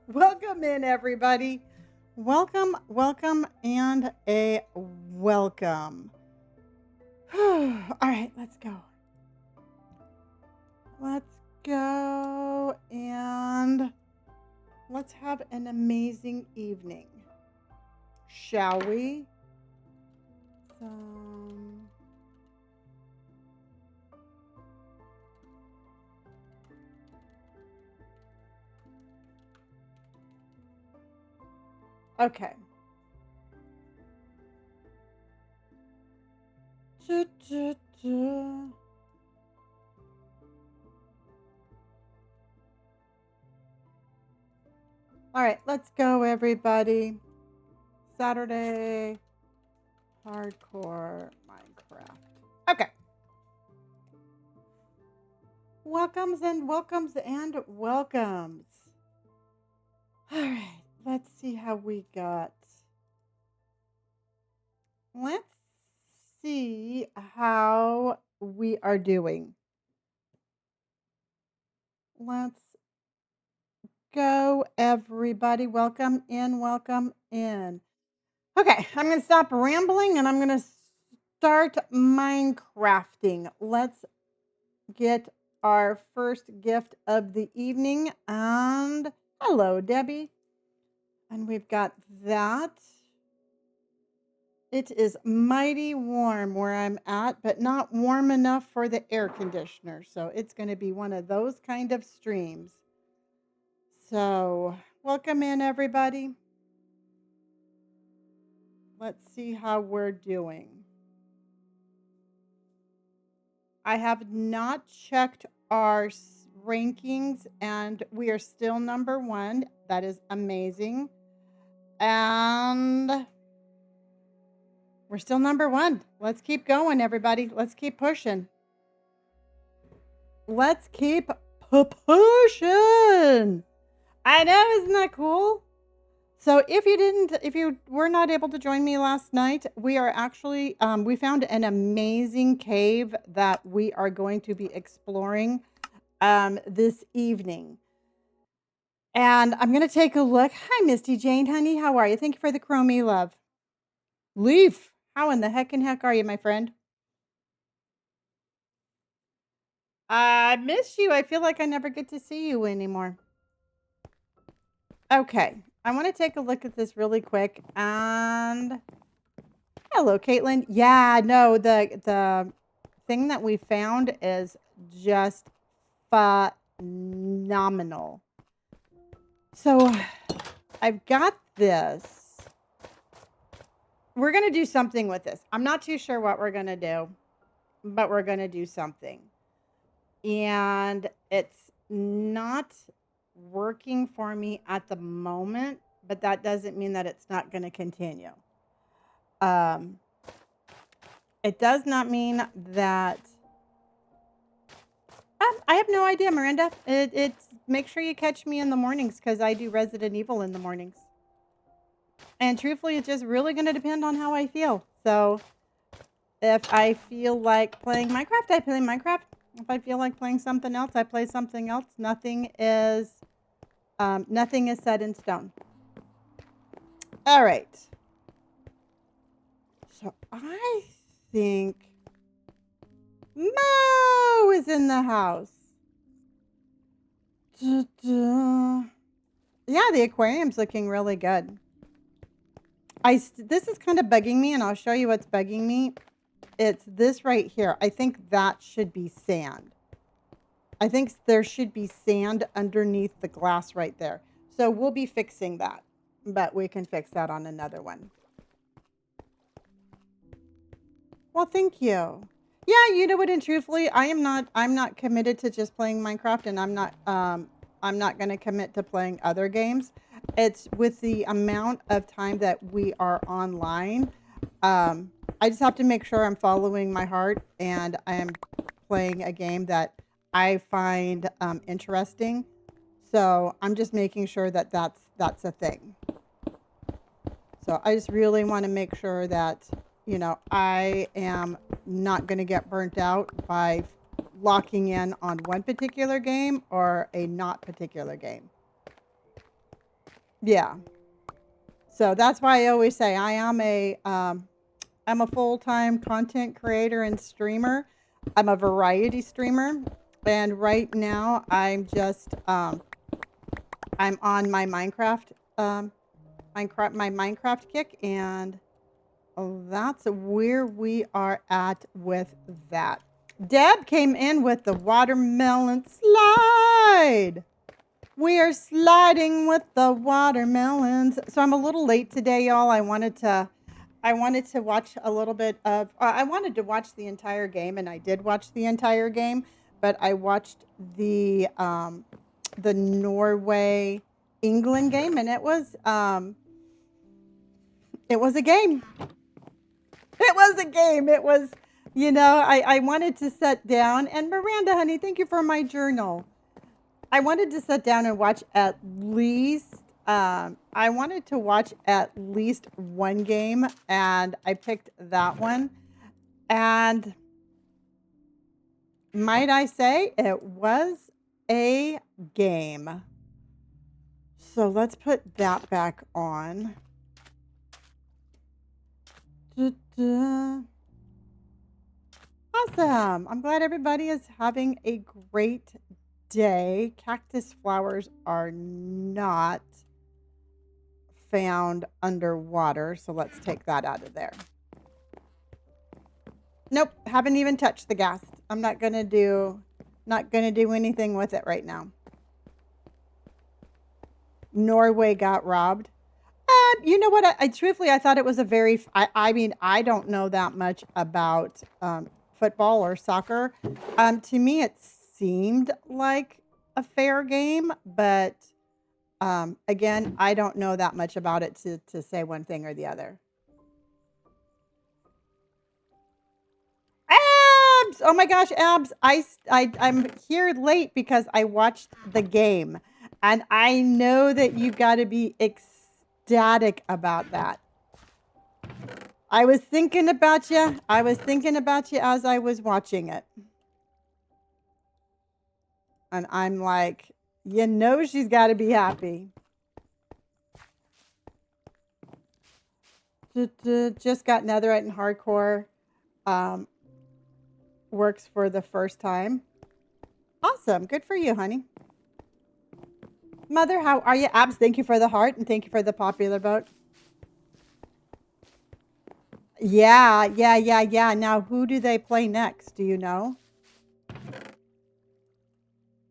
Welcome in, everybody. Welcome, welcome, and a welcome. All right, let's go. Let's go and let's have an amazing evening, shall we? Um, okay. Du, du, du. All right, let's go, everybody. Saturday hardcore Minecraft. Okay. Welcomes and welcomes and welcomes. All right, let's see how we got. Let's see how we are doing. Let's go, everybody. Welcome in, welcome in. Okay, I'm going to stop rambling and I'm going to start Minecrafting. Let's get our first gift of the evening. And hello, Debbie. And we've got that. It is mighty warm where I'm at, but not warm enough for the air conditioner. So it's going to be one of those kind of streams. So welcome in, everybody. Let's see how we're doing. I have not checked our rankings, and we are still number 1. That is amazing. And we're still number 1. Let's keep going, everybody. Let's keep pushing. Let's keep pushing. I know, isn't that cool? So if you were not able to join me last night, we are actually, we found an amazing cave that we are going to be exploring this evening. And I'm going to take a look. Hi, Misty Jane, honey. How are you? Thank you for the chromie, love. Leaf, how in the heck are you, my friend? I miss you. I feel like I never get to see you anymore. Okay, I want to take a look at this really quick. And hello, Caitlin. Yeah, no, the thing that we found is just phenomenal. So I've got this. We're going to do something with this. I'm not too sure what we're going to do, but we're going to do something. And it's not working for me at the moment, but that doesn't mean that it's not going to continue. It does not mean that I have no idea, Miranda. It's make sure you catch me in the mornings because I do Resident Evil in the mornings. And truthfully, it's just really going to depend on how I feel. So if I feel like playing Minecraft, I play Minecraft. If I feel like playing something else, I play something else. Nothing is set in stone. All right. So I think Mo is in the house. Yeah, the aquarium's looking really good. This is kind of bugging me, and I'll show you what's bugging me. It's this right here. I think that should be sand. I think there should be sand underneath the glass right there. So we'll be fixing that, but we can fix that on another one. Well, thank you. Yeah, you know what, and truthfully, I'm not committed to just playing Minecraft, and I'm not going to commit to playing other games. It's with the amount of time that we are online. I just have to make sure I'm following my heart and I am playing a game that I find interesting. So I'm just making sure that that's a thing. So I just really want to make sure that, you know, I am not going to get burnt out by locking in on one particular game or a not particular game. Yeah. So that's why I always say I am I'm a full-time content creator and streamer. I'm a variety streamer, and right now I'm on my Minecraft kick, and that's where we are at with that. Deb came in with the watermelon slide. We are sliding with the watermelons. So I'm a little late today, y'all. I wanted to watch a little bit of I wanted to watch the entire game, and I did watch the entire game, but I watched the Norway England game, and it was a game. It was a game. It was, I wanted to sit down, and Miranda, honey, thank you for my journal. I wanted to sit down and watch at least, I wanted to watch at least one game, and I picked that one. And might I say, it was a game. So let's put that back on. Da-da. Awesome. I'm glad everybody is having a great day. Cactus flowers are not found underwater, so let's take that out of there. Nope, haven't even touched the gas. I'm not gonna do anything with it right now. Norway got robbed. You know what? I truthfully, I thought it was a very. I mean, I don't know that much about football or soccer. To me, it seemed like a fair game, but again, I don't know that much about it to say one thing or the other. Abs! Oh my gosh, Abs! I'm here late because I watched the game, and I know that you got to be ecstatic about that. I was thinking about you. I was thinking about you as I was watching it. And I'm like, she's got to be happy. Just got Netherite and Hardcore. Works for the first time. Awesome. Good for you, honey. Mother, how are you? Abs, thank you for the heart, and thank you for the popular vote. Yeah. Now, who do they play next? Do you know?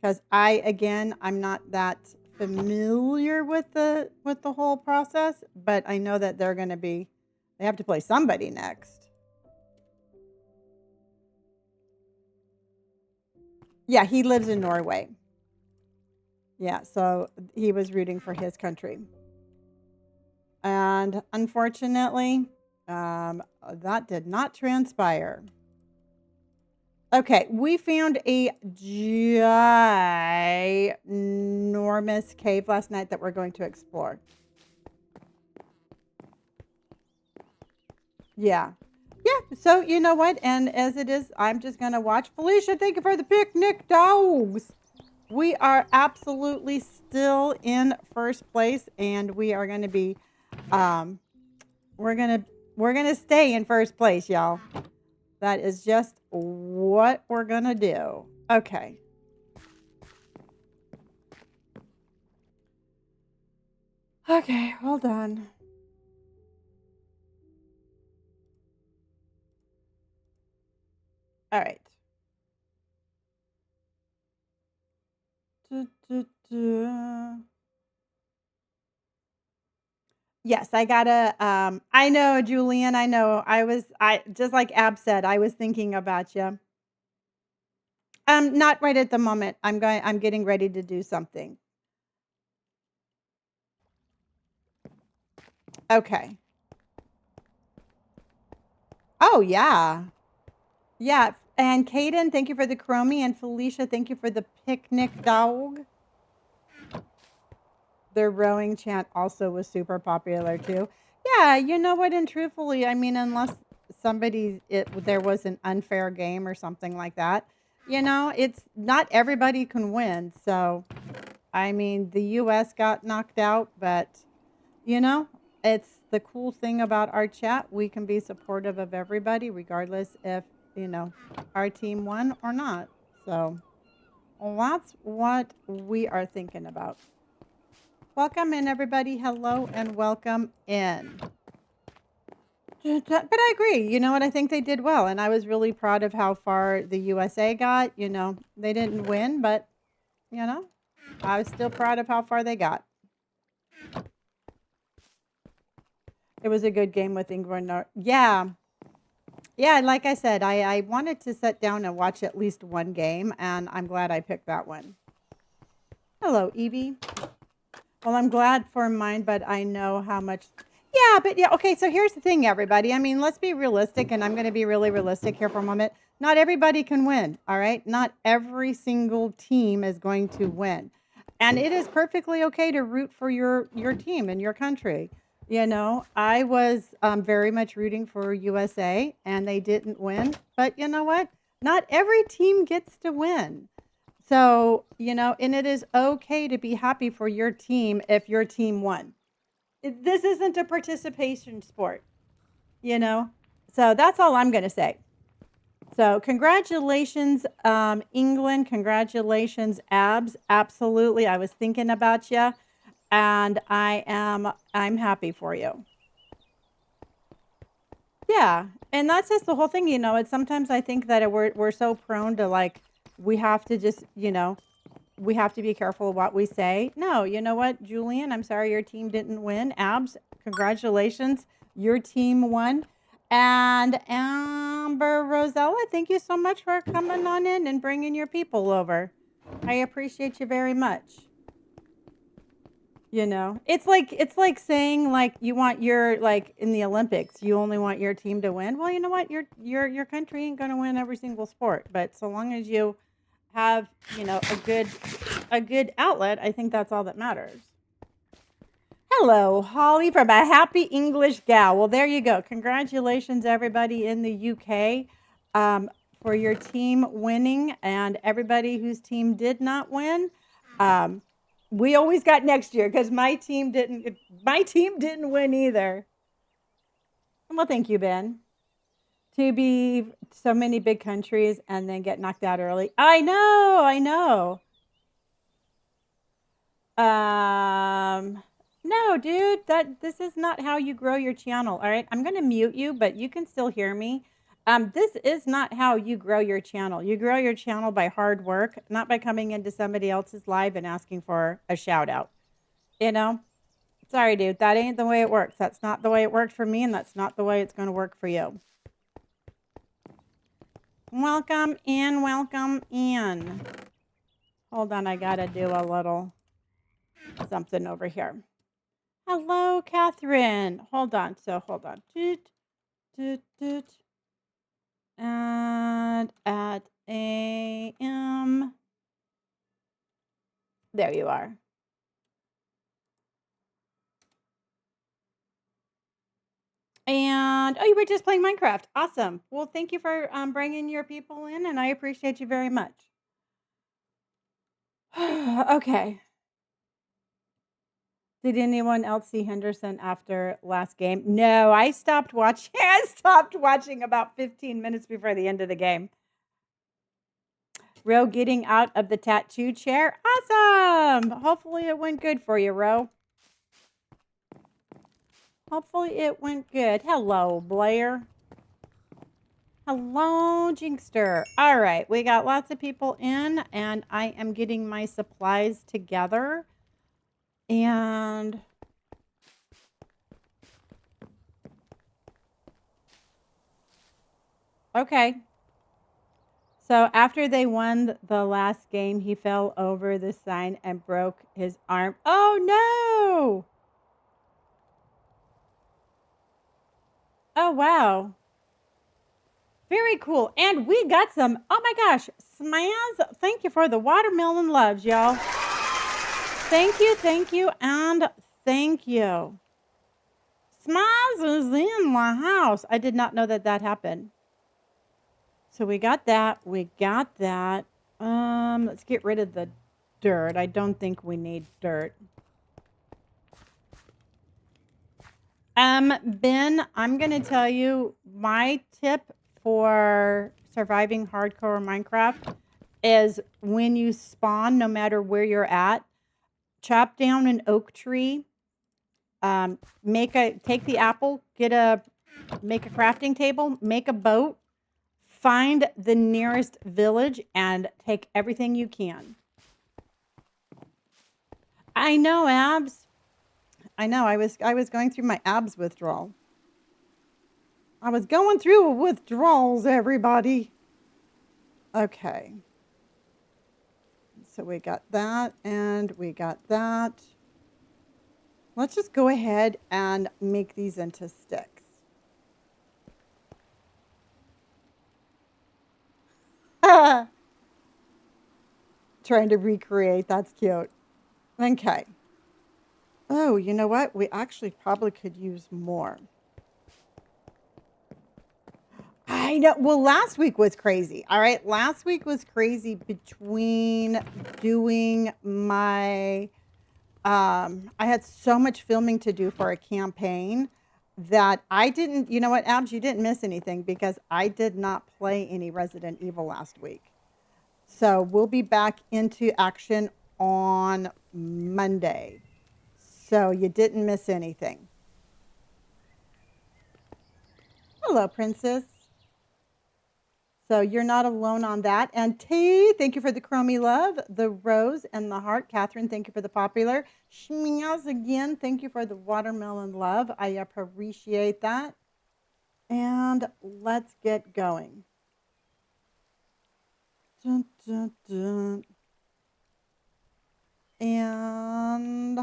Because I'm not that familiar with the whole process, but I know that they have to play somebody next. Yeah, he lives in Norway. Yeah, so he was rooting for his country. And unfortunately, that did not transpire. Okay, we found a ginormous cave last night that we're going to explore. Yeah. Yeah, so you know what? And as it is, I'm just going to watch. Felicia, thank you for the picnic dogs. We are absolutely still in first place, and we are going to be we're going to stay in first place, y'all. That is just what we're going to do. Okay. Okay, hold on. All right. Yes, I gotta. I know, Julian. I know. I just like Ab said. I was thinking about you. Not right at the moment. I'm getting ready to do something. Okay. Oh yeah, yeah. And Kaden, thank you for the chromie, and Felicia, thank you for the picnic dog. Their rowing chant also was super popular too. Yeah, you know what? And truthfully, I mean, unless there was an unfair game or something like that, it's not everybody can win. So, I mean, the U.S. got knocked out, but You know, it's the cool thing about our chat. We can be supportive of everybody, regardless if, you know, our team won or not. So that's what we are thinking about. Welcome in, everybody. Hello and welcome in. But I agree. You know what? I think they did well. And I was really proud of how far the USA got. You know, they didn't win, but, you know, I was still proud of how far they got. It was a good game with England. Yeah. Yeah. Like I said, I wanted to sit down and watch at least one game, and I'm glad I picked that one. Hello, Evie. Well, I'm glad for mine, but I know how much. Yeah, but yeah, okay, so here's the thing, everybody. I mean, let's be realistic, and I'm going to be really realistic here for a moment. Not everybody can win, all right? Not every single team is going to win. And it is perfectly okay to root for your team and your country. You know, I was very much rooting for USA, and they didn't win. But you know what? Not every team gets to win. So, you know, and it is okay to be happy for your team if your team won. This isn't a participation sport, you know? So that's all I'm going to say. So, congratulations, England. Congratulations, Abs. Absolutely. I was thinking about you, and I'm happy for you. Yeah. And that's just the whole thing, you know. It's sometimes I think that we're so prone to like, we have to just, you know, we have to be careful of what we say. No, you know what, Julian? I'm sorry your team didn't win. Abs, congratulations. Your team won. And Amber Rosella, thank you so much for coming on in and bringing your people over. I appreciate you very much. You know, it's like saying like you want your like in the Olympics, you only want your team to win. Well, you know what? Your country ain't going to win every single sport, but so long as you have, you know, a good outlet, I think that's all that matters. Hello, Holly from a happy English gal. Well, there you go. Congratulations, everybody in the UK, for your team winning, and everybody whose team did not win. We always got next year because my team didn't. My team didn't win either. Well, thank you, Ben. To be so many big countries and then get knocked out early. I know. I know. No, dude, this is not how you grow your channel. All right, I'm gonna mute you, but you can still hear me. This is not how you grow your channel. You grow your channel by hard work, not by coming into somebody else's live and asking for a shout out. You know, sorry, dude, that ain't the way it works. That's not the way it worked for me, and that's not the way it's gonna work for you. Welcome in, welcome in. Hold on, I gotta do a little something over here. Hello, Catherine. Hold on. So hold on. Doot, doot, doot. And at AM. There you are. And oh, you were just playing Minecraft. Awesome. Well, thank you for bringing your people in, and I appreciate you very much. Okay. Did anyone else see Henderson after last game? No, I stopped watching. I stopped watching about 15 minutes before the end of the game. Ro getting out of the tattoo chair. Awesome. Hopefully it went good for you, Ro. Hopefully it went good. Hello, Blair. Hello, Jinkster. All right, we got lots of people in, and I am getting my supplies together. And okay. So after they won the last game, he fell over the sign and broke his arm. Oh, no. Oh, wow. Very cool. And we got some, oh my gosh, Smaz, thank you for the watermelon loves, y'all. Thank you, and thank you. Smaz is in my house. I did not know that that happened. So we got that. We got that. Let's get rid of the dirt. I don't think we need dirt. Ben, I'm gonna tell you my tip for surviving hardcore Minecraft is when you spawn, no matter where you're at, chop down an oak tree, take the apple, make a crafting table, make a boat, find the nearest village, and take everything you can. I know, abs. I know. I was going through my abs withdrawal. I was going through withdrawals, everybody. Okay. So we got that and we got that. Let's just go ahead and make these into sticks. Trying to recreate. That's cute. Okay. Oh, you know what? We actually probably could use more. I know. Well, last week was crazy. All right. Last week was crazy between doing my I had so much filming to do for a campaign that I didn't, you know what, Abs, you didn't miss anything because I did not play any Resident Evil last week. So we'll be back into action on Monday. So you didn't miss anything. Hello, Princess. So you're not alone on that. And T, thank you for the Chromie love, the rose and the heart. Catherine, thank you for the popular. Shmeows again, thank you for the watermelon love. I appreciate that. And let's get going. Dun, dun, dun. And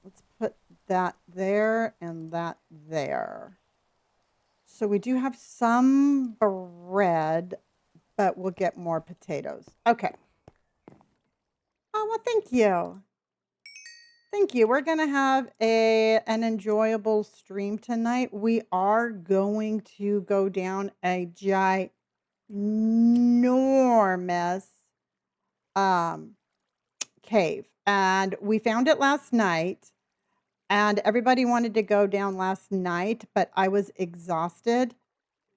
let's put that there and that there. So we do have some bread, but we'll get more potatoes. Okay. Oh, well, thank you. Thank you. We're going to have an enjoyable stream tonight. We are going to go down a ginormous um, cave. And we found it last night. And everybody wanted to go down last night, but I was exhausted.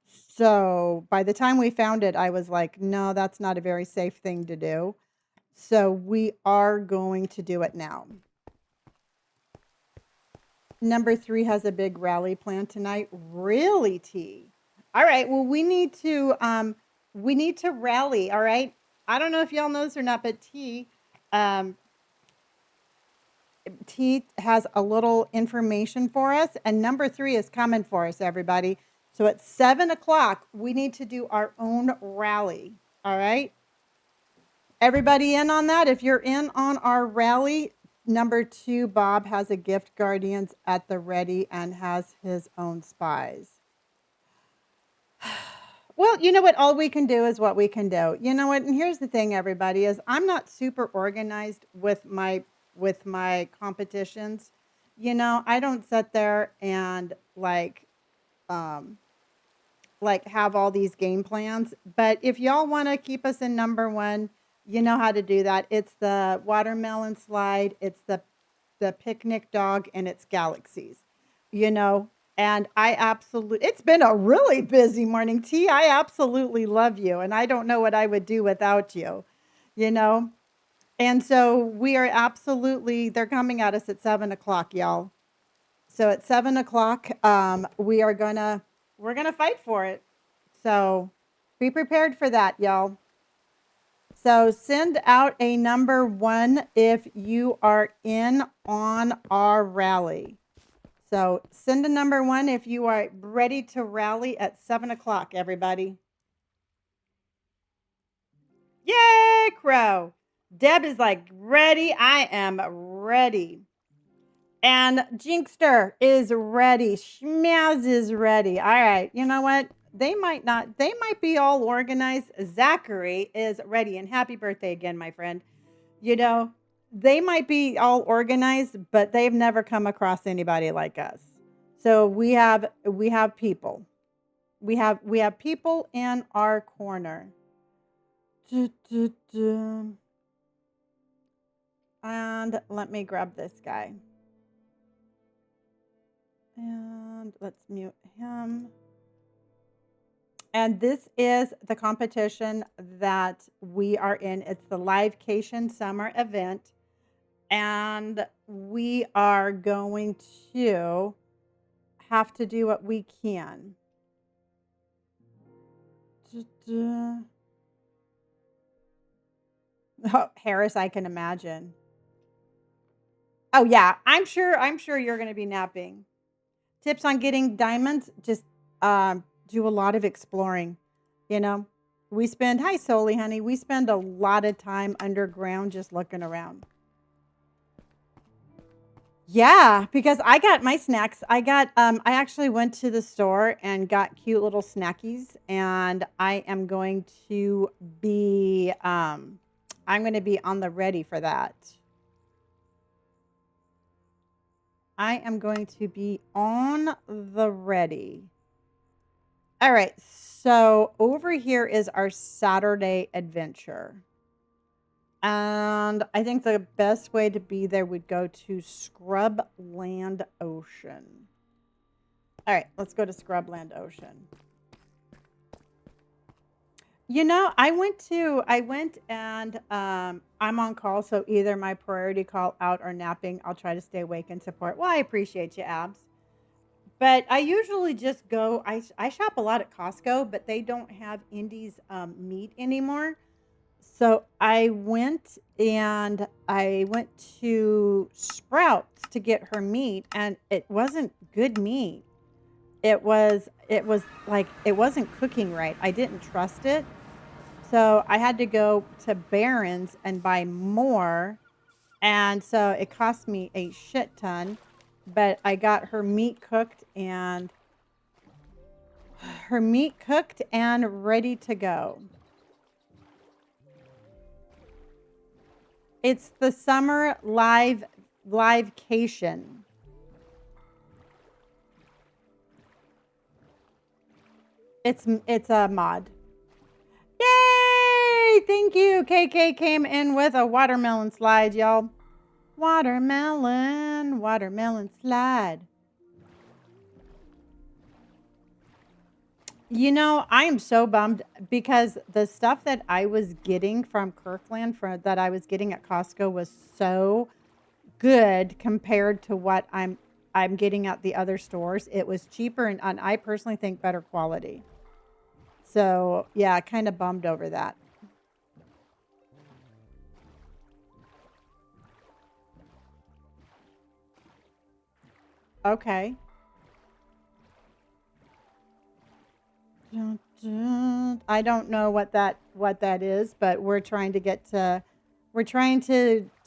So by the time we found it, I was like, no, that's not a very safe thing to do. So we are going to do it now. Number 3 has a big rally plan tonight. Really, T? All right. Well, we need to rally. All right. I don't know if y'all know this or not, but um, T has a little information for us, and number 3 is coming for us, everybody. So at 7:00, we need to do our own rally. All right. Everybody in on that? If you're in on our rally, number 2, Bob has a gift guardians at the ready and has his own spies. Well, you know what? All we can do is what we can do. You know what? And here's the thing, everybody, is I'm not super organized with my competitions. You know, I don't sit there and um have all these game plans. But if y'all want to keep us in number 1, you know how to do that. It's the watermelon slide, it's the picnic dog, and it's galaxies. You know, and it's been a really busy morning, T. I absolutely love you, and I don't know what I would do without you, you know. And so they're coming at us at 7:00, y'all. So at 7:00, we're gonna fight for it. So be prepared for that, y'all. So send out a number 1 if you are in on our rally. So send a number 1 if you are ready to rally at 7:00, everybody. Yay, Crow. Deb is like, ready. I am ready. And Jinkster is ready. Schmaz is ready. All right. You know what? They might be all organized. Zachary is ready. And happy birthday again, my friend. You know, they might be all organized, but they've never come across anybody like us. So we have people. We have people in our corner. And let me grab this guy. And let's mute him. And this is the competition that we are in. It's the Livecation Summer event. And we are going to have to do what we can. Oh, Harris, I can imagine. Oh yeah, I'm sure you're going to be napping. Tips on getting diamonds, just do a lot of exploring. You know, we spend, hi Soli, honey, we spend a lot of time underground just looking around. Yeah, because I got my snacks. I actually went to the store and got cute little snackies, and I am going to be I'm going to be on the ready for that. I am going to be on the ready. All right. So over here is our Saturday adventure. And I think the best way to be there would go to Scrubland Ocean. All right, let's go to Scrubland Ocean. You know, I went and I'm on call, so either my priority call out or napping. I'll try to stay awake and support. Well, I appreciate you, Abs. But I usually just go, I shop a lot at Costco, but they don't have Indy's meat anymore. So I went to Sprouts to get her meat, and it wasn't good meat. It was like it wasn't cooking right. I didn't trust it. So I had to go to Barron's and buy more. And so it cost me a shit ton. But I got her meat cooked and ready to go. It's the summer livecation. It's a mod. Yay! Thank you. KK came in with a watermelon slide, y'all. Watermelon slide. You know, I am so bummed because the stuff that I was getting from Kirkland that I was getting at Costco was so good compared to what I'm getting at the other stores. It was cheaper and I personally think better quality. So yeah, kind of bummed over that. Okay. Dun, dun. I don't know what that is, but we're trying to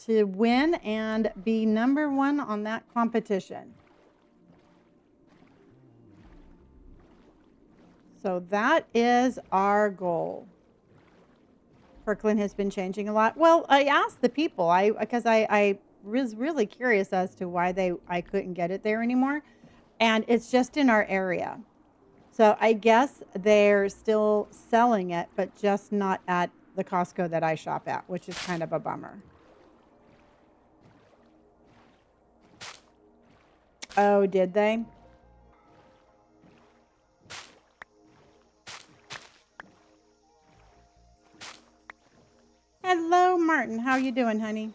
win and be number one on that competition. So that is our goal. Kirkland has been changing a lot. Well, I asked the people, I was really curious as to why I couldn't get it there anymore, and it's just in our area. So I guess they're still selling it, but just not at the Costco that I shop at, which is kind of a bummer. Oh, did they? Hello, Martin. How you doing, honey?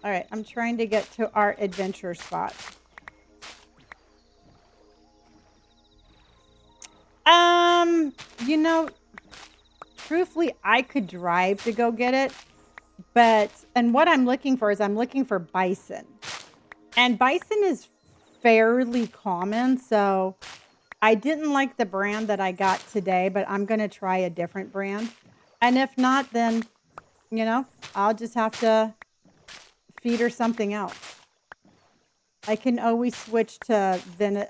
All right, I'm trying to get to our adventure spot. You know, truthfully, I could drive to go get it, and what I'm looking for is I'm looking for bison. And bison is fairly common, so I didn't like the brand that I got today, but I'm going to try a different brand. And if not, then, you know, I'll just have to feed her something else. I can always switch to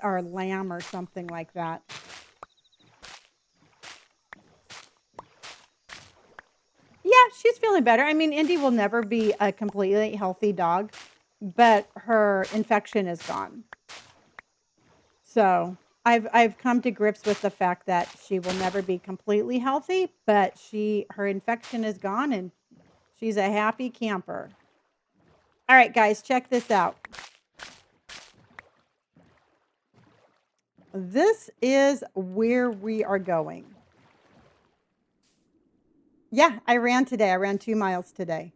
or lamb or something like that. Yeah, she's feeling better. I mean, Indy will never be a completely healthy dog, but her infection is gone. So I've come to grips with the fact that she will never be completely healthy, but her infection is gone and She's a happy camper. All right, guys, check this out. This is where we are going. Yeah, I ran today. I ran 2 miles today.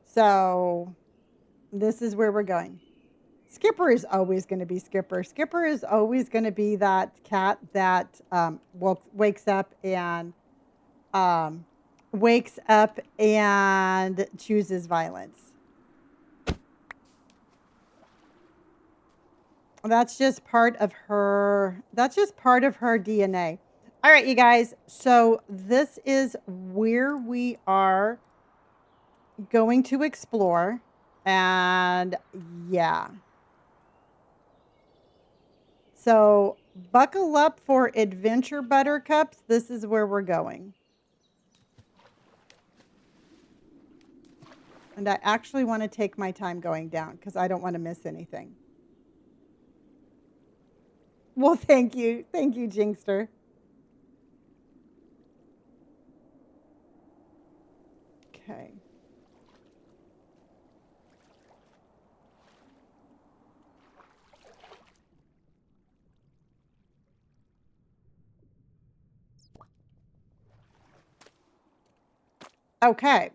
So this is where we're going. Skipper is always going to be Skipper. Skipper is always going to be that cat that wakes up and chooses violence. That's just part of her. That's just part of her DNA. All right, you guys. So this is where we are going to explore. And yeah. So buckle up for adventure, buttercups. This is where we're going. And I actually want to take my time going down because I don't want to miss anything. Well, thank you. Thank you, Jinxter. Okay. Okay.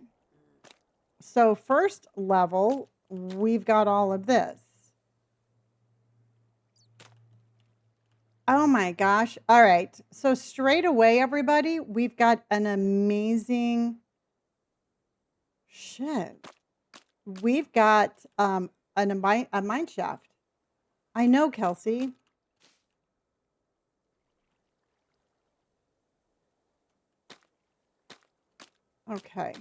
So first level, we've got all of this. Oh my gosh. All right. So straight away, everybody, we've got an amazing shit. We've got a mine shaft. I know, Kelsey. Okay.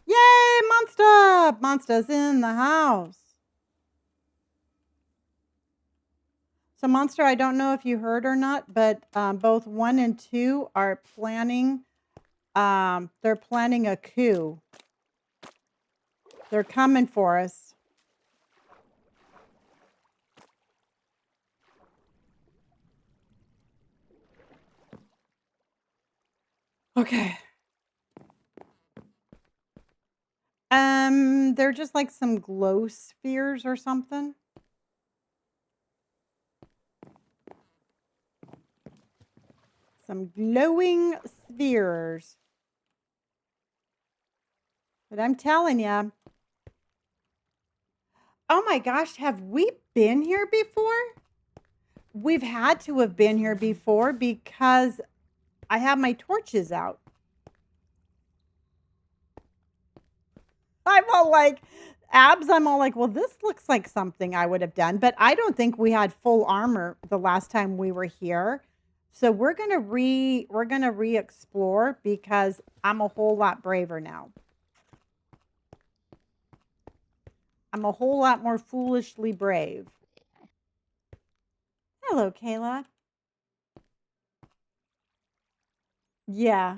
Yay, Monster! Monster's in the house. So, Monster, I don't know if you heard or not, but both 1 and 2 are planning. They're planning a coup. They're coming for us. Okay. They're just like some glow spheres or something. Some glowing spheres. But I'm telling you. Oh my gosh, have we been here before? We've had to have been here before because I have my torches out. I'm all like, abs, I'm all like, well, this looks like something I would have done, but I don't think we had full armor the last time we were here. So we're gonna re-explore because I'm a whole lot braver now. I'm a whole lot more foolishly brave. Hello, Kayla. Yeah.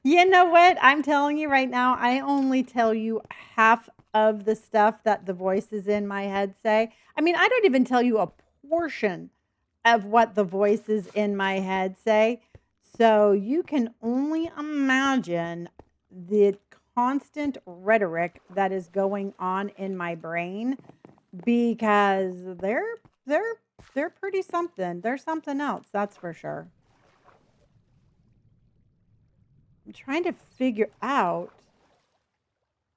You know what? I'm telling you right now, I only tell you half of the stuff that the voices in my head say. I mean, I don't even tell you a portion of what the voices in my head say. So you can only imagine the constant rhetoric that is going on in my brain because they're pretty something. They're something else, that's for sure. I'm trying to figure out,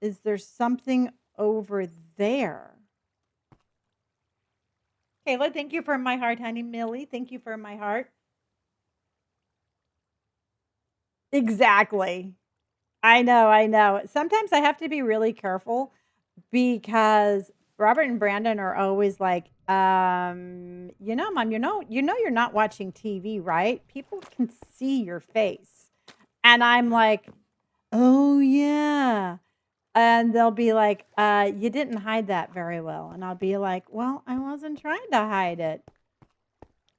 is there something over there? Kayla, thank you for my heart, honey. Millie, thank you for my heart. Exactly. I know, I know. Sometimes I have to be really careful because Robert and Brandon are always like, Mom, you're not watching TV, right? People can see your face. And I'm like, oh yeah. And they'll be like, you didn't hide that very well. And I'll be like, well, I wasn't trying to hide it.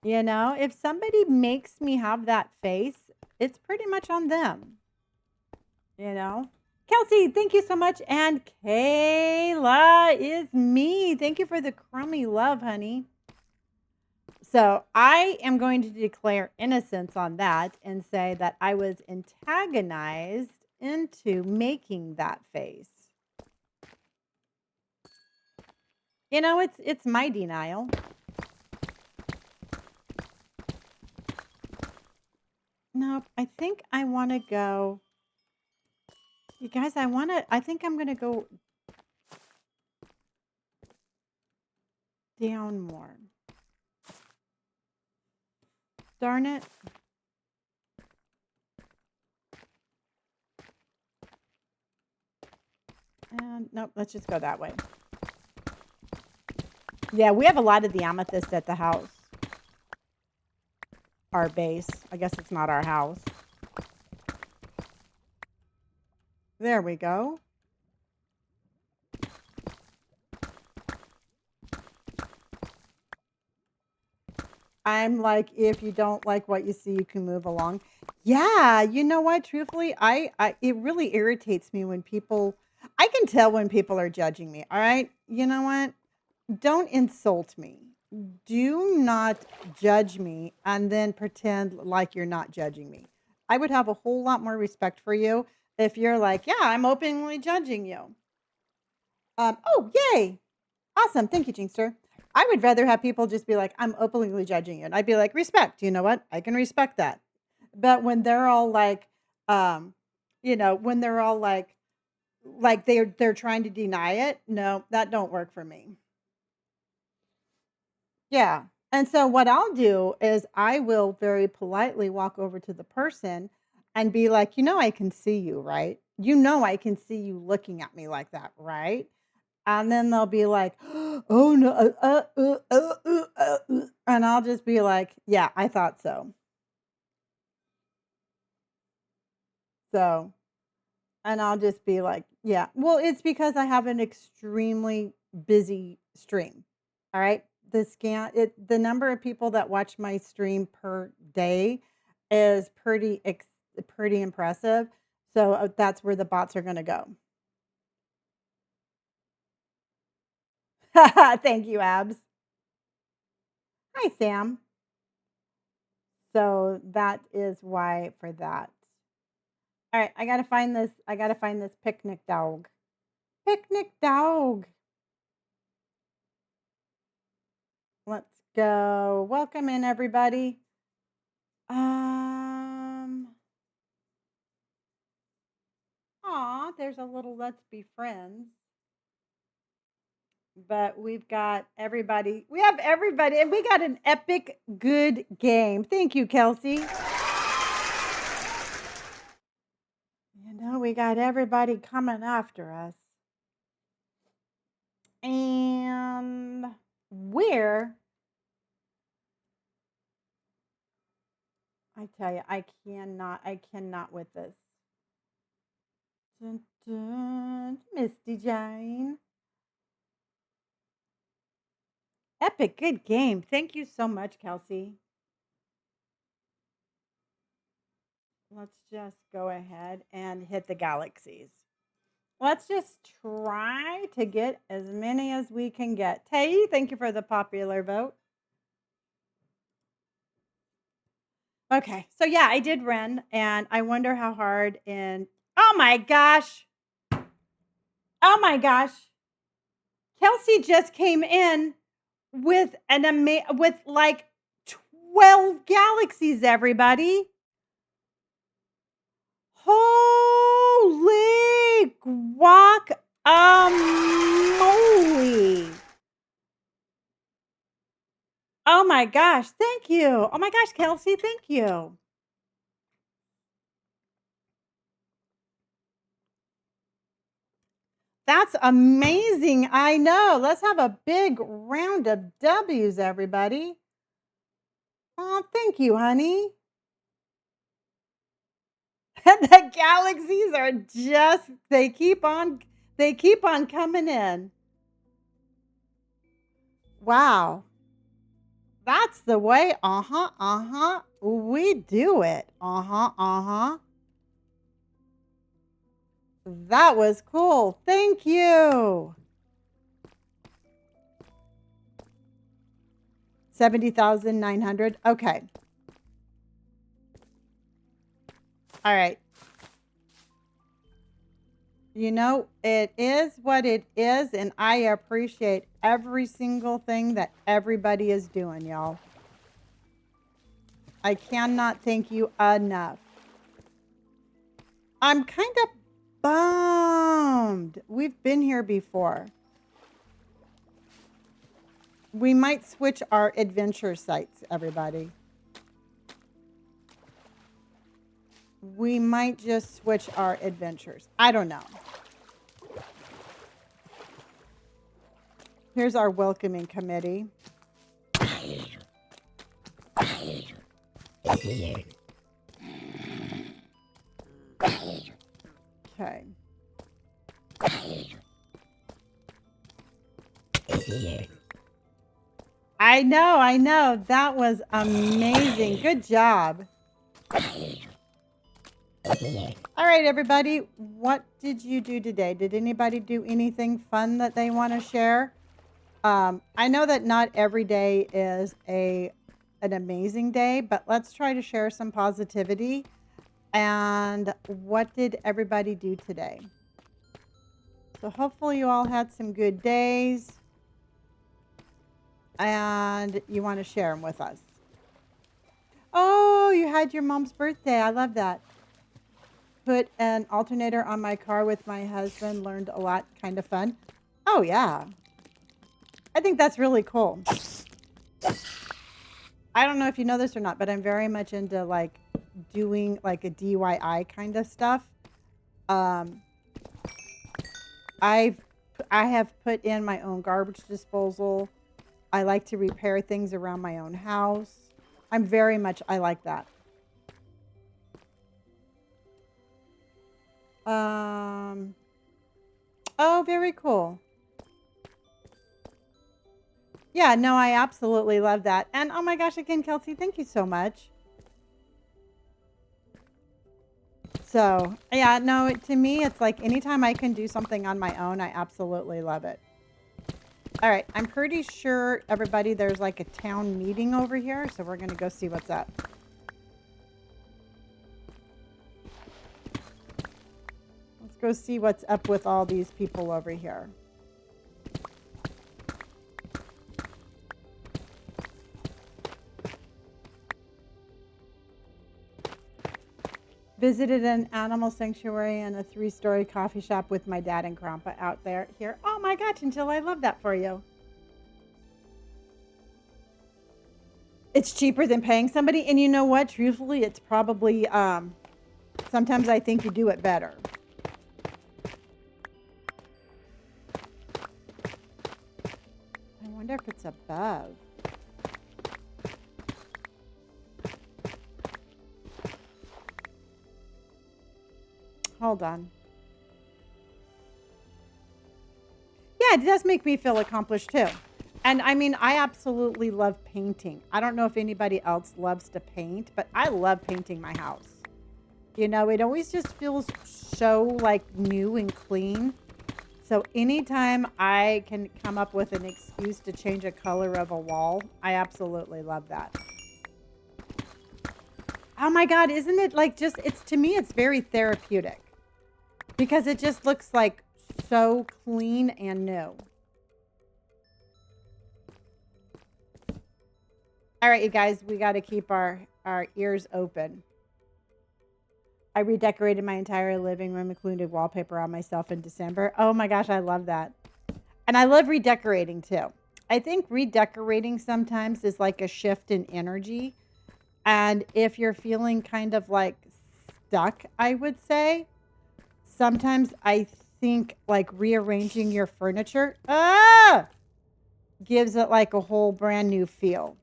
If somebody makes me have that face, it's pretty much on them. Kelsey, thank you so much. And Kayla is me. Thank you for the crummy love, honey. So I am going to declare innocence on that and say that I was antagonized into making that face. You know, it's my denial. Nope, I think I want to go. You guys, I think I'm going to go down more. Darn it. And nope, let's just go that way. Yeah, we have a lot of the amethyst at the house. Our base. I guess it's not our house. There we go. I'm like, if you don't like what you see, you can move along. Yeah, you know what? Truthfully, I it really irritates me when people. I can tell when people are judging me. All right, you know what? Don't insult me. Do not judge me and then pretend like you're not judging me. I would have a whole lot more respect for you if you're like, yeah, I'm openly judging you. Oh, yay. Awesome. Thank you, Jinxter. I would rather have people just be like, I'm openly judging you. And I'd be like, respect. You know what? I can respect that. But when they're all like, um, when they're all like they're trying to deny it, no, that don't work for me. Yeah. And so what I'll do is I will very politely walk over to the person and be like, I can see you, right? I can see you looking at me like that, right? And then they'll be like, "Oh no," and I'll just be like, "Yeah, I thought so." So, and I'll just be like, "Yeah." Well, it's because I have an extremely busy stream. All right, the number of people that watch my stream per day is pretty impressive. So that's where the bots are going to go. Thank you, Abs. Hi, Sam. So that is why for that. All right, I gotta find this picnic dog. Picnic dog. Let's go. Welcome in, everybody. Aw, there's a little let's be friends. But we've got everybody. We have everybody, and we got an epic good game. Thank you, Kelsey. We got everybody coming after us. And where I tell you, I cannot with this. Dun, dun, Misty Jane. Epic, good game. Thank you so much, Kelsey. Let's just go ahead and hit the galaxies. Let's just try to get as many as we can get. Tay, thank you for the popular vote. Okay, so yeah, I did run, and I wonder how hard in. Oh my gosh! Oh my gosh! Kelsey just came in with with like 12 galaxies, everybody. Holy guac moly. Oh my gosh, thank you. Oh my gosh, Kelsey, thank you. That's amazing. I know. Let's have a big round of W's, everybody. Oh, thank you, honey. The galaxies are just they keep on coming in. Wow. That's the way. Uh-huh. Uh-huh. We do it. Uh-huh. Uh-huh. That was cool. Thank you. 70,900. Okay. All right. You know, it is what it is, and I appreciate every single thing that everybody is doing, y'all. I cannot thank you enough. I'm kind of bummed. We've been here before. We might switch our adventure sites, everybody. We might just switch our adventures. I don't know. Here's our welcoming committee. Okay. I know. That was amazing. Good job. All right, everybody. What did you do today? Did anybody do anything fun that they want to share? I know that not every day is an amazing day, but let's try to share some positivity. And what did everybody do today? So hopefully you all had some good days and you want to share them with us. Oh, you had your mom's birthday. I love that. Put an alternator on my car with my husband. Learned a lot. Kind of fun. Oh, yeah. I think that's really cool. I don't know if you know this or not, but I'm very much into like doing like a DIY kind of stuff. I have put in my own garbage disposal. I like to repair things around my own house. I like that. Oh, very cool. Yeah, no, I absolutely love that. And oh my gosh, again, Kelsey, thank you so much. So, yeah, no, to me, it's like anytime I can do something on my own, I absolutely love it. All right, I'm pretty sure, everybody, there's like a town meeting over here, so we're going to go see what's up. Let's go see what's up with all these people over here. Visited an animal sanctuary and a 3-story coffee shop with my dad and grandpa out there here. Oh my gosh, Until, I love that for you. It's cheaper than paying somebody. And you know what? Truthfully, it's probably, sometimes I think you do it better. I wonder if it's above. Hold on. Yeah, it does make me feel accomplished too. And I mean, I absolutely love painting. I don't know if anybody else loves to paint, but I love painting my house. You know, it always just feels so like new and clean. So anytime I can come up with an excuse to change a color of a wall, I absolutely love that. Oh my God, isn't it like just, to me, it's very therapeutic. Because it just looks like so clean and new. All right, you guys, we got to keep our ears open. I redecorated my entire living room, including wallpaper on myself in December. Oh my gosh, I love that. And I love redecorating too. I think redecorating sometimes is like a shift in energy. And if you're feeling kind of like stuck, I would say, sometimes I think like rearranging your furniture gives it like a whole brand new feel.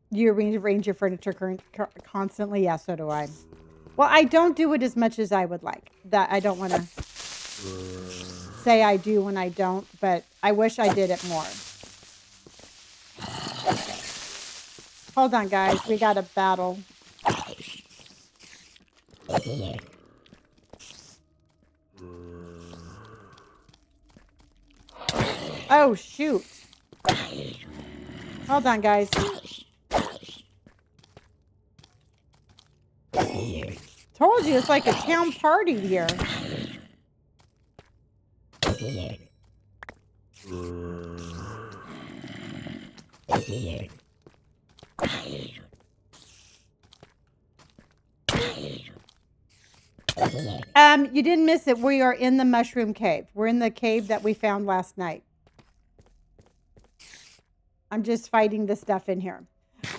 You rearrange your furniture constantly? Yeah, so do I. Well, I don't do it as much as I would like. That I don't want to say I do when I don't, but I wish I did it more. Hold on, guys. We got a battle. Oh, shoot. Hold on, guys. Told you, it's like a town party here. You didn't miss it. We are in the mushroom cave. We're in the cave that we found last night. I'm just fighting the stuff in here.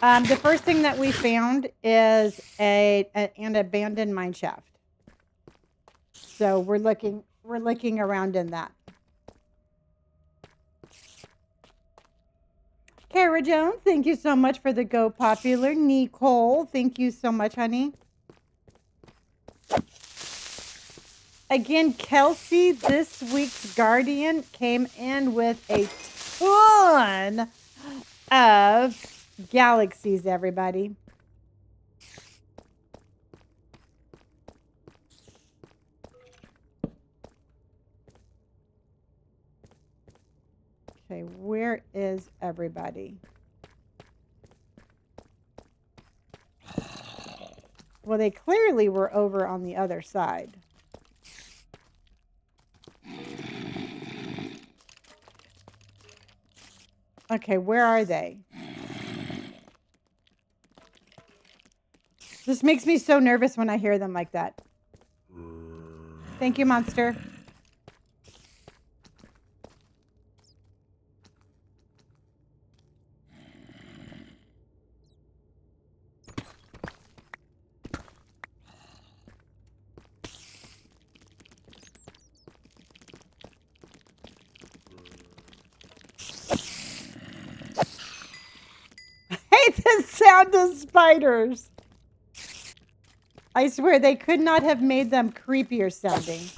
The first thing that we found is an abandoned mine shaft. So we're looking around in that. Kara Jones, thank you so much for the Go Popular. Nicole, thank you so much, honey. Again, Kelsey, this week's Guardian, came in with a ton of galaxies, everybody. Okay, where is everybody? Well, they clearly were over on the other side. Okay, where are they? This makes me so nervous when I hear them like that. Thank you, Monster. I hate the sound of spiders. I swear they could not have made them creepier sounding.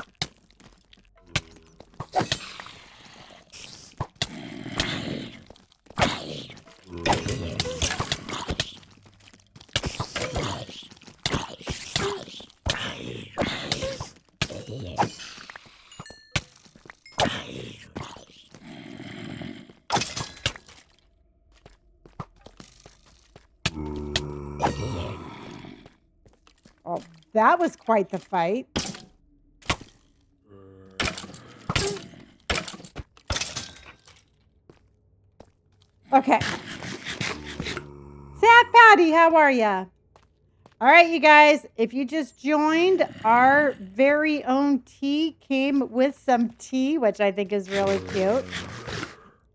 Oh, that was quite the fight. Okay. Sad Patty, how are ya? All right, you guys, if you just joined, our very own tea came with some tea, which I think is really cute.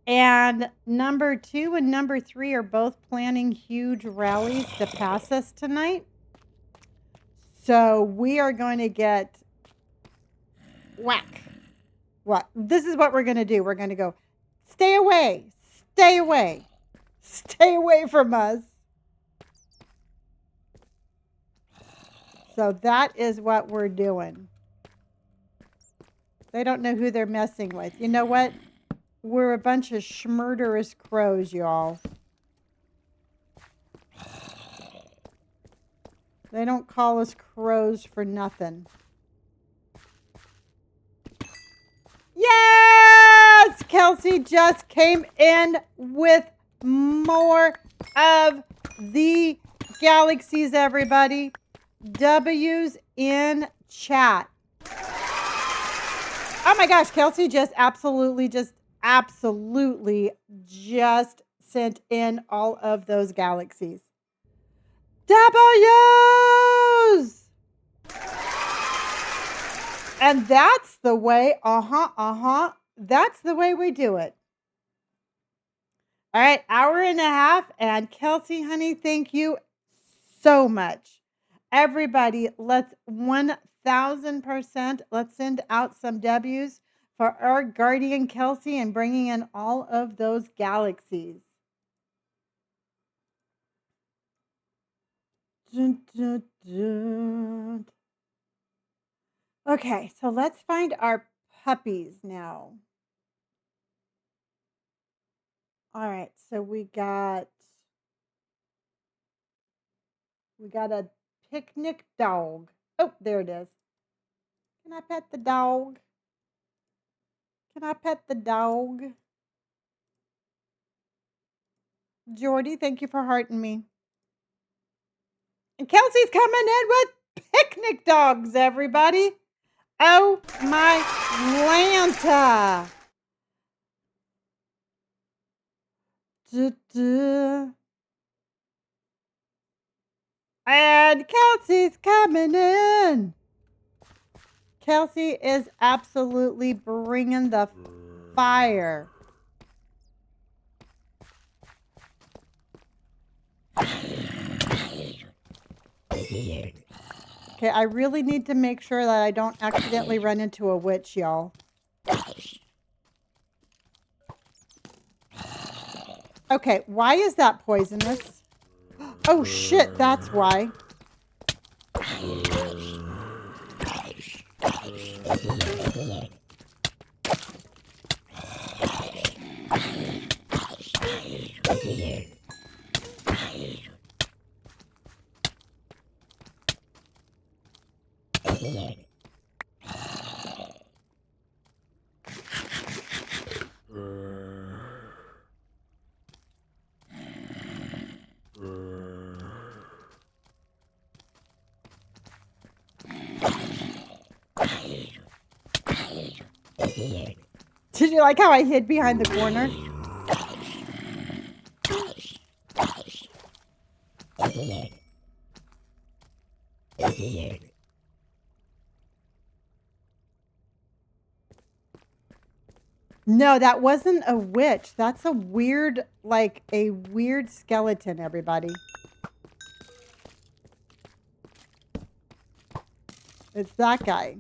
And number 2 and number 3 are both planning huge rallies to pass us tonight. So we are going to get whack. What? This is what we're going to do. We're going to go, stay away, stay away, stay away from us. So that is what we're doing. They don't know who they're messing with. You know what? We're a bunch of schmurderous crows, y'all. They don't call us crows for nothing. Yes! Kelsey just came in with more of the galaxies, everybody. W's in chat. Oh my gosh, Kelsey just absolutely sent in all of those galaxies. W's! And that's the way, that's the way we do it. All right, hour and a half, and Kelsey, honey, thank you so much. Everybody, let's 1000%, let's send out some W's for our guardian Kelsey and bringing in all of those galaxies. Dun, dun, dun. Okay, so let's find our puppies now. All right, so we got a picnic dog. Oh, there it is. Can I pet the dog? Can I pet the dog? Jordy, thank you for hearting me. And Kelsey's coming in with picnic dogs, everybody. Oh my Lanta. Duh. And Kelsey's coming in. Kelsey is absolutely bringing the fire. Okay, I really need to make sure that I don't accidentally run into a witch, y'all. Okay, why is that poisonous? Oh shit, that's why. Did you like how I hid behind the corner? No, that wasn't a witch. That's a weird, like a weird skeleton, everybody. It's that guy.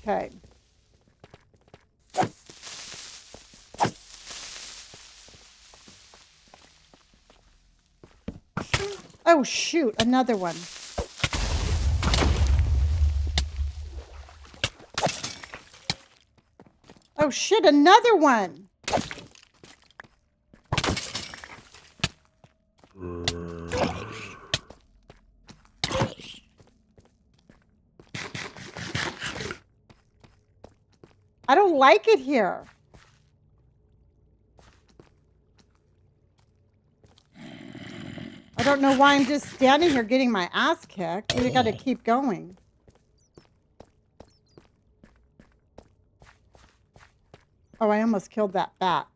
Okay. Oh, shoot. Another one. Oh, shit. Another one. I don't like it here. I don't know why I'm just standing here getting my ass kicked. We got to keep going. Oh, I almost killed that bat.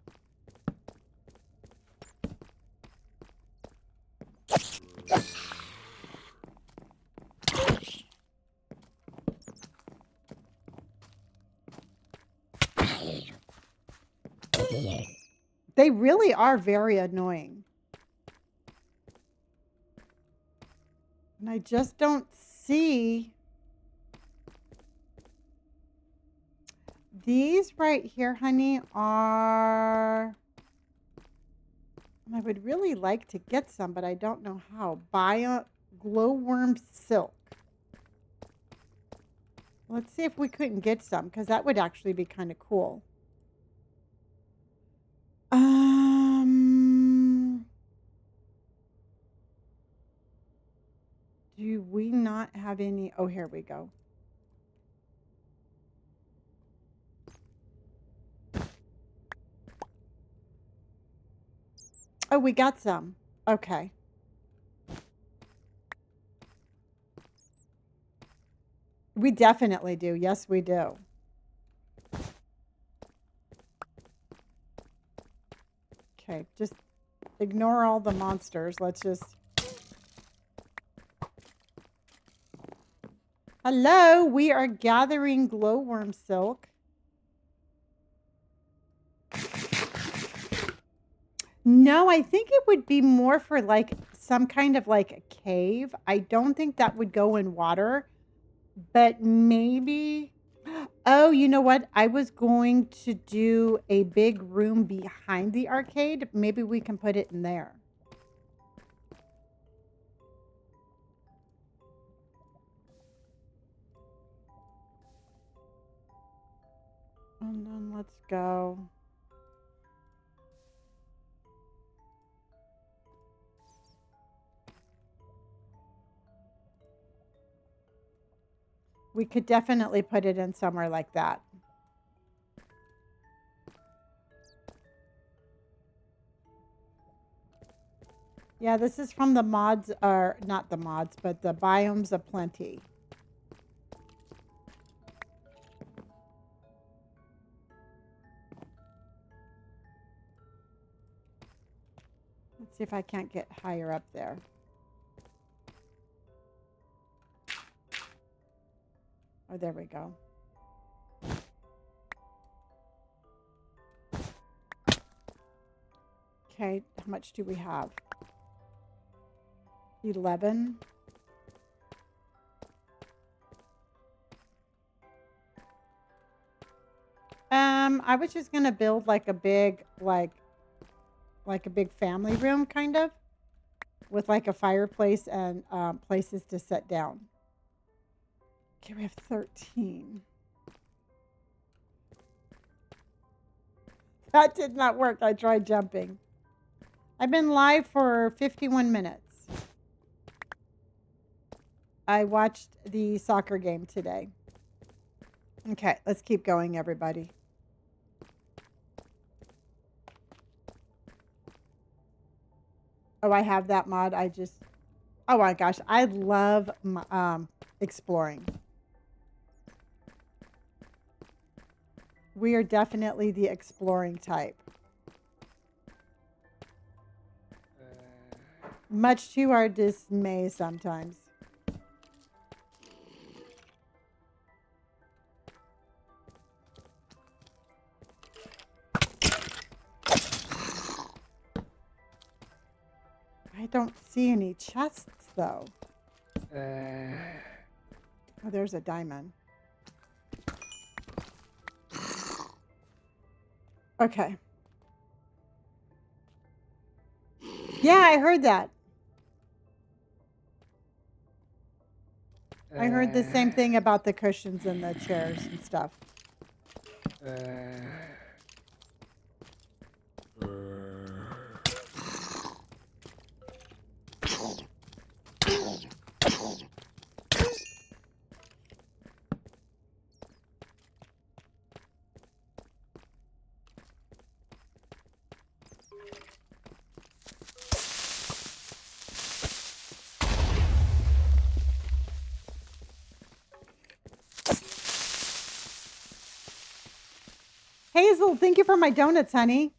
They really are very annoying. And I just don't see these right here, honey, are... I would really like to get some, but I don't know how. Bio glowworm silk. Let's see if we couldn't get some, because that would actually be kind of cool. Do we not have any? Oh, here we go. Oh, we got some. Okay. We definitely do. Yes, we do. Okay, just ignore all the monsters. Let's just... Hello, we are gathering glowworm silk. No, I think it would be more for like some kind of like a cave. I don't think that would go in water, but maybe... Oh, you know what? I was going to do a big room behind the arcade. Maybe we can put it in there. And then let's go. We could definitely put it in somewhere like that. Yeah, this is from the mods, or not the mods, but the Biomes of Plenty. Let's see if I can't get higher up there. Oh, there we go. Okay, how much do we have? 11. I was just gonna build like a big, like a big family room, kind of, with like a fireplace and places to sit down. Okay, we have 13. That did not work. I tried jumping. I've been live for 51 minutes. I watched the soccer game today. Okay, let's keep going, everybody. Oh, I have that mod. Oh my gosh, I love exploring. We are definitely the exploring type. Much to our dismay sometimes. I don't see any chests, though. Oh, there's a diamond. Okay. Yeah, I heard that. I heard the same thing about the cushions and the chairs and stuff. Hazel, thank you for my donuts, honey.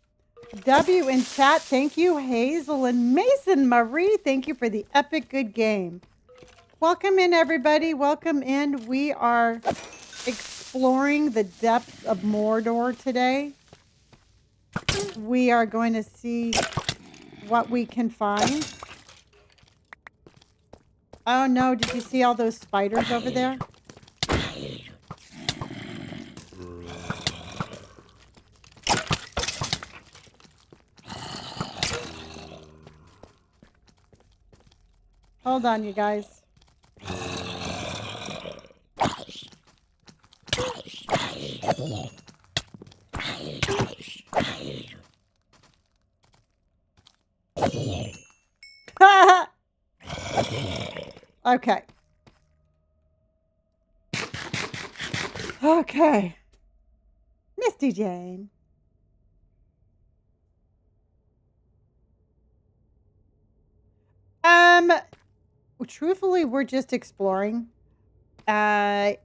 W in chat, thank you. Hazel and Mason Marie, thank you for the epic good game. Welcome in, everybody. Welcome in. We are exploring the depths of Mordor today. We are going to see what we can find. Oh no, did you see all those spiders over there? Hold on, you guys. Okay. Okay. Misty Jane. Truthfully, we're just exploring. One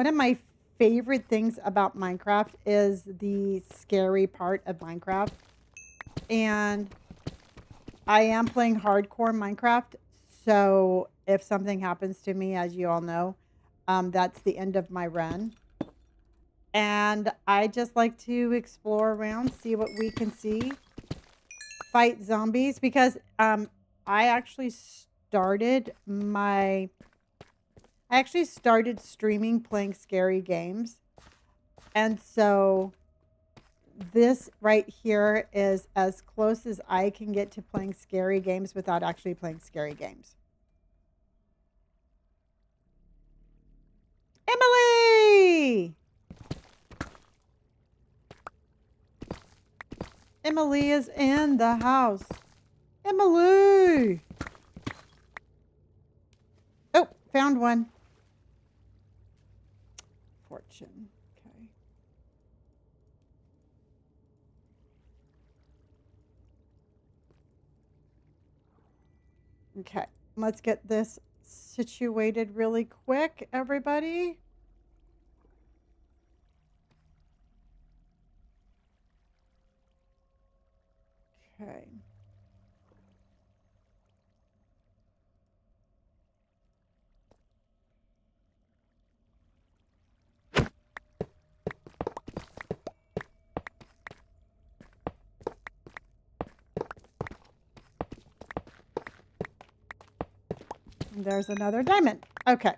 of my favorite things about Minecraft is the scary part of Minecraft. And I am playing hardcore Minecraft, so if something happens to me, as you all know, that's the end of my run. And I just like to explore around, see what we can see, fight zombies, because I actually started streaming playing scary games. And so this right here is as close as I can get to playing scary games without actually playing scary games. Emily! Emily is in the house. Emily! Oh, found one. Fortune. Okay. Okay. Let's get this situated really quick, everybody. Okay. And there's another diamond. Okay.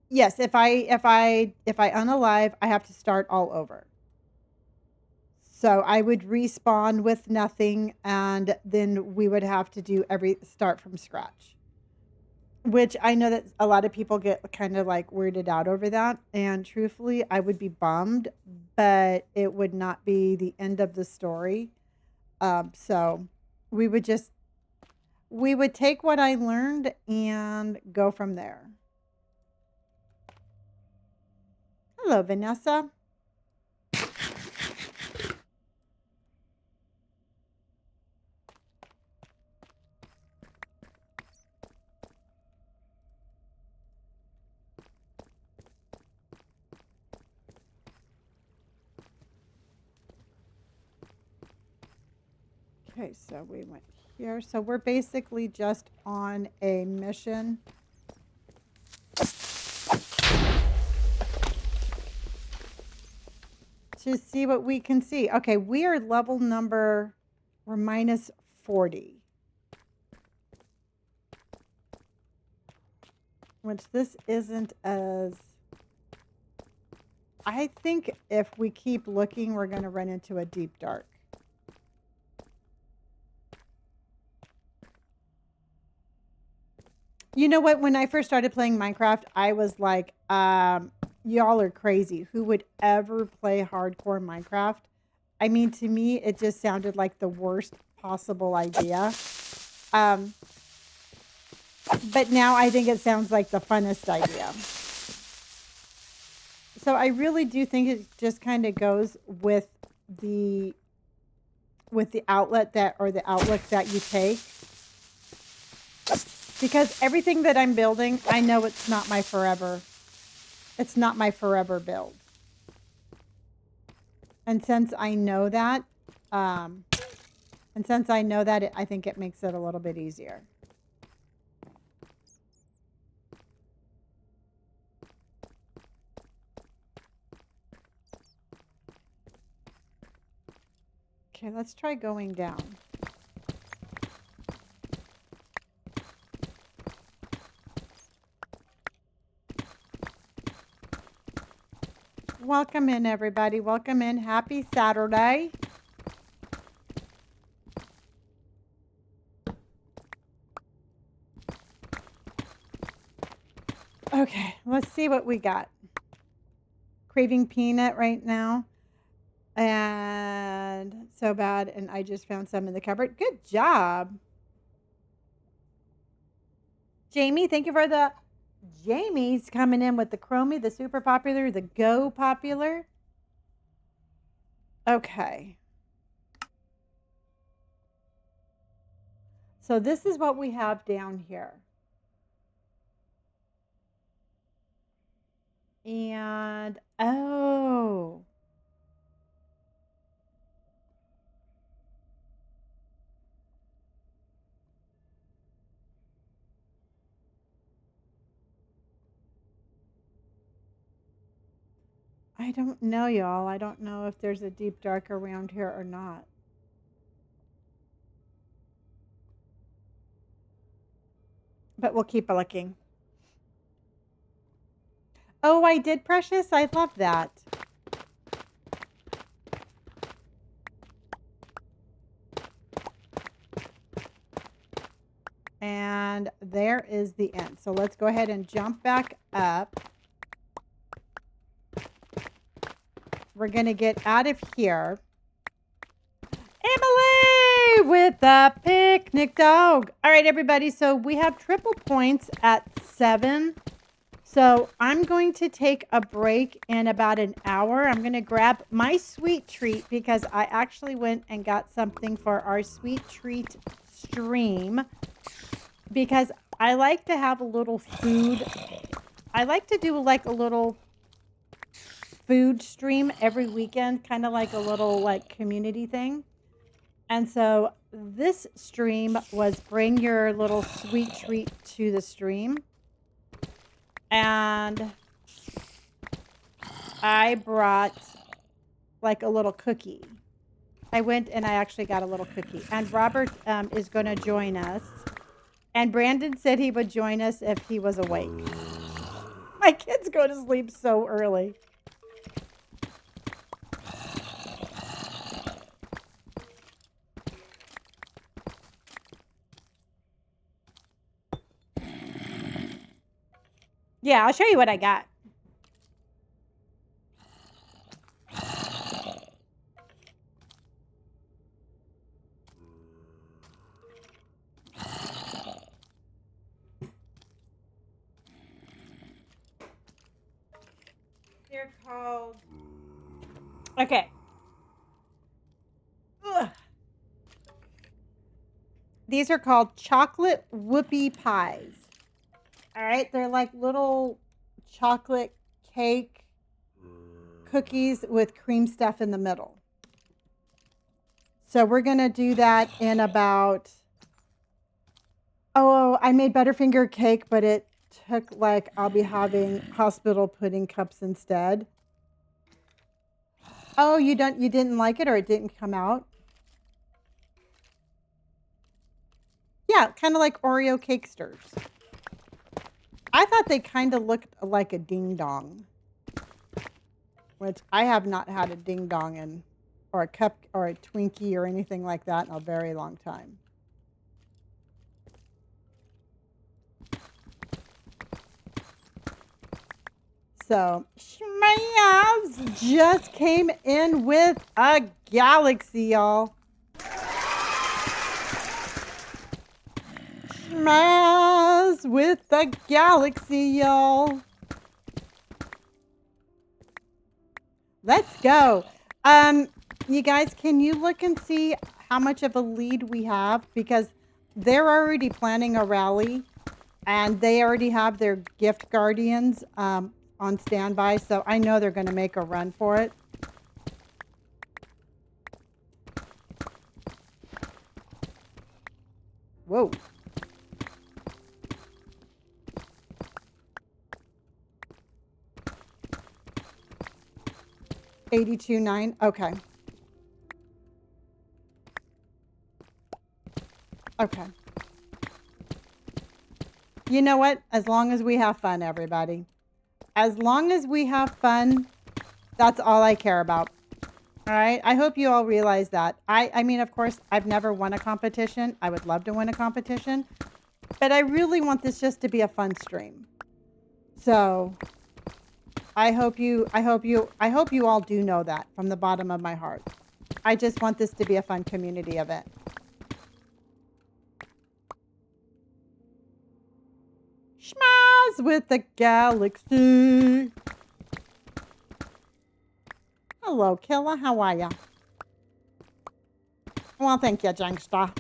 Yes, if I unalive, I have to start all over. So I would respawn with nothing, and then we would have to do start from scratch. Which I know that a lot of people get kind of like weirded out over that. And truthfully, I would be bummed, but it would not be the end of the story. So we would just, we would take what I learned and go from there. Hello, Vanessa. Okay, so we went here. So we're basically just on a mission to see what we can see. Okay, we are level number, we're minus 40. Which this isn't as, I think if we keep looking, we're going to run into a deep dark. You know what? When I first started playing Minecraft, I was like, y'all are crazy. Who would ever play hardcore Minecraft? I mean, to me, it just sounded like the worst possible idea. But now I think it sounds like the funnest idea. So I really do think it just kind of goes with the outlet that, or the outlook that you take. Because everything that I'm building, I know it's not my forever build. And since I know that, I think it makes it a little bit easier. Okay, let's try going down. Welcome in, everybody. Welcome in. Happy Saturday. Okay, let's see what we got. Craving peanut right now. And so bad. And I just found some in the cupboard. Good job. Jamie, thank you for the... Jamie's coming in with the Chromie, the super popular, the Go popular. Okay. So this is what we have down here. And, oh. I don't know, y'all. I don't know if there's a deep dark around here or not. But we'll keep looking. Oh, I did, Precious. I love that. And there is the end. So let's go ahead and jump back up. we're going to get out of here. Emily with the picnic dog. All right, everybody. So we have triple points at 7. So I'm going to take a break in about an hour. I'm going to grab my sweet treat because I actually went and got something for our sweet treat stream because I like to have a little food. I like to do like a little food stream every weekend, kind of like a little like community thing. And so this stream was bring your little sweet treat to the stream. And I brought like a little cookie. I went and I actually got a little cookie. And Robert is going to join us. And Brandon said he would join us if he was awake. My kids go to sleep so early. Yeah, I'll show you what I got. They're called... Okay. Ugh. These are called chocolate whoopie pies. All right. They're like little chocolate cake cookies with cream stuff in the middle. So we're going to do that in about... Oh, I made Butterfinger cake, but it took like I'll be having hospital pudding cups instead. Oh, you didn't like it or it didn't come out? Yeah, kind of like Oreo cakesters. I thought they kind of looked like a ding dong, which I have not had a ding dong in, or a cup or a Twinkie or anything like that in a very long time. So, Schmaz just came in with a galaxy, y'all. Schmaz with the galaxy, y'all. Let's go. You guys, can you look and see how much of a lead we have? Because they're already planning a rally, and they already have their gift guardians on standby, so I know they're going to make a run for it. Whoa. $82.9. Okay. Okay. You know what? As long as we have fun, everybody. As long as we have fun, that's all I care about. All right? I hope you all realize that. I mean, of course, I've never won a competition. I would love to win a competition. But I really want this just to be a fun stream. So I hope you all do know that from the bottom of my heart. I just want this to be a fun community event. Schmaz with the galaxy. Hello, Killa. How are ya? Well, thank you, Jangsta.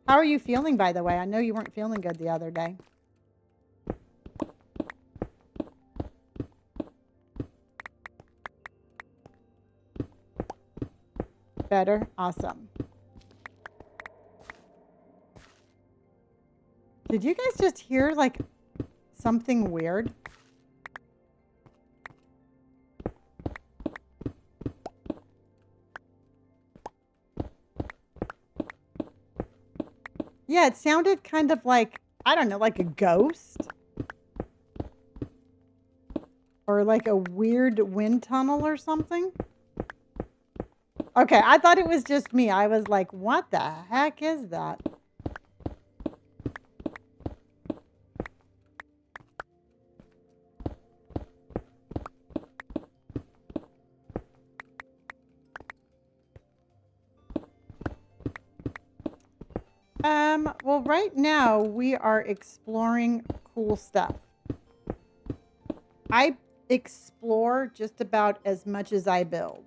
How are you feeling, by the way? I know you weren't feeling good the other day. Better? Awesome. Did you guys just hear, like, something weird? Yeah, it sounded kind of like, I don't know, like a ghost? Or like a weird wind tunnel or something? Okay, I thought it was just me. I was like, what the heck is that? Well, right now we are exploring cool stuff. I explore just about as much as I build.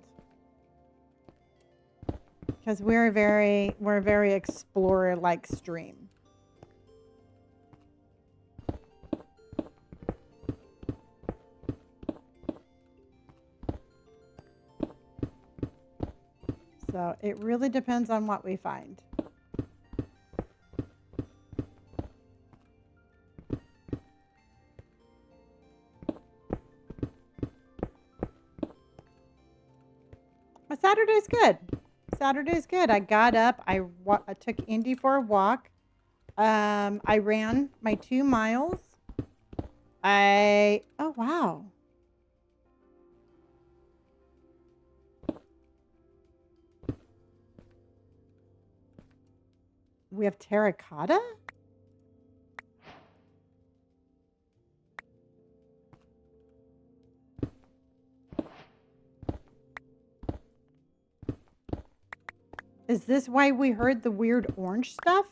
Because we're a very explorer-like stream. So it really depends on what we find. But Saturday's good. Saturday's good. I got up. I took Indy for a walk. I ran my 2 miles. Oh wow. We have terracotta? Is this why we heard the weird orange stuff?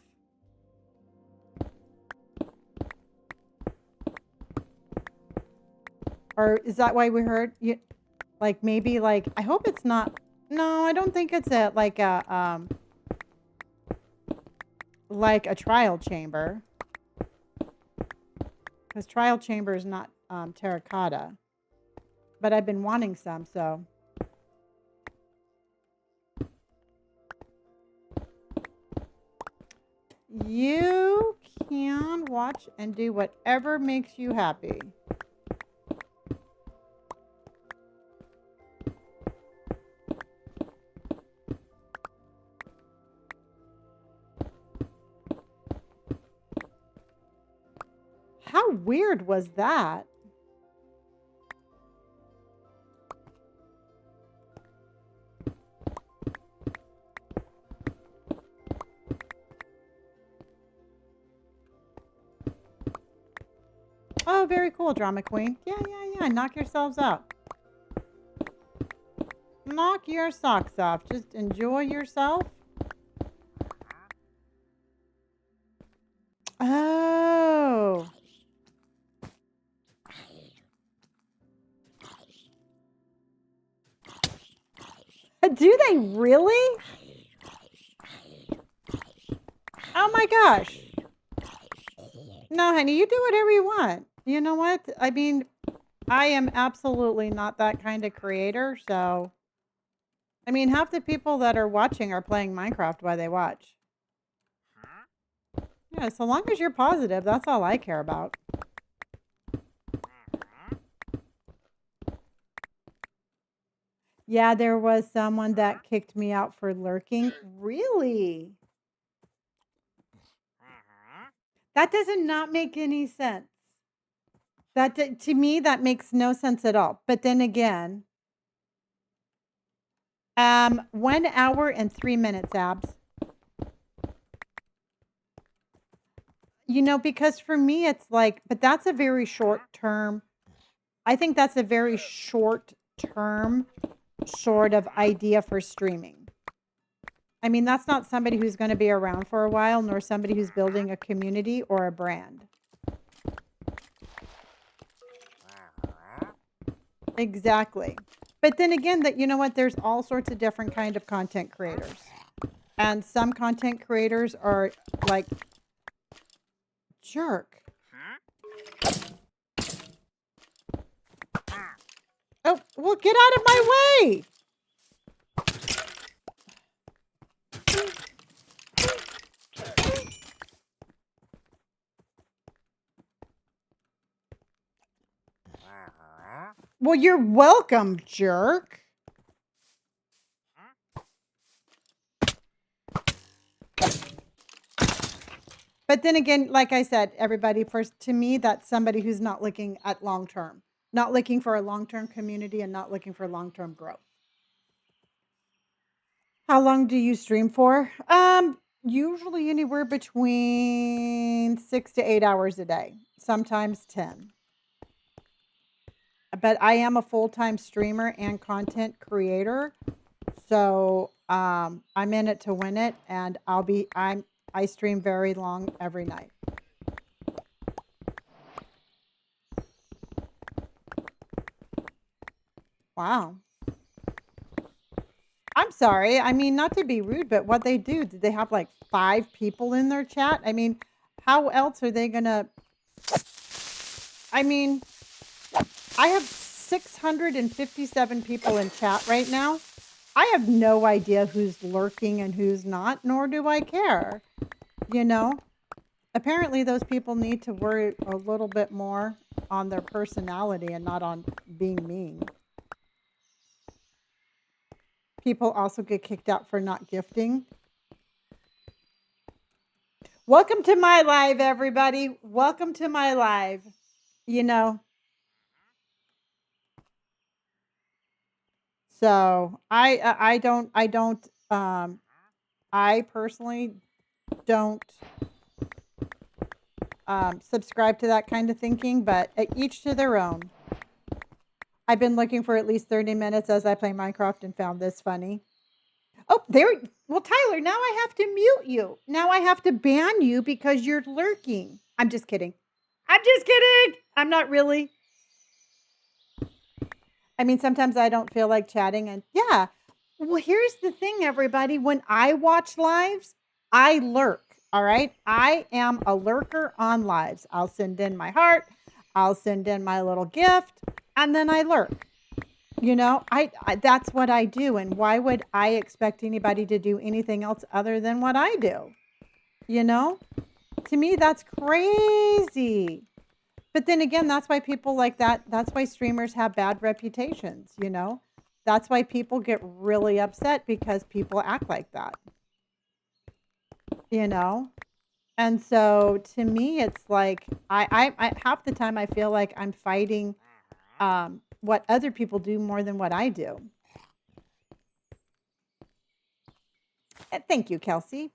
Or is that why we heard you like maybe like I hope it's not. No, I don't think it's like a trial chamber. Cuz trial chamber is not terracotta. But I've been wanting some, so you can watch and do whatever makes you happy. How weird was that? Oh, very cool, drama queen. Yeah, yeah, yeah. Knock yourselves out. Knock your socks off. Just enjoy yourself. Oh. Do they really? Oh my gosh. No, honey, you do whatever you want. You know what? I mean, I am absolutely not that kind of creator, so I mean, half the people that are watching are playing Minecraft while they watch. Yeah, so long as you're positive, that's all I care about. Yeah, there was someone that kicked me out for lurking. Really? That does not make any sense. To me, that makes no sense at all. But then again, 1 hour and 3 minutes, Abs. You know, because for me, it's like, but that's a very short term. I think that's a very short term sort of idea for streaming. I mean, that's not somebody who's going to be around for a while, nor somebody who's building a community or a brand. Exactly. But then again, that you know what, there's all sorts of different kind of content creators. And some content creators are like jerk. Oh, well, get out of my way. Well, you're welcome, jerk. But then again, like I said, everybody, first to me, that's somebody who's not looking at long term, not looking for a long term community and not looking for long term growth. How long do you stream for? Usually anywhere between 6 to 8 hours a day, sometimes 10. But I am a full-time streamer and content creator. So I'm in it to win it, and I stream very long every night. Wow. I'm sorry. I mean, not to be rude, but what they do, did they have like 5 people in their chat? I mean, how else are they gonna I mean, I have 657 people in chat right now. I have no idea who's lurking and who's not, nor do I care. You know? Apparently those people need to worry a little bit more on their personality and not on being mean. People also get kicked out for not gifting. Welcome to my live, everybody. Welcome to my live. You know, so I personally don't subscribe to that kind of thinking, but each to their own. I've been looking for at least 30 minutes as I play Minecraft and found this funny. Oh, there. Well, Tyler, now I have to mute you. Now I have to ban you because you're lurking. I'm just kidding. I'm just kidding. I'm not really. I mean, sometimes I don't feel like chatting. And yeah. Well, here's the thing, everybody. When I watch lives, I lurk. All right. I am a lurker on lives. I'll send in my heart. I'll send in my little gift. And then I lurk. You know, I that's what I do. And why would I expect anybody to do anything else other than what I do? You know, to me, that's crazy. But then again, that's why people like that. That's why streamers have bad reputations. You know, that's why people get really upset because people act like that. You know, and so to me, it's like I half the time I feel like I'm fighting what other people do more than what I do. Thank you, Kelsey.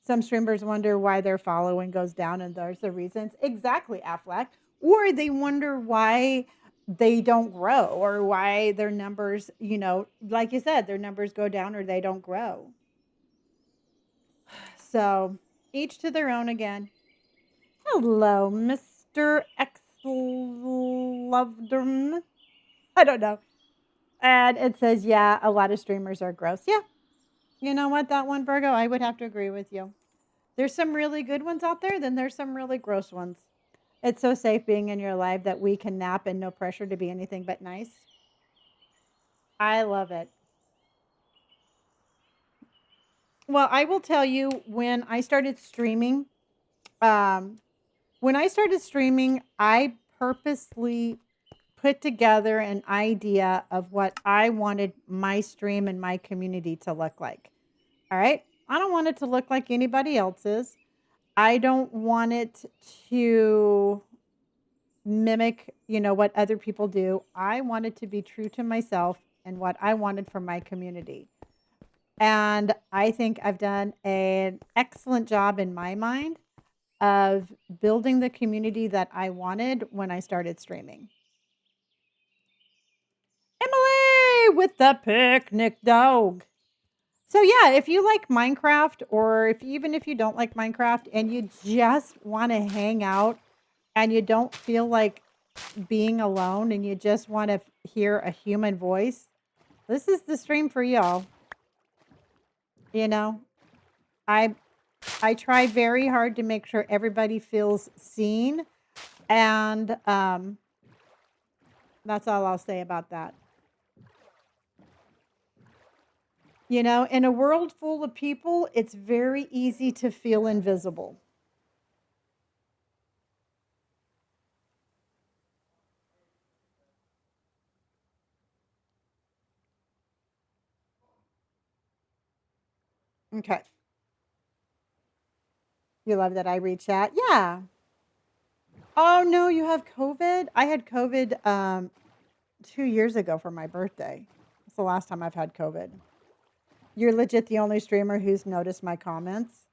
Some streamers wonder why their following goes down, and there's the reasons. Exactly, Affleck. Or they wonder why they don't grow or why their numbers, you know, like you said, their numbers go down or they don't grow. So each to their own again. Hello, Mr. Xlovdern. I don't know. And it says, yeah, a lot of streamers are gross. Yeah. You know what, that one, Virgo, I would have to agree with you. There's some really good ones out there, then there's some really gross ones. It's so safe being in your life that we can nap and no pressure to be anything but nice. I love it. Well, I will tell you, when I started streaming, um, I purposely put together an idea of what I wanted my stream and my community to look like. All right. I don't want it to look like anybody else's. I don't want it to mimic, you know, what other people do. I wanted to be true to myself and what I wanted for my community. And I think I've done an excellent job in my mind of building the community that I wanted when I started streaming. Emily with the picnic dog. So yeah, if you like Minecraft, or even if you don't like Minecraft and you just want to hang out and you don't feel like being alone and you just want to hear a human voice, this is the stream for y'all. You know, I try very hard to make sure everybody feels seen, and that's all I'll say about that. You know, in a world full of people, it's very easy to feel invisible. Okay. You love that I read chat? Yeah. Oh no, you have COVID? I had COVID 2 years ago for my birthday. It's the last time I've had COVID. You're legit the only streamer who's noticed my comments.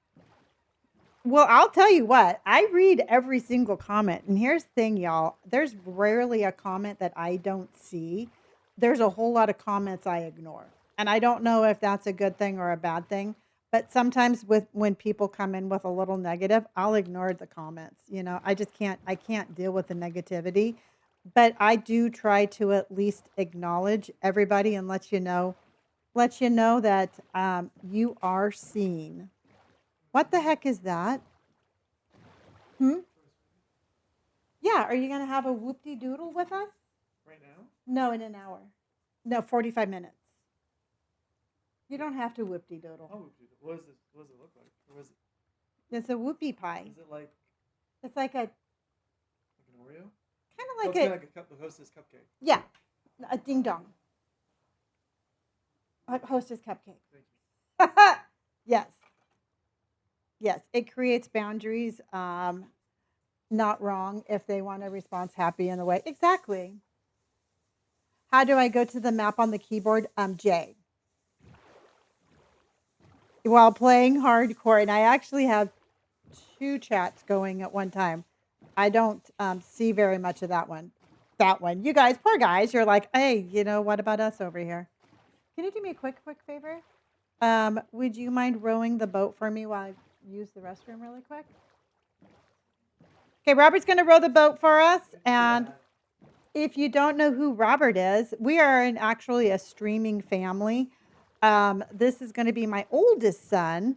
Well, I'll tell you what, I read every single comment. And here's the thing, y'all. There's rarely a comment that I don't see. There's a whole lot of comments I ignore. And I don't know if that's a good thing or a bad thing, but sometimes when people come in with a little negative, I'll ignore the comments. I can't deal with the negativity, but I do try to at least acknowledge everybody and let you know that you are seen. What the heck is that? Hmm? Yeah, are you going to have a whoop-de doodle with us? Right now? No, in an hour. No, 45 minutes. You don't have to whoop-de doodle. Oh, what is this? What does it look like? Or was it? It's a whoopie pie. Is it like It's like an Oreo? kind Oh, of it's like kind of like a Hostess cupcake. yeah, a ding dong. A hostess cupcake. Thank you. Yes, yes. It creates boundaries. Not wrong if they want a response happy in the way. Exactly. How do I go to the map on the keyboard? J. While playing hardcore, and I actually have two chats going at one time. I don't see very much of that one. That one. You guys, poor guys, you're like, hey, what about us over here? Can you do me a quick favor? Would you mind rowing the boat for me while I use the restroom really quick? Okay, Robert's going to row the boat for us. And if you don't know who Robert is, we are actually a streaming family. This is going to be my oldest son.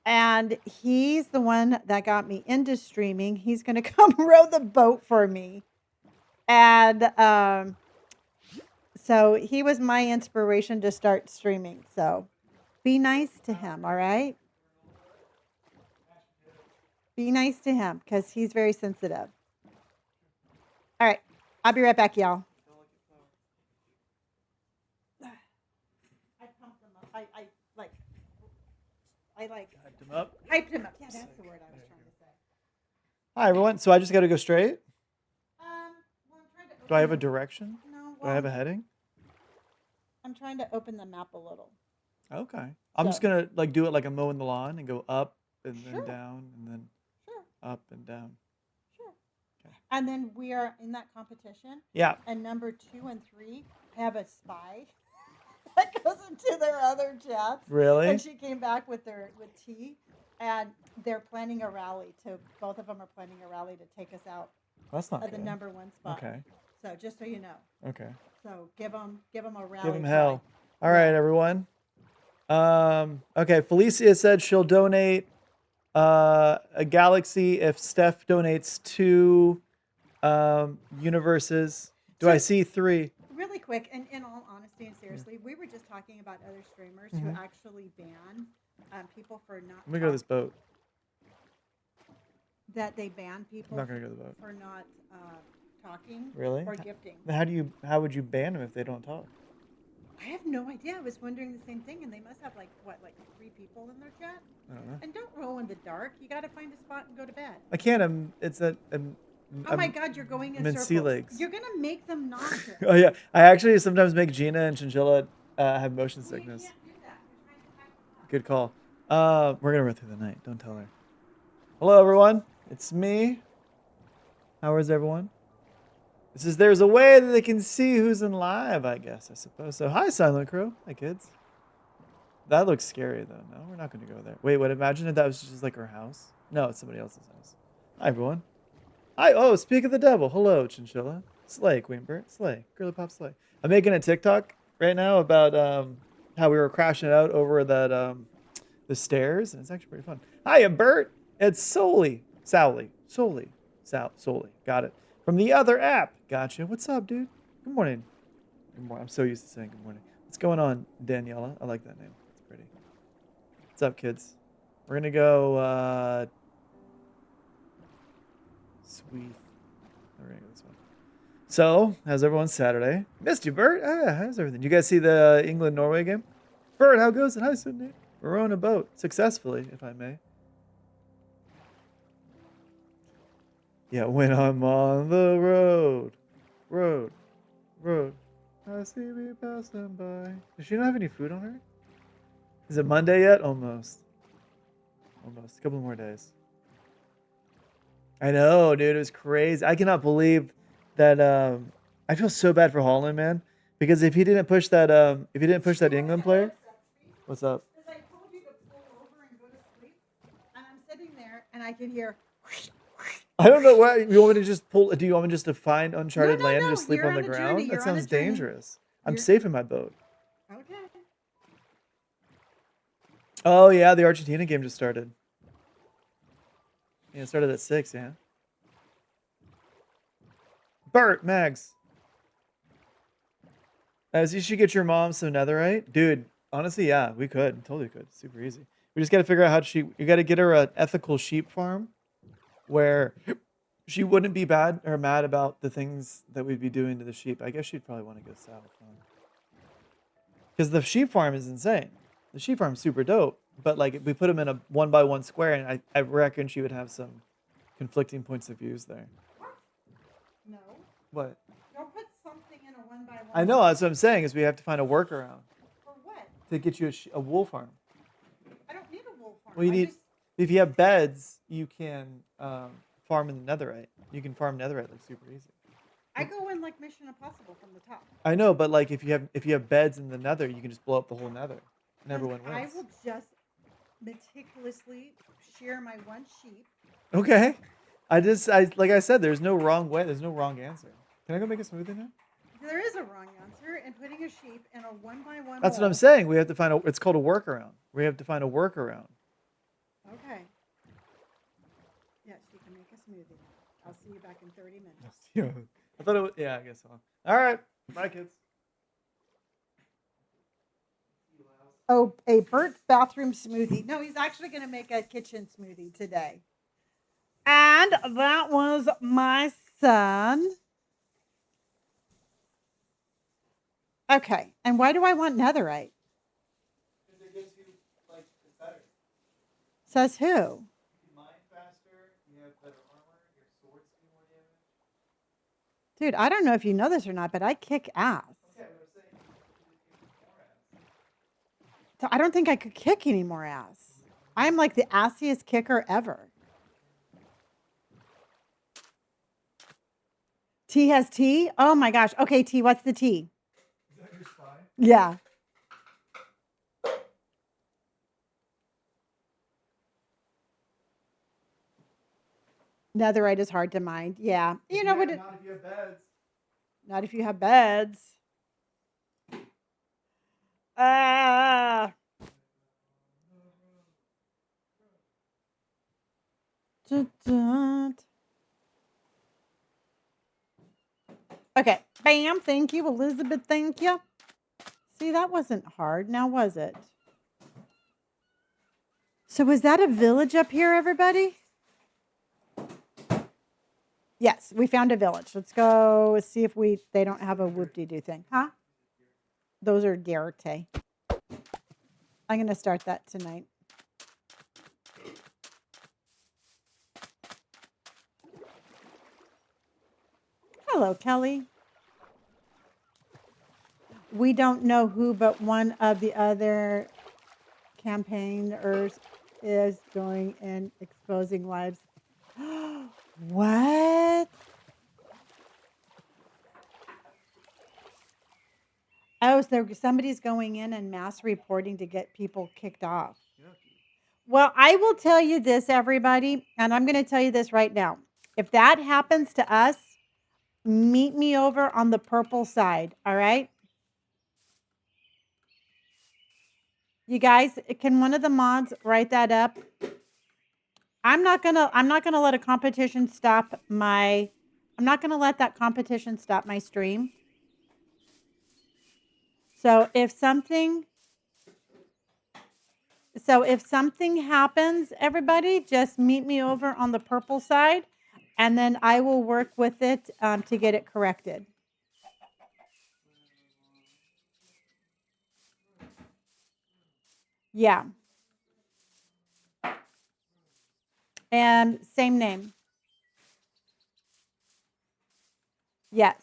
And he's the one that got me into streaming. He's going to come row the boat for me. And so he was my inspiration to start streaming. So be nice to him, all right? Be nice to him because he's very sensitive. All right. I'll be right back, y'all. I pumped him up. I Hyped him up. hyped him up. Yeah, that's the word I was trying to say. Hi, everyone. So I just got to go straight? Well, I'm trying to Do I have a open direction? No, Do I have a heading? I'm trying to open the map a little. Okay. I'm just So, going to do it like I'm mowing the lawn and go up and then sure, down and then sure, up and down. sure. Okay. And then we are in that competition, Yeah. and number 2 and 3 have a spy that goes into their other chats. Really? And she came back with tea, and they're planning a rally to. Both of them are planning a rally to take us out That's not of the good. number 1 spot. Okay. So just so you know. Okay. So give them a rally. Give him cry. hell. All right, everyone. Okay. Felicia said she'll donate a galaxy if Steph donates 2 universes. Do I see 3? Really quick, and in all honesty and seriously, we were just talking about other streamers who actually ban people for not. Let me go to this boat. That they ban people I'm not gonna go to the boat. for not talking Really? or gifting. How would you ban them if they don't talk? I have no idea. I was wondering the same thing, and they must have like 3 people in their chat. I don't know. And don't roll in the dark. You got to find a spot and go to bed. I can't. It's a. Oh my God, you're going in I'm in circles. sea legs. You're gonna make them nauseous. Oh yeah, I actually sometimes make Gina and Chinchilla have motion sickness. You can't do that. You're trying to type them up. Good call. We're gonna run through the night. Don't tell her. Hello everyone, it's me. How is everyone? This is there's a way that they can see who's in live, I guess, I suppose. So hi Silent Crow. Hi kids. That looks scary though. No, we're not gonna go there. Wait, what? Imagine if that was just like our house. No, it's somebody else's house. Hi everyone. Hi, oh, speak of the devil. Hello, Chinchilla. Slay, Queenbert. Slay. Girly Pop Slay. I'm making a TikTok right now about how we were crashing out over that the stairs, and it's actually pretty fun. Hiya, Bert. It's Soli. Got it. From the other app. Gotcha. What's up, dude? Good morning. Good morning. I'm so used to saying good morning. What's going on, Daniela? I like that name. It's pretty. What's up, kids? We're gonna go sweet. We're gonna go this one. So, how's everyone's Saturday? Missed you, Bert. How's everything? You guys see the England-Norway game? Bert, how goes it? Hi, Sydney. We're rowing a boat successfully, if I may. Yeah, when I'm on the road, I see me passing by. Does she not have any food on her? Is it Monday yet? Almost. A couple more days. I know, dude. It was crazy. I cannot believe that. I feel so bad for Holland, man, Because if he didn't push that England player, what's up? Because I told you to pull over and go to sleep, and I'm sitting there and I can hear. I don't know why you want me to just pull. Do you want me just to find No, uncharted no, land and no. just sleep You're on on the a journey. ground? That You're on a sounds journey. dangerous. I'm You're safe in my boat. okay. Oh yeah, the Argentina game just started. Yeah, it started at 6. Yeah. Bert, Mags. As you should get your mom some netherite, dude. Honestly, yeah, we could, totally could, super easy. We just got to figure out how you got to get her an ethical sheep farm, where she wouldn't be bad or mad about the things that we'd be doing to the sheep. I guess she'd probably want to go south, because the sheep farm is insane. The sheep farm's super dope, but like if we put them in a 1x1 square, and I reckon she would have some conflicting points of views there. No. What? Don't put something in a 1x1. I know. That's what I'm saying. Is we have to find a workaround For what? to get you a wool farm. I don't need a wool farm. Well, you need. If you have beds, you can farm in the netherite. You can farm netherite like super easy. I go in like Mission Impossible from the top. I know, but like if you have beds in the nether, you can just blow up the whole nether, and everyone wins. I will just meticulously shear my one sheep. Okay. Like I said, there's no wrong way. There's no wrong answer. Can I go make a smoothie now? There is a wrong answer in putting a sheep in a 1x1 That's what I'm hole. saying. We have to find a. It's called a workaround. We have to find a workaround. Okay. Yes, you can make a smoothie. I'll see you back in 30 minutes. Yeah. I thought it was. Yeah, I guess so. All right. Bye, kids. Oh, a Bert bathroom smoothie. No, he's actually going to make a kitchen smoothie today. And that was my son. Okay. And why do I want netherite? Because it gives you like it's better. Says who? You can mine faster. You have better armor. Your swords do more damage. Dude, I don't know if you know this or not, but I kick ass. Okay, but I'm saying you can more ass. So I don't think I could kick any more ass. I'm like the assiest kicker ever. T has T? Oh my gosh. Okay, T, what's the T? Is that your spy? Yeah. Netherite is hard to mine. Yeah. You know what? Not if you have beds. Not if you have beds. Ah. Okay. Bam. Thank you, Elizabeth. Thank you. See, that wasn't hard. Now, was it? So, was that a village up here, everybody? Yes, we found a village. Let's go see if they don't have a whoop-de-doo thing. Huh? Those are Garrite. I'm going to start that tonight. Hello, Kelly. We don't know who, but one of the other campaigners is going and exposing lives. What? Oh, so somebody's going in and mass reporting to get people kicked off. Well, I will tell you this, everybody, and I'm going to tell you this right now. If that happens to us, meet me over on the purple side, all right? You guys, can one of the mods write that up? I'm not gonna let a competition stop my I'm not gonna let that competition stop my stream. So if something happens, everybody, just meet me over on the purple side, and then I will work with it to get it corrected. Yeah. And same name. Yes.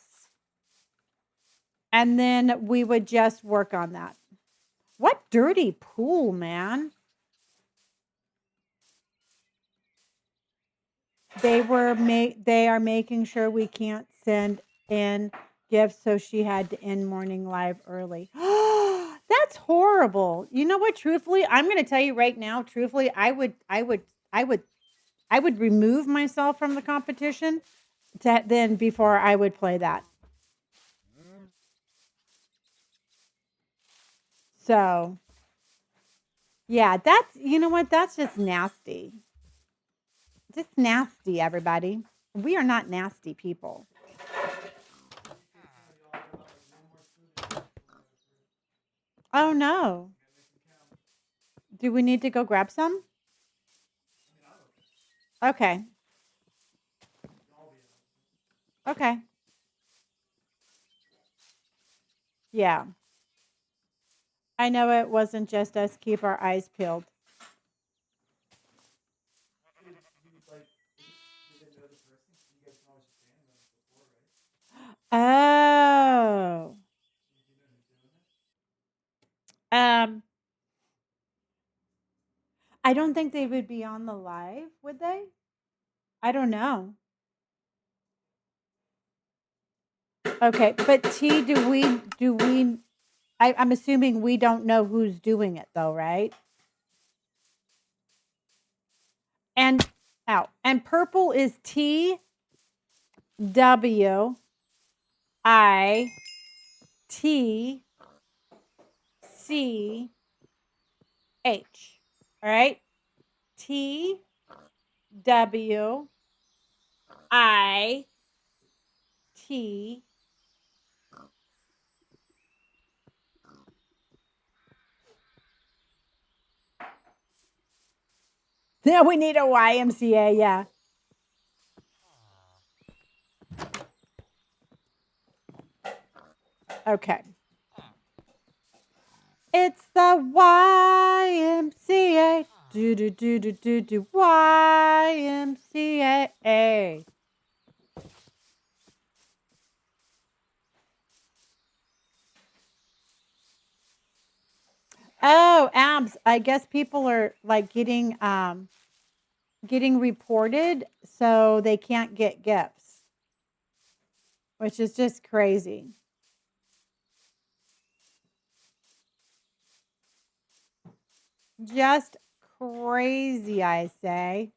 And then we would just work on that. What dirty pool, man. They are making sure we can't send in gifts, so she had to end morning live early. That's horrible. You know what? Truthfully, I'm going to tell you right now. Truthfully, I would remove myself from the competition then before I would play that. So, yeah, that's you know what? That's just nasty. Just nasty, everybody. We are not nasty people. Oh no. Do we need to go grab some? Okay. Okay. Yeah. I know it wasn't just us. Keep our eyes peeled. Oh. Um, I don't think they would be on the live, would they? I don't know. Okay, but T, I'm assuming we don't know who's doing it though, right? And and purple is TWITCH. All right? TWIT. Yeah, we need a YMCA, yeah. Okay. It's the YMCA. Do do do do do do YMCA. Oh, abs. I guess people are like getting reported so they can't get gifts, which is just crazy. Just crazy, I say.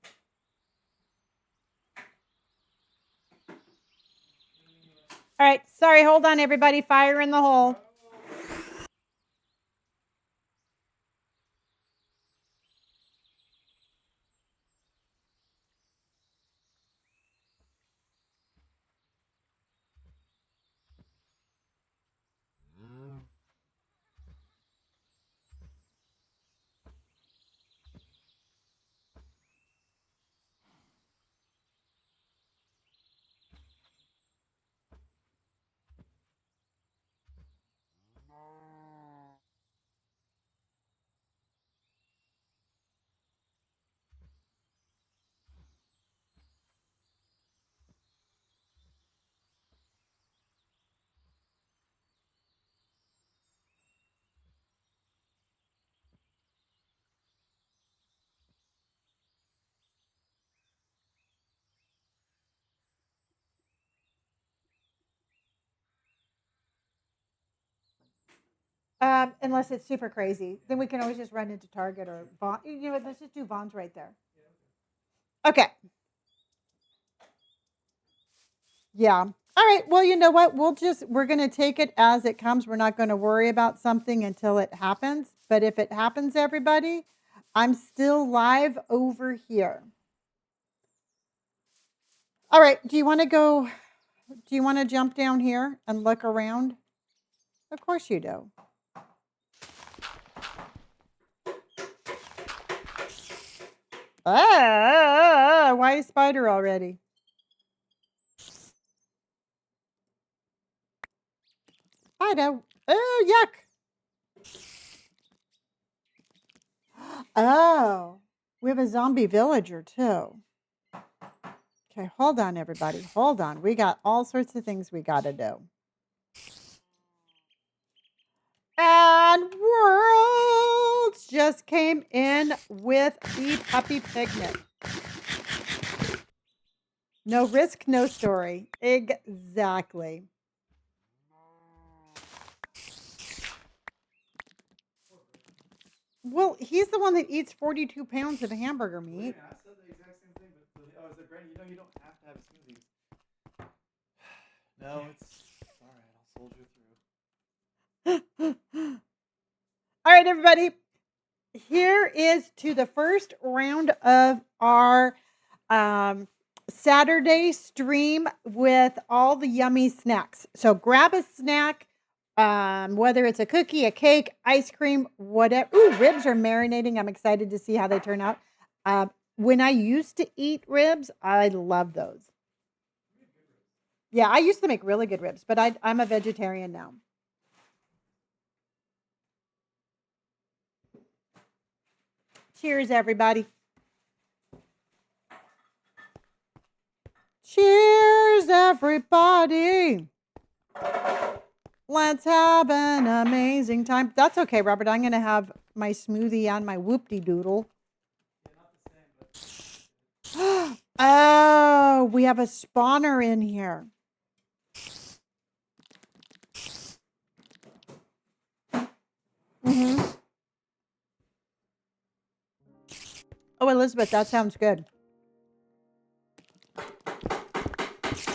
All right, sorry, hold on everybody. Fire in the hole. Unless it's super crazy, then we can always just run into Target or Vaughn. You know what? Let's just do Vaughn's right there. Okay. Yeah. All right. Well, you know what? We're going to take it as it comes. We're not going to worry about something until it happens. But if it happens, everybody, I'm still live over here. All right. Do you want to go? Do you want to jump down here and look around? Of course you do. Why is spider already? I know. Oh, yuck. Oh, we have a zombie villager too. Okay, hold on, everybody. Hold on. We got all sorts of things we got to do. And Worlds just came in with the puppy picnic. No risk, no story. Exactly. Well, he's the one that eats 42 pounds of hamburger Well, meat. yeah, I said the exact same thing, but oh, is it Brandon? You know you don't have to have a smoothie. No, it's all right. I'll soldier through. All right, everybody. Here is to the first round of our um, Saturday stream with all the yummy snacks. So grab a snack, whether it's a cookie, a cake, ice cream, whatever. Ooh, ribs are marinating. I'm excited to see how they turn out. When I used to eat ribs, I love those. Yeah, I used to make really good ribs, but I'm a vegetarian now. Cheers, everybody. Cheers, everybody. Let's have an amazing time. That's okay, Robert. I'm going to have my smoothie on my whoop-de-doodle. Oh, we have a spawner in here. Mm-hmm. Oh, Elizabeth, that sounds good.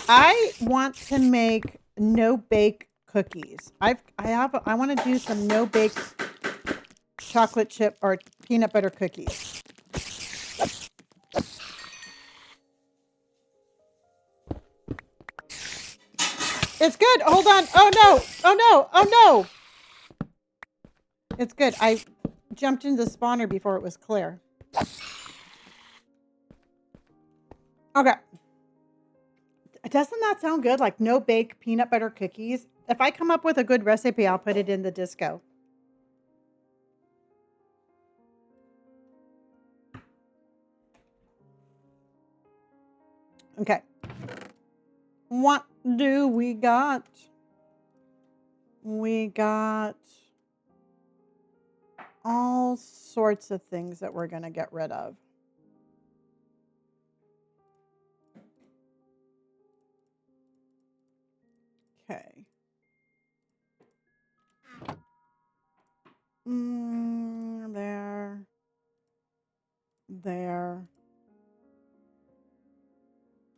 I want to make no-bake cookies. I want to do some no-bake chocolate chip or peanut butter cookies. It's good. Hold on. Oh no. Oh no. Oh no. It's good. I jumped into the spawner before it was clear. Okay. Doesn't that sound good? Like no bake peanut butter cookies. If I come up with a good recipe, I'll put it in the disco. Okay. What do we got? We got all sorts of things that we're going to get rid of. Okay. There. There.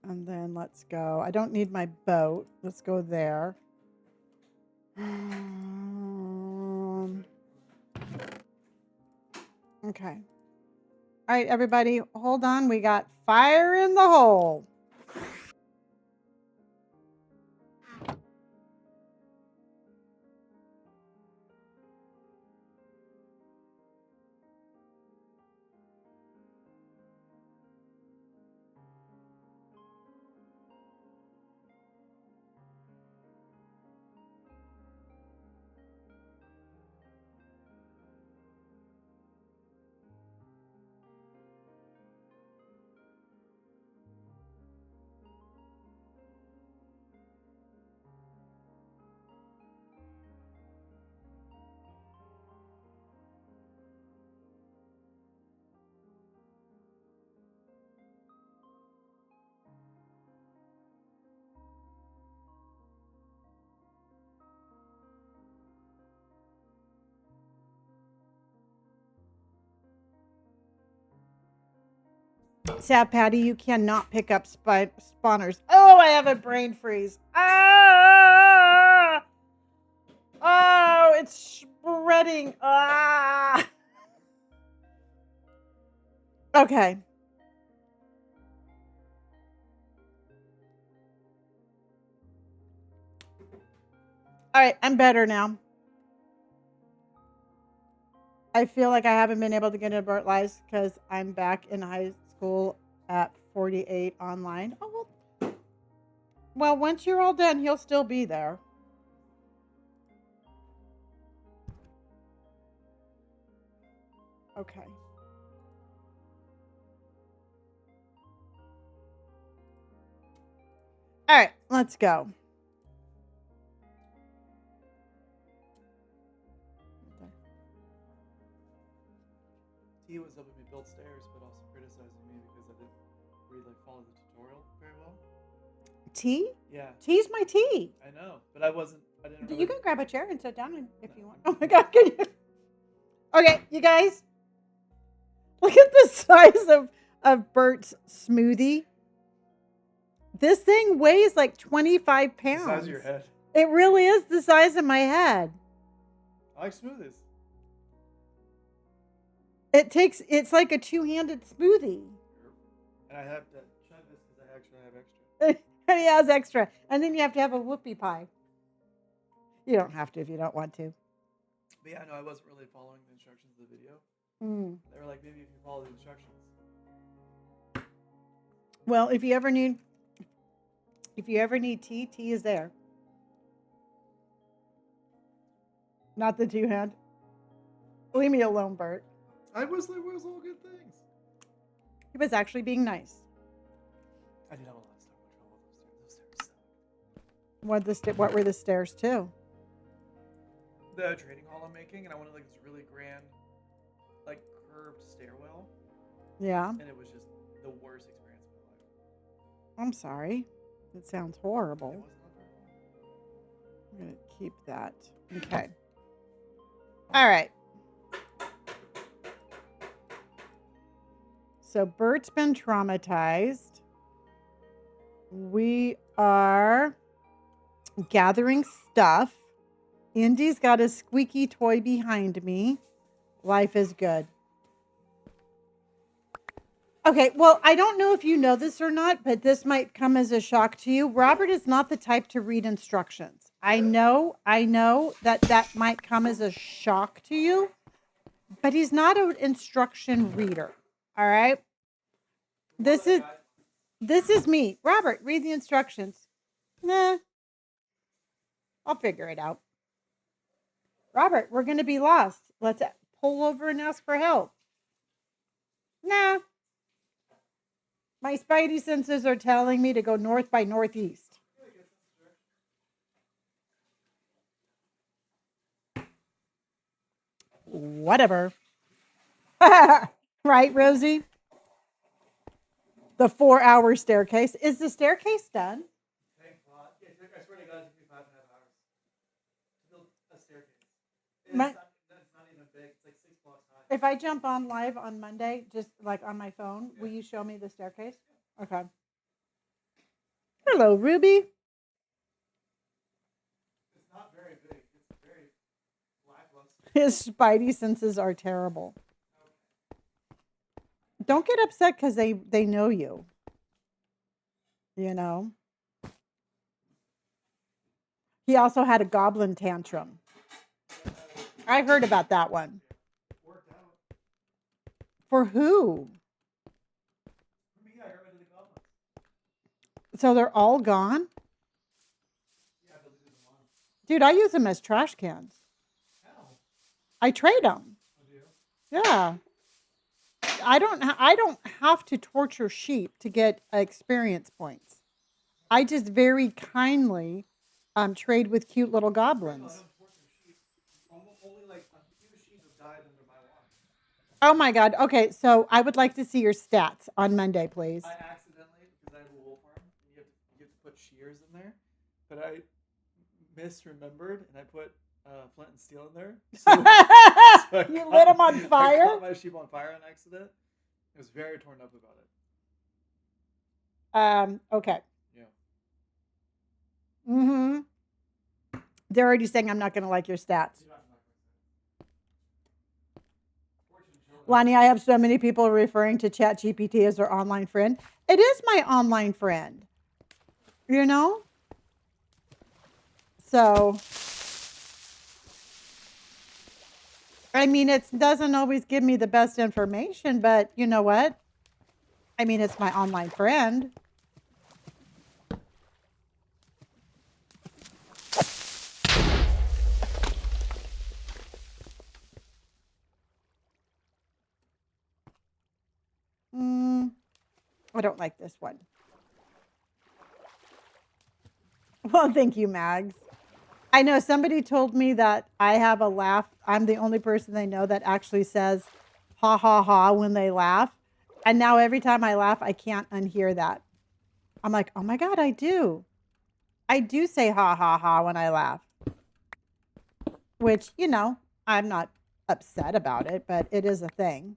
And then let's go. I don't need my boat. Let's go there. Okay. All right, everybody, hold on. We got fire in the hole. Sad Patty, you cannot pick up spawners. Oh, I have a brain freeze. Ah! Oh, it's spreading. Ah! Okay. All right, I'm better now. I feel like I haven't been able to get into Burt Lives because I'm back in high school at 48 online. Oh, well, once you're all done, he'll still be there. Okay. All right, let's go. T was helping me build stairs, but also criticizing me because I didn't really follow the tutorial very well. Tea? Yeah, Tea's my tea. I know, but I wasn't. I didn't. You Really... can grab a chair and sit down if you want. Oh my God, can you? Okay, you guys, look at the size of Bert's smoothie. This thing weighs like 25 It's the size pounds. of your head. It really is the size of my head. I like smoothies. It's like a two-handed smoothie. And I have to chug this because I actually have extra. And he has extra. And then you have to have a whoopie pie. You don't have to if you don't want to. But yeah, no, I wasn't really following the instructions of the video. Mm. They were like, maybe if you follow the instructions. Well, if you ever need tea, tea is there. Not the two-hand. Leave me alone, Bert. I was like, where's all good things? He was actually being nice. I did have a lot of stuff in trouble. Those stairs suck. What were the stairs to? The trading hall I'm making, and I wanted like this really grand, like curved stairwell, Yeah. and it was just the worst experience of my life. I'm sorry. It sounds It horrible. was not very fun. I'm going to keep that. Okay. All right. So Bert's been traumatized. We are gathering stuff. Indy's got a squeaky toy behind me. Life is good. Okay, well, I don't know if you know this or not, but this might come as a shock to you. Robert is not the type to read instructions. I know that might come as a shock to you, but he's not an instruction reader. All right? This is me. Robert, read the instructions. Nah. I'll figure it out. Robert, we're going to be lost. Let's pull over and ask for help. Nah. My spidey senses are telling me to go north by northeast. Whatever. Right, Rosie? The 4-hour staircase. Is the staircase done? Thank God. Yeah, I swear to God, it took me 5.5 hours to build a staircase. It's not even big. It's like 6 blocks high. If I jump on live on Monday, just like on my phone, will you show me the staircase? Okay. Hello, Ruby. It's not very big. It's very lackluster. His spidey senses are terrible. Don't get upset because they know you. You know? He also had a goblin tantrum. I heard about that one. Worked out. For who? For me, I got rid of the goblins. So they're all gone? Yeah, I deleted them on. Dude, I use them as trash cans. How? I trade them. Oh, do you? Yeah. I don't have to torture sheep to get experience points. I just very kindly trade with cute little goblins. Only like a few sheep have died under my watch. Oh my God. Okay, so I would like to see your stats on Monday, please. I accidentally, because I have a wool farm, and you have to put shears in there, but I misremembered and I put flint and steel in there. So You lit them on I fire? caught my sheep on fire on accident. I was very torn up about it. Okay. Yeah. Mm-hmm. They're already saying I'm not going to like your stats. Lonnie, I have so many people referring to ChatGPT as their online friend. It is my online friend. You know? So, I mean, it doesn't always give me the best information, but you know what? I mean, it's my online friend. I don't like this one. Well, thank you, Mags. I know somebody told me that I have a laugh. I'm the only person they know that actually says ha ha ha when they laugh. And now every time I laugh, I can't unhear that. I'm like, oh my God, I do. I do say ha ha ha when I laugh. Which, you know, I'm not upset about it, but it is a thing.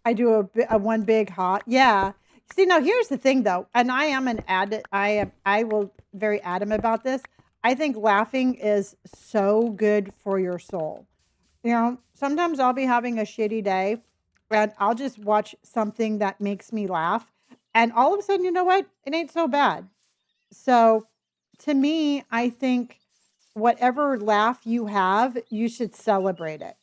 I do a one big hot. Yeah. See, now here's the thing though, and I am an I will very adamant about this. I think laughing is so good for your soul. You know, sometimes I'll be having a shitty day and I'll just watch something that makes me laugh. And all of a sudden, you know what? It ain't so bad. So to me, I think whatever laugh you have, you should celebrate it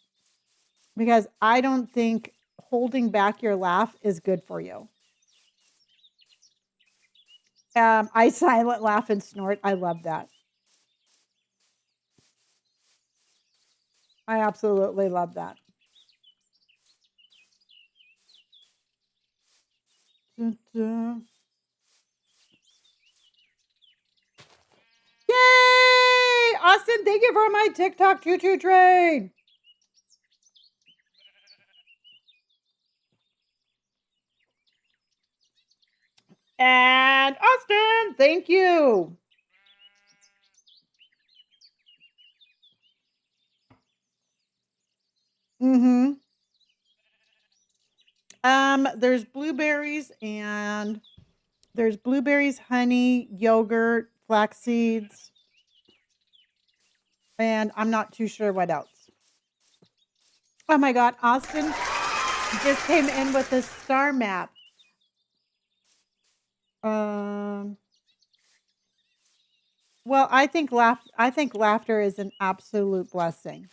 because I don't think holding back your laugh is good for you. I silent laugh and snort. I love that. I absolutely love that. Dun, dun. Yay! Austin, thank you for my TikTok choo-choo train. And Austin, thank you. Mm-hmm. There's blueberries and there's blueberries, honey, yogurt, flax seeds, and I'm not too sure what else. Oh my God, Austin just came in with a star map. Um, well, I think laughter is an absolute blessing.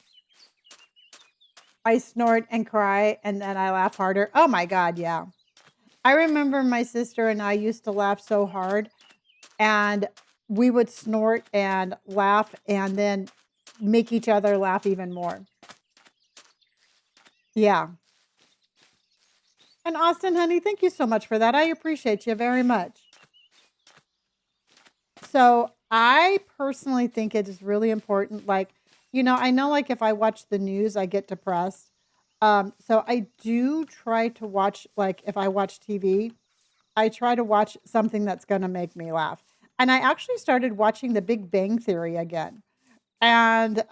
I snort and cry and then I laugh harder. Oh my God, yeah. I remember my sister and I used to laugh so hard and we would snort and laugh and then make each other laugh even more. Yeah. And Austin, honey, thank you so much for that. I appreciate you very much. So I personally think it is really important. Like, you know, I know like if I watch the news, I get depressed. So I do try to watch, like if I watch TV, I try to watch something that's going to make me laugh. And I actually started watching The Big Bang Theory again. And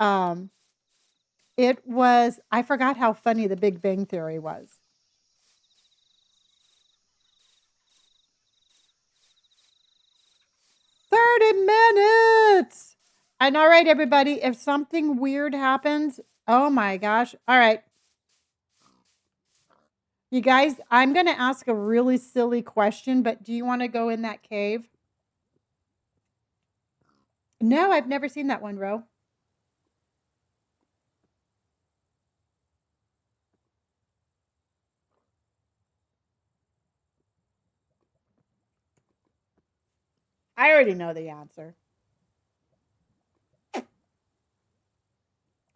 it was, I forgot how funny The Big Bang Theory was. 30 minutes. And all right, everybody, if something weird happens, oh my gosh. All right. You guys, I'm going to ask a really silly question, but do you want to go in that cave? No, I've never seen that one, Ro. I already know the answer.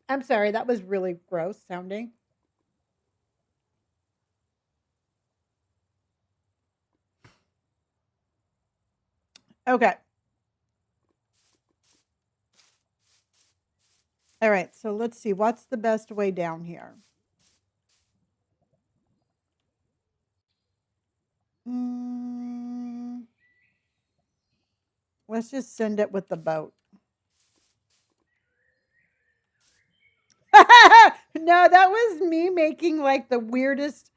I'm sorry, that was really gross sounding. Okay. All right. So let's see. What's the best way down here? Mm, let's just send it with the boat. No, that was me making like the weirdest,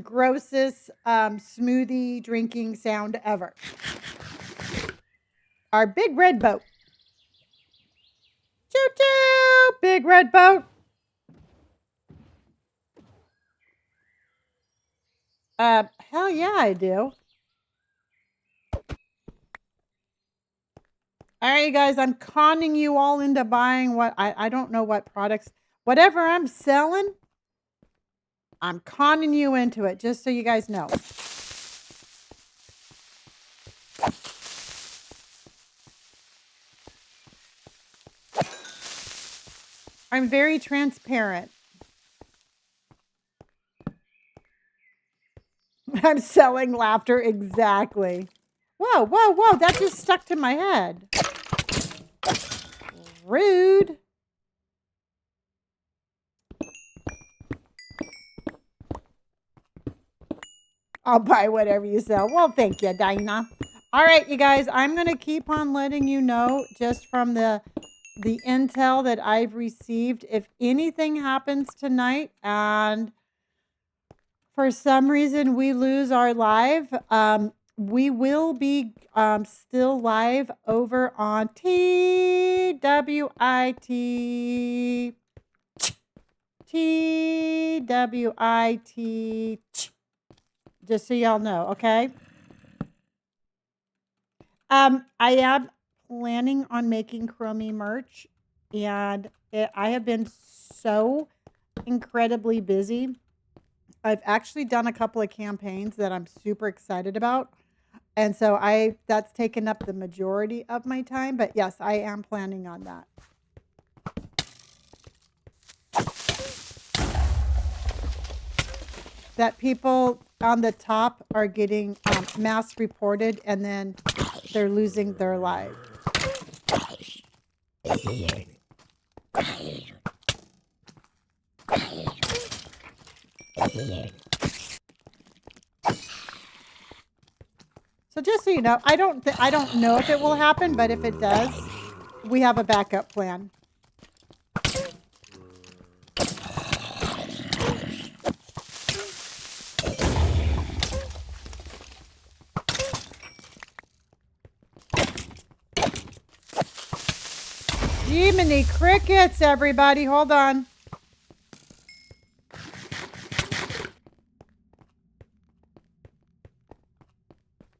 grossest smoothie drinking sound ever. Our big red boat. Choo choo! Big red boat. Hell yeah, I do. All right, you guys, I'm conning you all into buying what I don't know what products, whatever I'm selling, I'm conning you into it, just so you guys know. I'm very transparent. I'm selling laughter, exactly. Whoa, whoa, whoa, that just stuck to my head. Rude. I'll buy whatever you sell. Well, thank you, Dinah. All right, you guys, I'm going to keep on letting you know just from the intel that I've received. If anything happens tonight and for some reason we lose our live, we will be still live over on TWIT, just so y'all know, okay? I am planning on making Chromie merch, and I have been so incredibly busy. I've actually done a couple of campaigns that I'm super excited about. And so that's taken up the majority of my time, but yes, I am planning on that. That people on the top are getting mass reported and then they're losing their life. So just so you know, I don't know if it will happen, but if it does, we have a backup plan. Jiminy crickets, everybody. Hold on.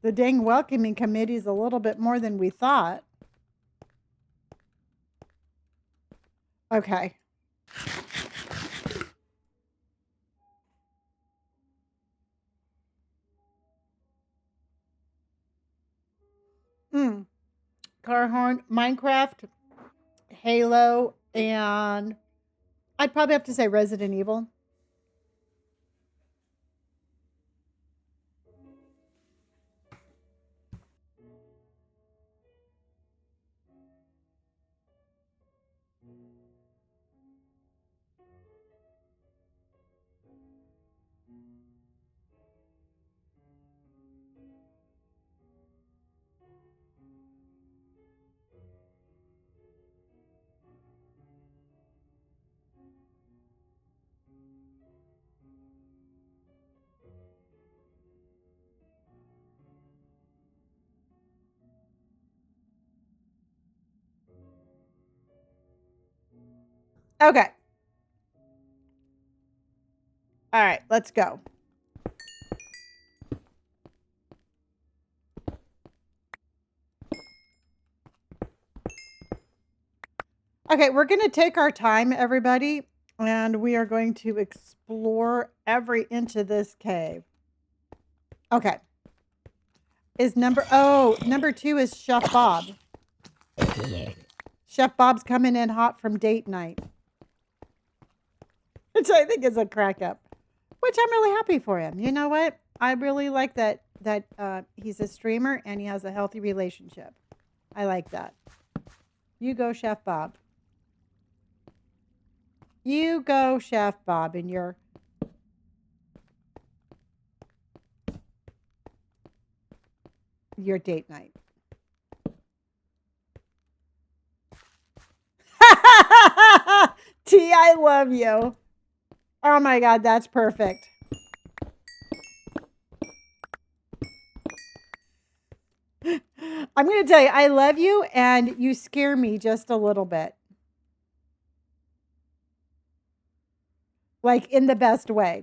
The dang welcoming committee is a little bit more than we thought. Okay. Car horn, Minecraft, Halo, and I'd probably have to say Resident Evil. Okay. All right, let's go. Okay, we're going to take our time, everybody, and we are going to explore every inch of this cave. Okay. Number 2 is Chef Bob. Chef Bob's coming in hot from date night, which I think is a crack up, which I'm really happy for him. You know what? I really like that he's a streamer and he has a healthy relationship. I like that. You go, Chef Bob. You go, Chef Bob, in your date night. T, I love you. Oh my God, that's perfect. I'm going to tell you, I love you and you scare me just a little bit. Like in the best way.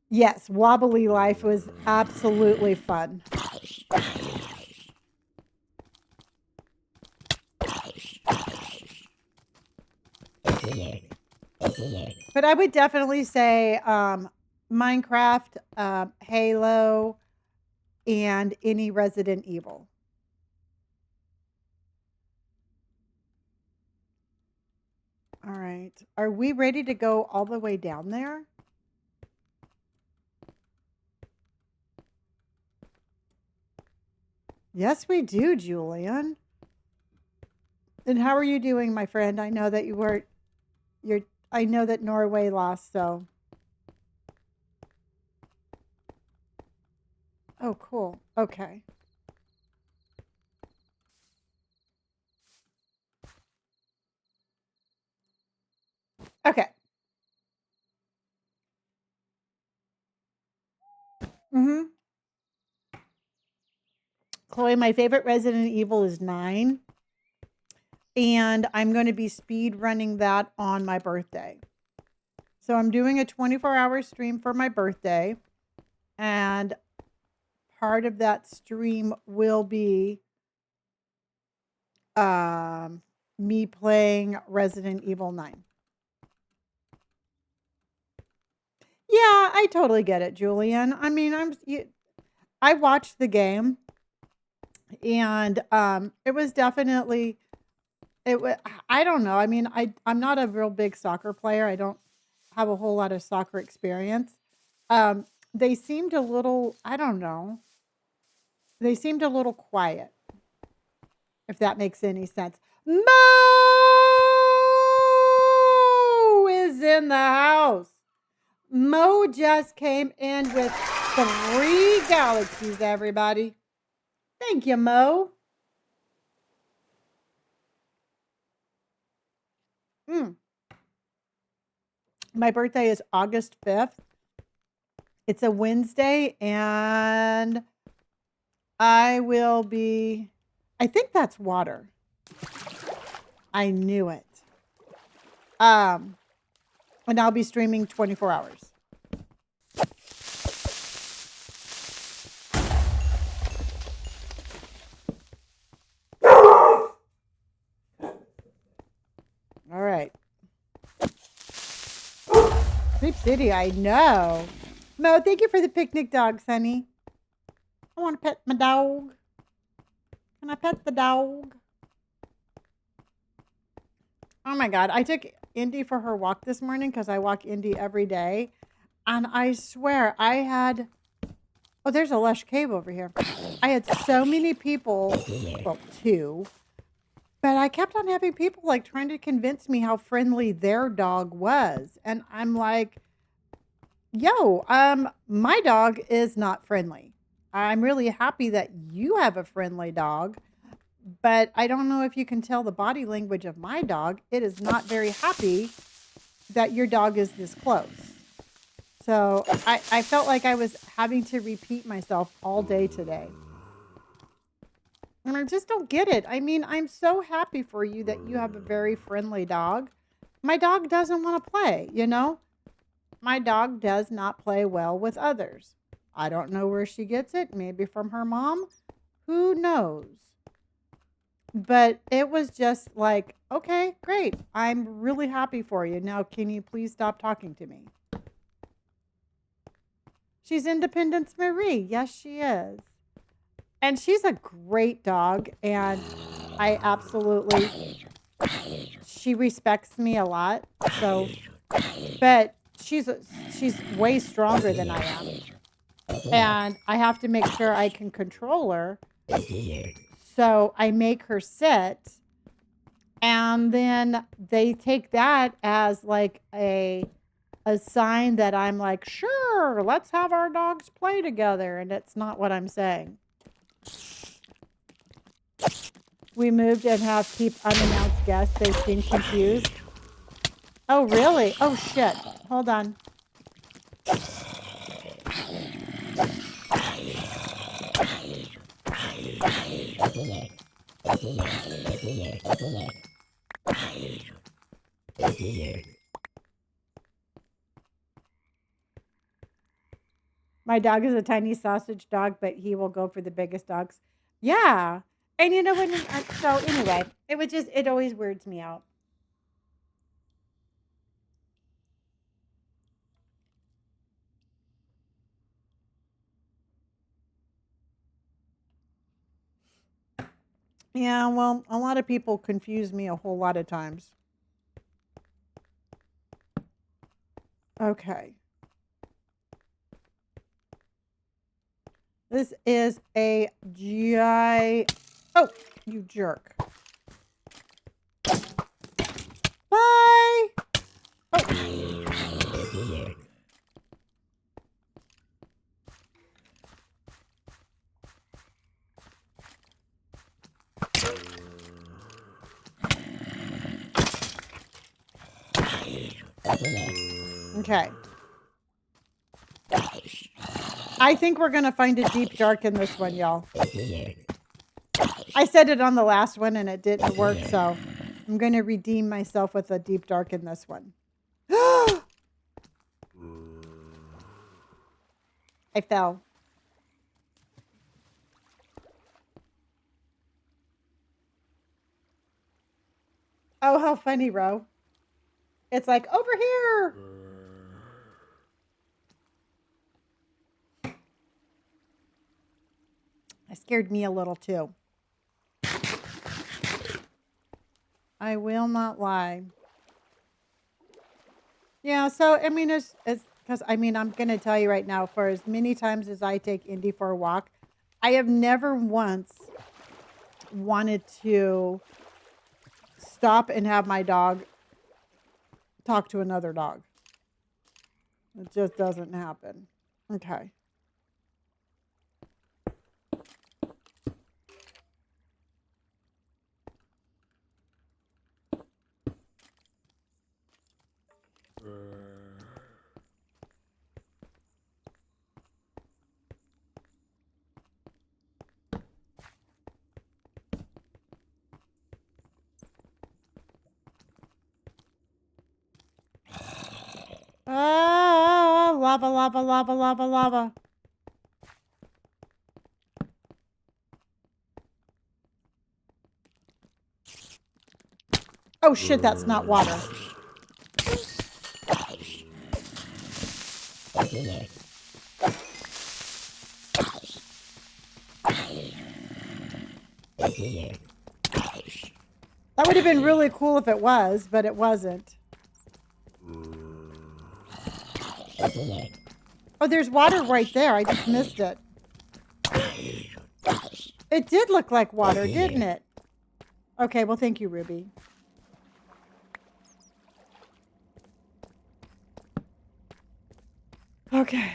Yes, Wobbly Life was absolutely fun. But I would definitely say Minecraft, Halo, and any Resident Evil. All right. Are we ready to go all the way down there? Yes, we do, Julian. And how are you doing, my friend? I know that you were You're. I know that Norway lost, so. Oh, cool. Okay. Okay. Mm-hmm. Chloe, my favorite Resident Evil is 9. And I'm going to be speed running that on my birthday. So I'm doing a 24-hour stream for my birthday. And part of that stream will be me playing Resident Evil 9. Yeah, I totally get it, Julian. I mean, I watched the game, and it was definitely it was. I don't know. I mean, I'm not a real big soccer player. I don't have a whole lot of soccer experience. Um, they seemed a little. I don't know. They seemed a little quiet, if that makes any sense. Mo is in the house. Mo just came in with 3 galaxies, everybody. Thank you, Mo. Mm. My birthday is August 5th. It's a Wednesday, and I will be. I think that's water. I knew it. Um, and I'll be streaming 24 hours. All right. Creep City, I know. Mo, thank you for the picnic dog, Sonny. I want to pet my dog. Can I pet the dog? Oh my God. I took Indy for her walk this morning because I walk Indy every day. And I swear I had. Oh, there's a lush cave over here. I had so many people. Well, 2. But I kept on having people like trying to convince me how friendly their dog was. And I'm like, yo, my dog is not friendly. I'm really happy that you have a friendly dog, but I don't know if you can tell the body language of my dog. It is not very happy that your dog is this close. So I felt like I was having to repeat myself all day today. And I just don't get it. I mean, I'm so happy for you that you have a very friendly dog. My dog doesn't want to play, you know? My dog does not play well with others. I don't know where she gets it. Maybe from her mom. Who knows? But it was just like, okay, great. I'm really happy for you. Now, can you please stop talking to me? She's Independence Marie. Yes, she is. And she's a great dog. And I absolutely, she respects me a lot. So, but she's way stronger than I am. And I have to make sure I can control her. So I make her sit, and then they take that as like a sign that I'm like, sure, let's have our dogs play together, and it's not what I'm saying. We moved and have keep unannounced guests. They seem confused. Oh, really? Oh, shit. Hold on. My dog is a tiny sausage dog, but he will go for the biggest dogs. Yeah. And you know what? So anyway, it always weirds me out. Yeah, well, a lot of people confuse me a whole lot of times. Okay. This is a GI. Oh, you jerk. Bye. Okay. I think we're going to find a deep dark in this one, y'all. I said it on the last one and it didn't work, so I'm going to redeem myself with a deep dark in this one. I fell. Oh, how funny, Ro. It's like, over here. It scared me a little too. I will not lie. Yeah, so I mean, it's because I mean, I'm gonna tell you right now, for as many times as I take Indy for a walk, I have never once wanted to stop and have my dog talk to another dog. It just doesn't happen. Okay. Ah, lava, lava, lava, lava, lava. Oh shit, that's not water. That would have been really cool if it was, but it wasn't. Oh, there's water right there. I just missed it. It did look like water, didn't it? Okay, well, thank you, Ruby. Okay.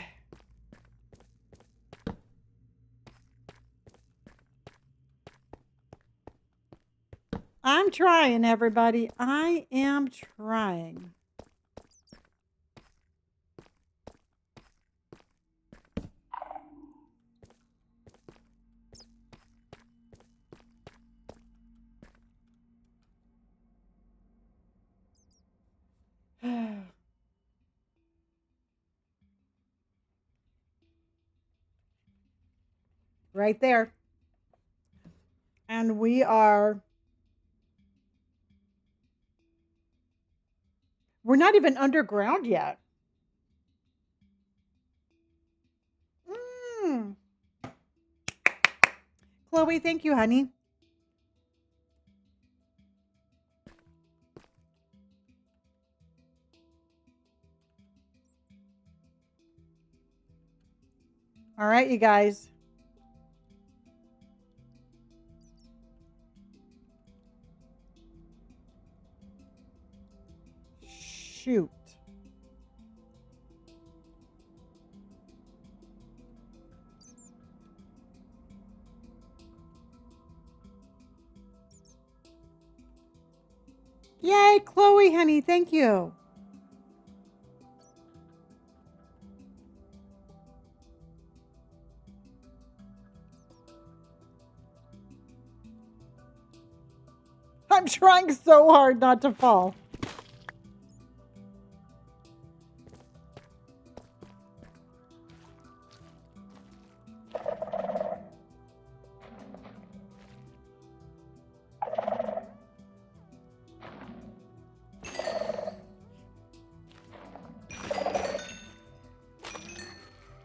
I'm trying, everybody. I am trying. Right there. And we're not even underground yet. Mm. Chloe, thank you, honey. All right, you guys. Shoot. Yay, Chloe, honey. Thank you. I'm trying so hard not to fall.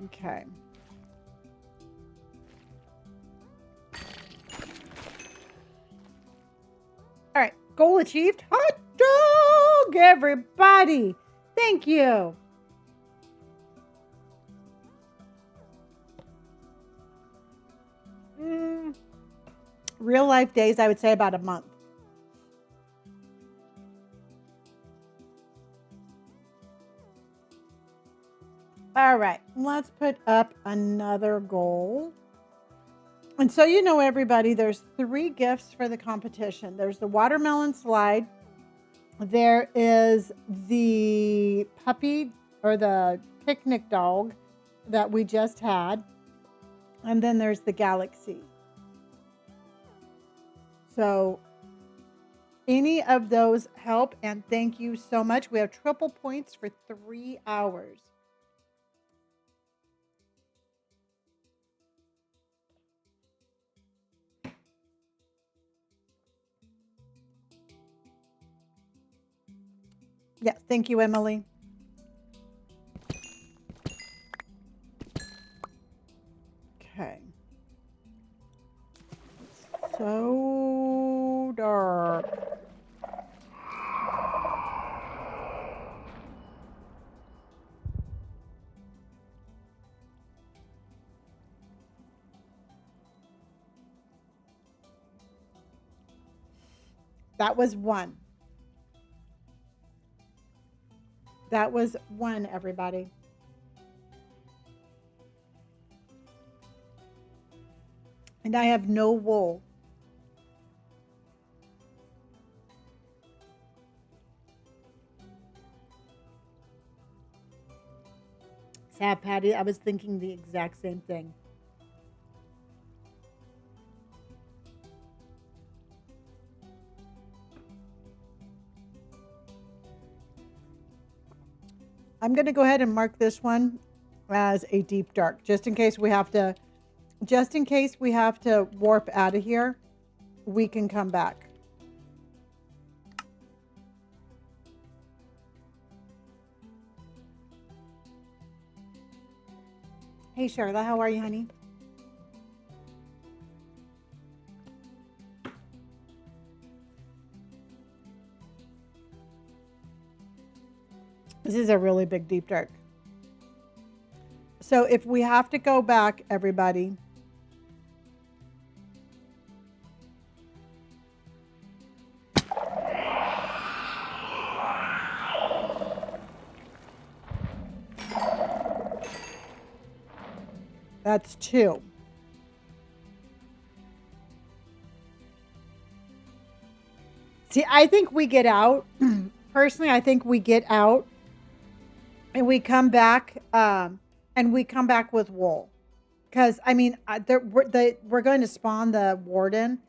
Okay. All right. Goal achieved. Hot dog, everybody. Thank you. Real life days, I would say about a month. All right. Let's put up another goal. And so, you know, everybody, there's 3 gifts for the competition. There's the watermelon slide, There is the puppy or the picnic dog that we just had. And then there's the galaxy. So any of those help. And thank you so much. We have triple points for 3 hours. Yes, thank you, Emily. Okay. So dark. That was one. That was one, everybody. And I have no wool. Sad, Patty. I was thinking the exact same thing. I'm going to go ahead and mark this one as a deep dark, just in case we have to warp out of here. We can come back. Hey, Charlotte, how are you, honey? This is a really big deep dark. So if we have to go back, everybody, that's 2. See, I think we get out. Personally, I think we get out and we come back with wool. Because, I mean, we're going to spawn the warden.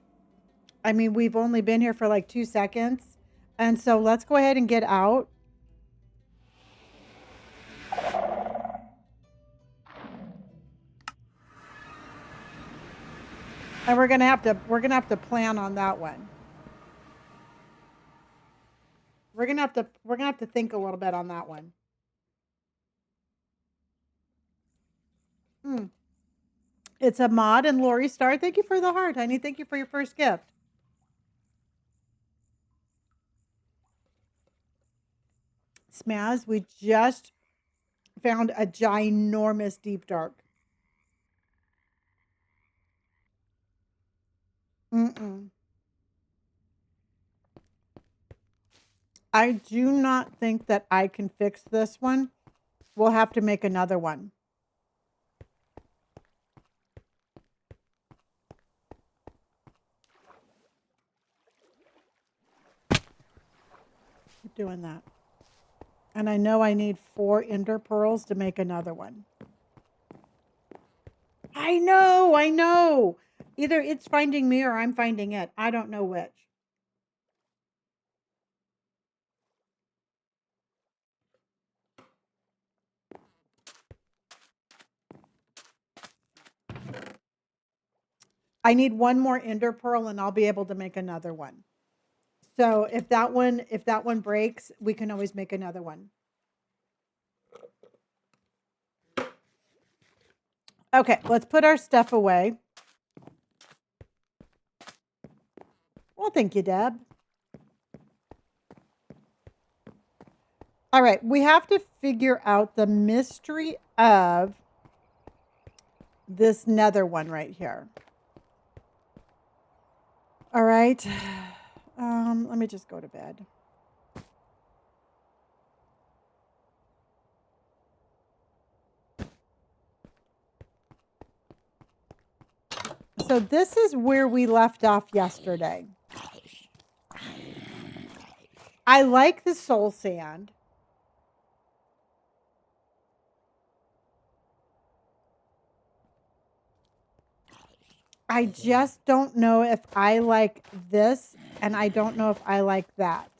I mean, we've only been here for like 2 seconds. And so let's go ahead and get out. And we're gonna have to plan on that one. We're gonna have to think a little bit on that one. Hmm. It's a mod and Lori Star. Thank you for the heart, honey. Thank you for your first gift. Smaz, we just found a ginormous deep dark. Mm-mm. I do not think that I can fix this one. We'll have to make another one. Keep doing that. And I know I need 4 ender pearls to make another one. I know. Either it's finding me or I'm finding it. I don't know which. I need 1 more ender pearl and I'll be able to make another one. So if that one breaks, we can always make another one. Okay, let's put our stuff away. Well, thank you, Deb. All right, we have to figure out the mystery of this nether one right here. All right. Let me just go to bed. So this is where we left off yesterday. I like the soul sand. I just don't know if I like this, and I don't know if I like that.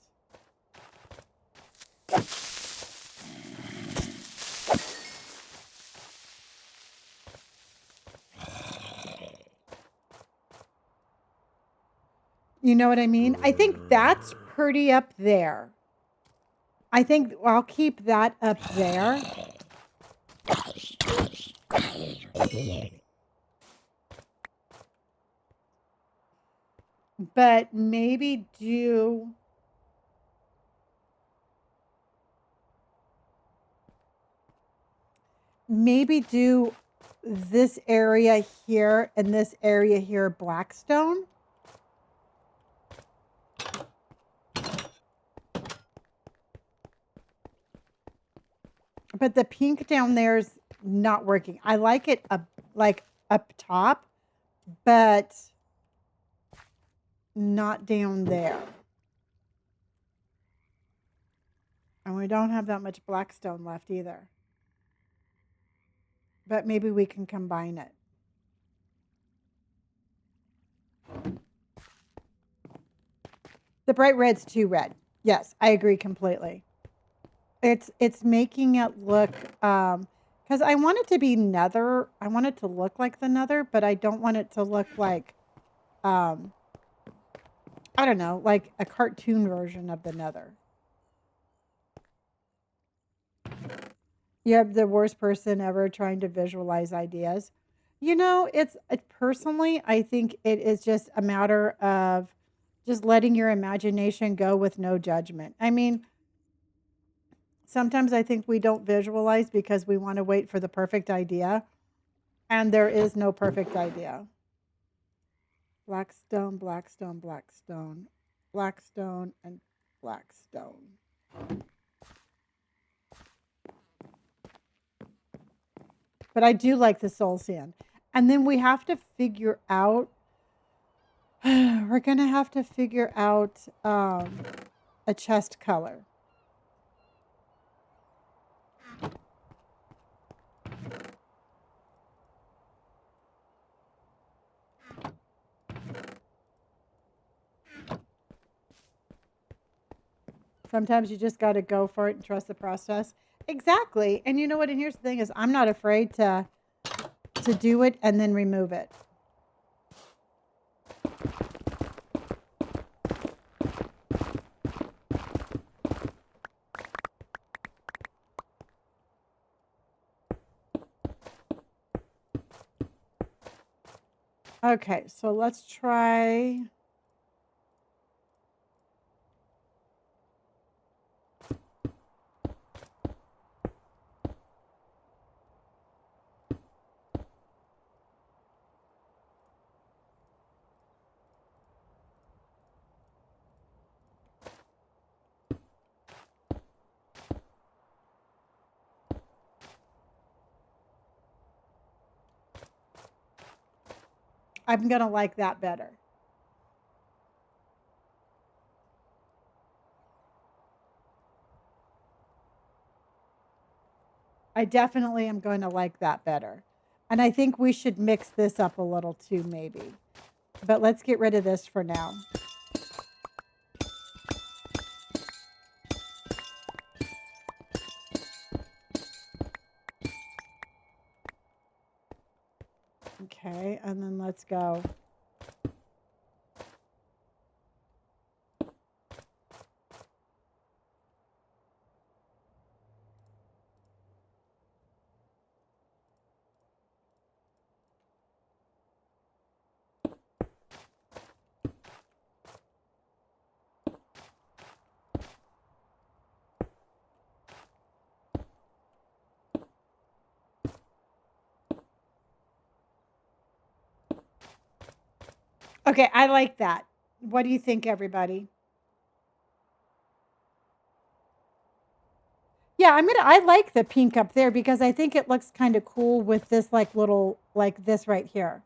You know what I mean? I think that's pretty up there. I think I'll keep that up there. But maybe do this area here and this area here blackstone. But the pink down there is not working. I like it up, like up top, but not down there. And we don't have that much blackstone left either. But maybe we can combine it. The bright red's too red. Yes, I agree completely. It's making it look because I want it to be nether. I want it to look like the nether, but I don't want it to look like I don't know, like a cartoon version of the nether. You're the worst person ever trying to visualize ideas. You know, personally, I think it is just a matter of just letting your imagination go with no judgment. I mean, sometimes I think we don't visualize because we want to wait for the perfect idea, and there is no perfect idea. Blackstone, Blackstone, Blackstone, Blackstone, and Blackstone. But I do like the soul sand. And then we have to figure out, we're going to have to figure out a chest color. Sometimes you just got to go for it and trust the process. Exactly. And you know what? And here's the thing is I'm not afraid to do it and then remove it. Okay, so let's try. I'm going to like that better. I definitely am going to like that better. And I think we should mix this up a little too, maybe. But let's get rid of this for now. Okay, and then let's go. Okay, I like that. What do you think, everybody? Yeah, I like the pink up there because I think it looks kind of cool with this like little, like this right here.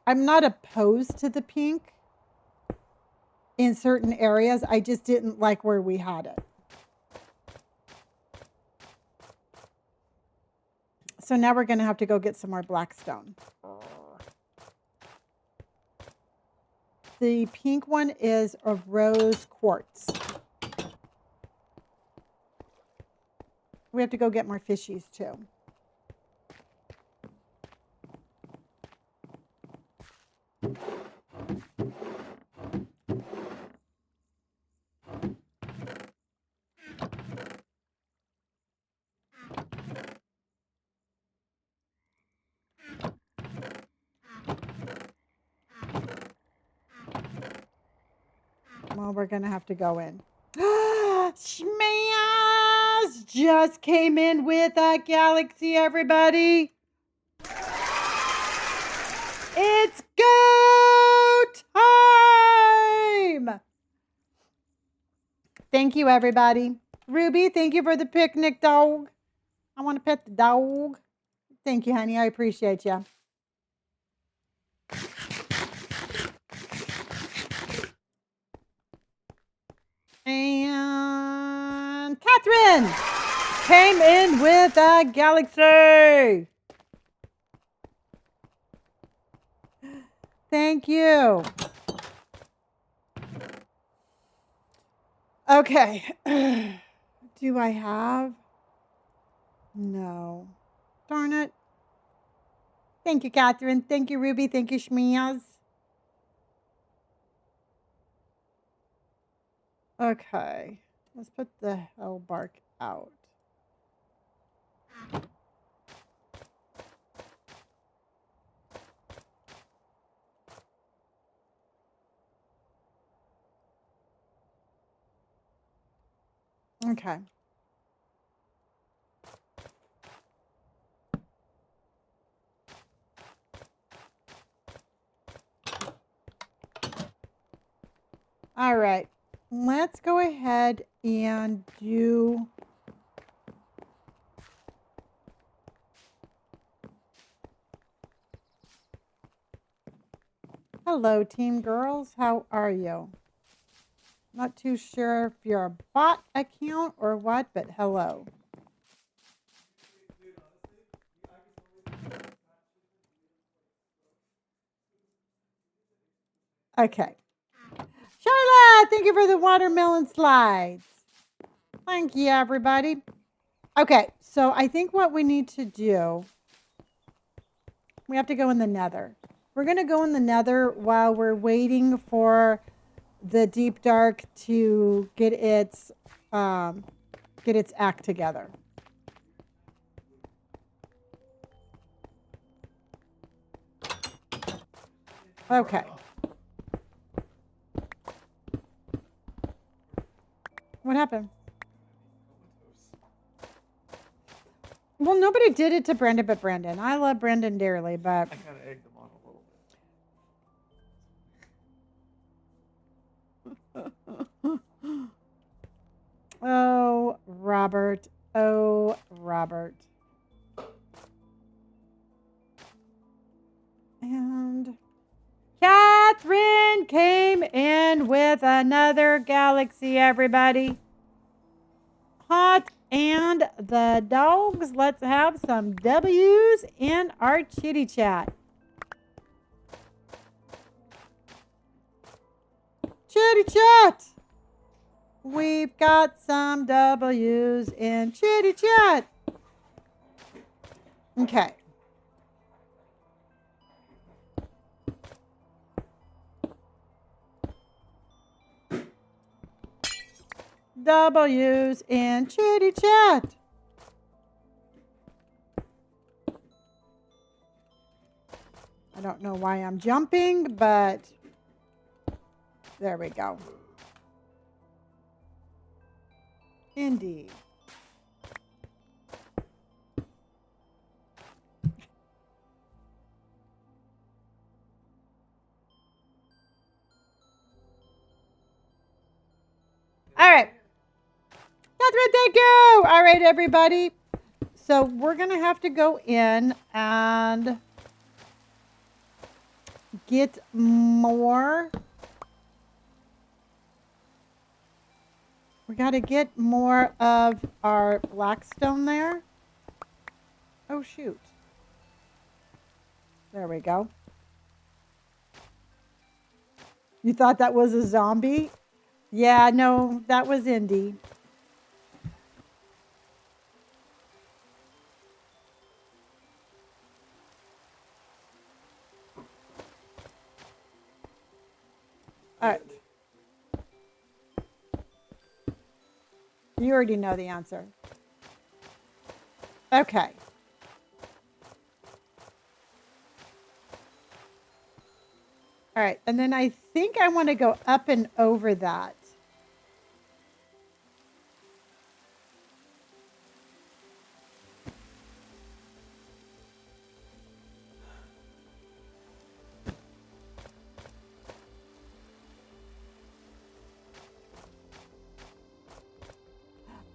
I'm not opposed to the pink. in certain areas. I just didn't like where we had it. So now we're going to have to go get some more blackstone. The pink one is a rose quartz. We have to go get more fishies too. Well, we're going to have to go in. Schmaz just came in with a galaxy, everybody. It's go time! Thank you, everybody. Ruby, thank you for the picnic dog. I want to pet the dog. Thank you, honey. I appreciate you. And Catherine came in with a galaxy. Thank you. Okay. Do I have? No. Darn it. Thank you, Catherine. Thank you, Ruby. Thank you, Shmiaz. Okay. Let's put the hell bark out. Okay. All right. Let's go ahead and do hello, team girls. How are you? Not too sure if you're a bot account or what, but hello. Okay. Charlotte, thank you for the watermelon slides. Thank you, everybody. Okay, so I think what we need to do, we have to go in the nether. We're going to go in the nether while we're waiting for the deep dark to get its act together. Okay. What happened? Well, nobody did it to Brandon but Brandon. I love Brandon dearly, but I kind of egged them on a little bit. oh, Robert. Oh, Robert. And Catherine came in with another galaxy, everybody. Hot and the dogs. Let's have some W's in our chitty chat. Chitty chat. We've got some W's in chitty chat. Okay. W's in chitty chat. I don't know why I'm jumping, but there we go. Indeed. All right. Catherine, thank you. All right, everybody. So we're going to have to go in and get more We got to get more of our blackstone there. Oh, shoot. There we go. You thought that was a zombie? Yeah, no, that was Indy. All right. You already know the answer. Okay. All right. And then I think I want to go up and over that.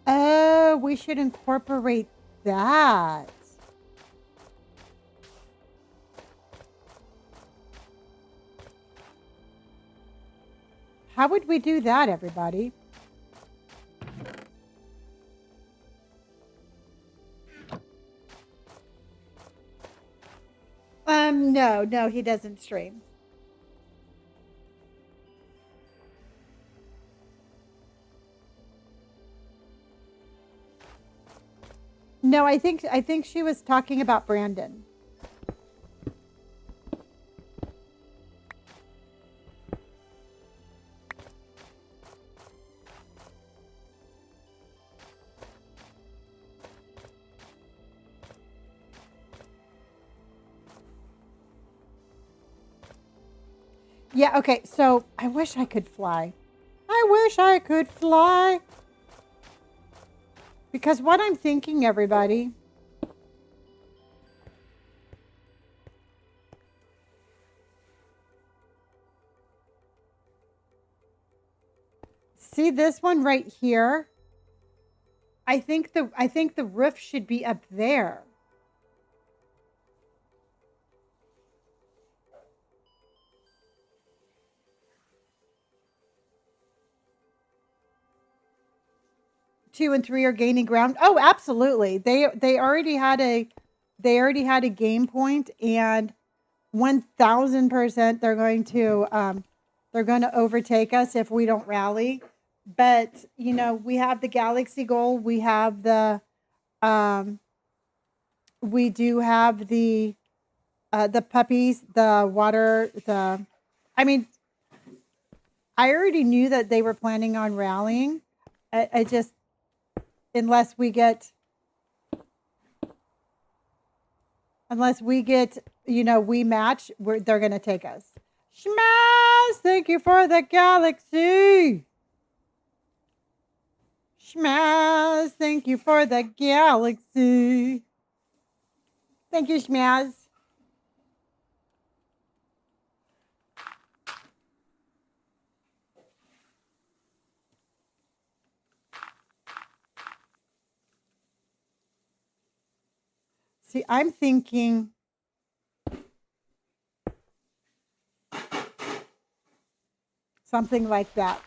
Oh, we should incorporate that. How would we do that, everybody? No, he doesn't stream. No, I think she was talking about Brandon. Yeah, okay. So I wish I could fly. I wish I could fly. Because what I'm thinking, everybody, see this one right here? I think the roof should be up there. Two and three are gaining ground. Oh, absolutely. They already had a game point, and 1000% they're going to overtake us if we don't rally. But we have the galaxy goal. We have um we do have the puppies, the water, I mean, I already knew that they were planning on rallying. I just, unless we get, we match, they're going to take us. Schmaz, thank you for the galaxy. Schmaz, thank you for the galaxy. Thank you, Schmaz. See, I'm thinking something like that.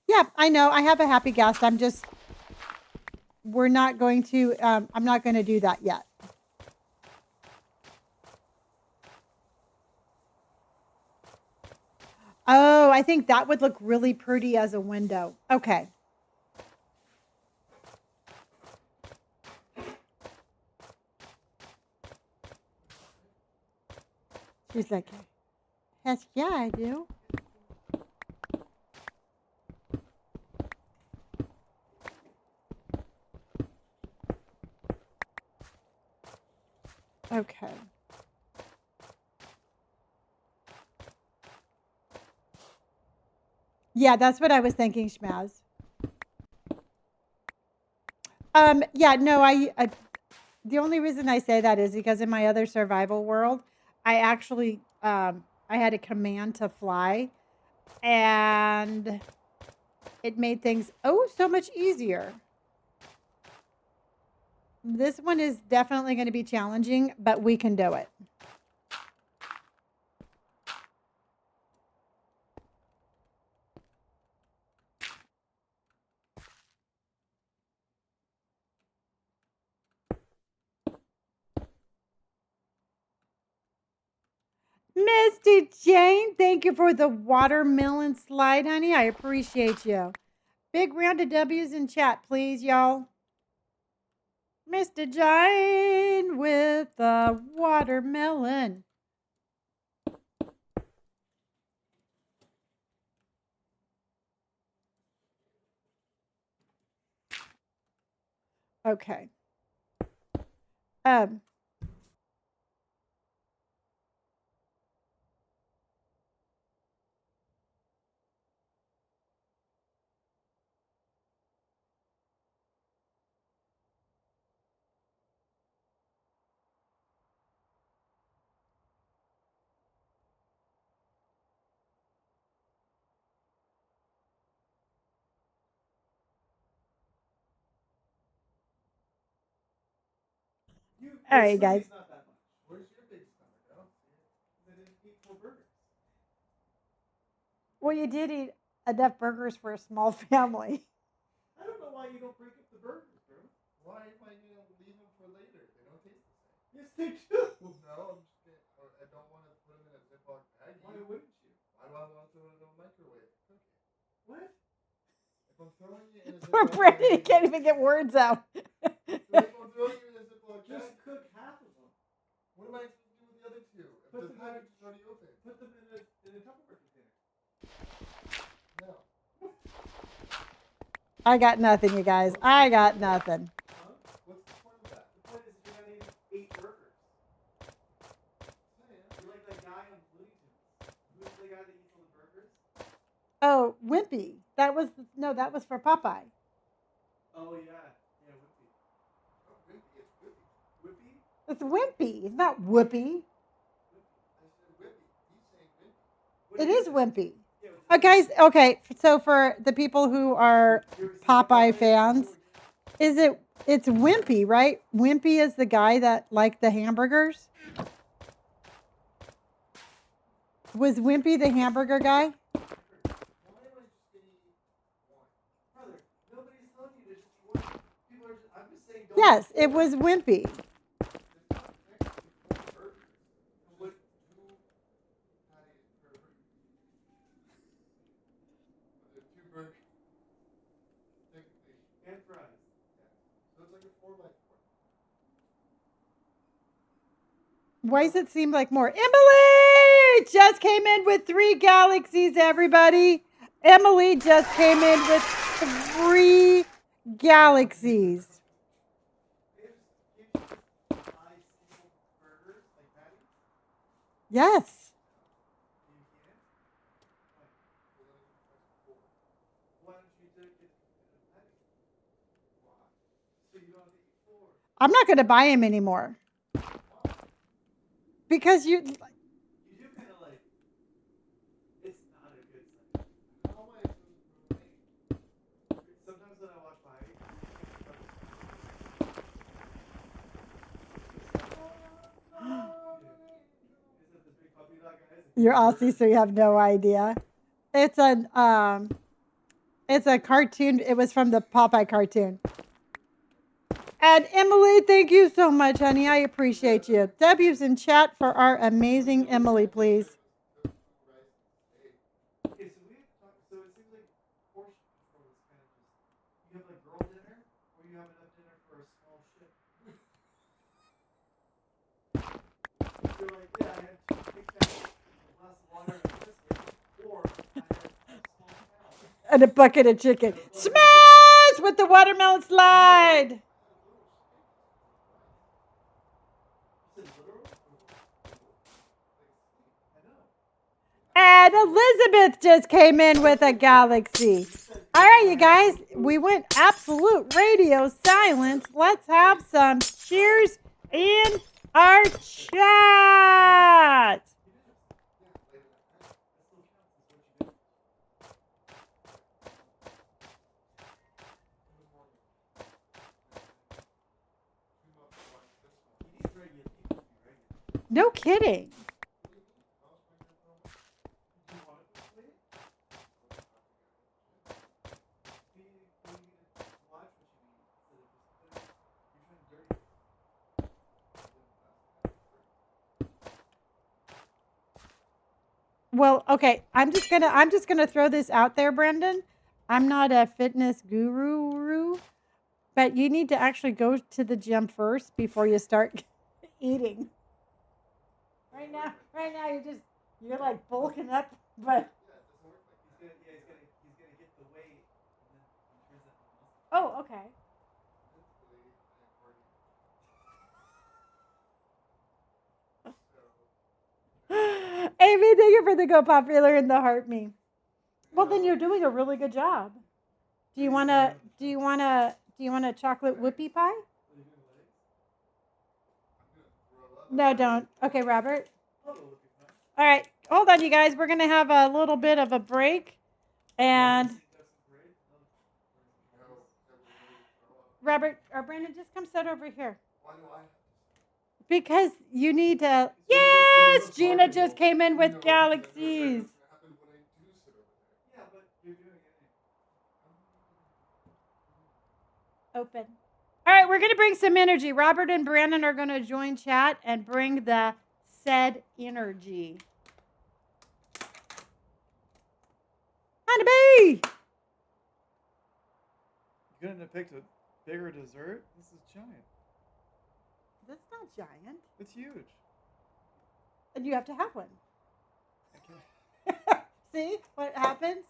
Yeah, I know. I have a happy guest. We're not going to, I'm not going to do that yet. Oh, I think that would look really pretty as a window. Okay. She's like, yes, yeah, I do. Okay. Yeah, that's what I was thinking, Schmaz. Yeah, no, the only reason I say that is because in my other survival world, I actually, I had a command to fly, and it made things, so much easier. This one is definitely going to be challenging, but we can do it. Misty Jane, thank you for the watermelon slide, honey. I appreciate you. Big round of W's in chat, please, y'all. Mr. Jane with the watermelon. Okay. Um, all right, guys. Not that much. Where's your big stomach? I don't see it. I didn't eat 4 burgers. Well, you did eat enough burgers for a small family. I don't know why you don't break up the burgers, bro. Why am I gonna leave them for later? They don't taste the same. Yes, they do. Well, no, I'm just kidding. I don't want to put them in a Ziploc bag. Why wouldn't you? Why do I want to throw it in a microwave and cook it? What? If I'm throwing it in a Poor Ziploc Brandon bag, can't even get words out. if I'm throwing it in a Ziploc bag, just cook half of them. What am I supposed to do with the other 2? If the package is already open, put them in a Tupperware container. No. I got nothing, you guys. I got nothing. Huh? What's the point of that? The point is you're not eating 8 burgers. You're like that guy on Looney Tunes. Who's the guy that eats all the burgers? Oh, Wimpy. That was that was for Popeye. Oh yeah, yeah, Whippy. Oh, Whippy, it's Whippy. Whippy? It's Wimpy. It's not Whoopi. I said Whippy. He's saying Whippy. It is Wimpy. Guys, okay. So for the people who are Popeye fans, it's Wimpy, right? Wimpy is the guy that liked the hamburgers. Was Wimpy the hamburger guy? Yes, it was Wimpy. And fries. So it's like a 4x4. Why does it seem like more? Emily just came in with 3 galaxies, everybody. Emily just came in with 3 galaxies. Yes. I'm not going to buy him anymore. Because you do kind of like. It's not a good sign. How am I supposed to relate? Sometimes when I walk by, you're Aussie, so you have no idea. It's it's a cartoon. It was from the Popeye cartoon. And Emily, thank you so much, honey. I appreciate you. W's in chat for our amazing Emily, please. Okay, so we have to talk. So it seems like portion control is kind of just you have like girl dinner, or you have enough dinner for a small ship. You're like, yeah, I had 2 Big Macs, a glass of water, and a biscuit, or I had a small cow. And a bucket of chicken. Smash with the watermelon slide. And Elizabeth just came in with a galaxy. All right, you guys, we went absolute radio silence. Let's have some cheers in our chat. No kidding. Well, okay. I'm just gonna throw this out there, Brendan. I'm not a fitness guru, but you need to actually go to the gym first before you start eating. Right now, you're like bulking up, but He's gonna get the weight, and then he turns that into muscle. oh, okay. Amy, thank you for the go popular in the heart me. Well, then you're doing a really good job. Do you wanna? Do you wanna? Do you want a chocolate whoopie pie? No, don't. Okay, Robert. All right, hold on, you guys. We're gonna have a little bit of a break, and Robert or Brandon, just come sit over here. Why do I? Because you need to. Yes, Gina just came in with galaxies. Yeah, but you're doing it. Open. All right, we're going to bring some energy. Robert and Brandon are going to join chat and bring the said energy. Honeybee! You couldn't have picked a bigger dessert? This is giant. That's not giant. It's huge. And you have to have one. Okay. See what happens?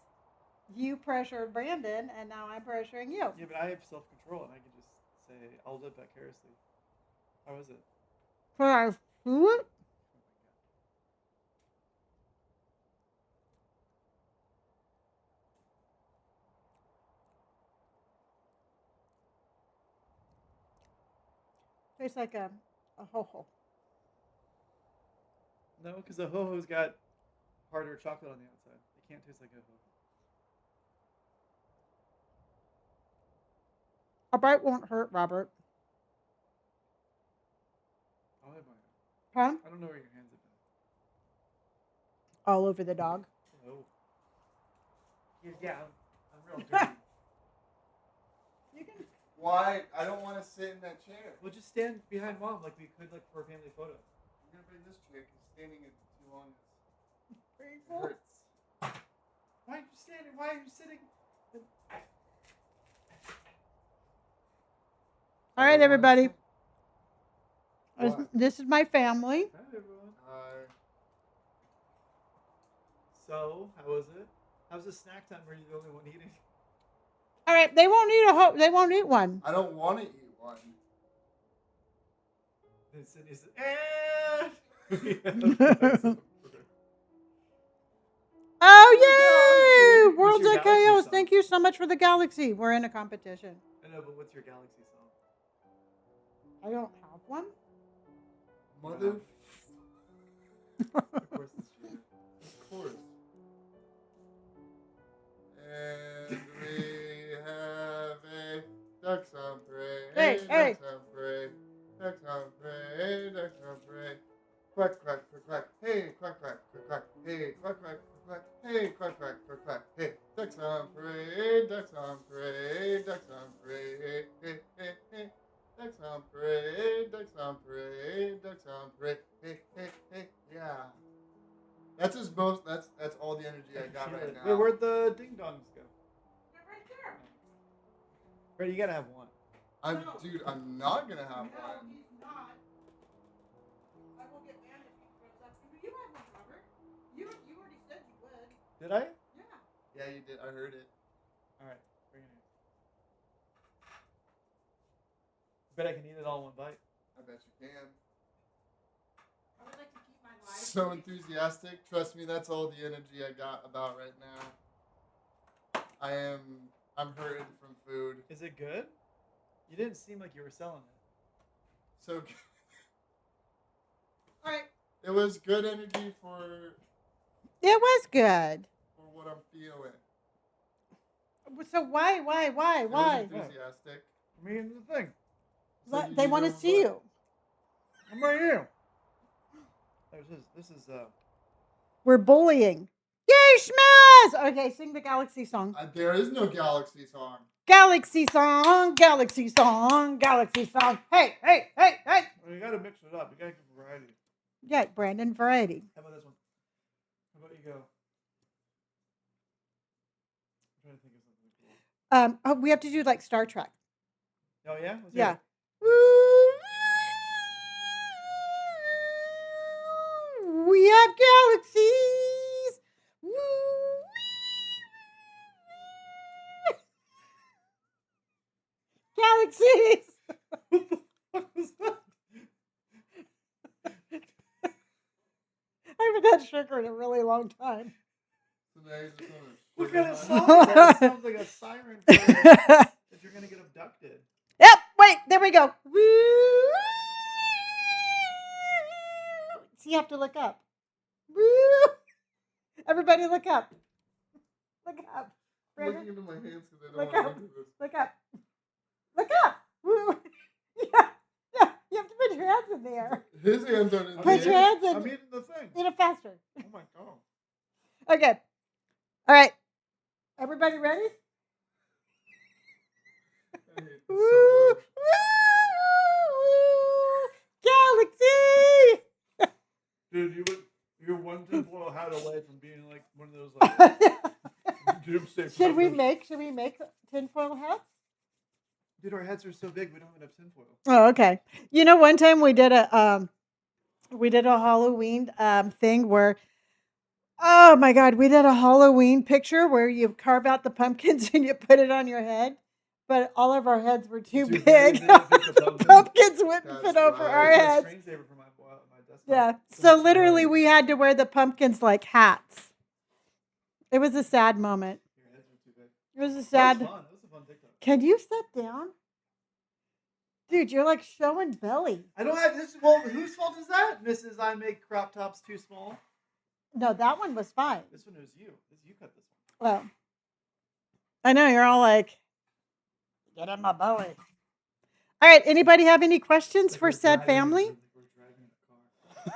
You pressure Brandon, and now I'm pressuring you. Yeah, but I have self-control, and I can just say, I'll live vicariously. How is it? For our food? Tastes like a ho-ho. No, because a ho-ho's got harder chocolate on the outside. It can't taste like a ho-ho. A bite won't hurt, Robert. I'll have my Huh? I don't know where your hands have been. All over the dog. Oh. Yeah, I'm real dirty. You can. Why? I don't want to sit in that chair. Well, just stand behind mom like we could, like, for a family photo. I'm gonna bring this chair because standing is too long. Very It cool. hurts. Why are you standing? Why are you sitting? All right, everybody. What? This is my family. Hi, everyone. Hi. So, how was it? How's the snack time? Were you the only one eating? All right, they won't eat they won't eat one. I don't want to eat one. And Sydney said, Oh, yay! What's World's your at galaxy Chaos. song? Thank you so much for the galaxy. We're in a competition. I know, but what's your galaxy song? I don't have one. Mother. Of course it's Gina. Of course. And we have a ducks on parade. Hey. Ducks on parade. Ducks on parade. Ducks on parade. Quack, quack, quack, quack. Hey, quack, quack, quack, quack. Hey, quack, quack, quack, quack. Hey, quack, quack, quack, quack. Hey, ducks on parade. Ducks on parade. Ducks on parade. Hey, hey, hey, hey. Ducks on parade. Ducks on parade. Ducks on parade. Hey, hey, hey. Yeah. That's his most. That's all the energy I got right now. Wait, where'd the ding dongs go? They're right there. Brady, you gotta have one. Dude, I'm not gonna have No, one. he's not. I will get mad if he throws up. You have one, Robert. You already said you would. Did I? Yeah. Yeah, you did. I heard it. All right, bring it in. Bet I can eat it all in one bite. I bet you can. I would like to keep my life. So enthusiastic. Trust me, that's all the energy I got about right now. I'm hurting from food. Is it good? You didn't seem like you were selling it. So All right. it was good energy for It was good. what I'm feeling. So why? It was enthusiastic. I mean, the thing. So They want to know see what? you. I'm right here. This is We're bullying. Yay, Schmaz! Okay, sing the galaxy song. There is no galaxy song. Galaxy song, galaxy song, galaxy song. Hey, hey, hey, hey. Well, you gotta mix it up. You gotta give variety. Yeah, Brandon, variety. How about this one? How about you go? I'm trying to think of something cool. Oh, we have to do like Star Trek. Oh yeah. Let's hear Yeah. it. We have galaxies. Galaxies. What was that? I haven't had sugar in a really long time. So now you're just on a What sugar kind of high? song is that? It sounds like a siren prayer that you're gonna get abducted. Yep. Wait. There we go. So you have to look up. Everybody, look up. Look up. I'm Brandon, looking into my hands because I don't look want to up. look at this. Look up. Look up. Yeah. Yeah. You have to put your hands in the air. His hands aren't in Put the your air. hands I'm in. eating the thing. In it faster. Oh my god. Okay. All right. Everybody ready? I hate this so much. Galaxy. Dude, you're one tinfoil hat away from being like one of those like doomsday. Should we preppers. make tinfoil hats? Dude, our heads are so big we don't have enough tinfoil. Oh, okay. You know, one time we did a Halloween thing where, oh my God, we did a Halloween picture where you carve out the pumpkins and you put it on your head, but all of our heads were too Too big, big. they didn't fit the The pumpkin. pumpkins wouldn't That's fit over right. our It's a heads. screensaver for my desktop. Yeah. That's So literally, right. we had to wear the pumpkins like hats. It was a sad moment. Your heads are too big. It was a That sad. was fun. That was a fun TikTok. Can you sit down? Dude, you're like showing belly. I don't have this. Well, whose fault is that, Mrs. I make crop tops too small? No, that one was fine. This one was you. You cut this one. Well, I know you're all like, get in my belly. All right. Anybody have any questions Like for we're said driving- family? like we're driving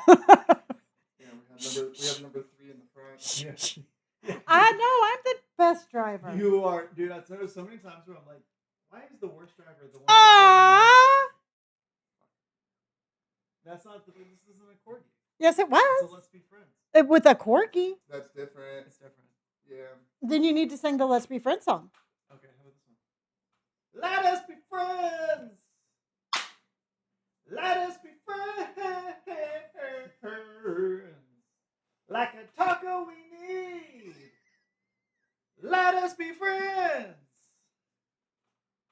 a car. Yeah, we have number 3 in the front. Yeah. I know I'm the best driver. You are, dude. I've noticed so many times where I'm like, why is the worst driver the one? Ah, That's not the. This isn't a corgi. yes, it So was. let's be friends. With a corgi. That's different. It's different. Yeah. Then you need to sing the "Let's Be Friends" song. Okay, how about this one? Let us be friends. Let us be friends. Like a taco we need. Let us be friends.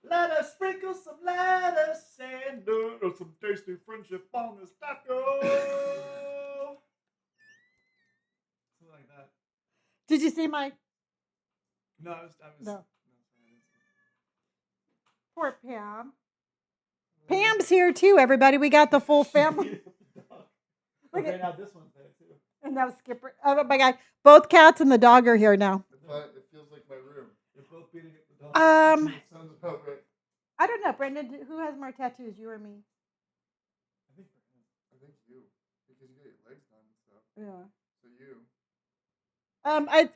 Let us sprinkle some lettuce and some tasty friendship on this taco. Something like that. Did you see my No, I was No. sorry. poor Pam? Pam's here too, everybody. We got the full family. Look Okay, at- now this one's there too. And now Skipper. Oh my God. Both cats and the dog are here now. It feels like my room. They're both beating at the dog. It sounds about right. I don't know, Brendan. Who has more tattoos, you or me? I think I think you. Because you got your legs done and stuff. Yeah. So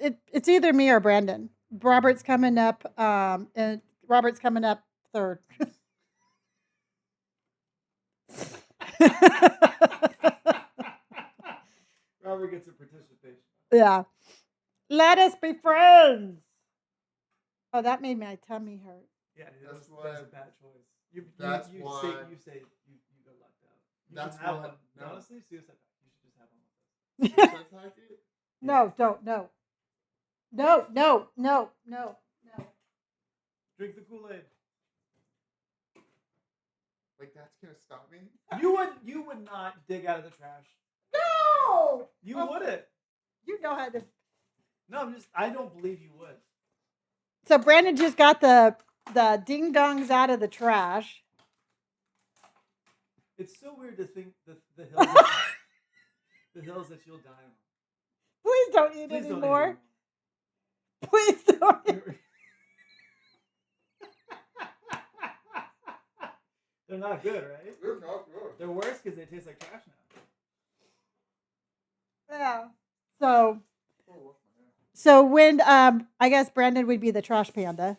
you. It's either me or Brandon. Robert's coming up. And Robert's coming up third. Robert gets a participation. Yeah. Let us be friends. Oh, that made my tummy hurt. Yeah, That's that was why- a bad choice. You That's you why- say you got left out. You That's should have why- one. no. Honestly, suicide pact. You should just have one with this. Suicide packet? No, don't. No. No, no, no, no, no. Drink the Kool-Aid. Like that's gonna stop me? You would not dig out of the trash. No! You Oh. wouldn't. You know how to. No, I don't believe you would. So Brandon just got the ding dongs out of the trash. It's so weird to think the hills that, the hills that you'll die on. Please don't eat Please don't eat anymore. anymore. Please don't. Eat. They're not good, right? They're not good. They're worse because they taste like trash now. Yeah. So Oh, what's my hand? so when I guess Brandon would be the trash panda.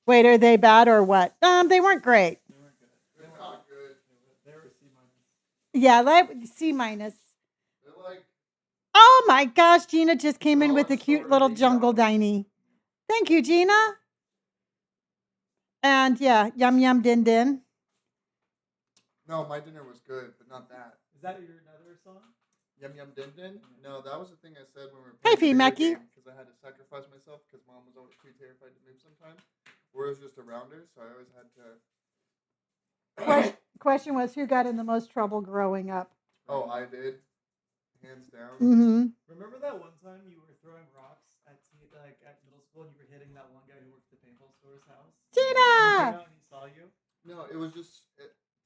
Wait, are they bad or what? They weren't great. They weren't good. They're not good. They were C minus. Yeah, like C minus. They're like my gosh, Gina just came in with a Solid cute little story, jungle yeah. diny. Thank you, Gina. And yeah, yum yum din din. No, my dinner was good, but not that. Is that your another song? Yum yum din din? No, that was the thing I said when we were Hey, playing the Fee video Mackie. game because I had to sacrifice myself because Mom was always too terrified to move sometimes. Or it was just around her, so I always had to. Question was, who got in the most trouble growing up? Oh, I did, hands down. Mm-hmm. Remember that one time you were throwing rocks at middle school and you were hitting that one guy who worked at the paintball store's house? He came Gina! out and he saw you. No, it was just.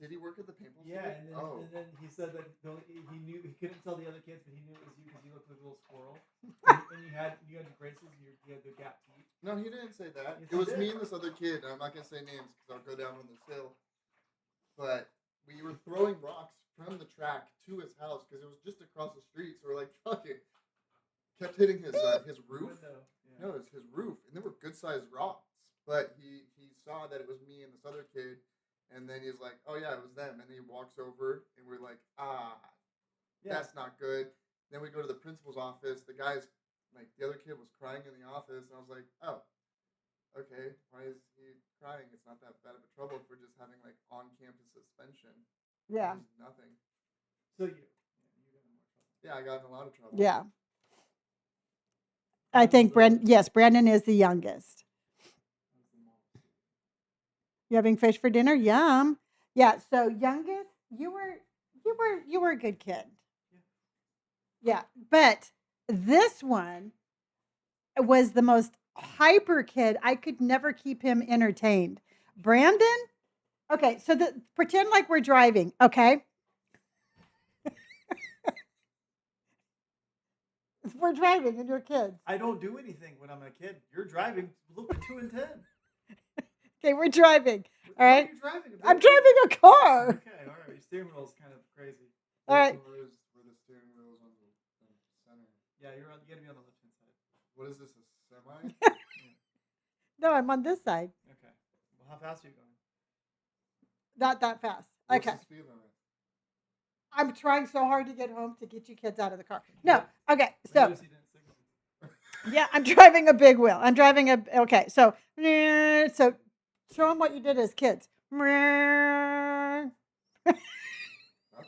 Did he work at the paintball store? Yeah, and then he said that he knew he couldn't tell the other kids, but he knew it was you because you looked like a little squirrel, and you had braces and you had the gap teeth. No, he didn't say that. Yes, It was he did. me and this other kid. And I'm not gonna say names because I'll go down on this hill. But we were throwing rocks from the track to his house because it was just across the street. So we're like, fuck it. Kept hitting his roof. Window. Yeah. No, it was his roof, and they were good sized rocks. But he saw that it was me and this other kid, and then he's like, "Oh yeah, it was them." And then he walks over, and we're like, that's not good. Then we go to the principal's office. The guy's like, the other kid was crying in the office, and I was like, "Oh, okay. Why is he crying? It's not that bad of a trouble if we're just having like on campus suspension." Yeah. It's nothing. So you got in more trouble. Yeah, I got in a lot of trouble. Yeah. I think Brandon is the youngest. You having fish for dinner? Yum. Yeah, so youngest, you were a good kid. Yeah, but this one was the most hyper kid. I could never keep him entertained. Brandon? Okay, so pretend like we're driving, okay? We're driving and you're kids. I don't do anything when I'm a kid. You're driving. Look at 2 and 10. Okay, we're driving. All right. What are you driving? I'm driving a car. Okay, all right. Your steering wheel's kind of crazy. All right. Where the steering wheel is on the center. Yeah, you gotta be on the left hand side. What is this? A semi? No, I'm on this side. Okay. Well, how fast are you going? Not that fast. What's Okay. the speed limit? I'm trying so hard to get home to get you kids out of the car. No. Okay. So Notice you didn't signal. yeah, I'm driving a big wheel. I'm driving okay. So show them what you did as kids. Nothing. What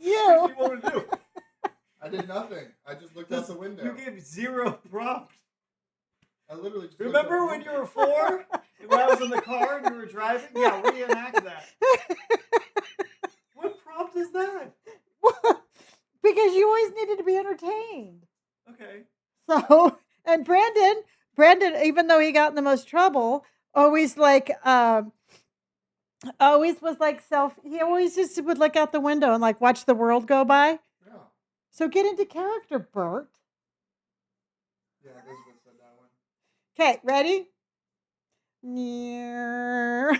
do you want to do? I did nothing. I just looked out the window. You gave 0 prompt. I literally just Remember when you were 4? When I was in the car and you were driving? Yeah, reenact that. What prompt is that? Because you always needed to be entertained. Okay. So, and Brandon, even though he got in the most trouble, always always was like he always just would look out the window and like watch the world go by. Yeah. So get into character, Bert. Yeah, Elizabeth said that one. Okay, ready? Near.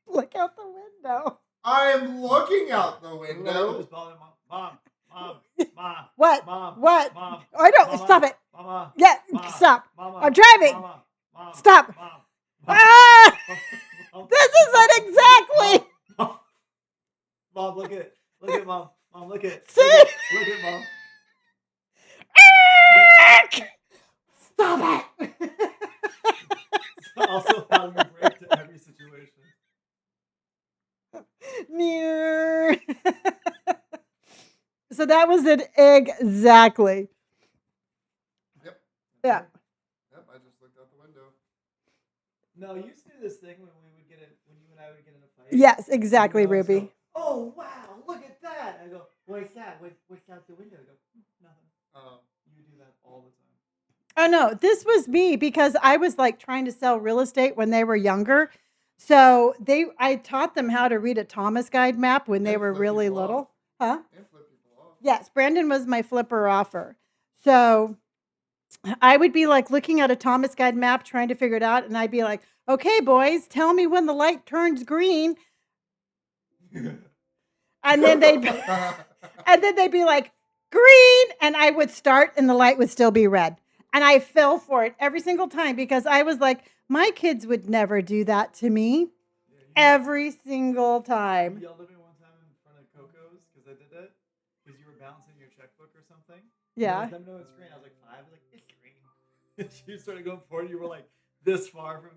Look out the window. I am looking out the window. Just calling Mom. What? Mom. What? Mom. I don't. Mama. Stop it. Mama. Yeah, Mama. stop. Mama. I'm driving. Mama. Mom. Stop. Mom. Ah! Mom. This isn't exactly. Mom, look at it. Look at Mom. Mom, look at it. See? Look at Mom. Stop it. Also, how you break to every situation. Near. So that was it exactly. Yep. Yeah. Yep, I just looked out the window. No, you used to do this thing when you and I would get in a fight. Yes, exactly, You would always Ruby. go, oh wow, look at that! I go, what's that? What's out the window? I go, nothing. You do that all the time. Oh no, this was me because I was like trying to sell real estate when they were younger. So I taught them how to read a Thomas Guide map when they And were flip really people little. off. Huh? And flip people off. Yes, Brandon was my flipper offer. So I would be like looking at a Thomas Guide map trying to figure it out, and I'd be like, "Okay, boys, tell me when the light turns green." And then they'd be like, "Green," and I would start, and the light would still be red. And I fell for it every single time because I was like, my kids would never do that to me. Every single time. You yelled at me one time in front of Coco's because I did that. because you were balancing your checkbook or something. Yeah. Let them know it's green. I was like 5. I was like, it's green. She started going forward. You were like this far from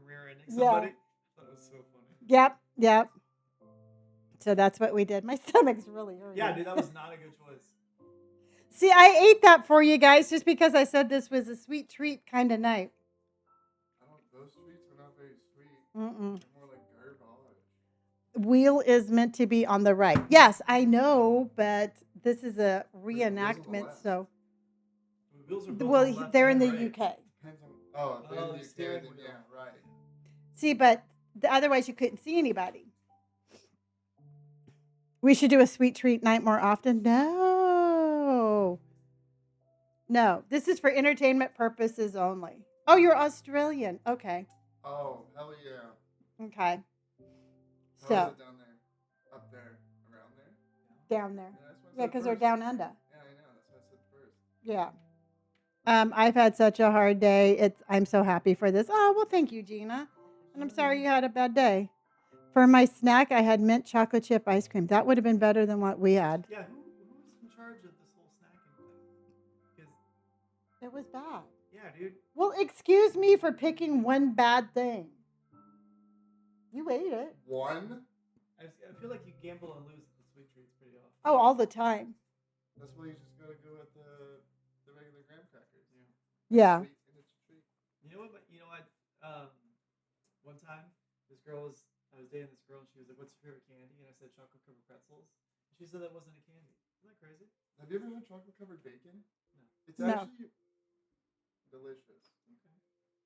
rear-ending somebody. I thought it was so funny. Yep. So that's what we did. My stomach's really hurting. Yeah, dude, that was not a good choice. See, I ate that for you guys just because I said this was a sweet treat kind of night. Those treats are not very sweet. Mm-mm. They're more like garbage. Wheel is meant to be on the right. Yes, I know, but this is a reenactment, so. The wheels are both Well, on the left they're in and the right. UK. Depends on. Oh, Oh, in the the steering UK, then wheel. yeah, right. See, but otherwise you couldn't see anybody. We should do a sweet treat night more often. No, this is for entertainment purposes only. Oh, you're Australian. Okay. Oh, hell yeah. Okay. How So is it down there? Up there? Around there? down there. Yeah, that's what I Yeah, said because they're first. down under. Yeah, I know. That's what I said first. Yeah. I've had such a hard day. I'm so happy for this. Oh, well, thank you, Gina. And I'm sorry you had a bad day. For my snack, I had mint chocolate chip ice cream. That would have been better than what we had. Yeah, who's in charge of this whole snacking thing? Because It was bad. yeah, dude. Well, excuse me for picking one bad thing. You ate it. One? I feel like you gamble and lose at the sweet treats pretty often. Oh, all the time. That's why you just gotta go with the regular graham crackers. Yeah. Sweet and it's a treat. You know what? One time, I was dating this girl, and she was like, "What's your favorite candy?" And I said, "Chocolate covered pretzels." And she said that wasn't a candy. Isn't that crazy? Have you ever had chocolate covered bacon? No. It's No. actually delicious. Okay.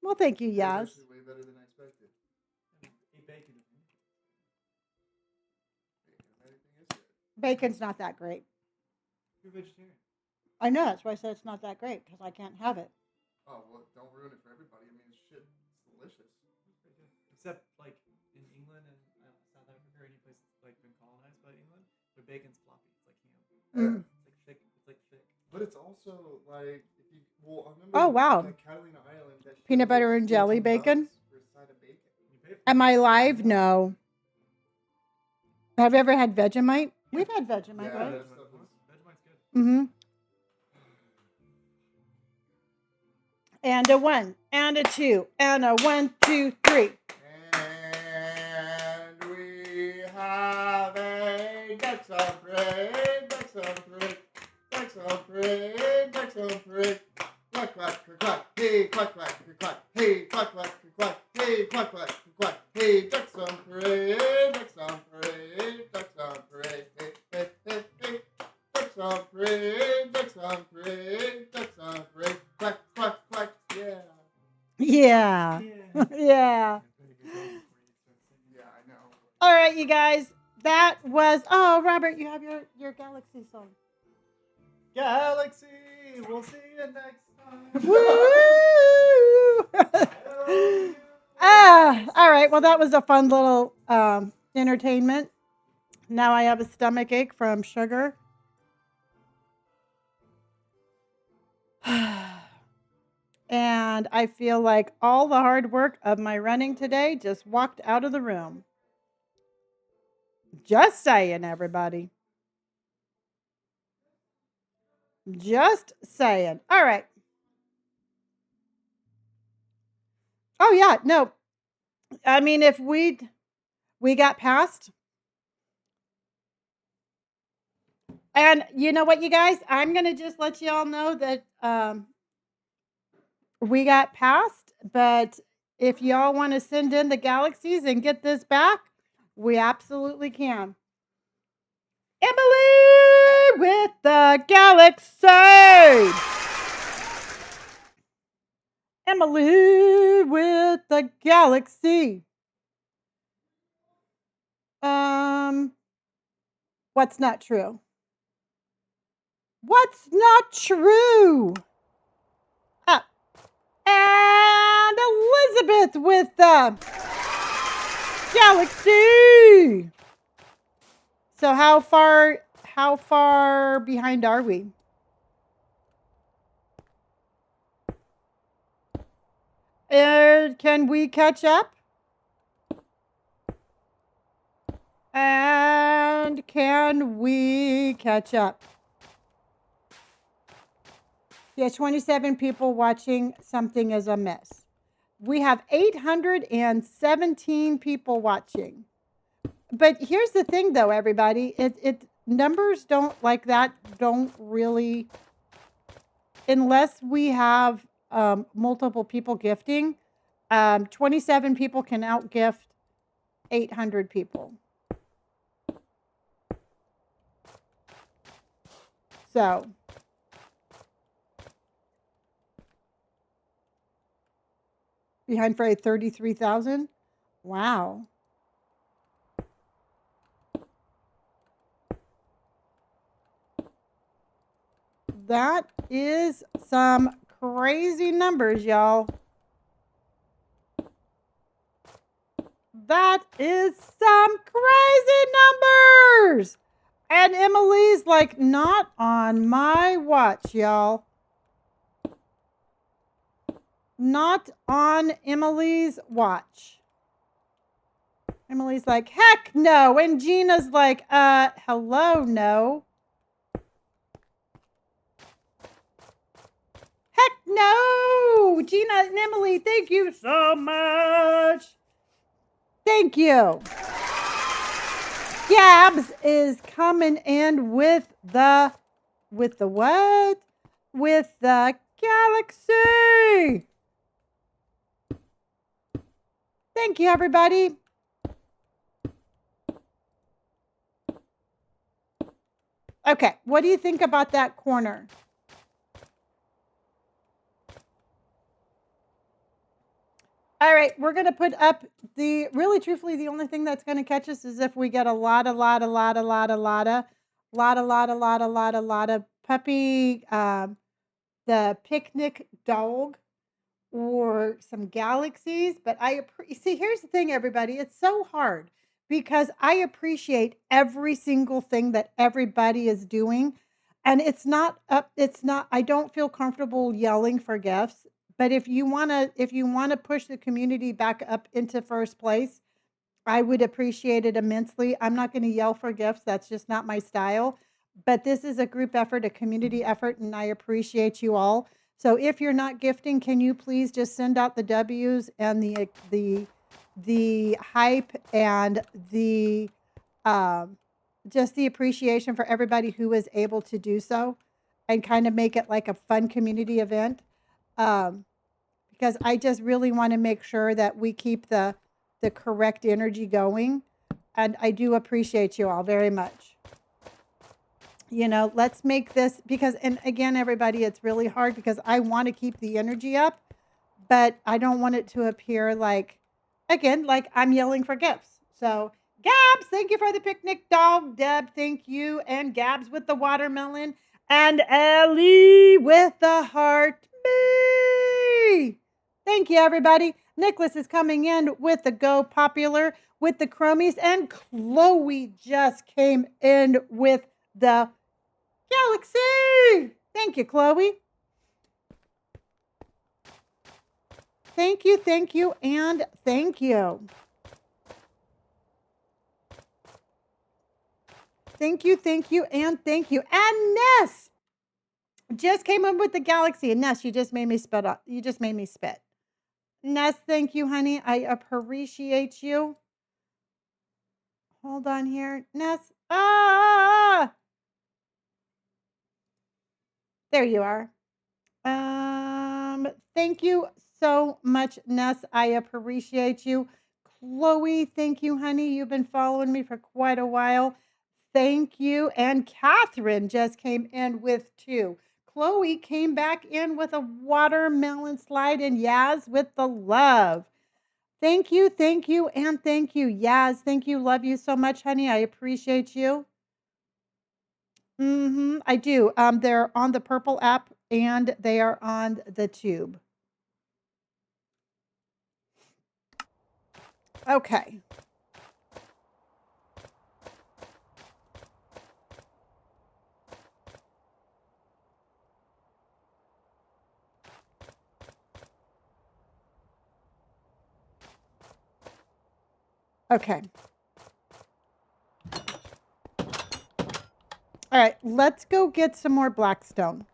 Well, thank you, It's yes. actually way better than I expected. Eat bacon. Bacon and everything is good. Bacon's not that great. You're vegetarian. I know. That's why I said it's not that great, because I can't have it. Oh, well, don't ruin it for everybody. I mean, it's shit. It's delicious. Except like in England and South Africa or any place that's like been colonized by England, their bacon's floppy. It's like ham. Mm. It's like thick. It's like thick. But it's also like if you I remember Oh, wow. at Catalina Island that shit Peanut was like butter and jelly 14 bacon? bucks for a side of bacon. You pay for Am it. I live? No. Have you ever had Vegemite? We've had Vegemite, Yeah, right? that stuff is. Vegemite's good. Mm-hmm. And a 1, and a 2, and a 1, 2, 3. And we have a Dex on parade, Dex on parade, Dex on parade, Dex on parade. Quack, quack, quack, quack, hey, quack, quack, quack, quack, hey, quack, quack, quack, quack, hey, quack, quack, quack, quack, hey, Dex on parade, Dex on parade, Dex on parade, hey, hey, hey, hey, Dex on parade, Dex on parade, Dex on parade, quack, quack, quack, yeah. Yeah. Yeah. Yeah. Yeah, I know. All right, you guys. That was. Oh, Robert, you have your Galaxy song. Galaxy. We'll see you next time. Woo! All right. Well, that was a fun little entertainment. Now I have a stomach ache from sugar. And I feel like all the hard work of my running today just walked out of the room. Just saying, everybody. Just saying. All right. Oh, yeah. No. I mean, if we got past. And you know what, you guys? I'm going to just let you all know that we got past. But if y'all want to send in the galaxies and get this back, we absolutely can. Emily with the galaxy. Emily with the galaxy. What's not true? What's not true? And Elizabeth with the galaxy. So how far behind are we? Can we catch up? And can we catch up? Yes, 27 people watching. Something is amiss. We have 817 people watching. But here's the thing, though, everybody. It numbers don't like that. Don't really, unless we have multiple people gifting. 27 people can outgift 800 people. So behind for a 33,000. Wow. That is some crazy numbers, y'all. That is some crazy numbers. And Emily's like, not on my watch, y'all. Not on Emily's watch. Emily's like, heck no. And Gina's like, hello, no. Heck no. Gina and Emily, thank you so much. Thank you. Gabs is coming in with the what? With the galaxy. Thank you, everybody. Okay, what do you think about that corner? All right, we're going to put up really truthfully, the only thing that's going to catch us is if we get a lot of puppy, the picnic dog, or some galaxies. But see, here's the thing, everybody. It's so hard because I appreciate every single thing that everybody is doing. And I don't feel comfortable yelling for gifts. But if you wanna push the community back up into first place, I would appreciate it immensely. I'm not going to yell for gifts. That's just not my style. But this is a group effort, a community effort, and I appreciate you all. So if you're not gifting, can you please just send out the W's and the hype and the just the appreciation for everybody who is able to do so, and kind of make it like a fun community event. Because I just really want to make sure that we keep the correct energy going. And I do appreciate you all very much. Let's make this, because, and again, everybody, it's really hard because I want to keep the energy up, but I don't want it to appear like, again, like I'm yelling for gifts. So Gabs, thank you for the picnic dog. Deb, thank you. And Gabs with the watermelon. And Ellie with the heart. Me. Thank you, everybody. Nicholas is coming in with the Go Popular with the Chromies. And Chloe just came in with the Galaxy. Thank you, Chloe. Thank you, and thank you. Thank you, and thank you. And Ness just came in with the Galaxy. And Ness, you just made me spit up. You just made me spit. Ness, thank you, honey. I appreciate you. Hold on here. Ness. There you are. Thank you so much, Ness. I appreciate you. Chloe, thank you, honey. You've been following me for quite a while. Thank you. And Catherine just came in with 2. Chloe came back in with a watermelon slide, and Yaz with the love. Thank you, and thank you. Yaz, thank you. Love you so much, honey. I appreciate you. I do. They're on the Purple app and they are on the Tube. Okay. Okay. All right, let's go get some more Blackstone.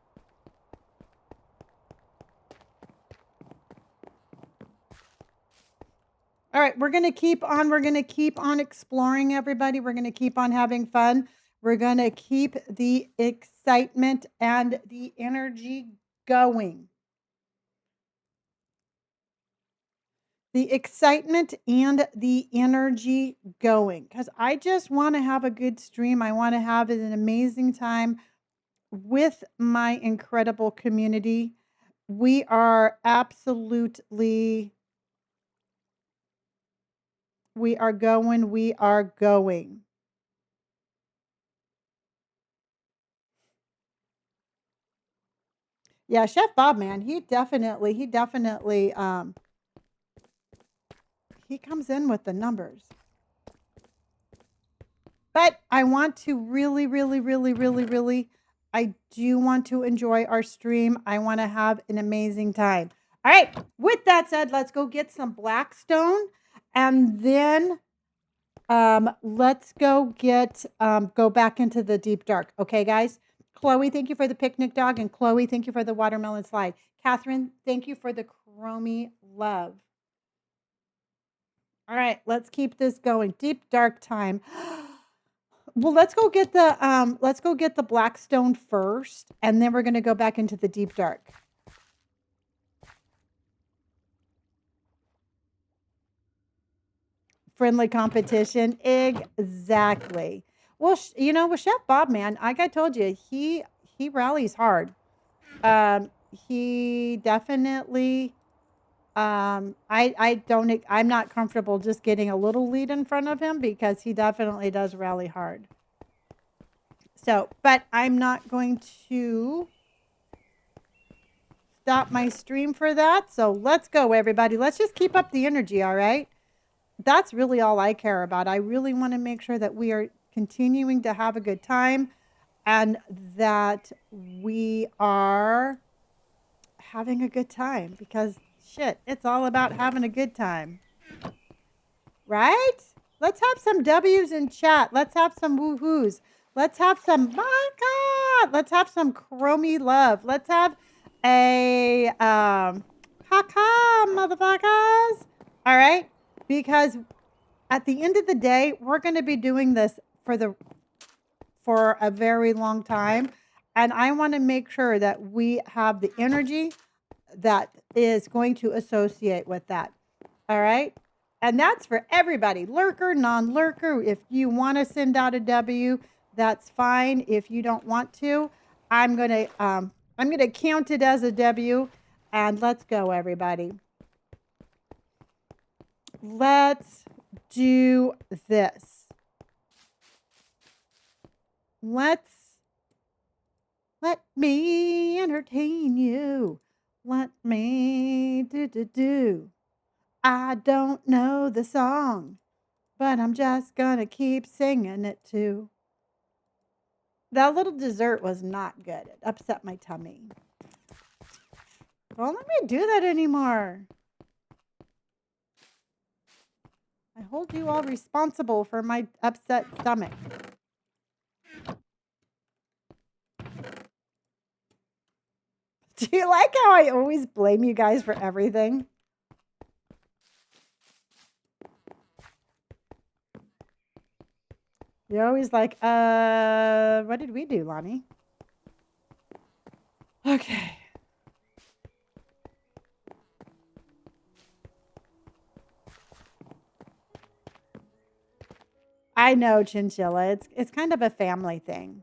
All right, we're going to keep on. We're going to keep on exploring, everybody. We're going to keep on having fun. We're going to keep the excitement and the energy going. The excitement and the energy going, because I just want to have a good stream. I want to have an amazing time with my incredible community. We are absolutely, we are going, we are going. Yeah, Chef Bob, man, he comes in with the numbers. But I want to really, really, really, really, really, I do want to enjoy our stream. I want to have an amazing time. All right. With that said, let's go get some Blackstone, and then let's go get go back into the deep dark. Okay, guys. Chloe, thank you for the picnic dog, and Chloe, thank you for the watermelon slide. Catherine, thank you for the chromie love. All right, let's keep this going. Deep dark time. Well, let's go get the Blackstone first, and then we're going to go back into the deep dark. Friendly competition, exactly. Well, you know, with Chef Bob, man, like I told you, he rallies hard. He definitely. I don't. I'm not comfortable just getting a little lead in front of him because he definitely does rally hard. So, but I'm not going to stop my stream for that. So let's go, everybody. Let's just keep up the energy, all right? That's really all I care about. I really want to make sure that we are continuing to have a good time and that we are having a good time because shit, it's all about having a good time. Right? Let's have some W's in chat. Let's have some woohoos. Let's have some, my God, let's have some chromie love. Let's have a motherfuckers. All right? Because at the end of the day, we're going to be doing this for a very long time. And I want to make sure that we have the energy that is going to associate with that. All right? And that's for everybody, lurker, non-lurker. If you want to send out a W, that's fine. If you don't want to, I'm gonna count it as a W, and let's go, everybody. Let's do this. Let me entertain you. Let me do. I don't know the song, but I'm just gonna keep singing it too. That little dessert was not good. It upset my tummy. Don't let me do that anymore. I hold you all responsible for my upset stomach. Do you like how I always blame you guys for everything? You're always like, what did we do, Lonnie? Okay. I know, Chinchilla. It's kind of a family thing.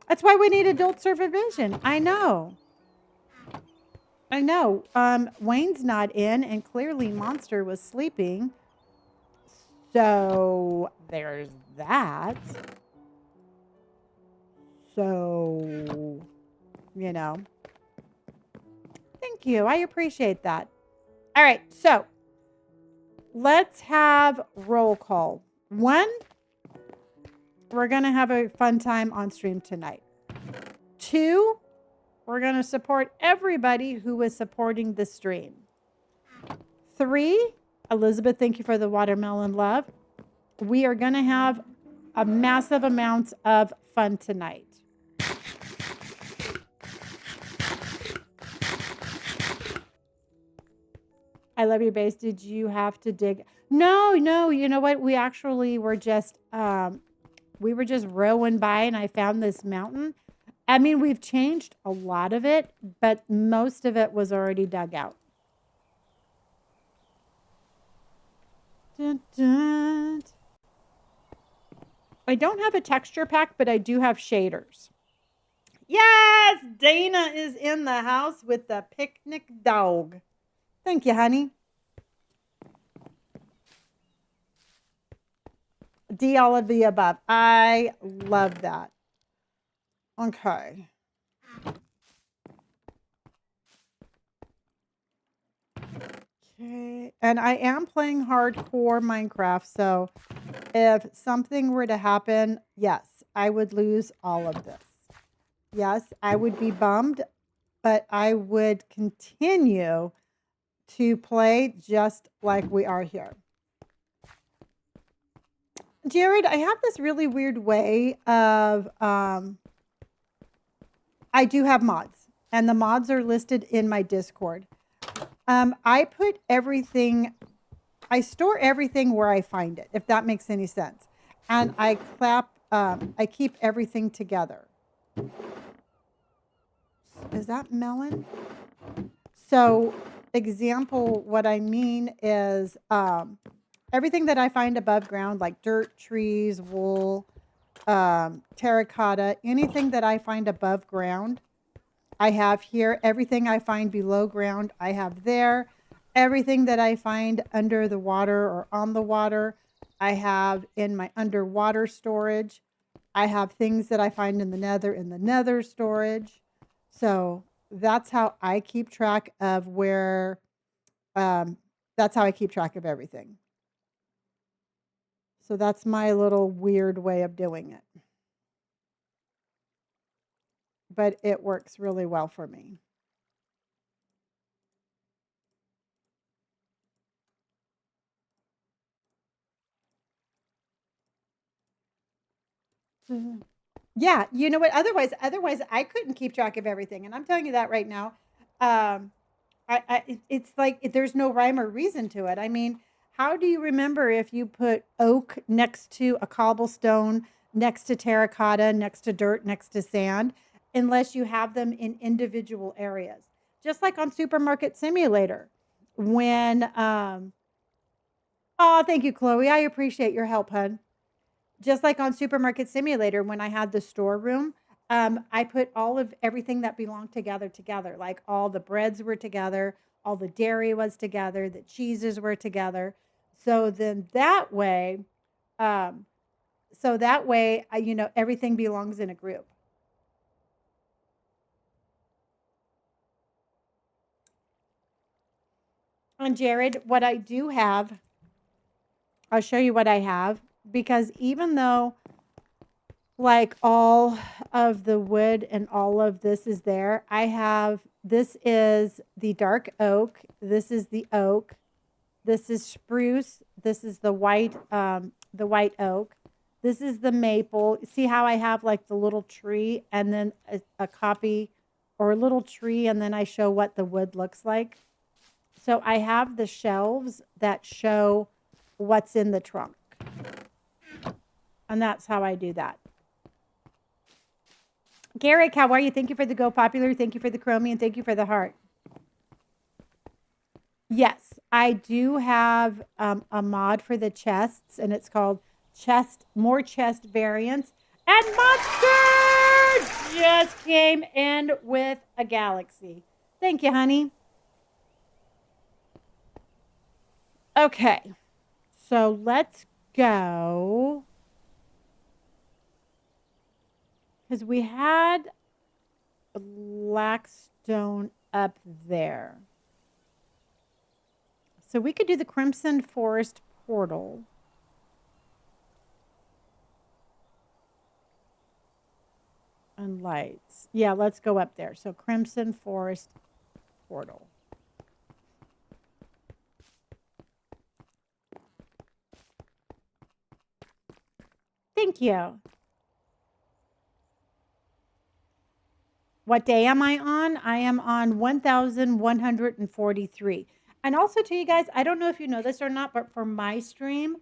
That's why we need adult supervision. I know. I know. Wayne's not in, and clearly Monster was sleeping. So there's that. So, you know. Thank you. I appreciate that. All right. So let's have roll call. 1, we're going to have a fun time on stream tonight. 2, we're going to support everybody who is supporting the stream. 3, Elizabeth, thank you for the watermelon love. We are going to have a massive amount of fun tonight. I love your base. Did you have to dig? No, no. You know what? We actually were just rowing by, and I found this mountain. I mean, we've changed a lot of it, but most of it was already dug out. Dun, dun. I don't have a texture pack, but I do have shaders. Yes, Dana is in the house with the picnic dog. Thank you, honey. D, all of the above. I love that. Okay. Okay. And I am playing hardcore Minecraft, so if something were to happen, yes, I would lose all of this. Yes, I would be bummed, but I would continue to play just like we are here. Jared, I have this really weird way of I do have mods, and the mods are listed in my Discord. I put everything, I store everything where I find it, if that makes any sense. And I keep everything together. Is that melon? So, example, what I mean is everything that I find above ground, like dirt, trees, wool, terracotta, anything that I find above ground, I have here. Everything I find below ground, I have there. Everything that I find under the water or on the water, I have in my underwater storage. I have things that I find in the nether storage. So that's how I keep track of where, that's how I keep track of everything. So that's my little weird way of doing it. But it works really well for me. Yeah, you know what? Otherwise, I couldn't keep track of everything, and I'm telling you that right now. Um, it's like there's no rhyme or reason to it. I mean, how do you remember if you put oak next to a cobblestone, next to terracotta, next to dirt, next to sand, unless you have them in individual areas? Just like on Supermarket Simulator, when oh, thank you, Chloe. I appreciate your help, hun. Just like on Supermarket Simulator, when I had the storeroom, I put all of everything that belonged together. Like all the breads were together, all the dairy was together, the cheeses were together. So then that way, um, everything belongs in a group. And Jared, what I do have, I'll show you what I have, because even though like all of the wood and all of this is there, this is the dark oak, this is the oak, this is spruce, this is the white oak, this is the maple. See how I have like the little tree and then a copy or a little tree, and then I show what the wood looks like. So I have the shelves that show what's in the trunk, and that's how I do that. Garrick, how are you? Thank you for the Go Popular. Thank you for the Chromie, and thank you for the heart. Yes, I do have a mod for the chests, and it's called More Chest Variants. And Monster just came in with a galaxy. Thank you, honey. Okay, so let's go. Because we had Blackstone up there. So we could do the Crimson Forest portal. And lights. Yeah, let's go up there. So Crimson Forest portal. Thank you. What day am I on? I am on 1143. And also to you guys, I don't know if you know this or not, but for my stream,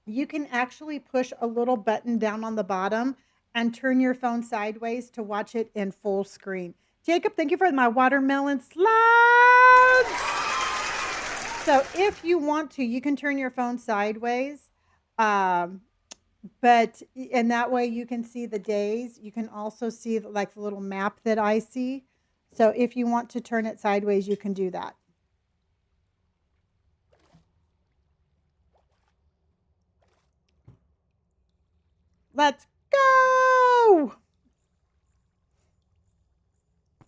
you can actually push a little button down on the bottom and turn your phone sideways to watch it in full screen. Jacob, thank you for my watermelon slides. So if you want to, you can turn your phone sideways. But and that way you can see the days. You can also see like the little map that I see. So if you want to turn it sideways, you can do that. Let's go.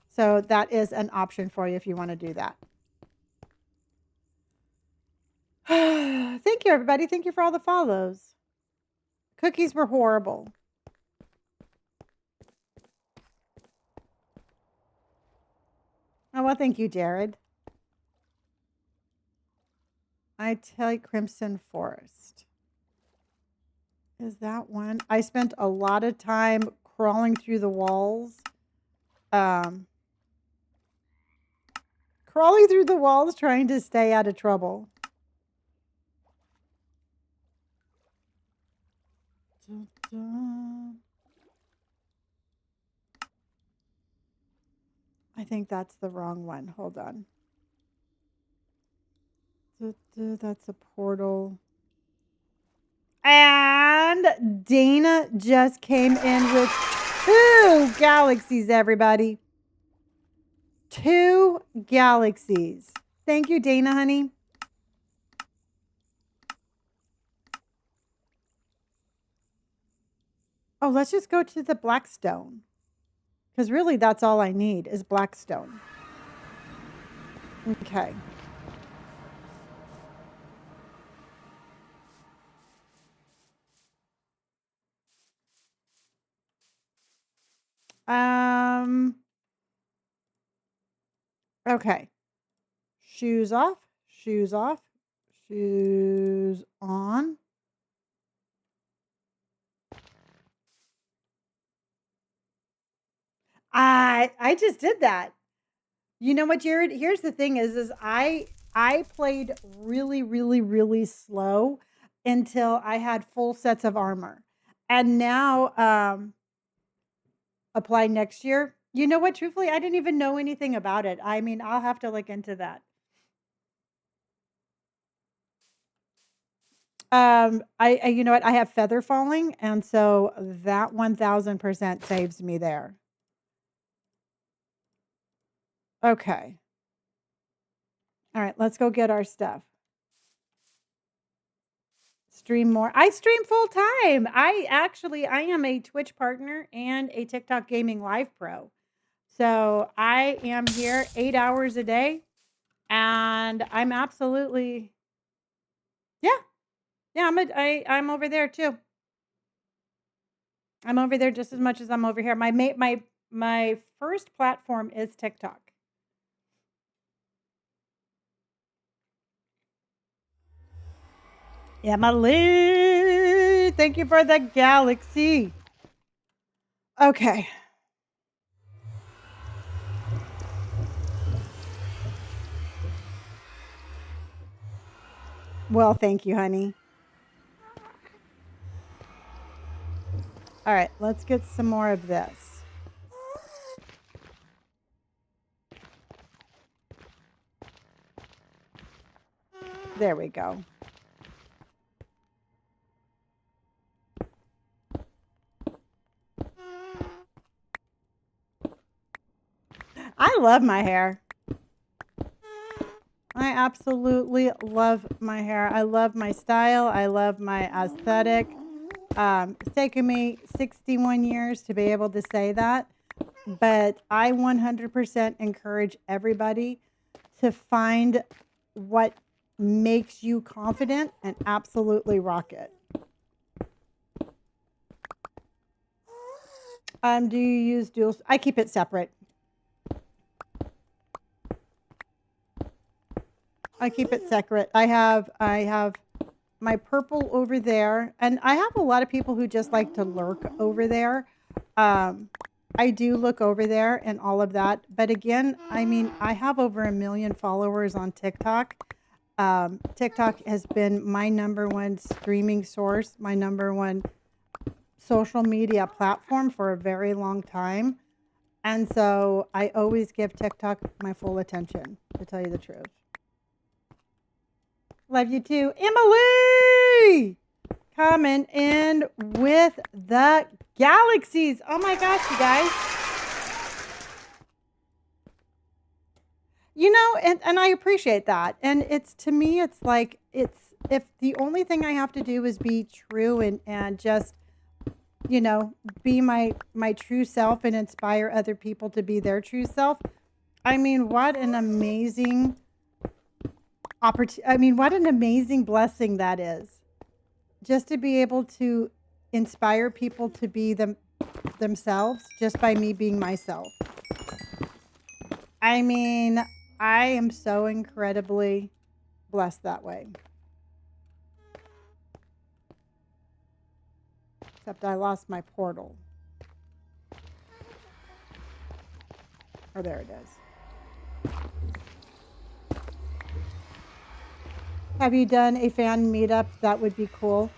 So that is an option for you if you want to do that. Thank you, everybody. Thank you for all the follows. Cookies were horrible. Oh, well, thank you, Jared. I take Crimson Forest. Is that one? I spent a lot of time crawling through the walls. Crawling through the walls trying to stay out of trouble. Dun, dun. I think that's the wrong one. Hold on. That's a portal. And Dana just came in with 2 galaxies, everybody. 2 galaxies. Thank you, Dana, honey. Oh, let's just go to the Blackstone. Because really, that's all I need is Blackstone. Okay. Okay. Shoes off, shoes off, shoes on. I just did that. You know what, Jared? Here's the thing is I played really, really, really slow until I had full sets of armor. And now apply next year. You know what? Truthfully, I didn't even know anything about it. I mean, I'll have to look into that. I you know what? I have feather falling, and so that 1000% saves me there. Okay. All right, let's go get our stuff. Stream more. I stream full time. I am a Twitch partner and a TikTok gaming live pro. So I am here 8 hours a day, and I'm absolutely yeah. Yeah, I'm over there too. I'm over there just as much as I'm over here. My first platform is TikTok. Emily, thank you for the galaxy. Okay. Well, thank you, honey. All right, let's get some more of this. There we go. I love my hair. I absolutely love my hair. I love my style. I love my aesthetic. It's taken me 61 years to be able to say that, but I 100% encourage everybody to find what makes you confident and absolutely rock it. Do you use dual? I keep it separate. I keep it separate. I have my purple over there, and I have a lot of people who just like to lurk over there. I I do look over there and all of that. But again, I mean, I have over 1 million followers on TikTok. TikTok has been my number one streaming source, my number one social media platform for a very long time. And so I always give TikTok my full attention, to tell you the truth. Love you too. Emily! Coming in with the galaxies. Oh my gosh, you guys. You know, and I appreciate that. And it's, to me, it's like, it's, if the only thing I have to do is be true and just, you know, be my true self and inspire other people to be their true self. I mean, what an amazing what an amazing blessing that is. Just to be able to inspire people to be themselves just by me being myself. I mean, I am so incredibly blessed that way. Except I lost my portal. Oh, there it is. Have you done a fan meetup? That would be cool.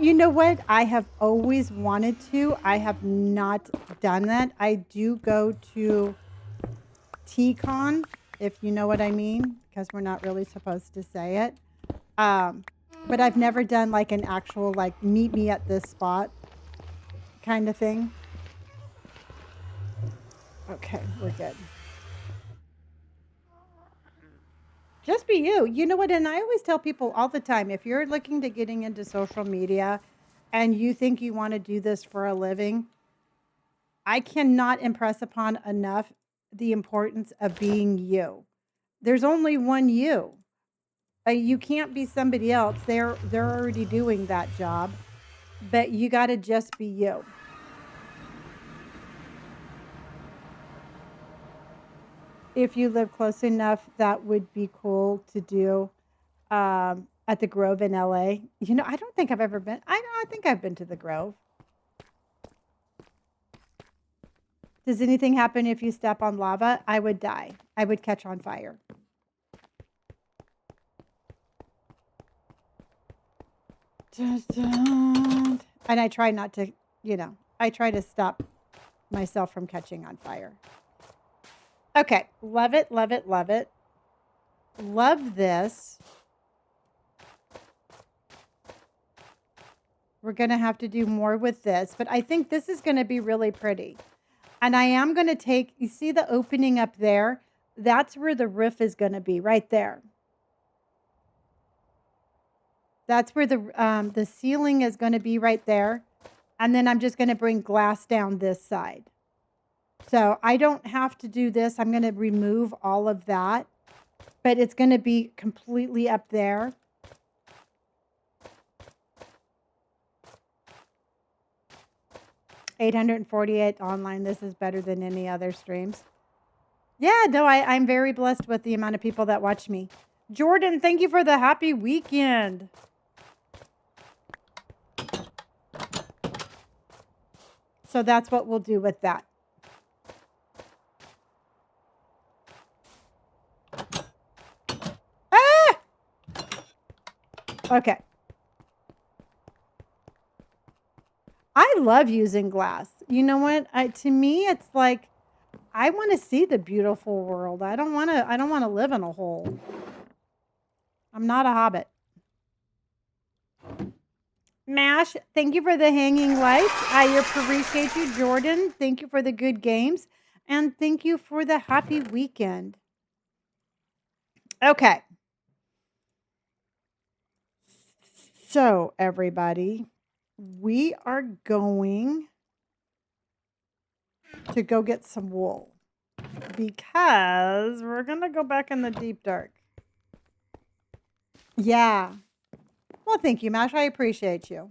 You know what? I have always wanted to. I have not done that. I do go to TCon, if you know what I mean, because we're not really supposed to say it. But I've never done like an actual, like, meet me at this spot kind of thing. Okay, we're good. Just be you. You know what? And I always tell people all the time, if you're looking to getting into social media and you think you want to do this for a living, I cannot impress upon enough the importance of being you. There's only one you. You can't be somebody else. They're already doing that job, but you got to just be you. If you live close enough, that would be cool to do. At the Grove in LA. You know, I don't think I've ever been. I think I've been to the Grove. Does anything happen if you step on lava? I would die. I would catch on fire. And I try not to, I try to stop myself from catching on fire. Okay. Love it, love it, love it. Love this. We're going to have to do more with this, but I think this is going to be really pretty. And I am going to take, you see the opening up there? That's where the roof is going to be, right there. That's where the ceiling is going to be, right there. And then I'm just going to bring glass down this side. So I don't have to do this. I'm going to remove all of that, but it's going to be completely up there. $848 online. This is better than any other streams. Yeah, no, I'm very blessed with the amount of people that watch me. Jordan, thank you for the happy weekend. So that's what we'll do with that. Ah! Okay. I love using glass. You know what? To me, it's like, I want to see the beautiful world. I don't want to live in a hole. I'm not a hobbit. Mash, thank you for the hanging lights. I appreciate you. Jordan, thank you for the good games. And thank you for the happy weekend. Okay. So, everybody, we are going to go get some wool because we're going to go back in the deep dark. Yeah. Well, thank you, Mash. I appreciate you.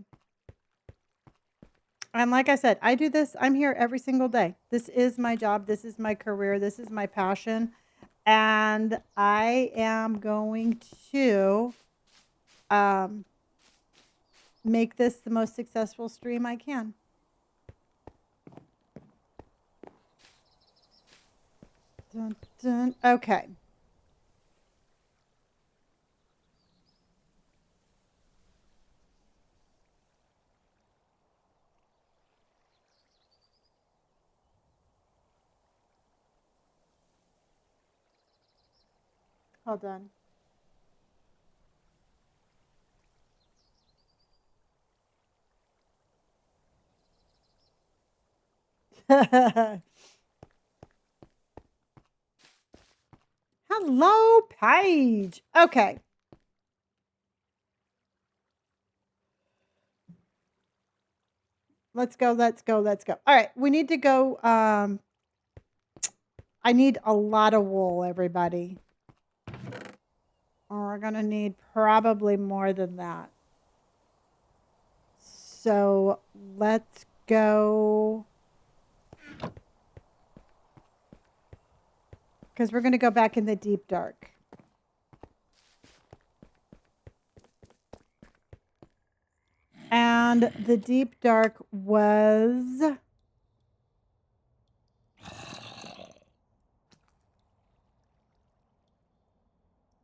And like I said, I do this. I'm here every single day. This is my job. This is my career. This is my passion. And I am going to make this the most successful stream I can. Dun, dun. Okay. Hold on. Hello, Paige. Okay. Let's go. Let's go. Let's go. All right. We need to go. I need a lot of wool, everybody. We're going to need probably more than that. So let's go. Because we're going to go back in the deep dark. And the deep dark was.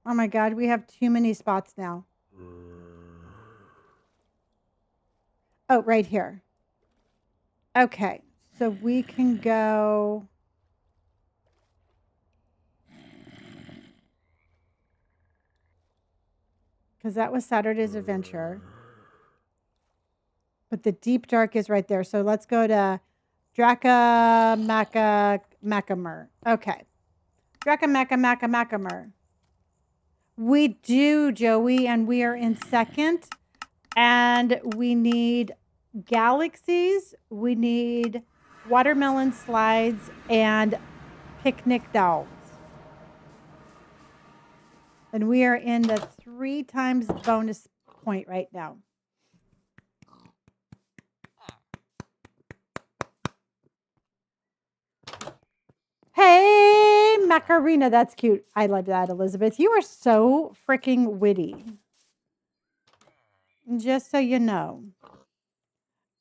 Oh my God, we have too many spots now. Oh, right here. Okay, so we can go. Because that was Saturday's adventure. But the deep dark is right there. So let's go to Macamer. Okay. Macamer. We do, Joey, and we are in second. And we need galaxies. We need watermelon slides and picnic dolls. And we are in the 3 times bonus point right now. Hey, Macarena. That's cute. I love that, Elizabeth. You are so freaking witty. Just so you know,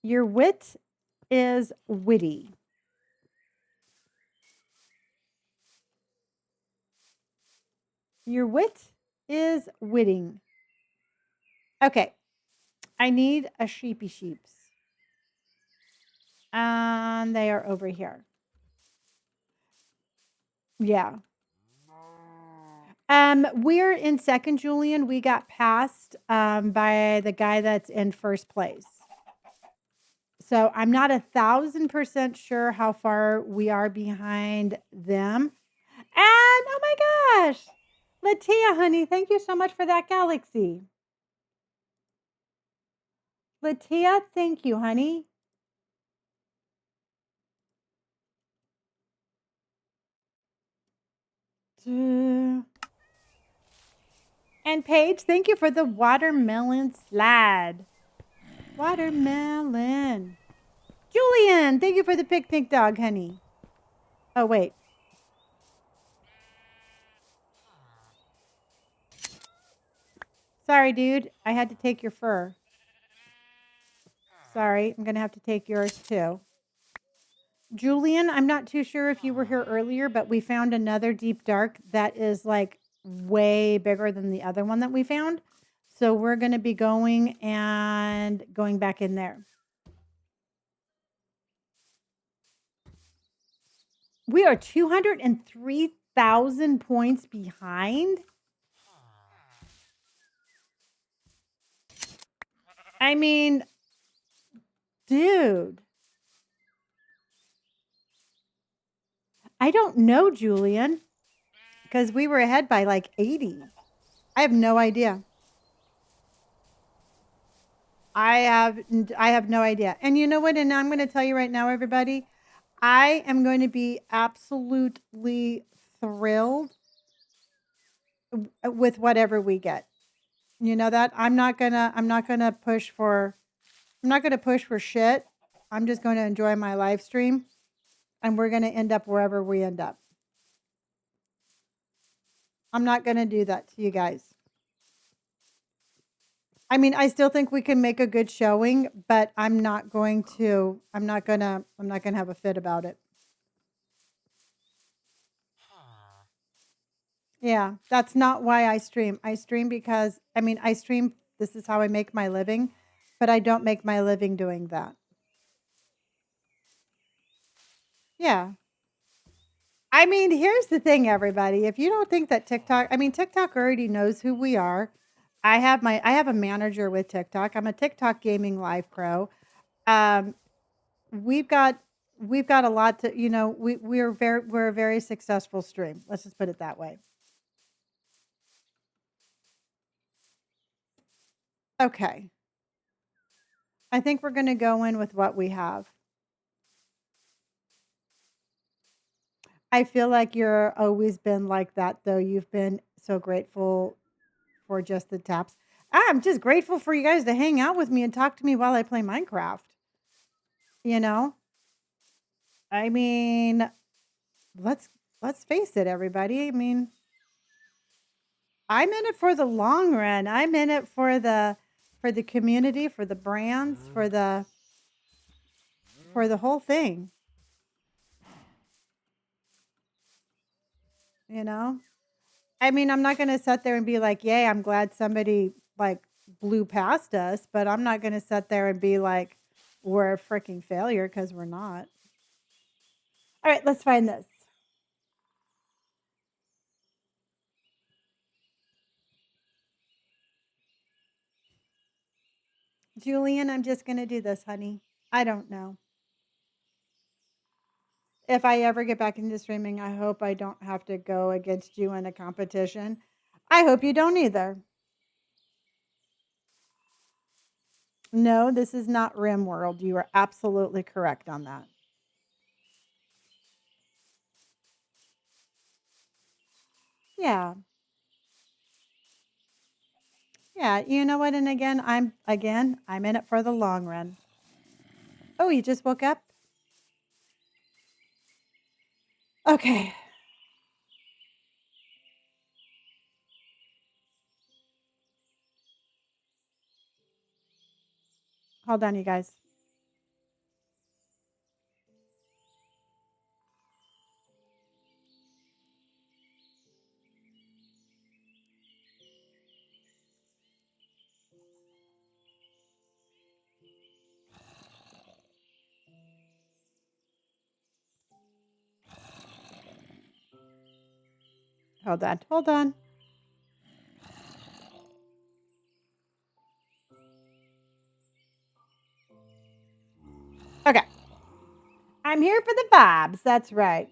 your wit is witty. Your wit is witting. Okay. I need a sheepy sheeps. And they are over here. Yeah. We're in second, Julian. We got passed by the guy that's in first place. So I'm not 1,000% sure how far we are behind them. And oh my gosh, Latia, honey, thank you so much for that galaxy. Latia, thank you, honey. And Paige, thank you for the watermelon slide. Watermelon. Julian, thank you for the picnic dog, honey. Oh, wait. Sorry, dude. I had to take your fur. Sorry. I'm going to have to take yours, too. Julian, I'm not too sure if you were here earlier, but we found another deep dark that is like way bigger than the other one that we found. So we're going to be going back in there. We are 203,000 points behind. I mean, dude. I don't know, Julian, because we were ahead by like 80. I have no idea. I have no idea. And you know what? And I'm going to tell you right now, everybody, I am going to be absolutely thrilled with whatever we get. You know that? I'm not going to push for shit. I'm just going to enjoy my live stream, and we're going to end up wherever we end up. I'm not going to do that to you guys. I mean, I still think we can make a good showing, but I'm not going to have a fit about it. Yeah, that's not why I stream. I stream because I mean, I stream this is how I make my living, but I don't make my living doing that. Yeah. I mean, here's the thing, everybody. If you don't think that TikTok, I mean, TikTok already knows who we are. I have a manager with TikTok. I'm a TikTok gaming live pro. Um, we've got we've got a lot to, we're a very successful stream. Let's just put it that way. Okay. I think we're going to go in with what we have. I feel like you're always been like that though. You've been so grateful for just the taps. I'm just grateful for you guys to hang out with me and talk to me while I play Minecraft. You know? I mean, let's let's face it, everybody. I mean, I'm in it for the long run. I'm in it for the community, for the brands, for the whole thing, you know? I mean, I'm not going to sit there and be like, "Yay, I'm glad somebody like blew past us," but I'm not going to sit there and be like we're a freaking failure cuz we're not. All right, let's find this. Julian, I'm just going to do this, honey. I don't know. If I ever get back into streaming, I hope I don't have to go against you in a competition. I hope you don't either. No, this is not Rim World. You are absolutely correct on that. Yeah. Yeah, you know what? And I'm in it for the long run. Oh, you just woke up? Okay. Hold on, you guys. Hold on. Hold on. Okay. I'm here for the vibes. That's right.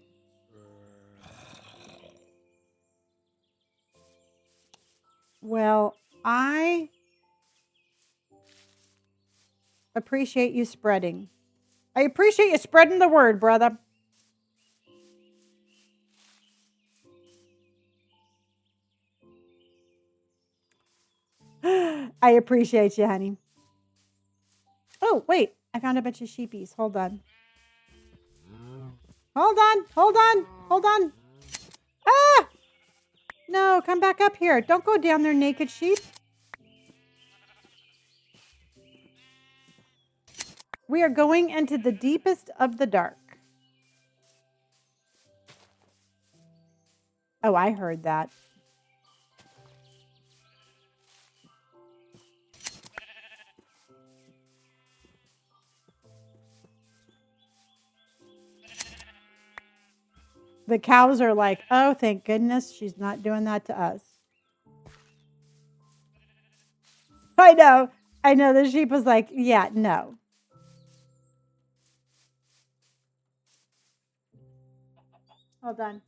Well, I appreciate you spreading. I appreciate you spreading the word, brother. I appreciate you, honey. Oh, wait. I found a bunch of sheepies. Hold on. Hold on. Hold on. Hold on. Ah! No, come back up here. Don't go down there, naked sheep. We are going into the deepest of the dark. Oh, I heard that. The cows are like, oh, thank goodness she's not doing that to us. I know. I know. The sheep was like, yeah, no. Hold on.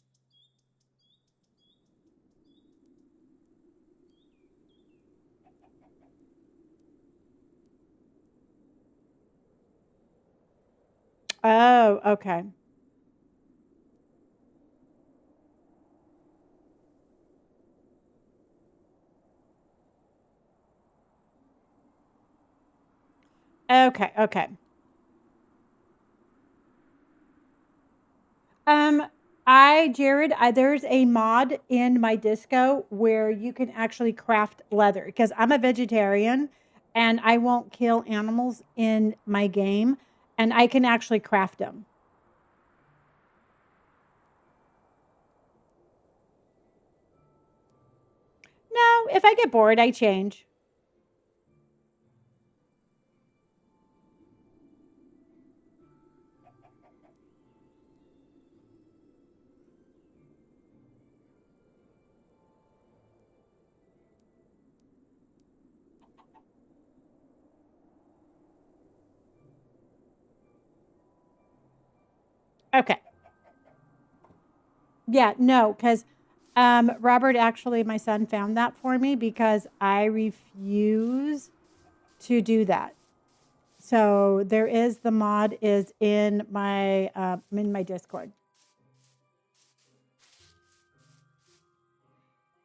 Oh, okay. Okay, okay. Um, there's a mod in my disco where you can actually craft leather because I'm a vegetarian and I won't kill animals in my game and I can actually craft them. No, if I get bored, I change. Okay. Yeah, no, because Robert, actually, my son found that for me because I refuse to do that. So there is the mod is in my Discord.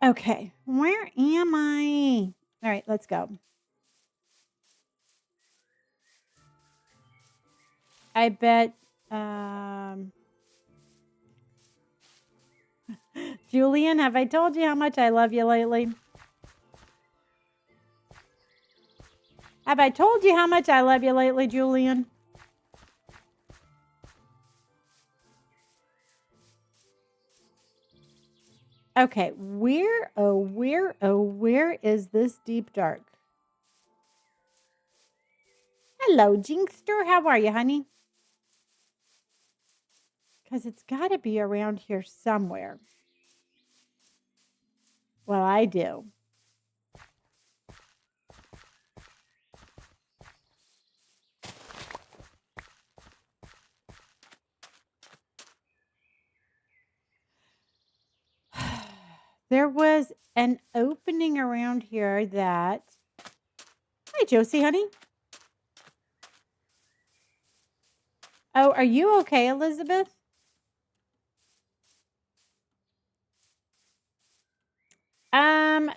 Okay, where am I? All right, let's go. I bet Julian, have I told you how much I love you lately? Have I told you how much I love you lately, Julian? Okay, where is this deep dark? Hello, Jinkster. How are you, honey? Because it's got to be around here somewhere. Well, I do. There was an opening around here that... Hi, Josie, honey. Oh, are you okay, Elizabeth?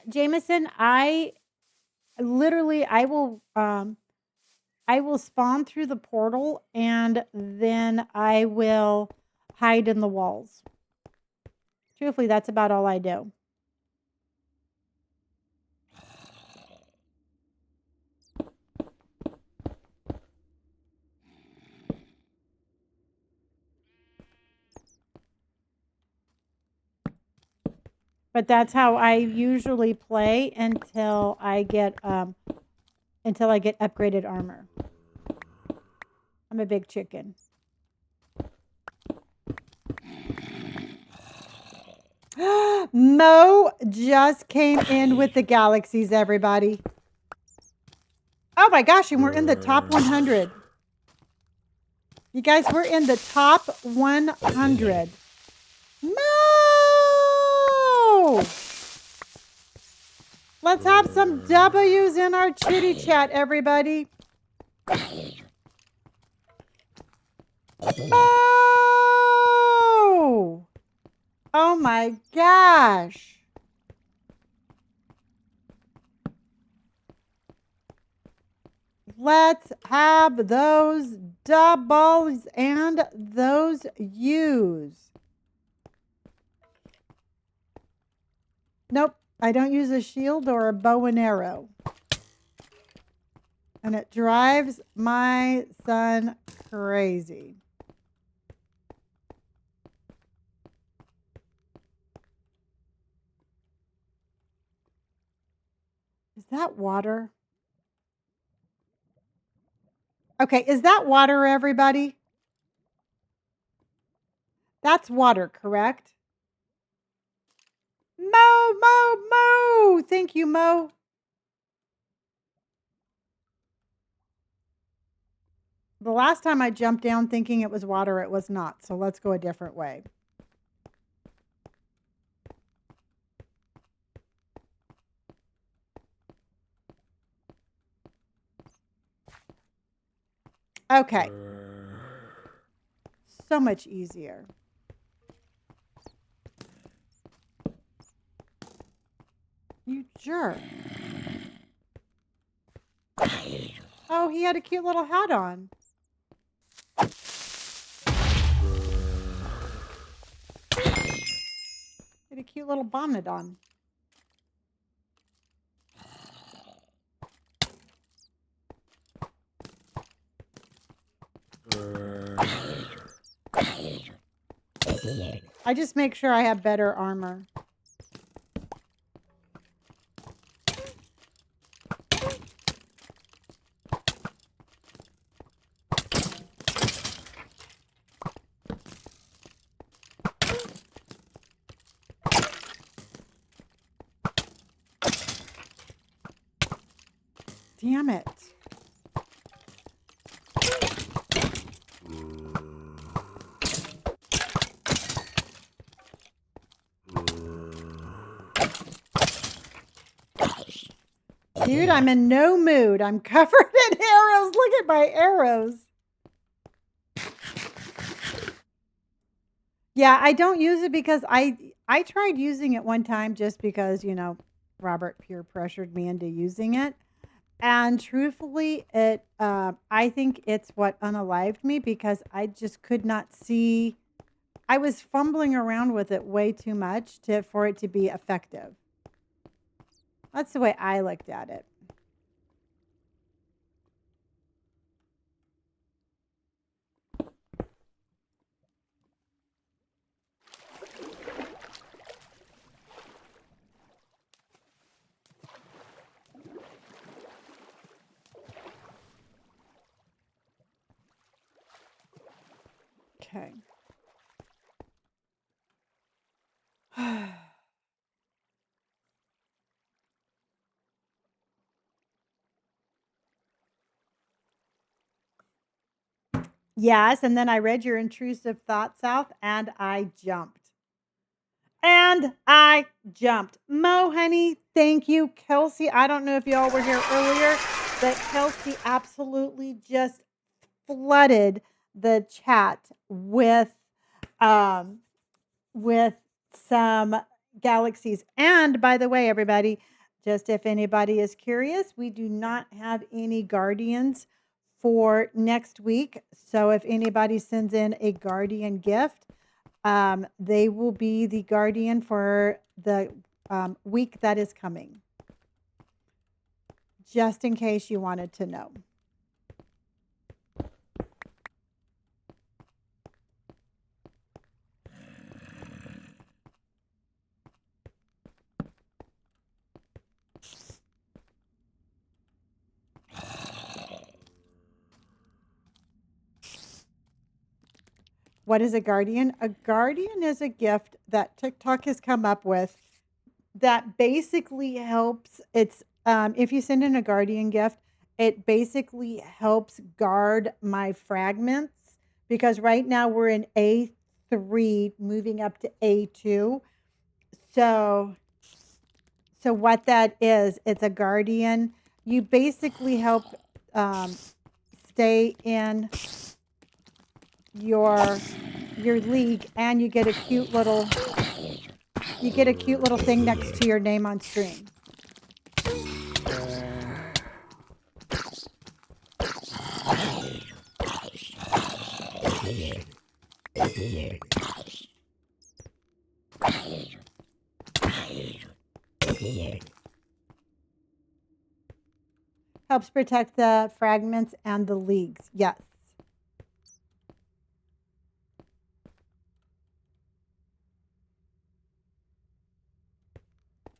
Jameson, I will spawn through the portal and then I will hide in the walls. Truthfully, that's about all I do. But that's how I usually play until I get upgraded armor. I'm a big chicken. Mo just came in with the galaxies, everybody. Oh my gosh, and we're in the top 100. You guys, we're in the top 100. Mo! Let's have some W's in our chitty chat, everybody. Mo! Oh my gosh. Let's have those doubles and those U's. Nope, I don't use a shield or a bow and arrow. And it drives my son crazy. Is that water? Okay, is that water, everybody? That's water, correct? Mo! Thank you, Mo. The last time I jumped down thinking it was water, it was not. So let's go a different way. Okay. So much easier. You jerk. Oh, he had a cute little hat on. He had a cute little bonnet on. I just make sure I have better armor. Damn it. Dude, I'm in no mood. I'm covered in arrows. Look at my arrows. Yeah, I don't use it because I tried using it one time just because, you know, Robert peer pressured me into using it. And truthfully, it I think it's what unalived me because I just could not see. I was fumbling around with it way too much for it to be effective. That's the way I looked at it. Okay. Yes, and then I read your intrusive thoughts out and I jumped. And I jumped. Mo, honey, thank you. Kelsey, I don't know if y'all were here earlier, but Kelsey absolutely just flooded the chat um, with some galaxies. And by the way, everybody, just if anybody is curious, we do not have any guardians for next week. So if anybody sends in a guardian gift, they will be the guardian for the week that is coming. Just in case you wanted to know. What is a guardian? A guardian is a gift that TikTok has come up with that basically helps. It's if you send in a guardian gift, it basically helps guard my fragments because right now we're in A3 moving up to A2. So what that is, it's a guardian. You basically help stay in your league, and you get a cute little thing next to your name on stream. Helps protect the fragments and the leagues. Yes.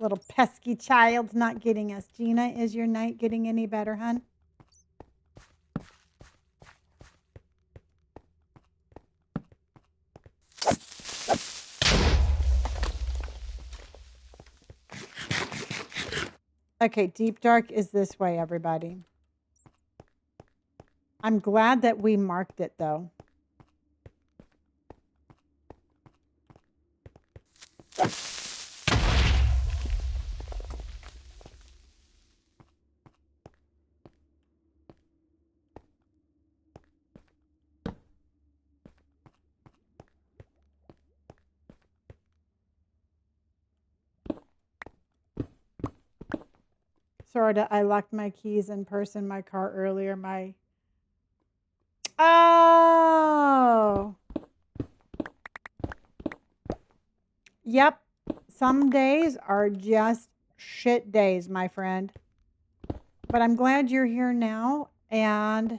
Little pesky child's not getting us. Gina, is your night getting any better, hun? Okay, deep dark is this way, everybody. I'm glad that we marked it, though. Sorta, I locked my keys and purse in my car earlier. Oh. Yep. Some days are just shit days, my friend. But I'm glad you're here now, and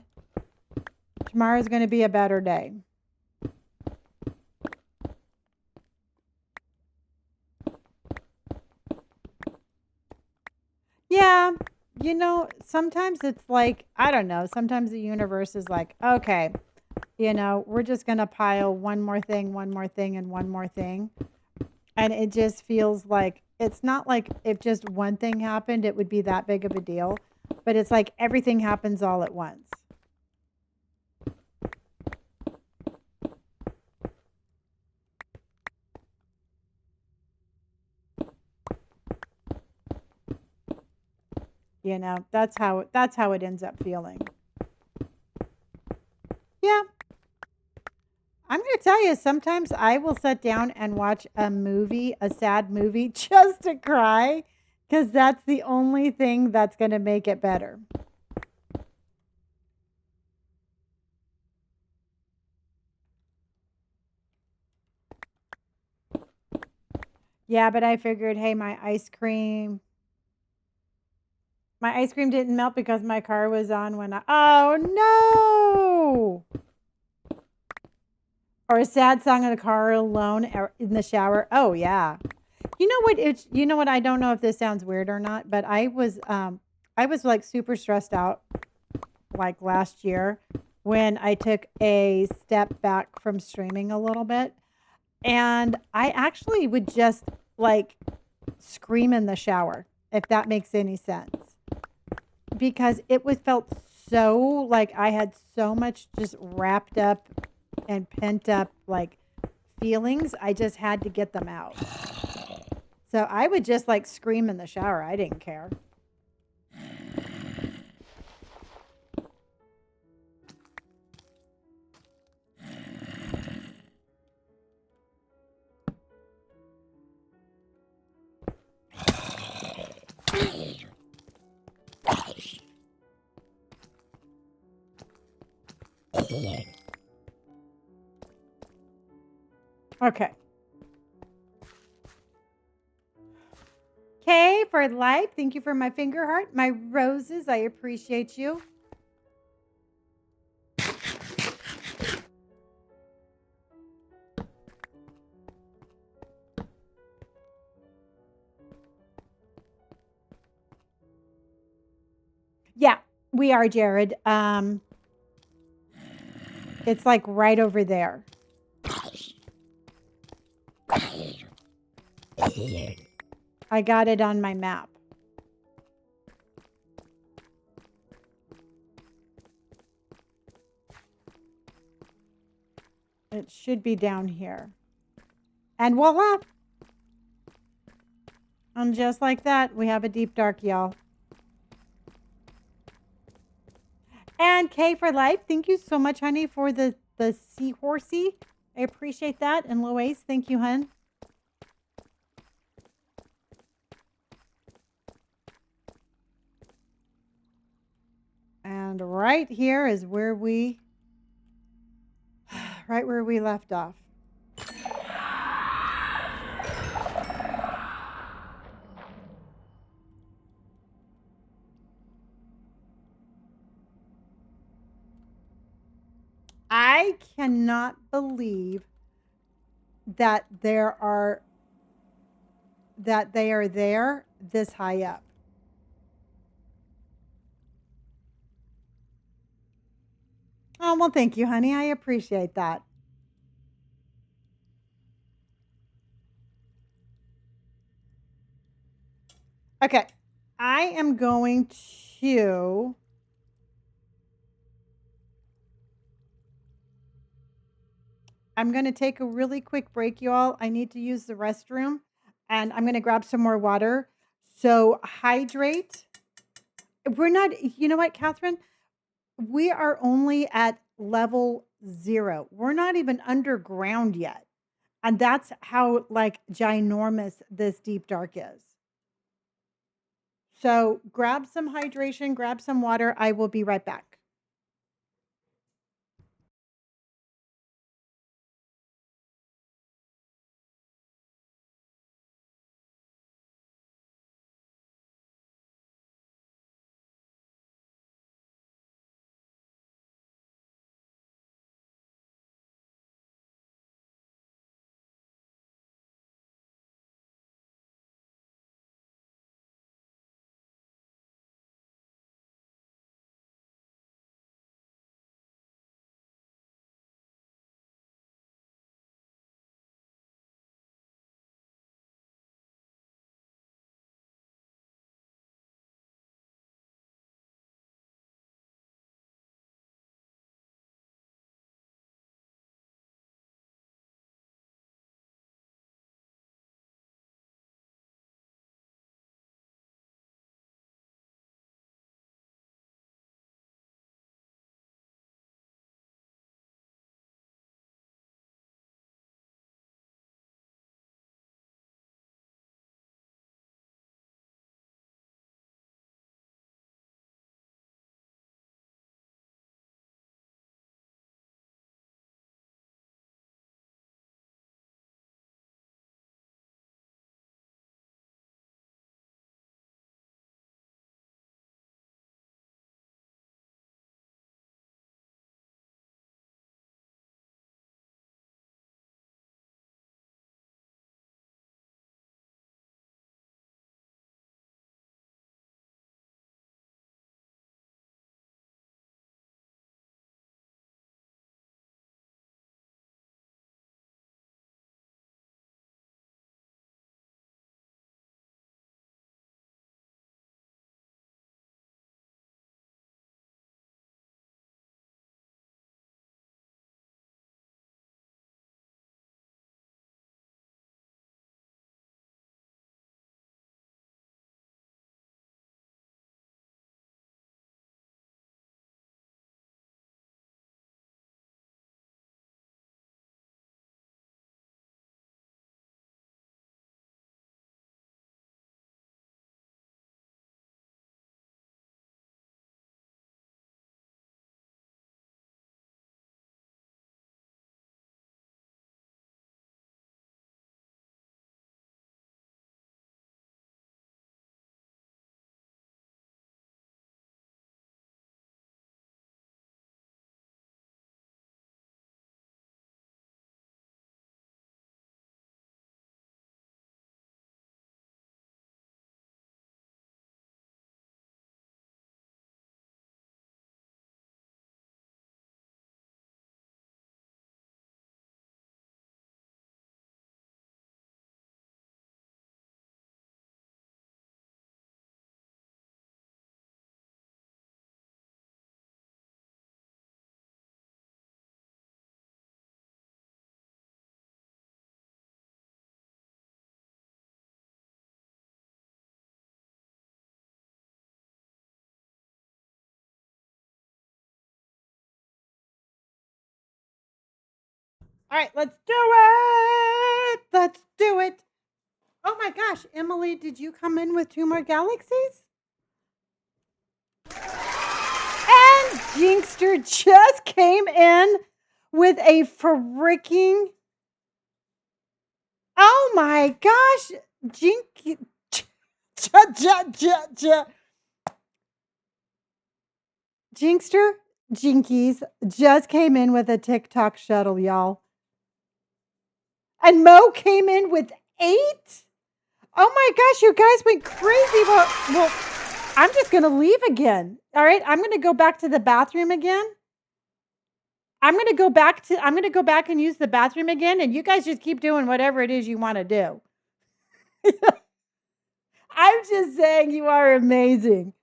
tomorrow's going to be a better day. Yeah, you know, sometimes it's like, I don't know, sometimes the universe is like, okay, you know, we're just going to pile one more thing, and one more thing. And it just feels like, it's not like if just one thing happened, it would be that big of a deal. but it's like everything happens all at once. You know, that's how it ends up feeling. Yeah. I'm going to tell you, sometimes I will sit down and watch a movie, a sad movie, just to cry, because that's the only thing that's going to make it better. Yeah, but I figured, hey, my ice cream didn't melt because my car was on when oh no! Or a sad song in the car alone or in the shower. Oh yeah. You know what, I don't know if this sounds weird or not, but I was like super stressed out like last year when I took a step back from streaming a little bit. And I actually would just like scream in the shower, if that makes any sense. Because it was felt so like I had so much just wrapped up and pent up like feelings. I just had to get them out. So I would just like scream in the shower. I didn't care. Okay. Kay for life. Thank you for my finger heart. My roses. I appreciate you. Yeah, we are, Jared. It's like right over there. I got it on my map. It should be down here. And voila. And just like that, we have a deep dark, y'all. And Kay for life, thank you so much, honey, for the seahorsey. I appreciate that. And Lois, thank you, hun. And right here is where right where we left off. I cannot believe that they are there this high up. Oh, well, thank you, honey. I appreciate that. Okay. I am going to take a really quick break, y'all. I need to use the restroom and I'm going to grab some more water. So hydrate. We're not, you know what, Catherine? We are only at level 0. We're not even underground yet. And that's how like ginormous this deep dark is. So grab some hydration, grab some water. I will be right back. All right, let's do it. Let's do it. Oh my gosh, Emily, did you come in with 2 more galaxies? And Jinkster just came in with a freaking. Oh my gosh, Jinky. Jinkster, Jinkies just came in with a TikTok shuttle, y'all. And Mo came in with 8. Oh my gosh, you guys went crazy. Well, I'm just going to leave again. All right, I'm going to go back to the bathroom again. I'm going to go back and use the bathroom again, and you guys just keep doing whatever it is you want to do. I'm just saying you are amazing.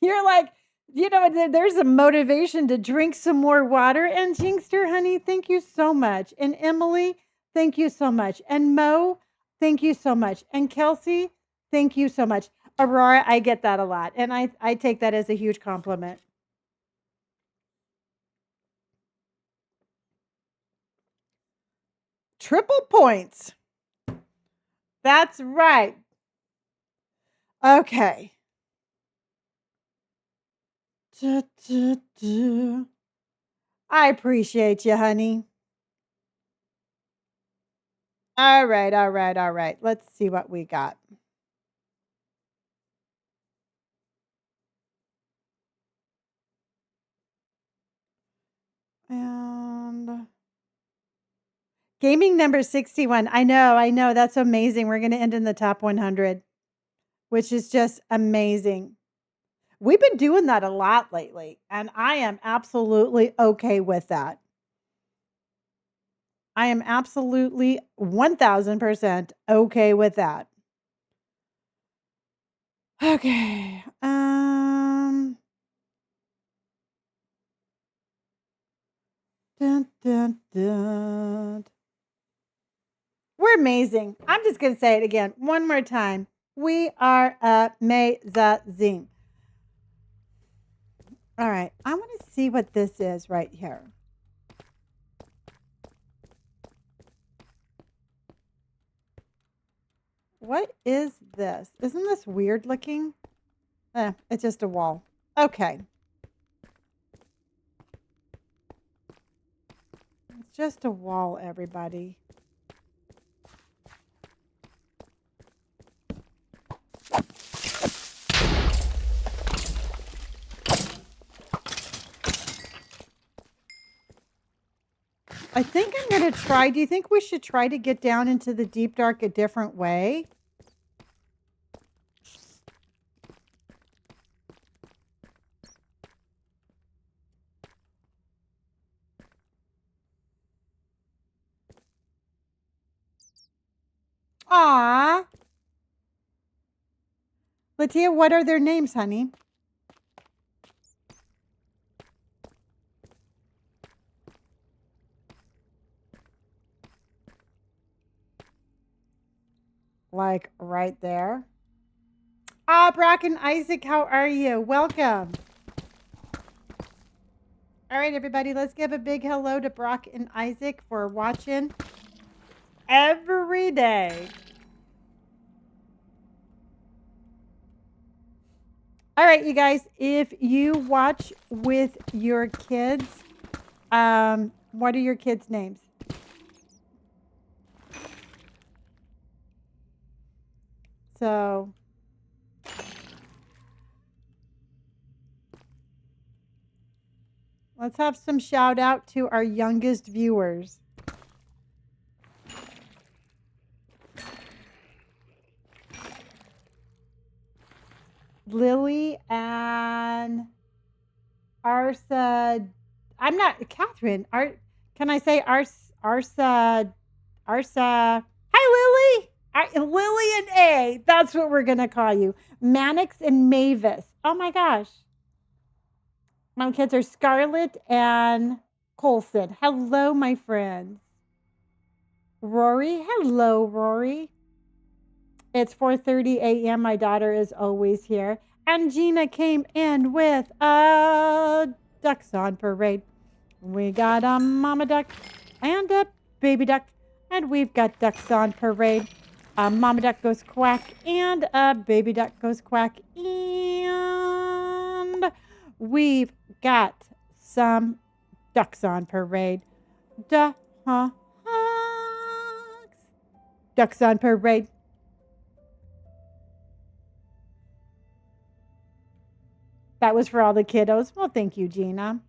You're like, there's a motivation to drink some more water. And Jinkster, honey, thank you so much. And Emily, thank you so much. And Mo, thank you so much. And Kelsey, thank you so much. Aurora, I get that a lot. And I take that as a huge compliment. Triple points. That's right. Okay. I appreciate you, honey. All right, all right, all right. Let's see what we got. And gaming number 61. I know. That's amazing. We're going to end in the top 100, which is just amazing. We've been doing that a lot lately, and I am absolutely okay with that. I am absolutely 1000% okay with that. Okay. Dun, dun, dun. We're amazing. I'm just going to say it again one more time. We are amazing. All right. I want to see what this is right here. What is this? Isn't this weird looking? It's just a wall. Okay. It's just a wall, everybody. I think I'm going to try. Do you think we should try to get down into the deep dark a different way? Aw. Latia, what are their names, honey? Like right there. Ah, Brock and Isaac, how are you? Welcome. All right, everybody, let's give a big hello to Brock and Isaac for watching every day. All right, you guys, if you watch with your kids, what are your kids' names? So let's have some shout out to our youngest viewers. Lily and Arsa. I'm not Catherine. Can I say Arsa? Hi, Lily. Lily and A. That's what we're gonna call you. Mannix and Mavis. Oh my gosh. My kids are Scarlett and Colson. Hello, my friends. Rory. Hello, Rory. It's 4:30 a.m. My daughter is always here. And Gina came in with a ducks on parade. We got a mama duck and a baby duck, and we've got ducks on parade. A mama duck goes quack, and a baby duck goes quack, and we've got some ducks on parade. Ducks. Ducks on parade. That was for all the kiddos. Well, thank you, Gina.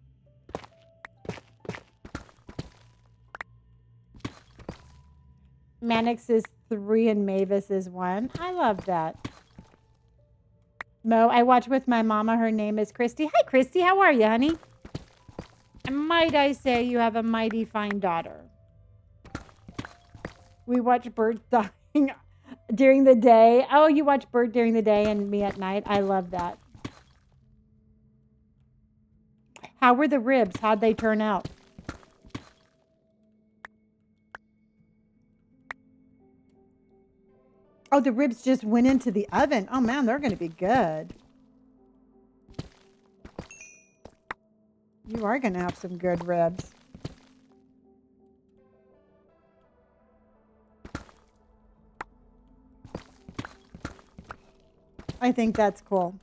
Mannix is 3 and Mavis is 1. I love that. Mo, I watch with my mama. Her name is Christy. Hi, Christy. How are you, honey? And might I say you have a mighty fine daughter. We watch birds dying during the day. Oh, you watch Bird during the day and me at night. I love that. How were the ribs? How'd they turn out? Oh, the ribs just went into the oven. Oh, man, they're going to be good. You are going to have some good ribs. I think that's cool.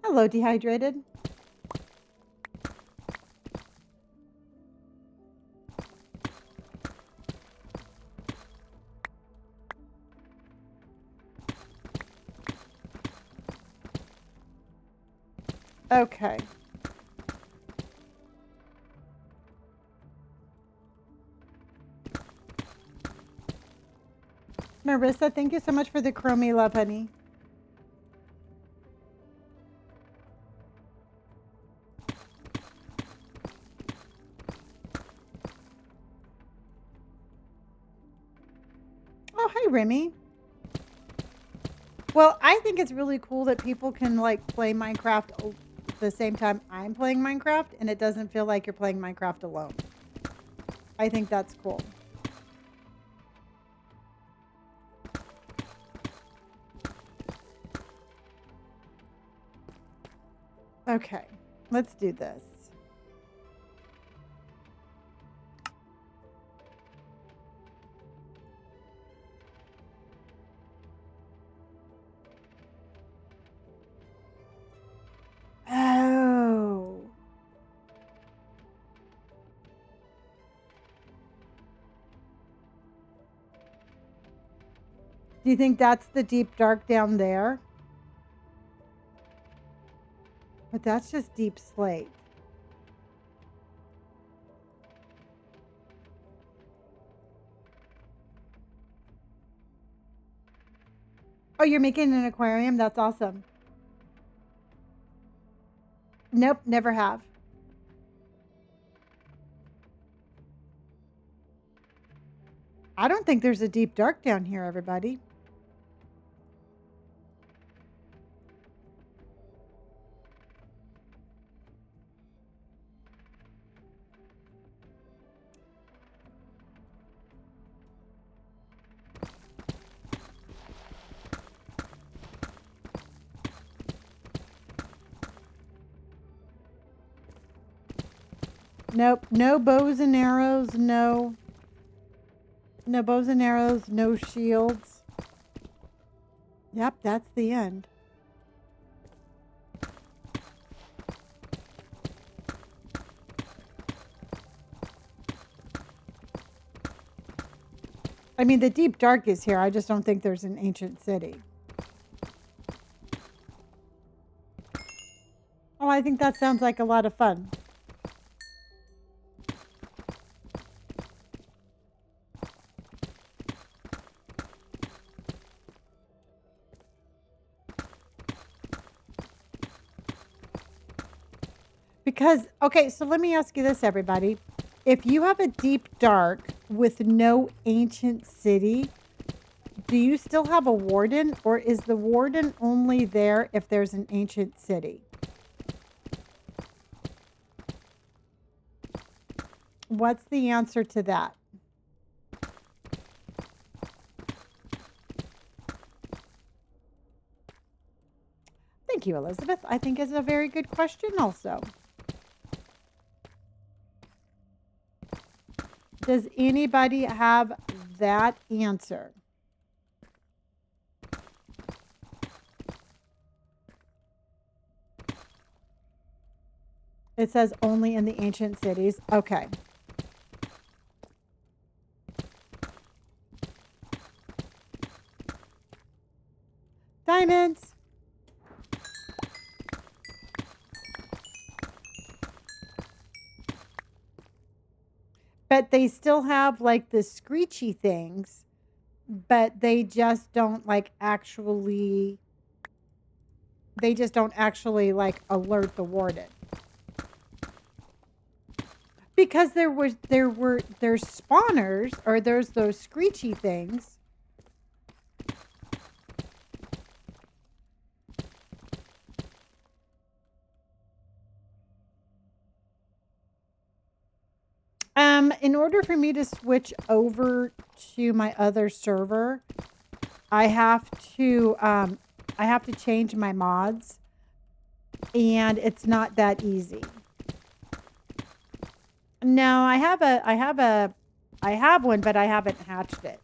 Hello, Dehydrated. Okay. Marissa, thank you so much for the chromie love, honey. Oh, hi, Remy. Well, I think it's really cool that people can like play Minecraft at the same time I'm playing Minecraft, and it doesn't feel like you're playing Minecraft alone. I think that's cool. Okay, let's do this. Oh. Do you think that's the deep dark down there? But that's just deep slate. Oh, you're making an aquarium? That's awesome. Nope, never have. I don't think there's a deep dark down here, everybody. Nope, no bows and arrows, no bows and arrows, no shields. Yep, that's the end. I mean, the deep dark is here. I just don't think there's an ancient city. Oh, I think that sounds like a lot of fun. Because, okay, so let me ask you this, everybody. If you have a deep dark with no ancient city, do you still have a warden, or is the warden only there if there's an ancient city? What's the answer to that? Thank you, Elizabeth. I think it's a very good question also. Does anybody have that answer? It says only in the ancient cities. Okay. Diamonds. But they still have like the screechy things, but they just don't like actually, they just don't actually like alert the warden. Because there's spawners, or there's those screechy things. In order for me to switch over to my other server, I have to change my mods, and it's not that easy. No, I have one, but I haven't hatched it.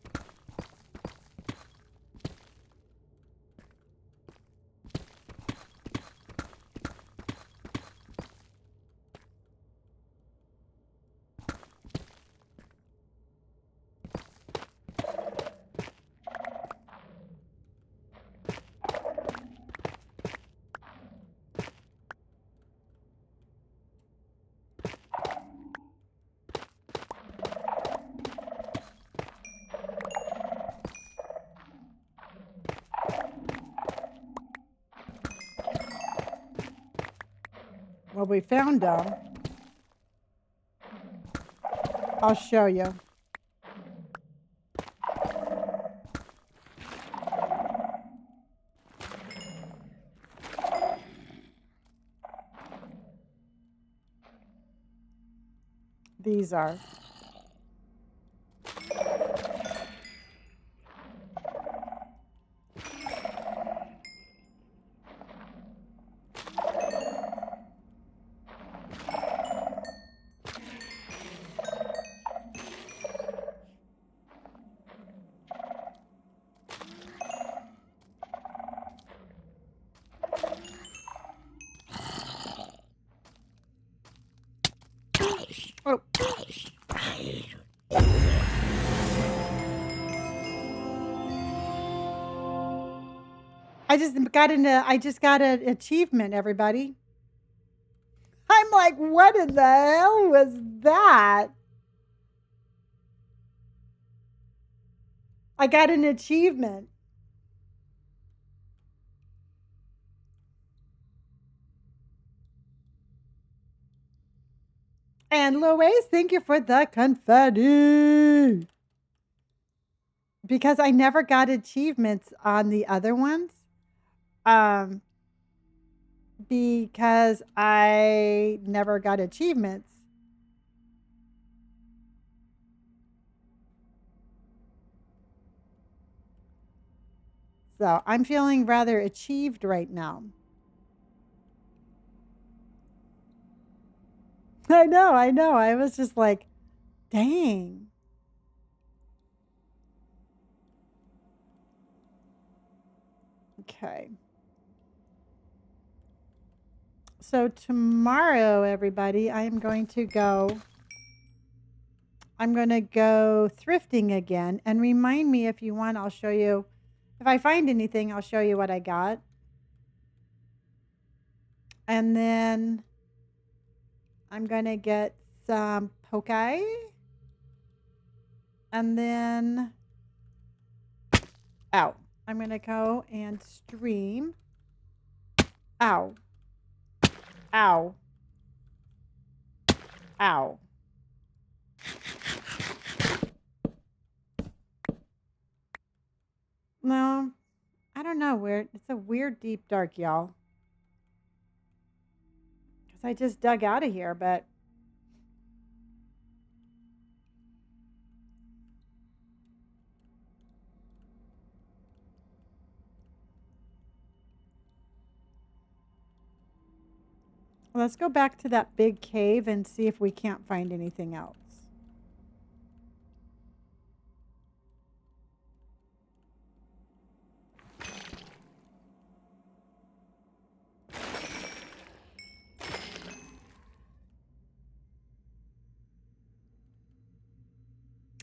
Well, we found them. I'll show you. These are. Oh. I just got an achievement, everybody. I'm like, what in the hell was that? I got an achievement. And Louise, thank you for the confetti. Because I never got achievements on the other ones. Because I never got achievements. So I'm feeling rather achieved right now. I know. I was just like, dang. Okay. So tomorrow, everybody, I'm going to go thrifting again. And remind me if you want, I'll show you. If I find anything, I'll show you what I got. And then I'm going to get some poke. And then, ow, I'm going to go and stream. Ow. Ow. Ow. No, I don't know where. It's a weird deep dark, y'all. Because I just dug out of here, but Let's go back to that big cave and see if we can't find anything else.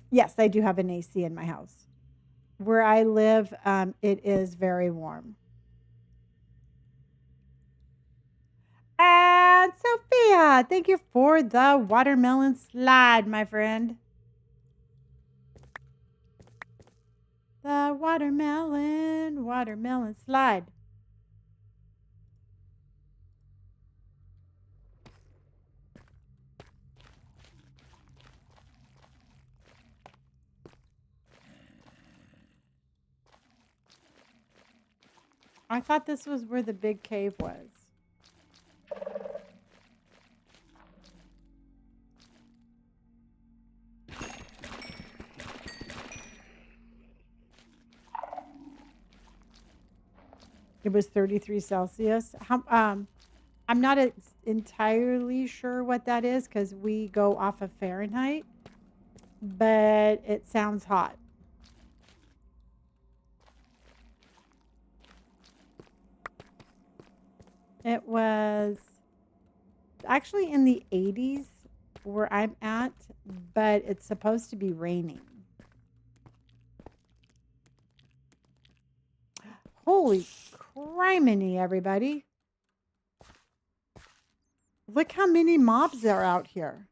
Yes, I do have an AC in my house. Where I live, it is very warm. And Sophia, thank you for the watermelon slide, my friend. The watermelon slide. I thought this was where the big cave was. It was 33 Celsius. I'm not entirely sure what that is because we go off of Fahrenheit, but it sounds hot. It was actually in the 80s where I'm at, but it's supposed to be raining. Holy criminy, everybody. Look how many mobs are out here.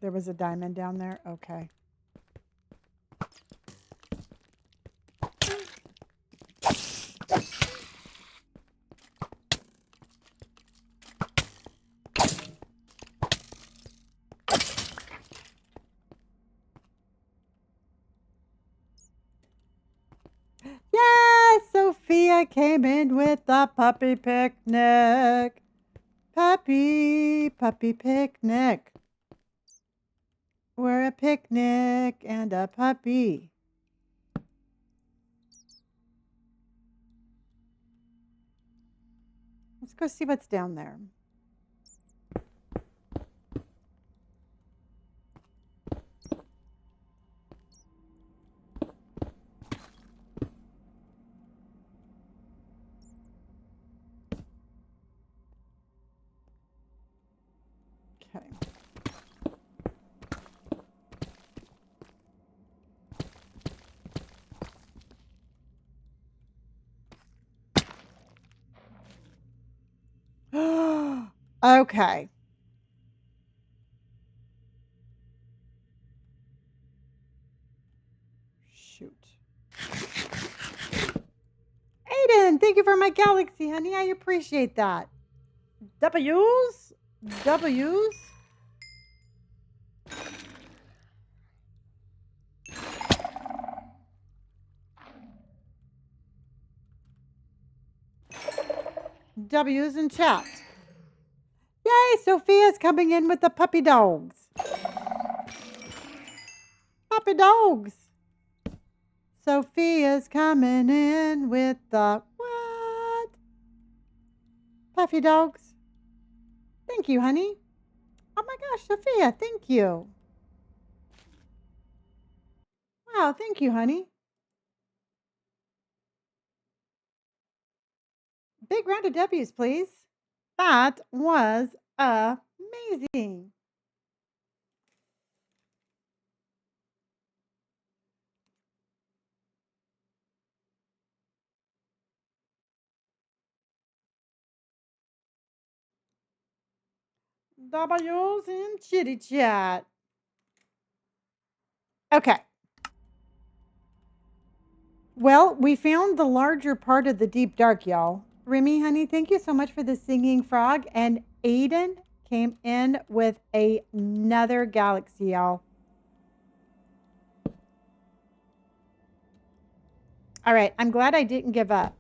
There was a diamond down there? Okay. Yes, Sophia came in with the puppy picnic. Puppy picnic. We're a picnic and a puppy. Let's go see what's down there. Okay. Okay. Shoot. Aiden, thank you for my galaxy, honey. I appreciate that. W's? W's? W's in chat. Yay, Sophia's coming in with the puppy dogs. Puppy dogs. Sophia's coming in with the what? Puppy dogs. Thank you, honey. Oh my gosh, Sophia, thank you. Wow, thank you, honey. Big round of W's, please. That was amazing. W's in chitty chat. Okay. Well, we found the larger part of the deep dark, y'all. Remy, honey, thank you so much for the singing frog. And Aiden came in with another galaxy, y'all. All right, I'm glad I didn't give up.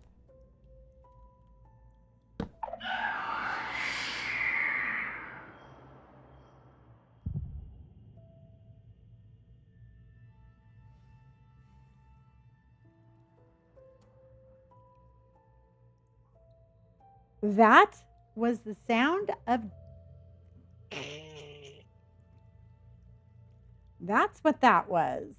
That was the sound of. That's what that was.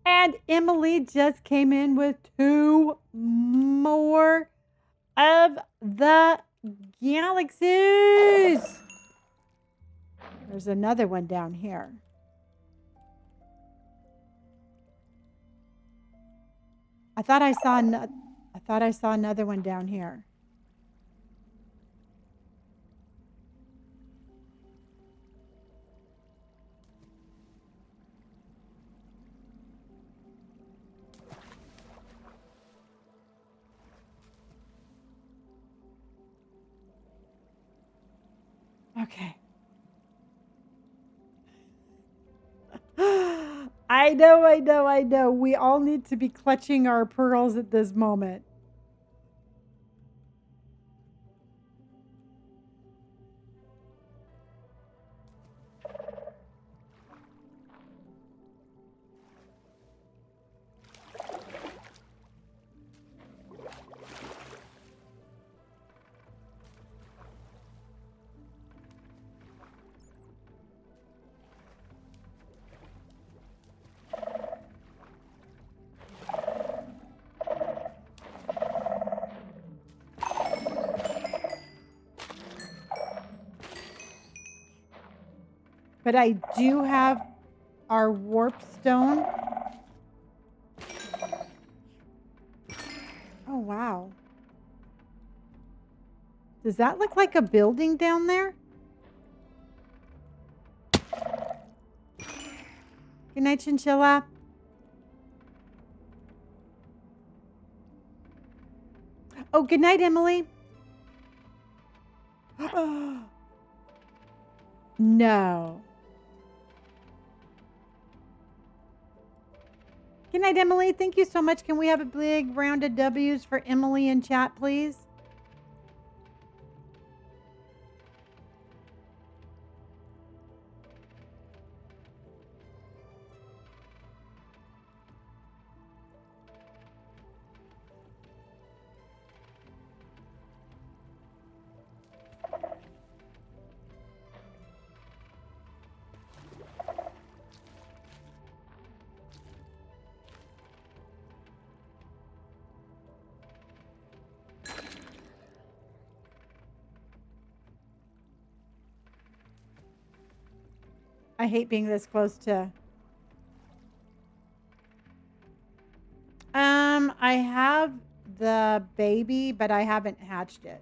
And Emily just came in with 2 more of the galaxies. There's another one down here. I thought I saw another one down here. Okay. I know. We all need to be clutching our pearls at this moment. But I do have our warp stone. Oh, wow. Does that look like a building down there? Good night, Chinchilla. Oh, good night, Emily. No. Good night, Emily. Thank you so much. Can we have a big round of W's for Emily in chat, please? I hate being this close to. I have the baby, but I haven't hatched it.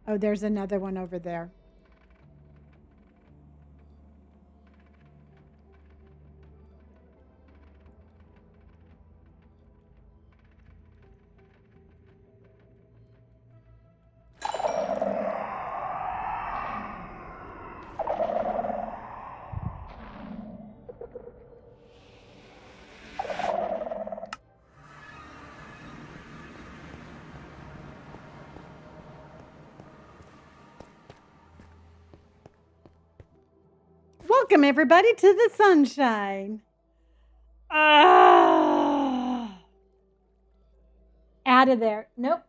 Oh, there's another one over there. Welcome, everybody, to the sunshine. Out of there. Nope.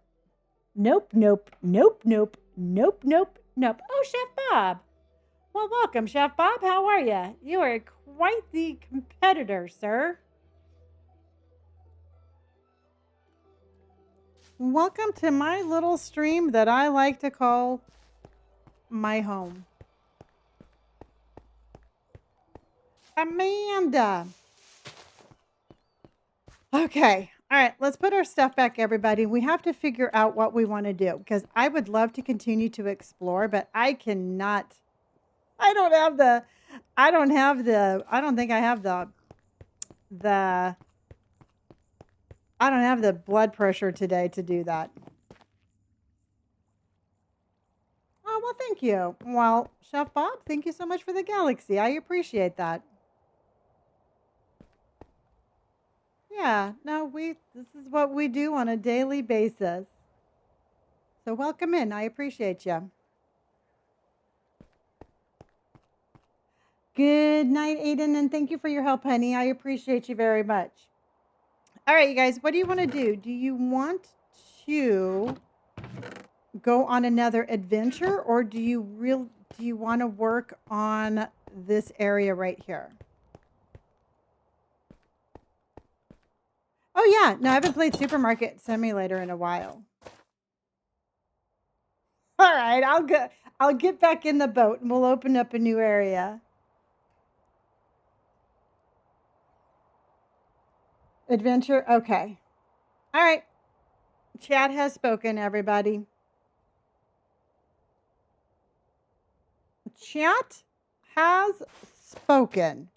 Oh, Chef Bob. Well, welcome, Chef Bob. How are you? You are quite the competitor, sir. Welcome to my little stream that I like to call my home. Amanda. Okay. All right. Let's put our stuff back, everybody. We have to figure out what we want to do because I would love to continue to explore, but I cannot I don't have the I don't have the I don't think I have the I don't have the blood pressure today to do that. Oh, well, thank you. Well, Chef Bob, thank you so much for the galaxy. I appreciate that. Yeah, no, this is what we do on a daily basis. So welcome in. I appreciate you. Good night, Aiden, and thank you for your help, honey. I appreciate you very much. All right, you guys, what do you want to do? Do you want to go on another adventure, or do you want to work on this area right here? Oh yeah, no, I haven't played Supermarket Simulator in a while. All right, I'll get back in the boat and we'll open up a new area. Adventure? Okay. All right. Chat has spoken, everybody. Chat has spoken.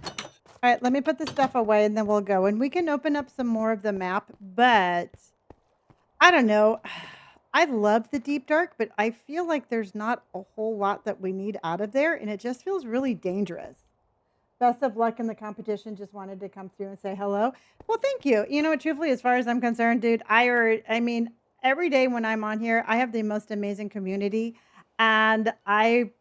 All right, let me put this stuff away and then we'll go. And we can open up some more of the map, but I don't know. I love the deep dark, but I feel like there's not a whole lot that we need out of there, and it just feels really dangerous. Best of luck in the competition. Just wanted to come through and say hello. Well, thank you. You know what, truthfully, as far as I'm concerned, dude, I mean, every day when I'm on here, I have the most amazing community, and I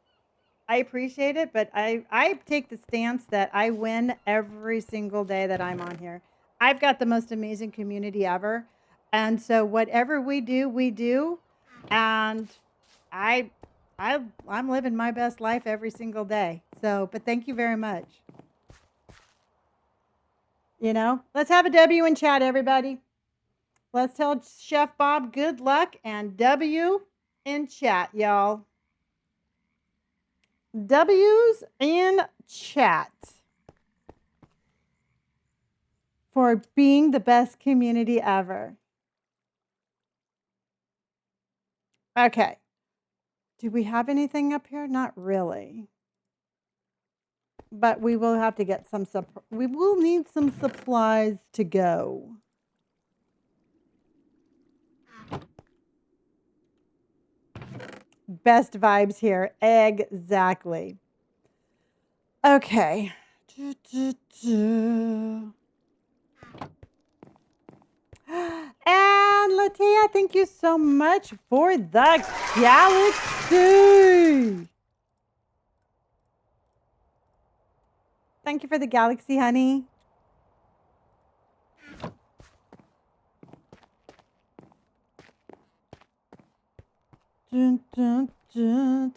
appreciate it, but I take the stance that I win every single day that I'm on here. I've got the most amazing community ever. And so whatever we do, and I I'm living my best life every single day. So, but thank you very much. You know, let's have a W in chat, everybody. Let's tell Chef Bob good luck and W in chat, y'all. W's in chat for being the best community ever. Okay. Do we have anything up here? Not really. But we will have to get some we will need some supplies to go. Best vibes here. Exactly. Okay. And Latia, thank you so much for the galaxy. Thank you for the galaxy, honey. Dun, dun, dun.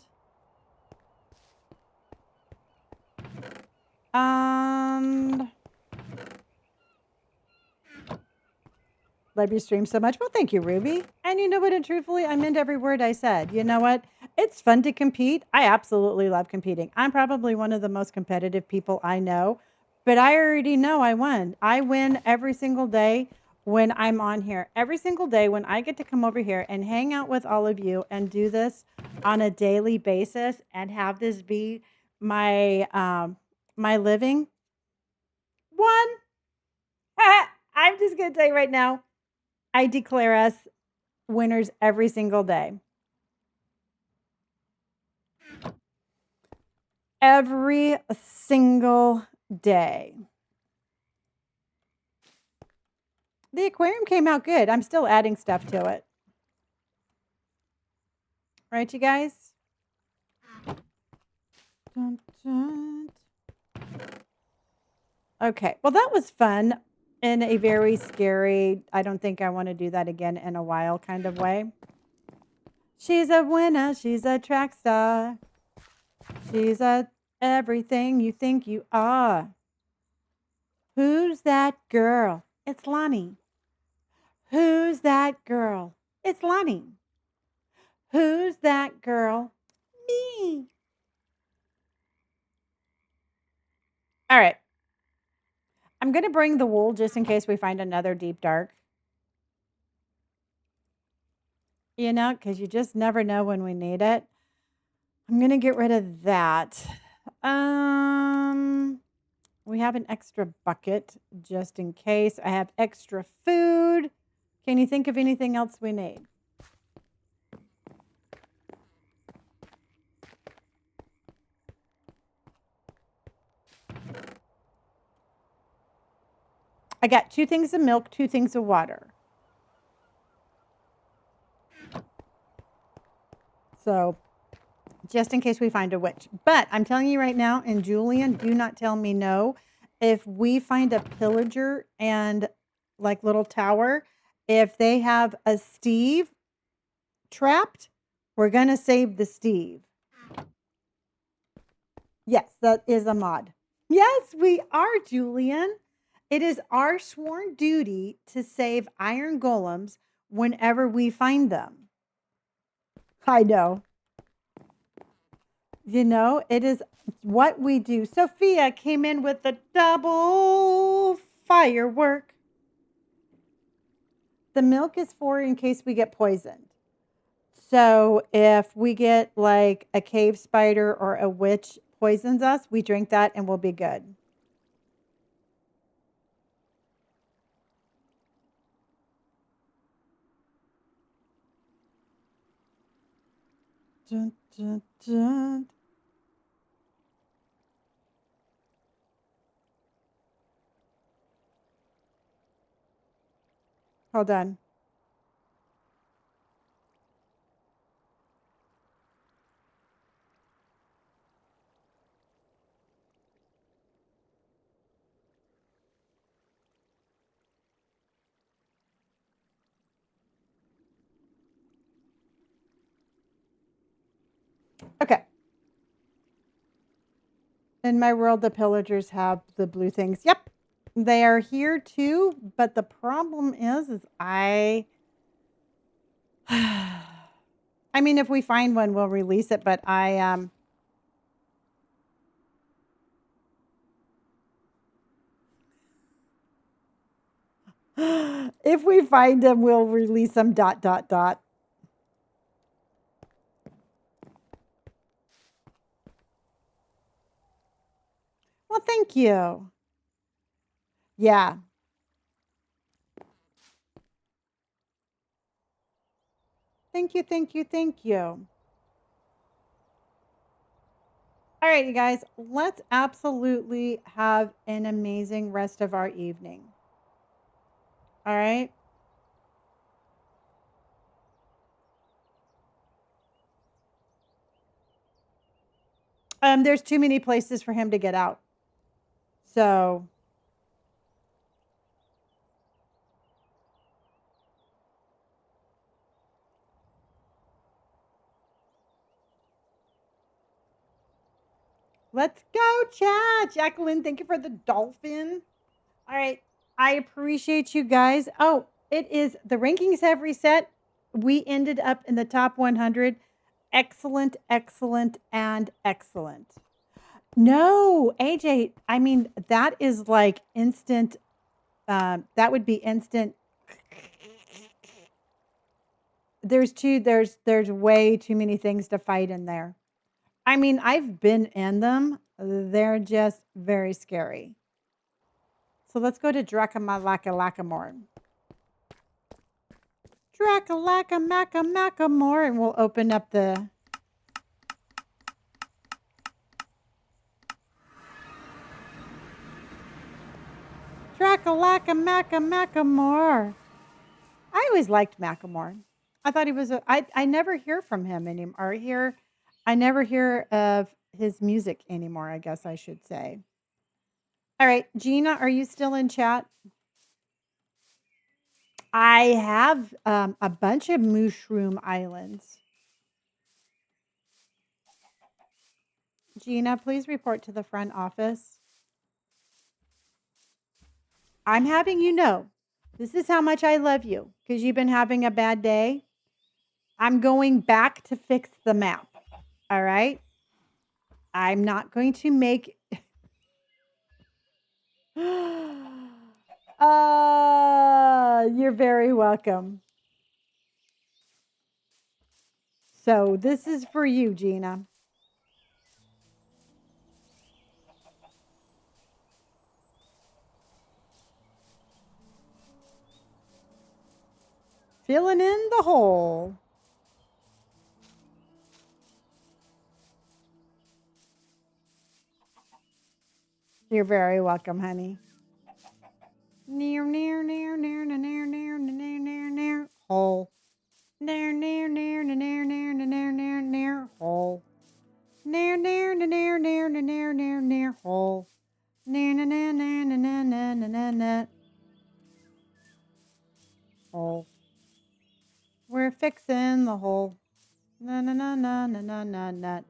And love your stream so much. Well, thank you, Ruby. And you know what? And truthfully, I meant every word I said. You know what? It's fun to compete. I absolutely love competing. I'm probably one of the most competitive people I know, but I already know I won. I win every single day when I'm on here. Every single day when I get to come over here and hang out with all of you and do this on a daily basis and have this be my my living. One. I'm just gonna tell you right now. I declare us winners every single day. Every single day. The aquarium came out good. I'm still adding stuff to it. Right, you guys? Dun, dun. Okay. Well, that was fun in a very scary, I don't think I want to do that again in a while kind of way. She's a winner. She's a track star. She's a everything you think you are. Who's that girl? It's Lonnie. Who's that girl? It's Lonnie. Who's that girl? Me. All right. I'm going to bring the wool just in case we find another deep dark. You know, because you just never know when we need it. I'm going to get rid of that. We have an extra bucket just in case. I have extra food. Can you think of anything else we need? I got 2 things of milk, 2 things of water. So, just in case we find a witch. But I'm telling you right now, and Julian, do not tell me no. If we find a pillager and like little tower, if they have a Steve trapped, we're going to save the Steve. Yes, that is a mod. Yes, we are, Julian. It is our sworn duty to save iron golems whenever we find them. I know. You know, it is what we do. Sophia came in with the double firework. The milk is for in case we get poisoned. So if we get like a cave spider or a witch poisons us, we drink that and we'll be good. Dun, dun, dun. Hold on. Okay. In my world, the pillagers have the blue things. Yep. They are here too, but the problem is I I mean, if we find one, we'll release it, but if we find them, we'll release them, dot, dot, dot. Well, thank you. Yeah. Thank you, thank you, thank you. All right, you guys, let's absolutely have an amazing rest of our evening. All right. There's too many places for him to get out. So let's go, chat. Jacqueline, thank you for the dolphin. All right. I appreciate you guys. Oh, it is the rankings have reset. We ended up in the top 100. Excellent, excellent, and excellent. No, AJ, I mean, that is like instant. That would be instant. There's way too many things to fight in there. I mean, I've been in them. They're just very scary. So let's go to Dracamalaka-Lackamore. Drakalaka-Maka-Makamore, and we'll open up the... Drakalaka-Maka-Makamore. I always liked Macklemore. I thought he was I never hear from him anymore. I never hear of his music anymore, I guess I should say. All right, Gina, are you still in chat? I have a bunch of mushroom islands. Gina, please report to the front office. I'm having you know, this is how much I love you because you've been having a bad day. I'm going back to fix the map. All right. I'm not going to make. You're very welcome. So this is for you, Gina. Filling in the hole. You're very welcome, honey. Near, near, near, near, near, near, near, near, near, near, hole. Near, near, near, near, near, near, near, near, near, hole. Near, near, near, near, near, near, near, near, hole. Near, near, near, near, near, near, near, near, hole. We're fixing the hole. Na na na na na na na na.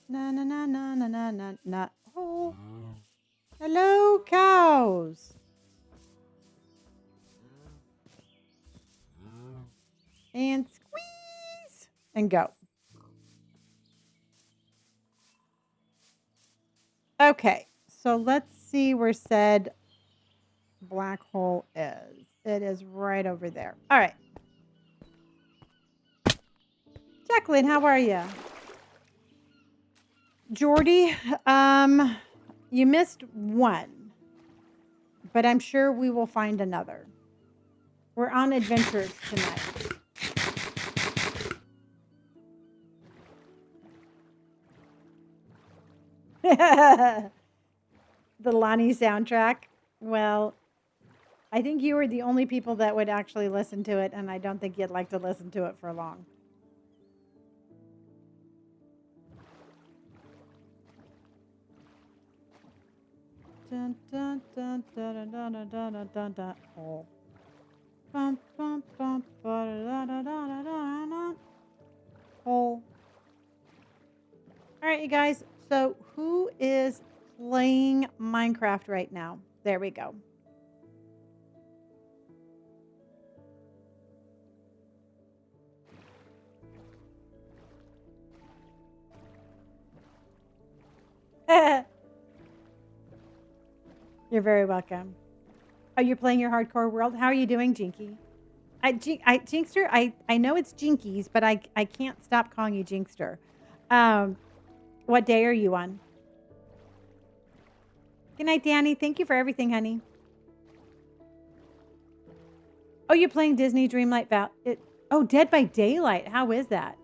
Na na na na na na na na. Hole. Hello, cows. And squeeze and go. Okay, so let's see where said black hole is. It is right over there. All right. Jacqueline, how are you? Jordy, you missed one, but I'm sure we will find another. We're on adventures tonight. The Lonnie soundtrack. Well, I think you were the only people that would actually listen to it, and I don't think you'd like to listen to it for long. Dun, dun, dun, dun, dun, dun, dun, dun, dun, dun. Oh. Bum, bum, bum, ba, da, da, da, da, da, da. Oh. All right, you guys. So who is playing Minecraft right now? There we go. You're very welcome. Oh, you're playing your hardcore world? How are you doing, Jinky? Jinkster, I know it's Jinkies, but I can't stop calling you Jinkster. What day are you on? Good night, Danny. Thank you for everything, honey. Oh, you're playing Disney Dreamlight Valley. Oh, Dead by Daylight. How is that?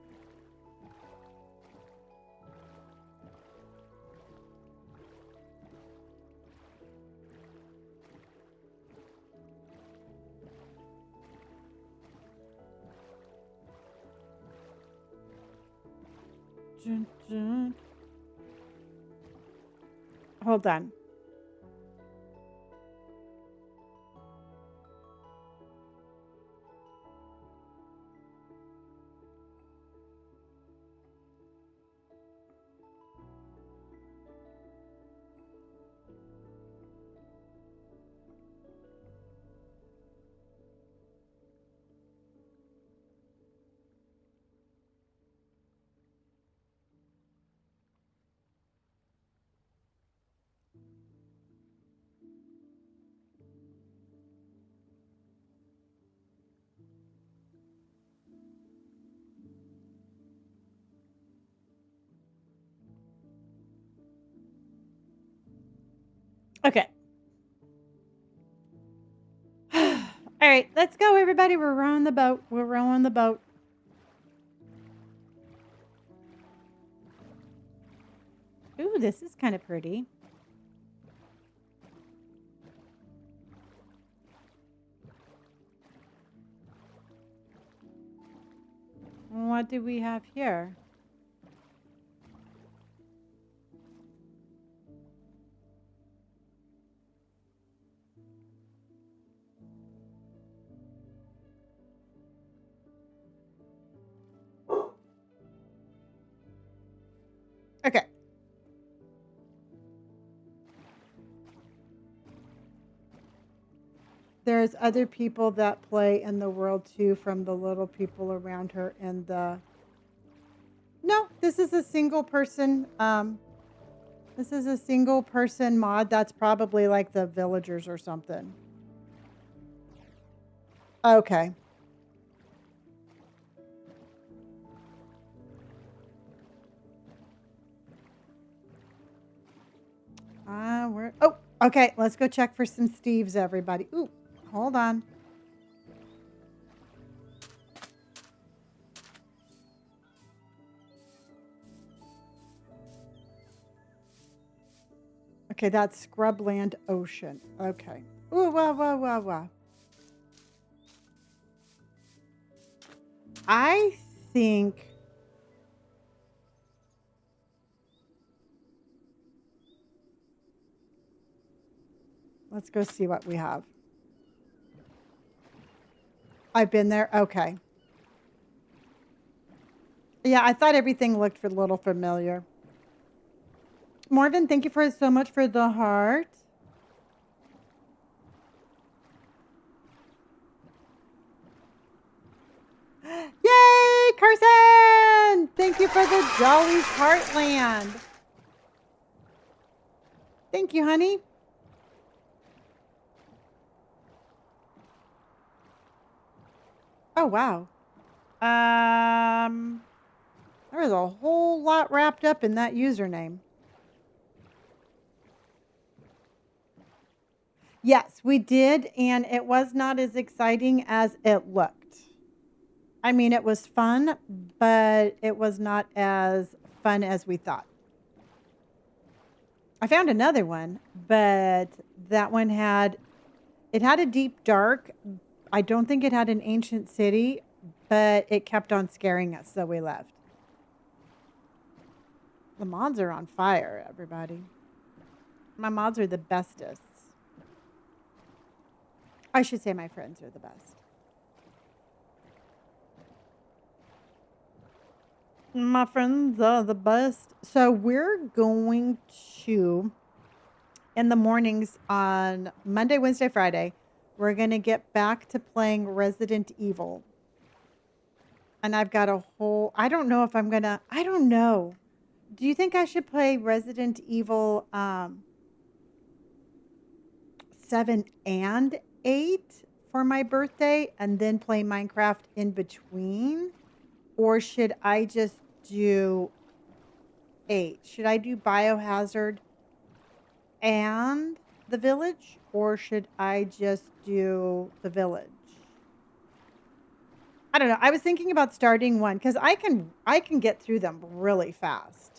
Dun, dun. Hold on. Okay. All right, let's go, everybody. We're rowing the boat. We're rowing the boat. Ooh, this is kind of pretty. What do we have here? Okay. There's other people that play in the world too, from the little people around her and the... No, this is a single person. This is a single person mod. That's probably like the villagers or something. Okay. Oh, okay. Let's go check for some Steves, everybody. Ooh, Hold on. Okay, that's Scrubland Ocean. Okay. Ooh, wow, wow, wow, wow. I think let's go see what we have. I've been there. Okay. Yeah, I thought everything looked a little familiar. Marvin, thank you for so much for the heart. Yay, Carson! Thank you for the Jolly's Heartland. Thank you, honey. Oh, wow. There was a whole lot wrapped up in that username. Yes, we did, and it was not as exciting as it looked. I mean, it was fun, but it was not as fun as we thought. I found another one, but that one had a deep dark. I don't think it had an ancient city, but it kept on scaring us, so we left. The mods are on fire, everybody. My mods are the bestest. I should say my friends are the best. My friends are the best. So we're going to, in the mornings on Monday, Wednesday, Friday, we're going to get back to playing Resident Evil. And I've got a whole, I don't know if I'm going to, I don't know. Do you think I should play Resident Evil 7 and 8 for my birthday and then play Minecraft in between? Or should I just do 8? Should I do Biohazard and the Village? Or should I just do the Village? I don't know. I was thinking about starting one because I can get through them really fast.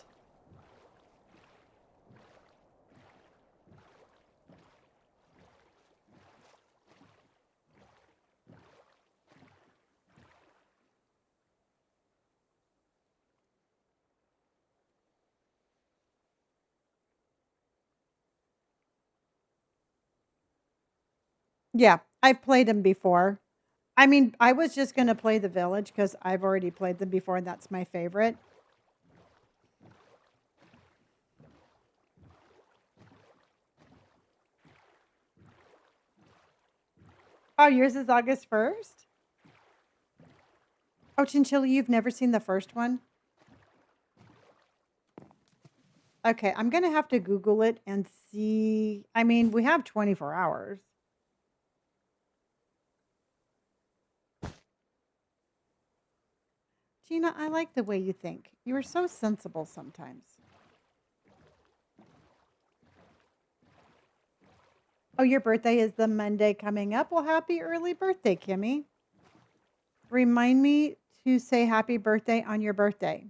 Yeah, I've played them before. I mean, I was just going to play the Village because I've already played them before and that's my favorite. Oh, yours is August 1st? Oh, Chinchilla, you've never seen the first one? Okay, I'm going to have to Google it and see. I mean, we have 24 hours. Gina, I like the way you think. You are so sensible sometimes. Oh, your birthday is the Monday coming up. Well, happy early birthday, Kimmy. Remind me to say happy birthday on your birthday.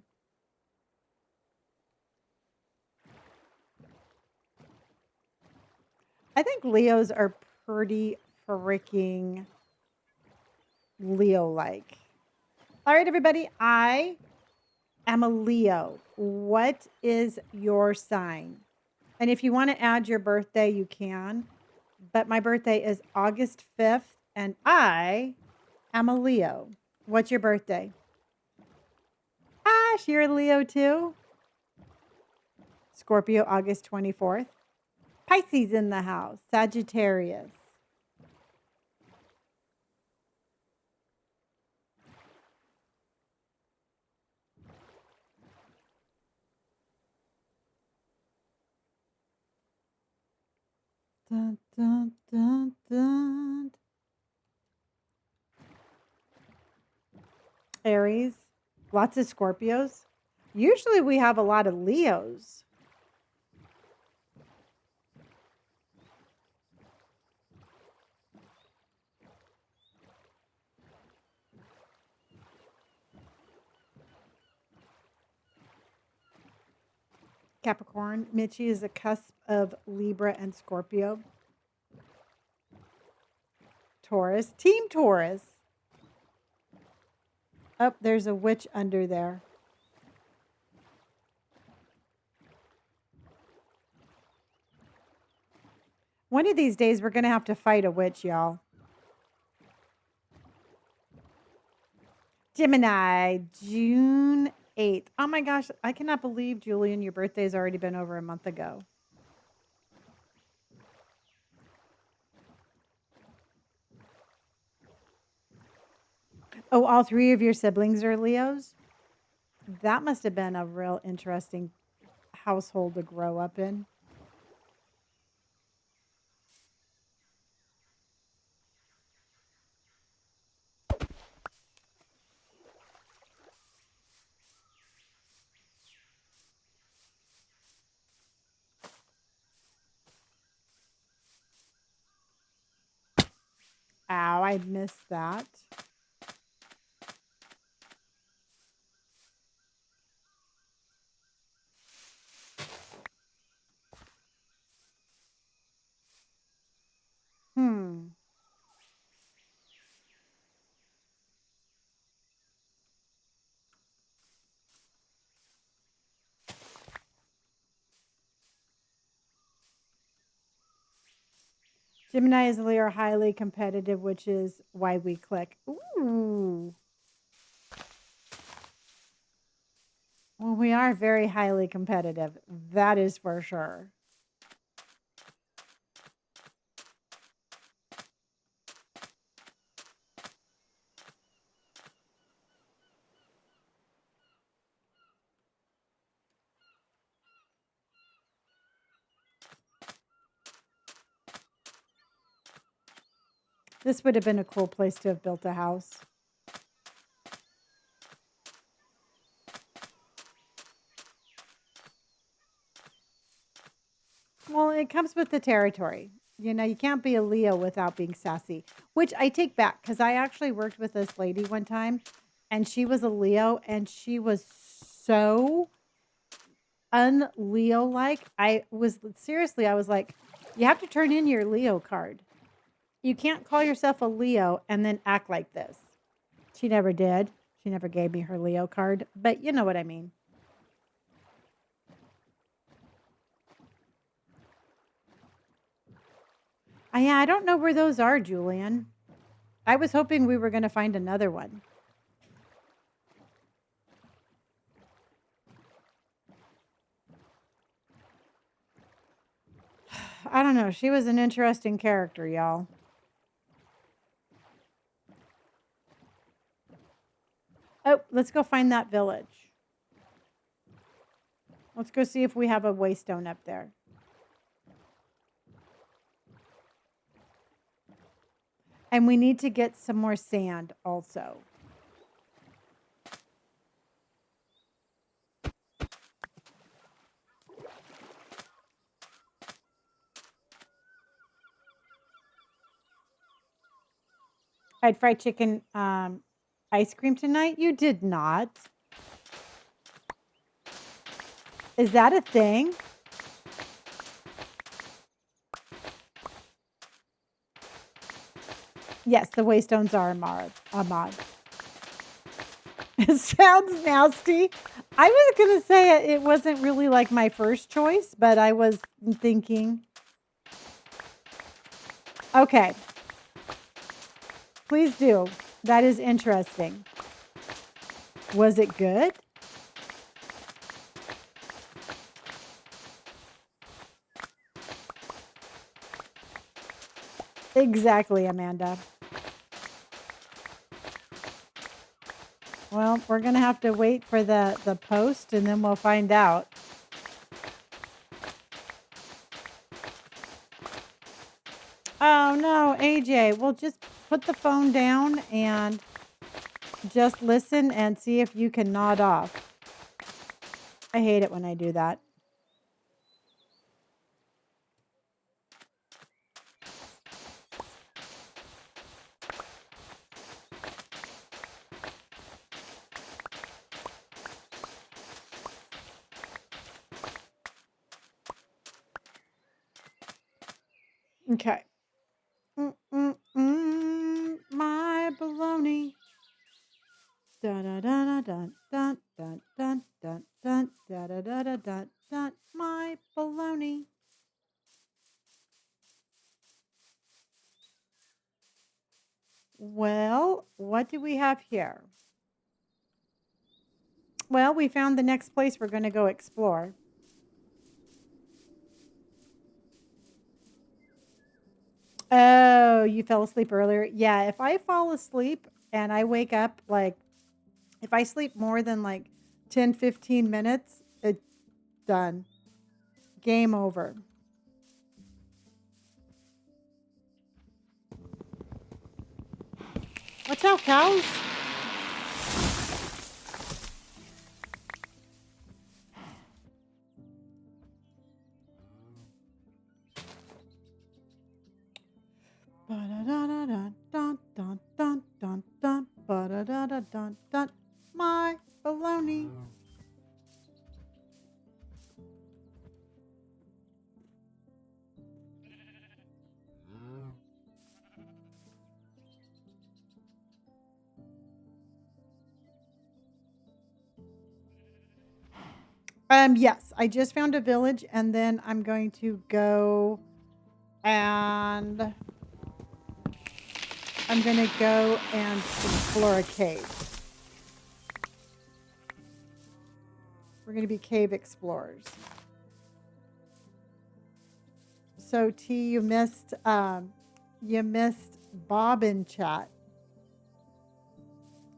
I think Leos are pretty freaking Leo-like. All right, everybody. I am a Leo. What is your sign? And if you want to add your birthday, you can. But my birthday is August 5th, and I am a Leo. What's your birthday? Ash, you're a Leo too? Scorpio, August 24th. Pisces in the house. Sagittarius. Dun, dun, dun, dun. Aries. Lots of Scorpios. Usually we have a lot of Leos. Capricorn. Mitchie is a cusp of Libra and Scorpio. Taurus. Team Taurus. Oh, there's a witch under there. One of these days, we're going to have to fight a witch, y'all. Gemini, June 8th. Oh my gosh, I cannot believe, Julian, your birthday's already been over a month ago. Oh, all three of your siblings are Leos? That must have been a real interesting household to grow up in. Ow, I missed that. Hmm. Gemini and Leo are highly competitive, which is why we click. Ooh. Well, we are very highly competitive. That is for sure. This would have been a cool place to have built a house. Well, it comes with the territory. You know, you can't be a Leo without being sassy, which I take back because I actually worked with this lady one time and she was a Leo and she was so un-Leo like. I was like, you have to turn in your Leo card. You can't call yourself a Leo and then act like this. She never did. She never gave me her Leo card, but you know what I mean. Yeah, I don't know where those are, Julian. I was hoping we were going to find another one. I don't know. She was an interesting character, y'all. Oh, let's go find that village. Let's go see if we have a waystone up there. And we need to get some more sand also. I had fried chicken ice cream tonight. You did not. Is that a thing? Yes, the waystones are a mod. It sounds nasty. I was going to say it wasn't really like my first choice, but I was thinking. Okay. Please do. That is interesting. Was it good? Exactly, Amanda. Well, we're going to have to wait for the post and then we'll find out. Oh, no, AJ. Well, just put the phone down and just listen and see if you can nod off. I hate it when I do that. Okay. My baloney. Dun dun dun dun dun dun dun dun dun dun dun dun dun dun dun. My baloney. Well, what do we have here? Well, we found the next place we're going to go explore. Oh, you fell asleep earlier? Yeah, if I fall asleep and I wake up, like, if I sleep more than like 10, 15 minutes, it's done. Game over. Watch out, cows. My baloney. Yes, I just found a village and then I'm going to go and explore a cave. We're going to be cave explorers. So T, you missed Bob in chat.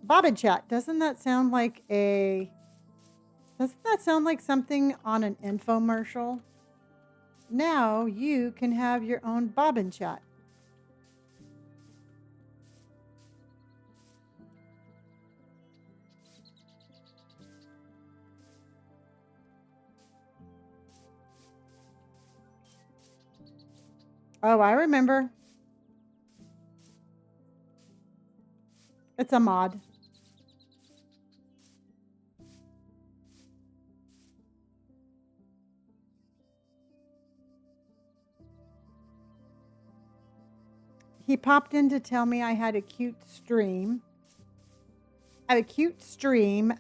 Bob in chat, doesn't that sound like something on an infomercial? Now you can have your own Bob in chat. Oh, I remember. It's a mod. He popped in to tell me I had a cute stream.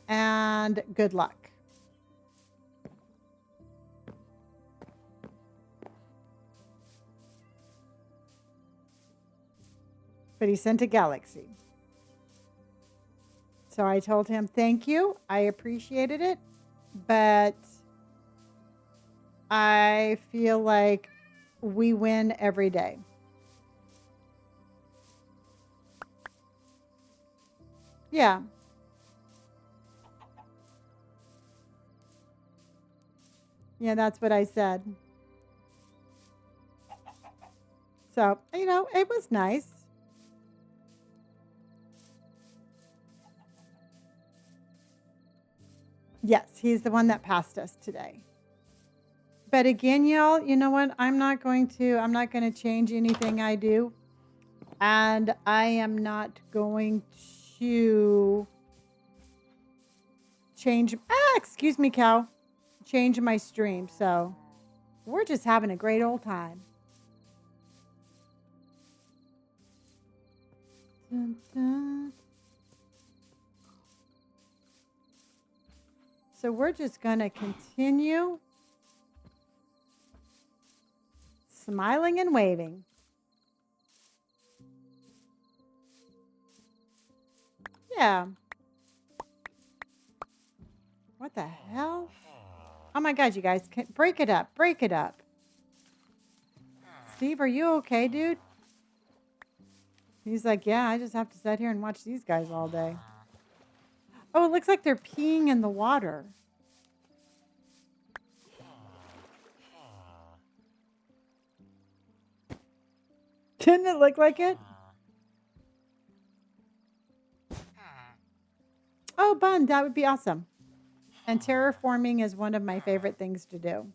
And good luck. But he sent a galaxy. So I told him, thank you. I appreciated it. But I feel like we win every day. Yeah. Yeah, that's what I said. So, it was nice. Yes, he's the one that passed us today. But again, y'all, you know what? I'm not going to change anything I do. And I am not going to excuse me, cow. Change my stream. So we're just having a great old time. Dun, dun. So we're just going to continue smiling and waving. Yeah. What the hell? Oh my God, you guys. Break it up. Break it up. Steve, are you okay, dude? He's like, yeah, I just have to sit here and watch these guys all day. Oh, it looks like they're peeing in the water. Didn't it look like it? Oh, Bun, that would be awesome. And terraforming is one of my favorite things to do.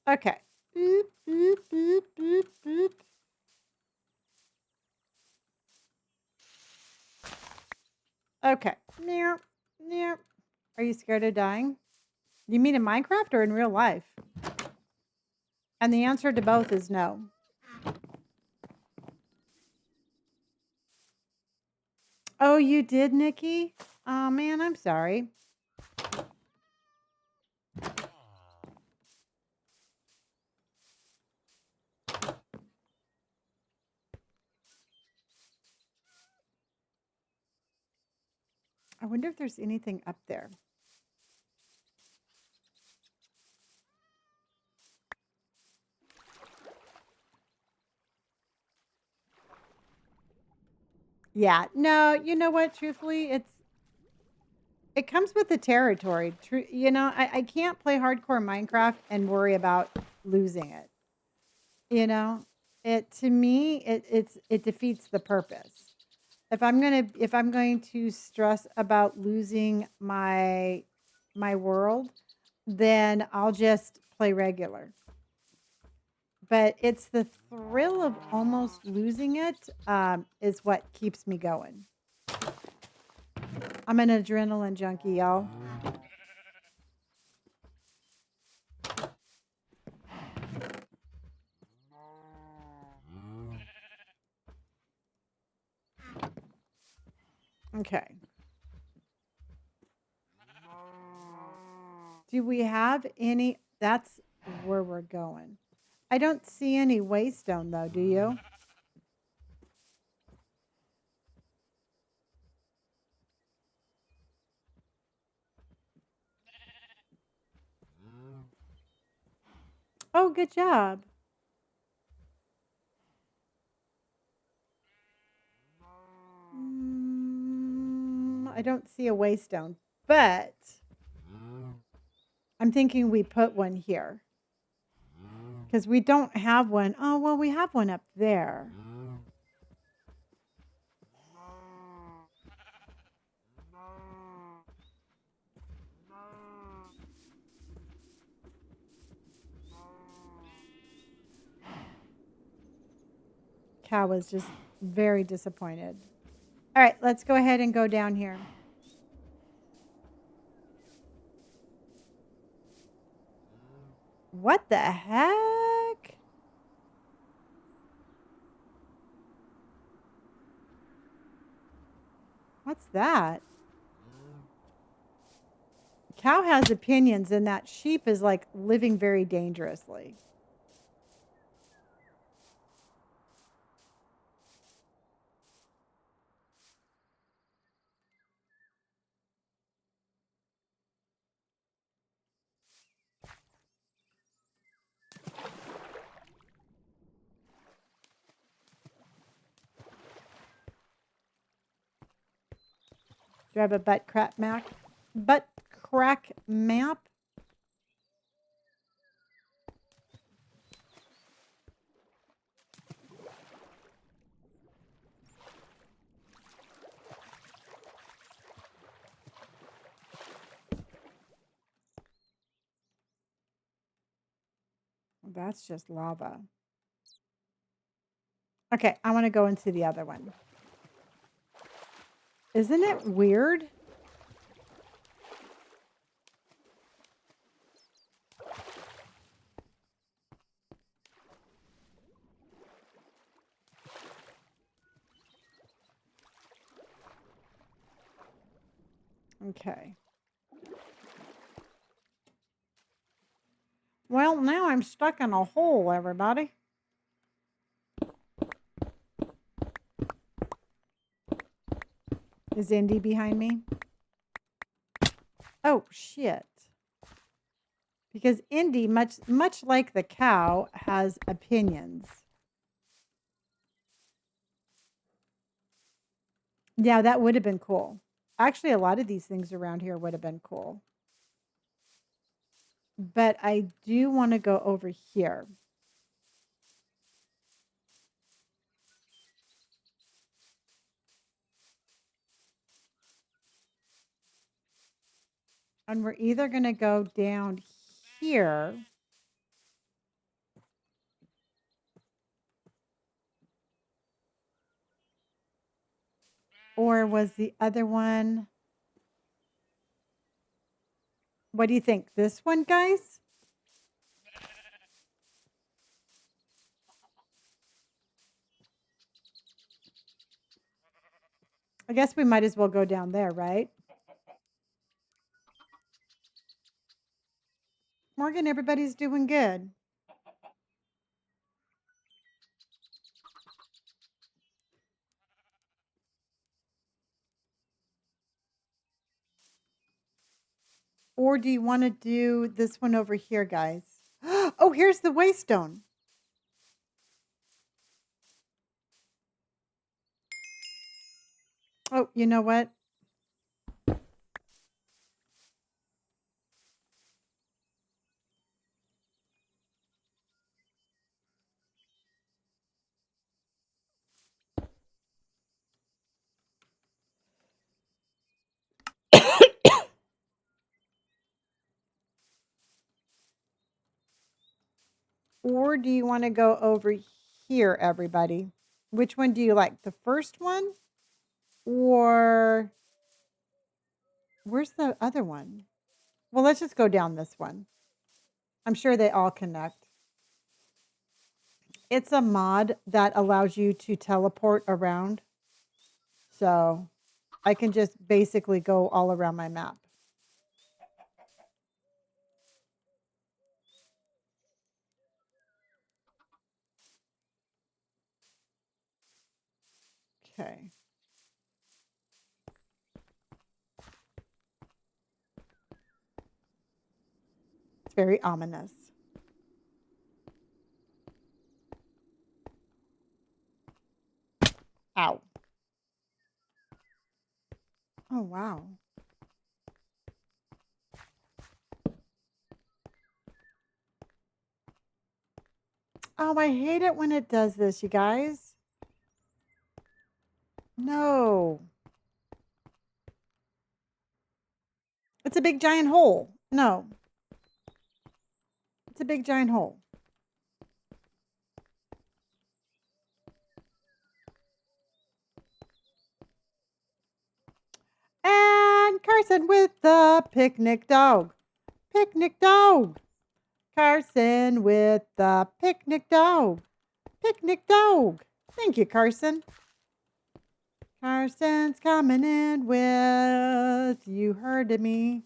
Okay. Boop, boop, boop, boop, boop. Okay. Near. Are you scared of dying? You mean in Minecraft or in real life? And the answer to both is no. Oh, you did, Nikki? Oh, man, I'm sorry. I wonder if there's anything up there. Yeah, no, you know what? Truthfully, it comes with the territory. True, you know, I can't play hardcore Minecraft and worry about losing it. You know, it to me it defeats the purpose. If I'm going to stress about losing my world, then I'll just play regular. But it's the thrill of almost losing it is what keeps me going. I'm an adrenaline junkie, y'all. Okay. Do we have any? That's where we're going. I don't see any waystone though, do you? Oh, good job. I don't see a waystone, but I'm thinking we put one here because we don't have one. Oh, well, we have one up there. Cow was just very disappointed. All right, let's go ahead and go down here. What the heck? What's that? Cow has opinions, and that sheep is like living very dangerously. Do I have a butt crack map? Butt crack map? That's just lava. Okay, I want to go into the other one. Isn't it weird? Okay. Well, now I'm stuck in a hole, everybody. Is Indy behind me? Oh, shit. Because Indy, much like the cow, has opinions. Yeah, that would have been cool. Actually, a lot of these things around here would have been cool. But I do want to go over here. And we're either going to go down here. Or was the other one? What do you think? This one, guys? I guess we might as well go down there, right? Morgan, everybody's doing good. Or do you want to do this one over here, guys? Oh, here's the waystone. Oh, you know what? Or do you want to go over here, everybody? Which one do you like? The first one? Or where's the other one? Well, let's just go down this one. I'm sure they all connect. It's a mod that allows you to teleport around. So I can just basically go all around my map. Okay. It's very ominous. Ow. Oh, wow. Oh, I hate it when it does this, you guys. No. It's a big giant hole. No. It's a big giant hole. And Carson with the picnic dog. Picnic dog. Carson with the picnic dog. Picnic dog. Thank you, Carson. Carson's coming in with, you heard me,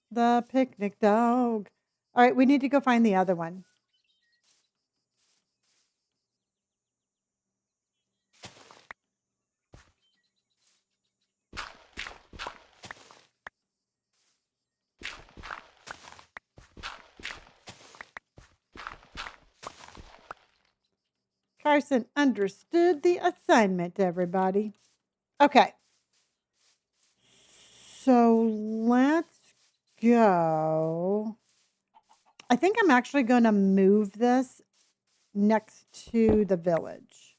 the picnic dog. All right, we need to go find the other one. Carson understood the assignment, everybody. Okay. So let's go. I think I'm actually going to move this next to the village.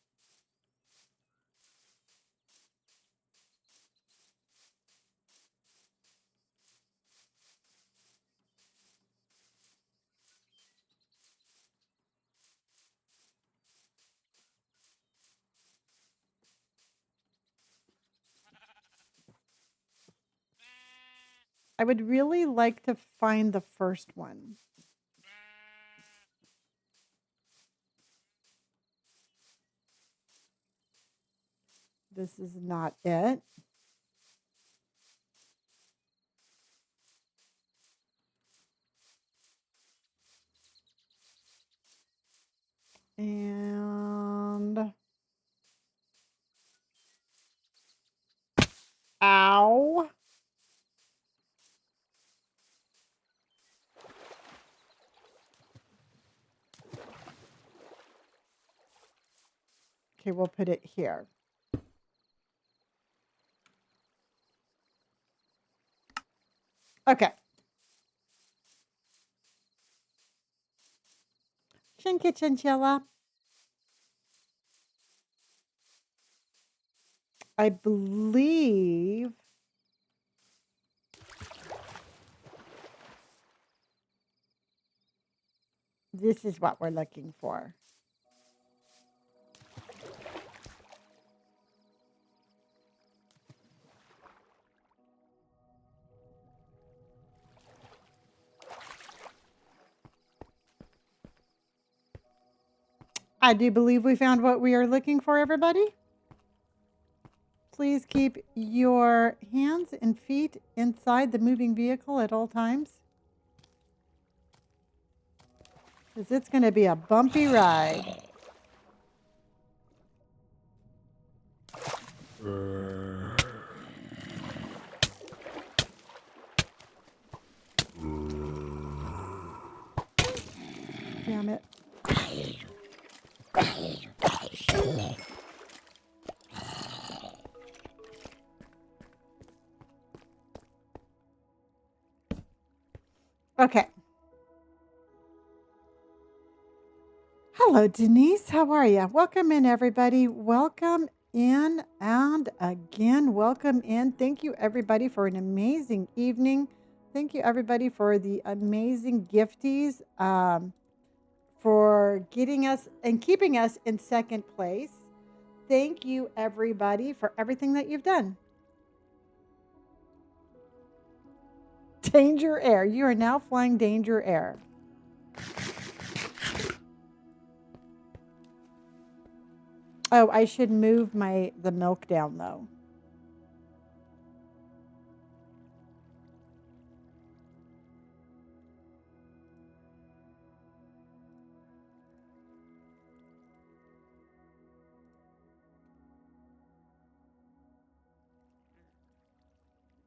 I would really like to find the first one. This is not it. And ow. Okay, we'll put it here. Okay. Chinky chinchilla. I believe this is what we're looking for. I do believe we found what we are looking for, everybody. Please keep your hands and feet inside the moving vehicle at all times, because it's going to be a bumpy ride. Damn it. Okay. Hello, Denise. How are you? Welcome in, everybody. Welcome in, and again, welcome in. Thank you, everybody, for an amazing evening. Thank you, everybody, for the amazing gifties, for getting us and keeping us in second place. Thank you, everybody, for everything that you've done. Danger Air. You are now flying Danger Air. Oh, I should move the milk down, though.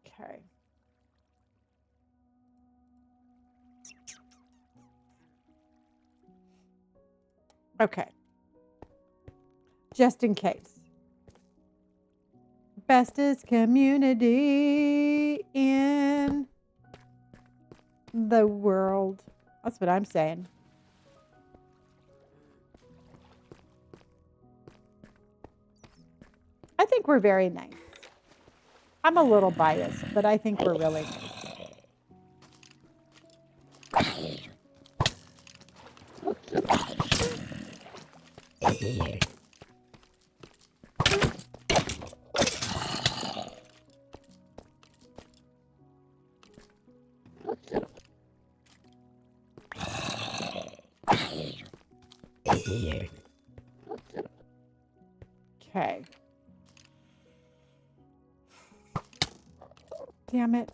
Okay. Okay. Just in case. Bestest community in the world. That's what I'm saying. I think we're very nice. I'm a little biased, but I think we're really nice. Okay. Damn it.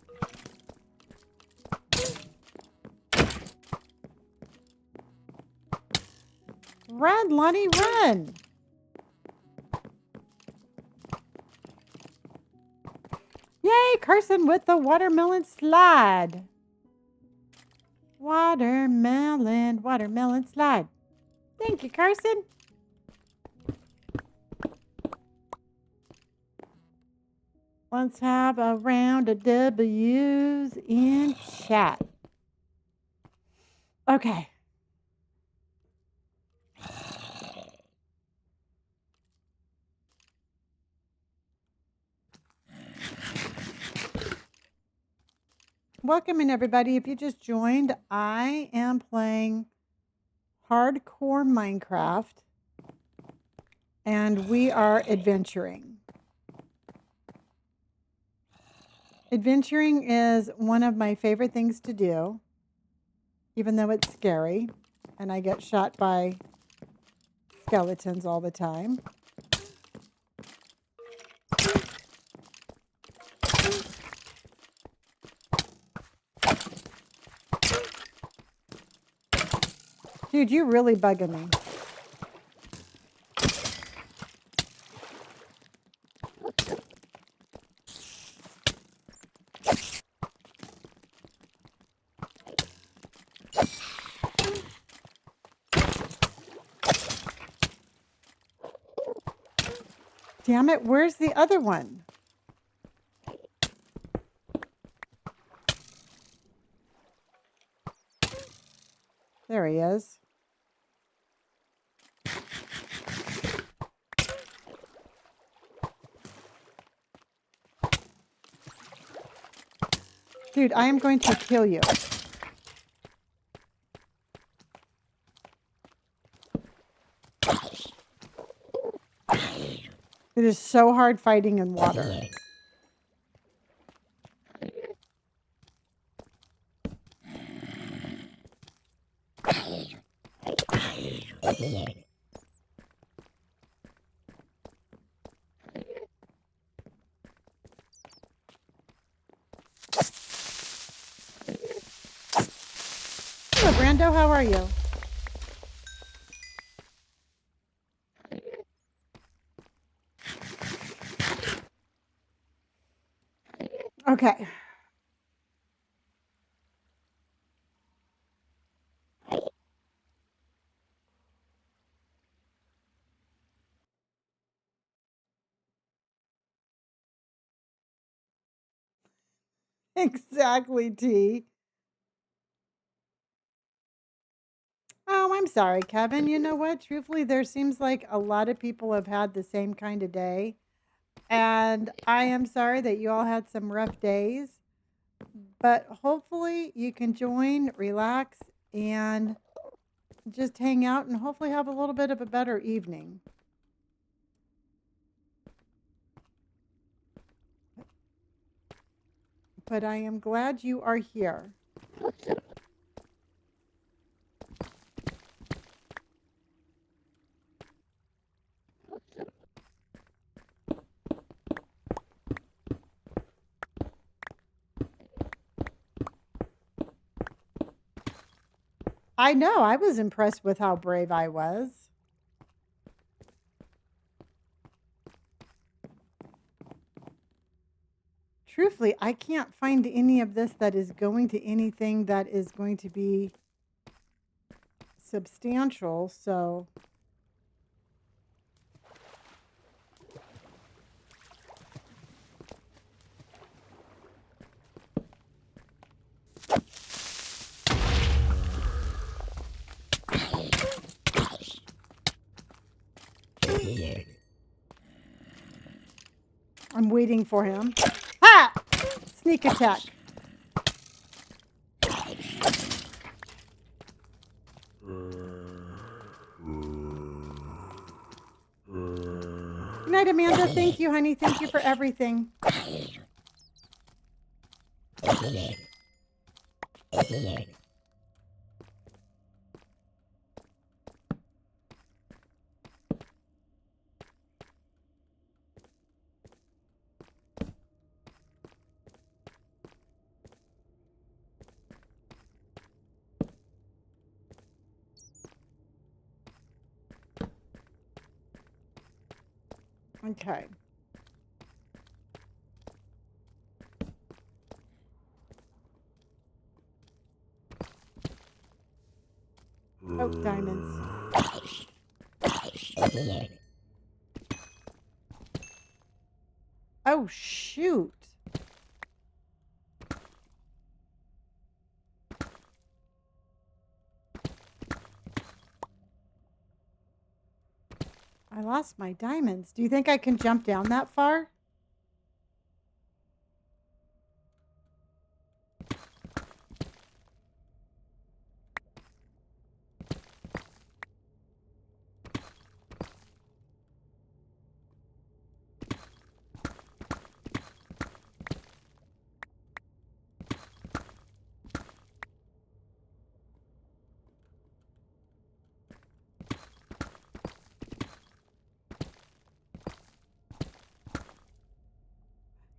Run, Lonnie, run. Yay, Carson with the watermelon slide. Watermelon slide. Thank you, Carson. Let's have a round of W's in chat. Okay. Welcome in, everybody. If you just joined, I am playing hardcore Minecraft, and we are adventuring. Adventuring is one of my favorite things to do, even though it's scary, and I get shot by skeletons all the time. Dude, you're really bugging me. Damn it, where's the other one? There he is. Dude, I am going to kill you. It is so hard fighting in water. Brando, how are you? Okay. Exactly, T. Oh, I'm sorry, Kevin. You know what? Truthfully, there seems like a lot of people have had the same kind of day. And I am sorry that you all had some rough days. But hopefully you can join, relax, and just hang out and hopefully have a little bit of a better evening. But I am glad you are here. I know, I was impressed with how brave I was. Truthfully, I can't find any of this that is going to anything that is going to be substantial, so I'm waiting for him. Ha! Sneak attack. Good night, Amanda. Thank you, honey. Thank you for everything. Okay. Oh, diamonds. Oh, shoot. I lost my diamonds. Do you think I can jump down that far?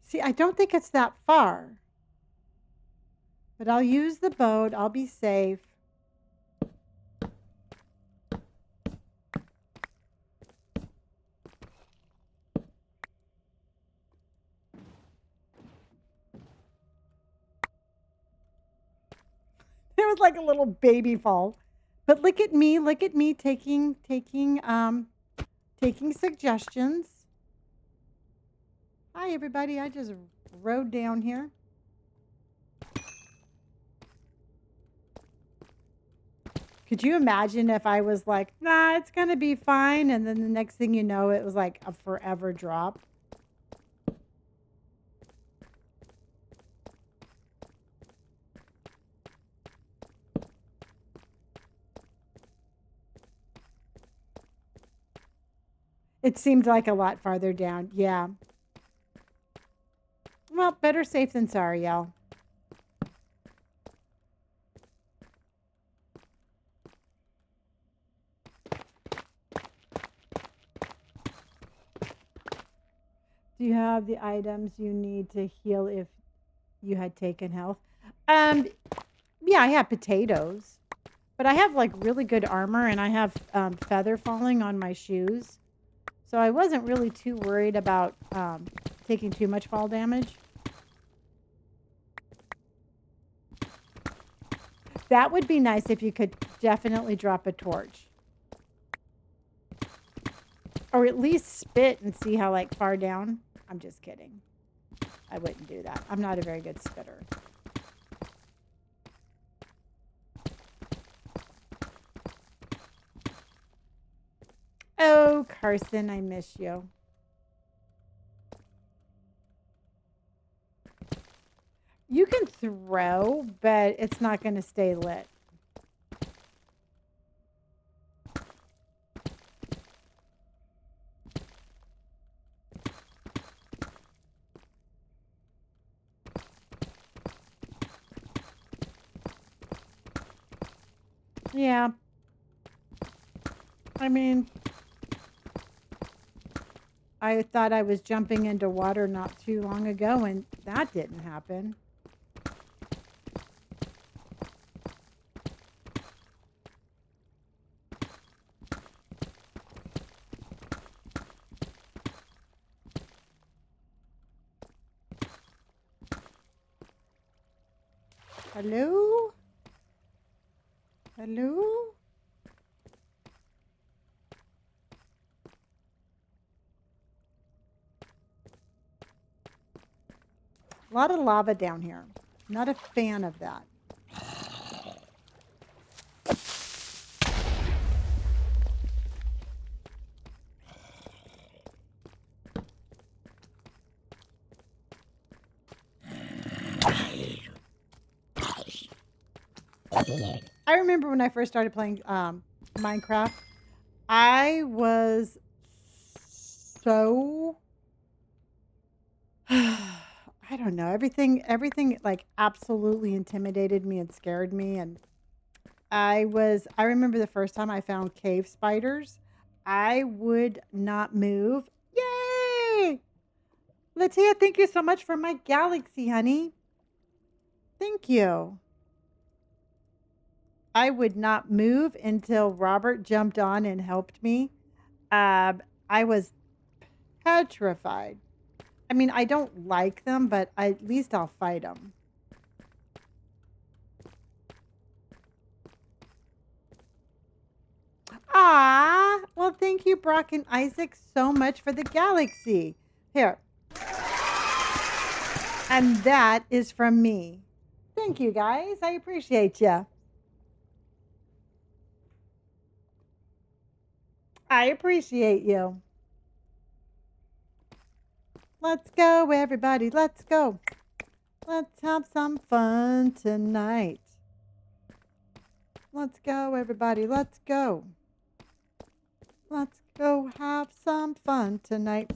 See, I don't think it's that far. But I'll use the boat. I'll be safe. It was like a little baby fall. But look at me taking suggestions. Hi everybody. I just rode down here. Could you imagine if I was like, nah, it's going to be fine. And then the next thing you know, it was like a forever drop. It seemed like a lot farther down. Yeah. Well, better safe than sorry, y'all. Do you have the items you need to heal if you had taken health? Yeah, I have potatoes. But I have like really good armor and I have feather falling on my shoes. So I wasn't really too worried about taking too much fall damage. That would be nice if you could definitely drop a torch. Or at least spit and see how like far down. I'm just kidding. I wouldn't do that. I'm not a very good spitter. Oh, Carson, I miss you. You can throw, but it's not going to stay lit. Yeah. I mean, I thought I was jumping into water not too long ago, and that didn't happen. Hello? Hello? A lot of lava down here. Not a fan of that. I remember when I first started playing Minecraft, I was so I don't know. Everything like absolutely intimidated me and scared me. And I remember the first time I found cave spiders, I would not move. Yay! Latia, thank you so much for my galaxy, honey. Thank you. I would not move until Robert jumped on and helped me. I was petrified. I mean, I don't like them, but at least I'll fight them. Ah, well, thank you, Brock and Isaac, so much for the galaxy. Here. And that is from me. Thank you, guys. I appreciate you. I appreciate you. Let's go, everybody. Let's go. Let's have some fun tonight. Let's go, everybody. Let's go. Let's go have some fun tonight.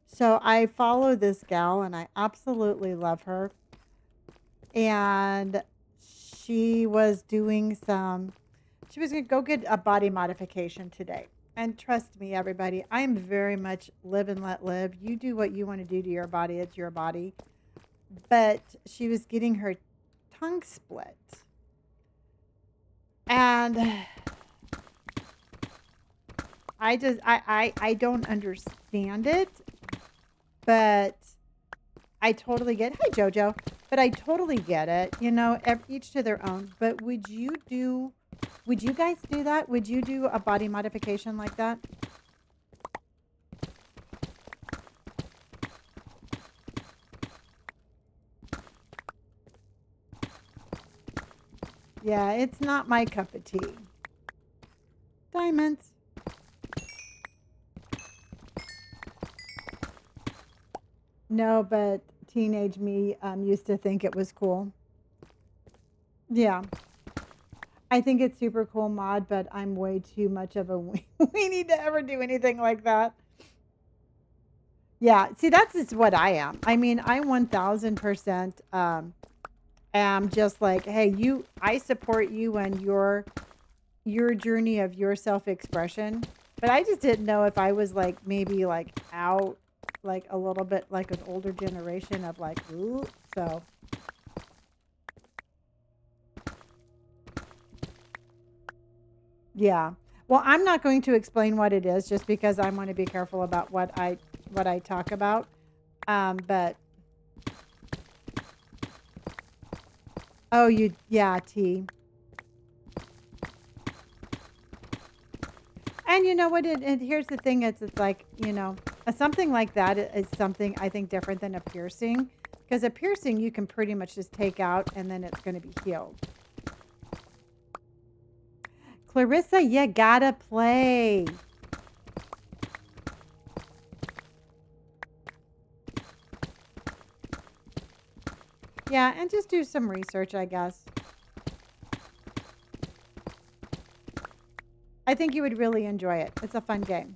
So I follow this gal and I absolutely love her. And she was going to go get a body modification today. And trust me, everybody, I'm very much live and let live. You do what you want to do to your body. It's your body. But she was getting her tongue split. And I don't understand it, but I totally get. Hi, Jojo. But I totally get it. You know, each to their own. But would you guys do that? Would you do a body modification like that? Yeah, it's not my cup of tea. Diamonds. No, but teenage me used to think it was cool. Yeah. I think it's super cool mod, but I'm way too much of a weenie to ever do anything like that. Yeah, see, that's just what I am. I mean, I 1000% am just like, hey, I support you and your journey of your self-expression. But I just didn't know if I was like maybe like out like a little bit like an older generation of like, ooh, so Yeah. Well, I'm not going to explain what it is just because I want to be careful about what I talk about. But oh, yeah, T. And you know what? Here's the thing: it's like something like that is something I think different than a piercing, because a piercing you can pretty much just take out and then it's going to be healed. Clarissa, you gotta play. Yeah, and just do some research, I guess. I think you would really enjoy it. It's a fun game.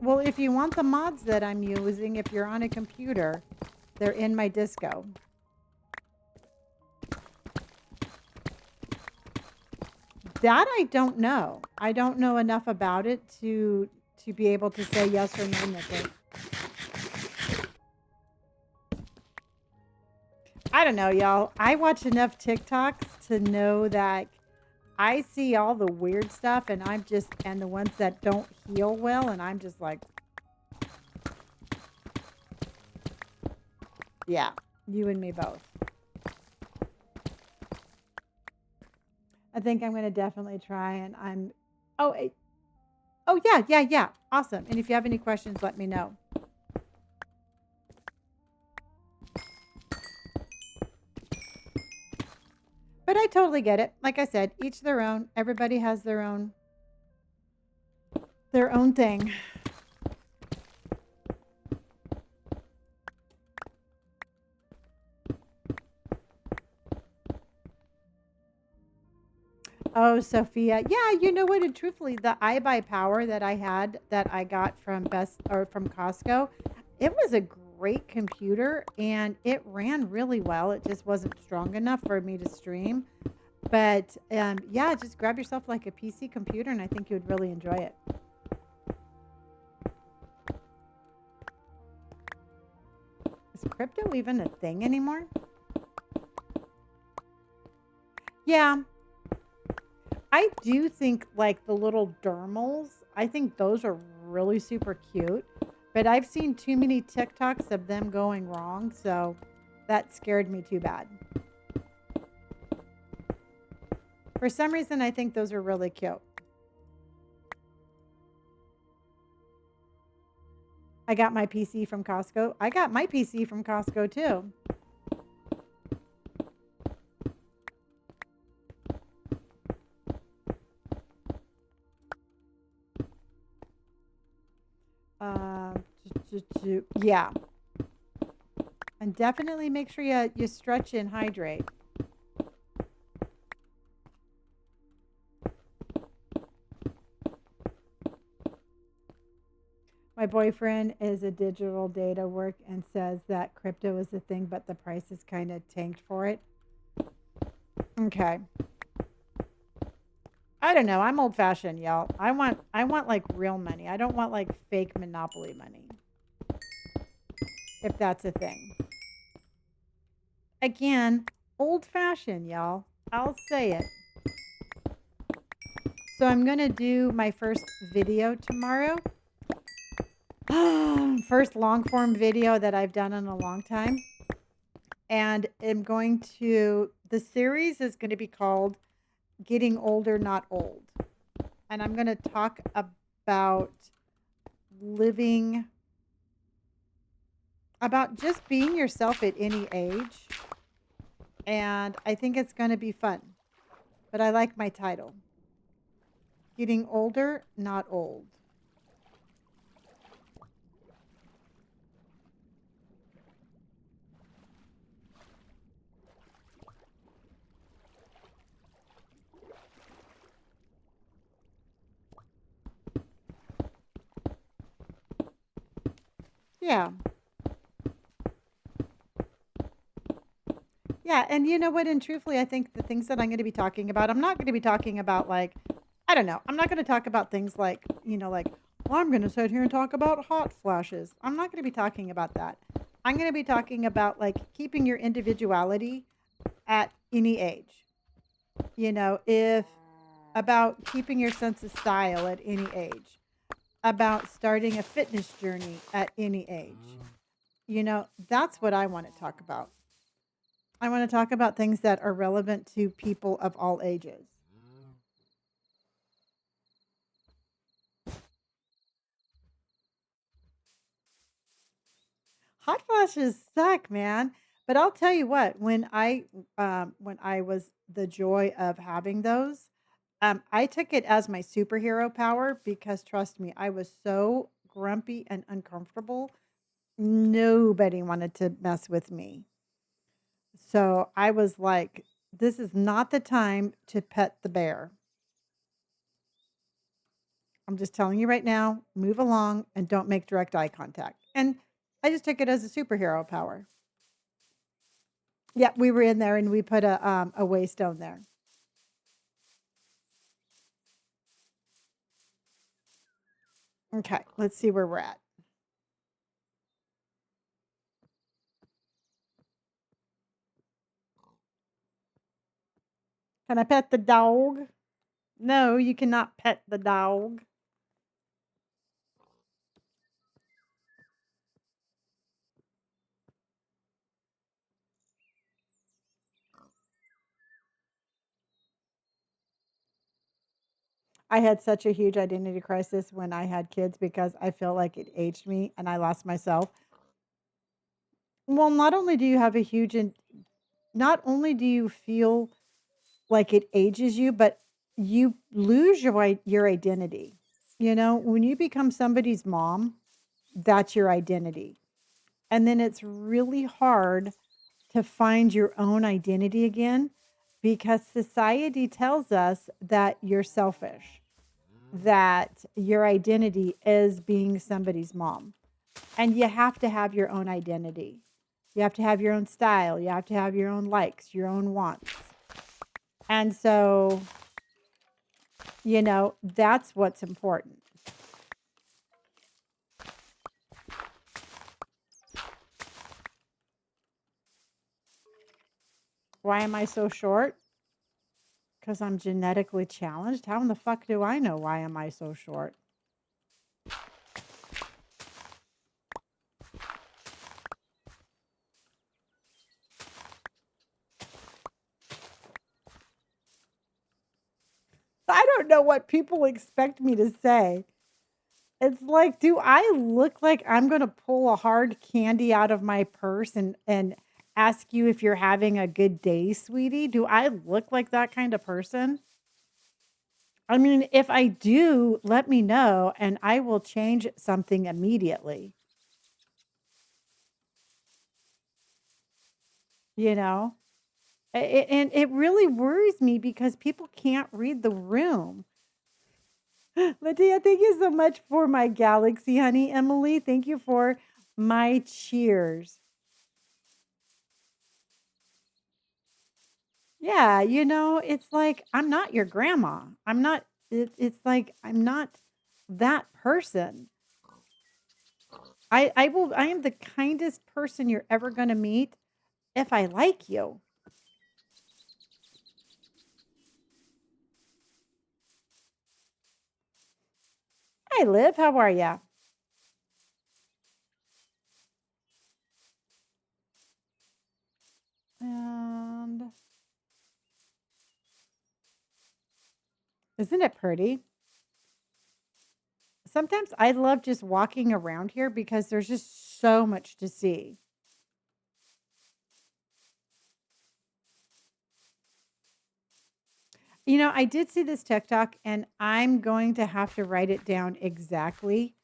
Well, if you want the mods that I'm using, if you're on a computer, they're in my disco. That I don't know. I don't know enough about it to be able to say yes or no, Nicholas. I don't know, y'all. I watch enough TikToks to know that I see all the weird stuff and and the ones that don't heal well, and I'm just like, yeah, you and me both. I think I'm going to definitely try, and oh, oh yeah. Awesome. And if you have any questions, let me know. But I totally get it. Like I said, each their own. Everybody has their own thing. Oh, Sophia. Yeah, you know what? And truthfully, the iBuyPower that I had that I got from from Costco, it was a great computer and it ran really well. It just wasn't strong enough for me to stream. But yeah, just grab yourself like a PC computer and I think you would really enjoy it. Is crypto even a thing anymore? Yeah. I do think like the little dermals, I think those are really super cute. But I've seen too many TikToks of them going wrong, so that scared me too bad. For some reason, I think those are really cute. I got my PC from Costco. I got my PC from Costco too. Yeah. And definitely make sure you stretch and hydrate. My boyfriend is a digital data work and says that crypto is the thing, but the price is kind of tanked for it. Okay. I don't know. I'm old fashioned, y'all. I want like real money. I don't want like fake Monopoly money. If that's a thing. Again, old fashioned, y'all. I'll say it. So I'm going to do my first video tomorrow. First long form video that I've done in a long time. And the series is going to be called Getting Older, Not Old. And I'm going to talk about about just being yourself at any age. And I think it's going to be fun. But I like my title. Getting Older, Not Old. Yeah. Yeah, and you know what? And truthfully, I think the things that I'm going to be talking about, I'm not going to be talking about like, I don't know. I'm not going to talk about things like, well, I'm going to sit here and talk about hot flashes. I'm not going to be talking about that. I'm going to be talking about like keeping your individuality at any age. If about keeping your sense of style at any age, about starting a fitness journey at any age. That's what I want to talk about. I want to talk about things that are relevant to people of all ages. Hot flashes suck, man. But I'll tell you what, when I was the joy of having those, I took it as my superhero power because trust me, I was so grumpy and uncomfortable. Nobody wanted to mess with me. So I was like, this is not the time to pet the bear. I'm just telling you right now, move along and don't make direct eye contact. And I just took it as a superhero power. Yeah, we were in there and we put a waystone there. Okay, let's see where we're at. Can I pet the dog? No, you cannot pet the dog. I had such a huge identity crisis when I had kids because I feel like it aged me and I lost myself. Well, not only do you have a not only do you feel like it ages you, but you lose your identity. When you become somebody's mom, that's your identity. And then it's really hard to find your own identity again because society tells us that you're selfish, that your identity is being somebody's mom. And you have to have your own identity. You have to have your own style. You have to have your own likes, your own wants. And so, that's what's important. Why am I so short? Because I'm genetically challenged. How in the fuck do I know why am I so short? I don't know what people expect me to say. It's like, do I look like I'm going to pull a hard candy out of my purse and ask you if you're having a good day, sweetie? Do I look like that kind of person? I mean, if I do, let me know and I will change something immediately. You know? And it really worries me because people can't read the room. Lydia, thank you so much for my galaxy, honey. Emily, thank you for my cheers. Yeah, it's like I'm not your grandma. I'm not, it's like I'm not that person. I am the kindest person you're ever going to meet if I like you. Hi, Liv. How are ya? And isn't it pretty? Sometimes I love just walking around here because there's just so much to see. I did see this TikTok and I'm going to have to write it down exactly.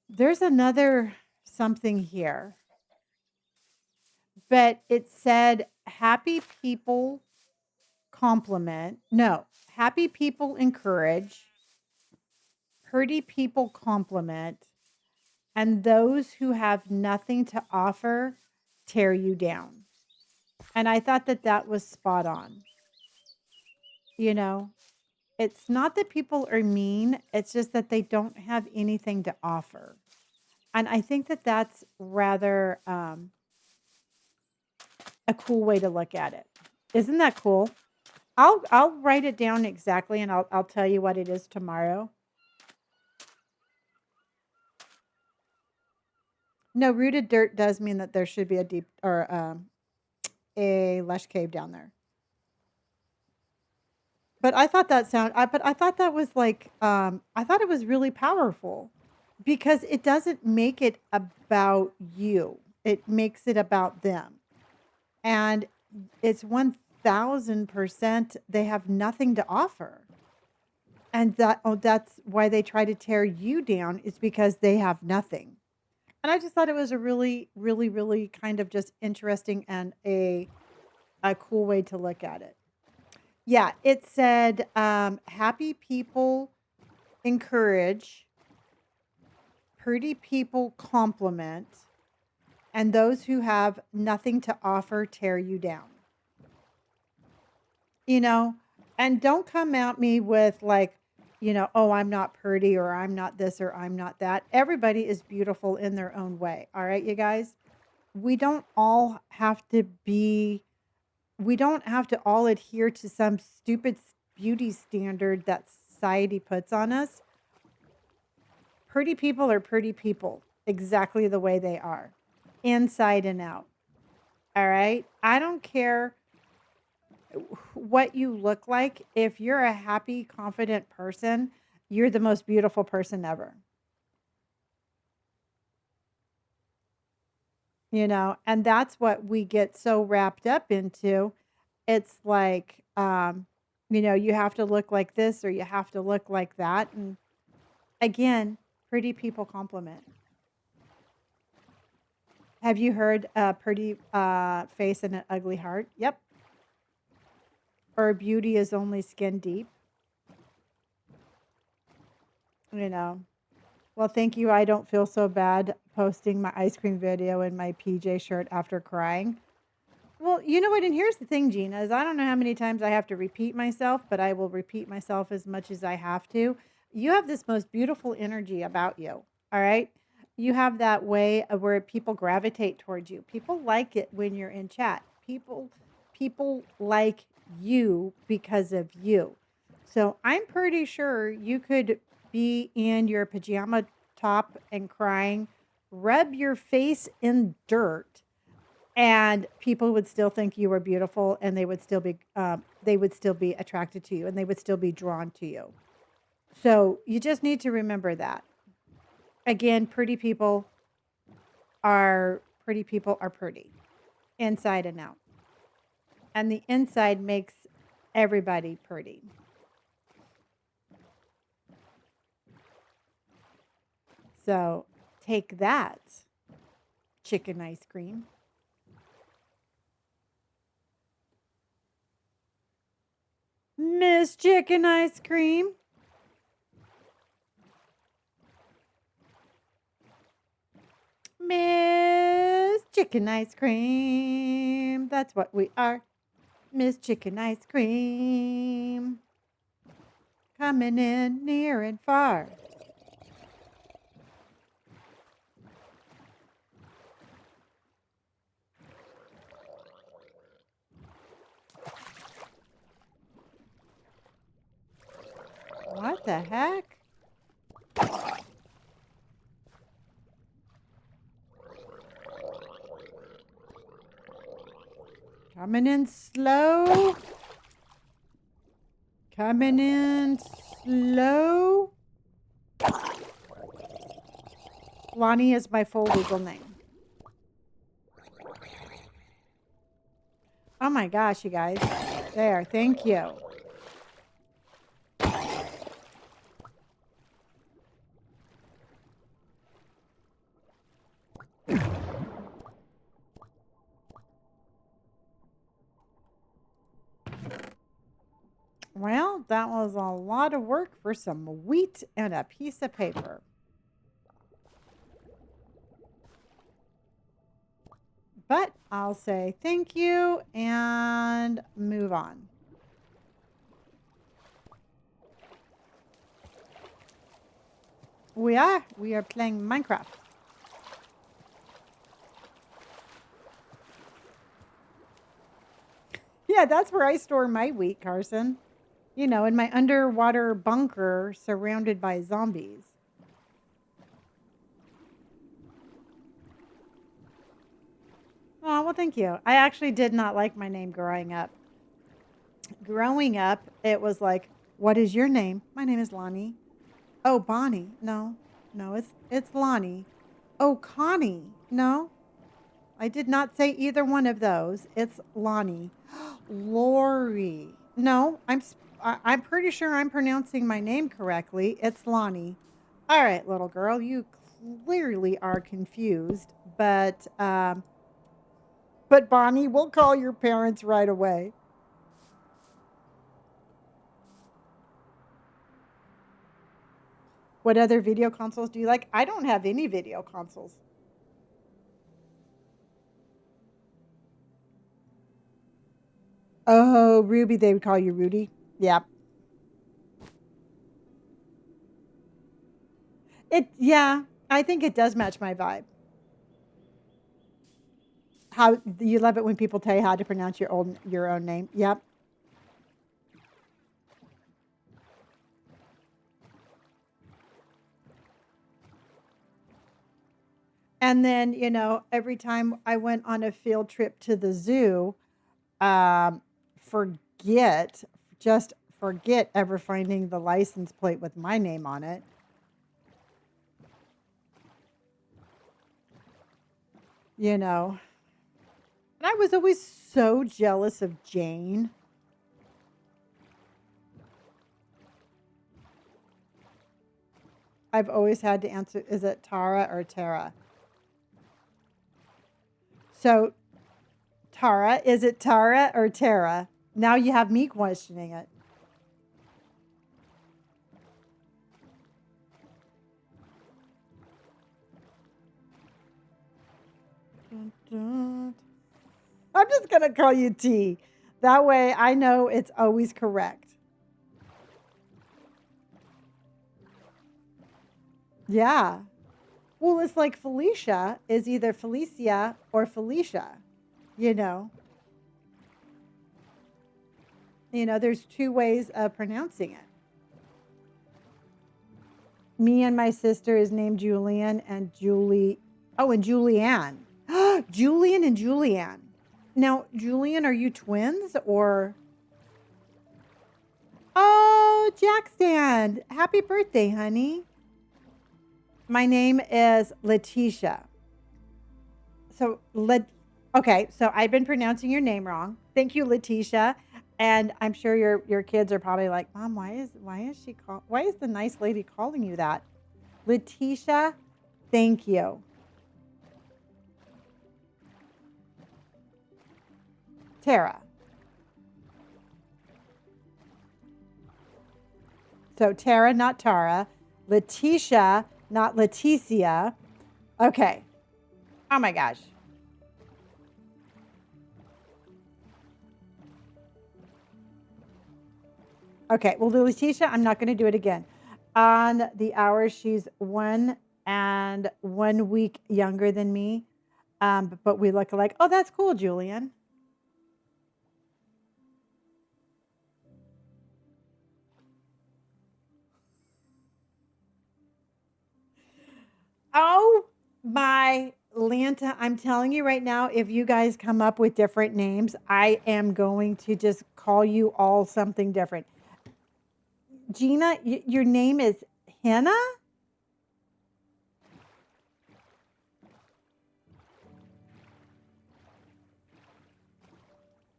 There's another something here, but it said happy people compliment. No, happy people encourage, hurty people compliment, and those who have nothing to offer tear you down. And I thought that that was spot on. You know, it's not that people are mean, it's just that they don't have anything to offer. And I think that that's rather a cool way to look at it. Isn't that cool? I'll write it down exactly and I'll tell you what it is tomorrow. No, rooted dirt does mean that there should be a deep or a lush cave down there. But I thought I thought that was like I thought it was really powerful because it doesn't make it about you. It makes it about them. And it's 1000% they have nothing to offer. And that's why they try to tear you down is because they have nothing. And I just thought it was a really, really, really kind of just interesting and a cool way to look at it. Yeah, it said happy people encourage, pretty people compliment, and those who have nothing to offer tear you down. You know, and don't come at me with like, oh, I'm not pretty or I'm not this or I'm not that. Everybody is beautiful in their own way. All right, you guys? We don't all have to be we don't have to all adhere to some stupid beauty standard that society puts on us. Pretty people are pretty people, exactly the way they are, inside and out. All right? I don't care what you look like. If you're a happy, confident person, you're the most beautiful person ever. And that's what we get so wrapped up into. It's like, you have to look like this or you have to look like that. And again, pretty people compliment. Have you heard a pretty face and an ugly heart? Yep. Or beauty is only skin deep. Well, thank you. I don't feel so bad posting my ice cream video in my PJ shirt after crying. Well, you know what? And here's the thing, Gina, is I don't know how many times I have to repeat myself, but I will repeat myself as much as I have to. You have this most beautiful energy about you. All right. You have that way of where people gravitate towards you. People like it when you're in chat. People like you because of you. So I'm pretty sure you could be in your pajama top and crying, rub your face in dirt, and people would still think you were beautiful, and they would still be attracted to you, and they would still be drawn to you. So you just need to remember that. Again, pretty people are pretty inside and out. And the inside makes everybody pretty. So take that, chicken ice cream. Miss Chicken Ice Cream. Miss Chicken Ice Cream. That's what we are. Miss Chicken Ice Cream. Coming in near and far. What the heck? Coming in slow. Coming in slow. Lonnie is my full legal name. Oh my gosh, you guys. There, thank you. Well, that was a lot of work for some wheat and a piece of paper. But I'll say thank you and move on. We are playing Minecraft. Yeah, that's where I store my wheat, Carson. You know, in my underwater bunker surrounded by zombies. Oh, well, thank you. I actually did not like my name growing up. Growing up, it was like, what is your name? My name is Lonnie. Oh, Bonnie. No, no, it's Lonnie. Oh, Connie. No, I did not say either one of those. It's Lonnie. Lori. No, I'm pretty sure I'm pronouncing my name correctly. It's Lonnie. All right, little girl, you clearly are confused, but Bonnie, we'll call your parents right away. What other video consoles do you like? I don't have any video consoles. Oh, Ruby, they would call you Rudy. Yep. Yeah, I think it does match my vibe. How you love it when people tell you how to pronounce your own name. Yep. And then, every time I went on a field trip to the zoo, um, forget, just forget ever finding the license plate with my name on it. You know, and I was always so jealous of Jane. I've always had to answer, is it Tara or Tara? So, Tara, is it Tara or Tara? Now you have me questioning it. Dun, dun. I'm just going to call you T. That way I know it's always correct. Yeah. Well, it's like Felicia is either Felicia or Felicia, you know. There's two ways of pronouncing it. Me and my sister is named Julian and Julie. Oh, and Julianne. Julian and Julianne. Now, Julian, are you twins or? Oh, Jackstand. Happy birthday, honey. My name is Letitia. So, okay, so I've been pronouncing your name wrong. Thank you, Letitia. And I'm sure your kids are probably like, Mom, why is the nice lady calling you that? Letitia, thank you. Tara. So Tara, not Tara. Letitia, not Leticia. Okay. Oh my gosh. Okay. Well, Letitia, I'm not going to do it again. On the hours, she's 1 week younger than me. But we look alike. Oh, that's cool, Julian. Oh my Lanta, I'm telling you right now, if you guys come up with different names, I am going to just call you all something different. Gina, your name is Hannah?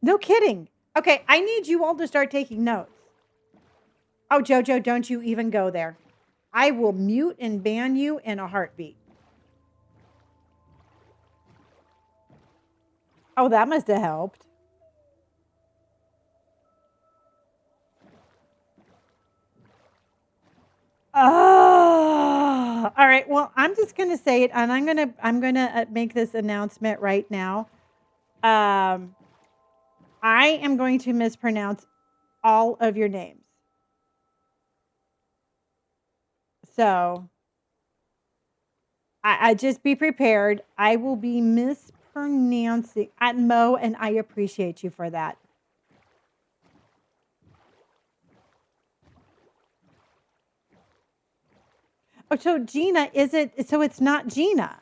No kidding. Okay, I need you all to start taking notes. Oh, Jojo, don't you even go there. I will mute and ban you in a heartbeat. Oh, that must have helped. Oh, all right. Well, I'm just gonna say it, and I'm gonna make this announcement right now. I am going to mispronounce all of your names. So I just be prepared. I will be mispronouncing at Mo, and I appreciate you for that. Oh, so Gina, is it? So it's not Gina.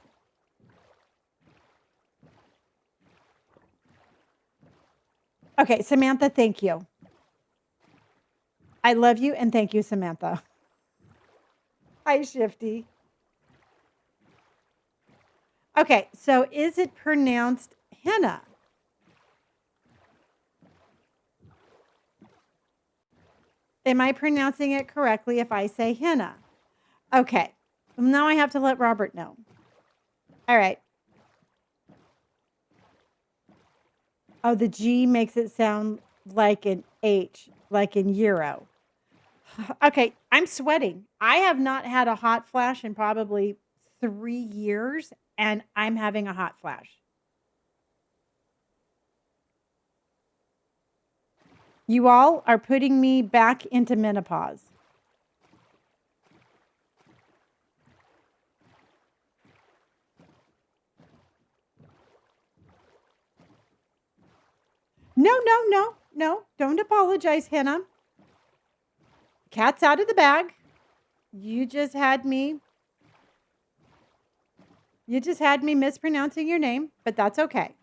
Okay, Samantha, thank you. I love you and thank you, Samantha. Hi, Shifty. Okay, so is it pronounced henna? Am I pronouncing it correctly if I say henna? Okay, now I have to let Robert know. All right. Oh, the G makes it sound like an H, like in euro. Okay, I'm sweating. I have not had a hot flash in probably 3 years, and I'm having a hot flash. You all are putting me back into menopause. No. Don't apologize, Hannah. Cat's out of the bag. You just had me mispronouncing your name, but that's okay.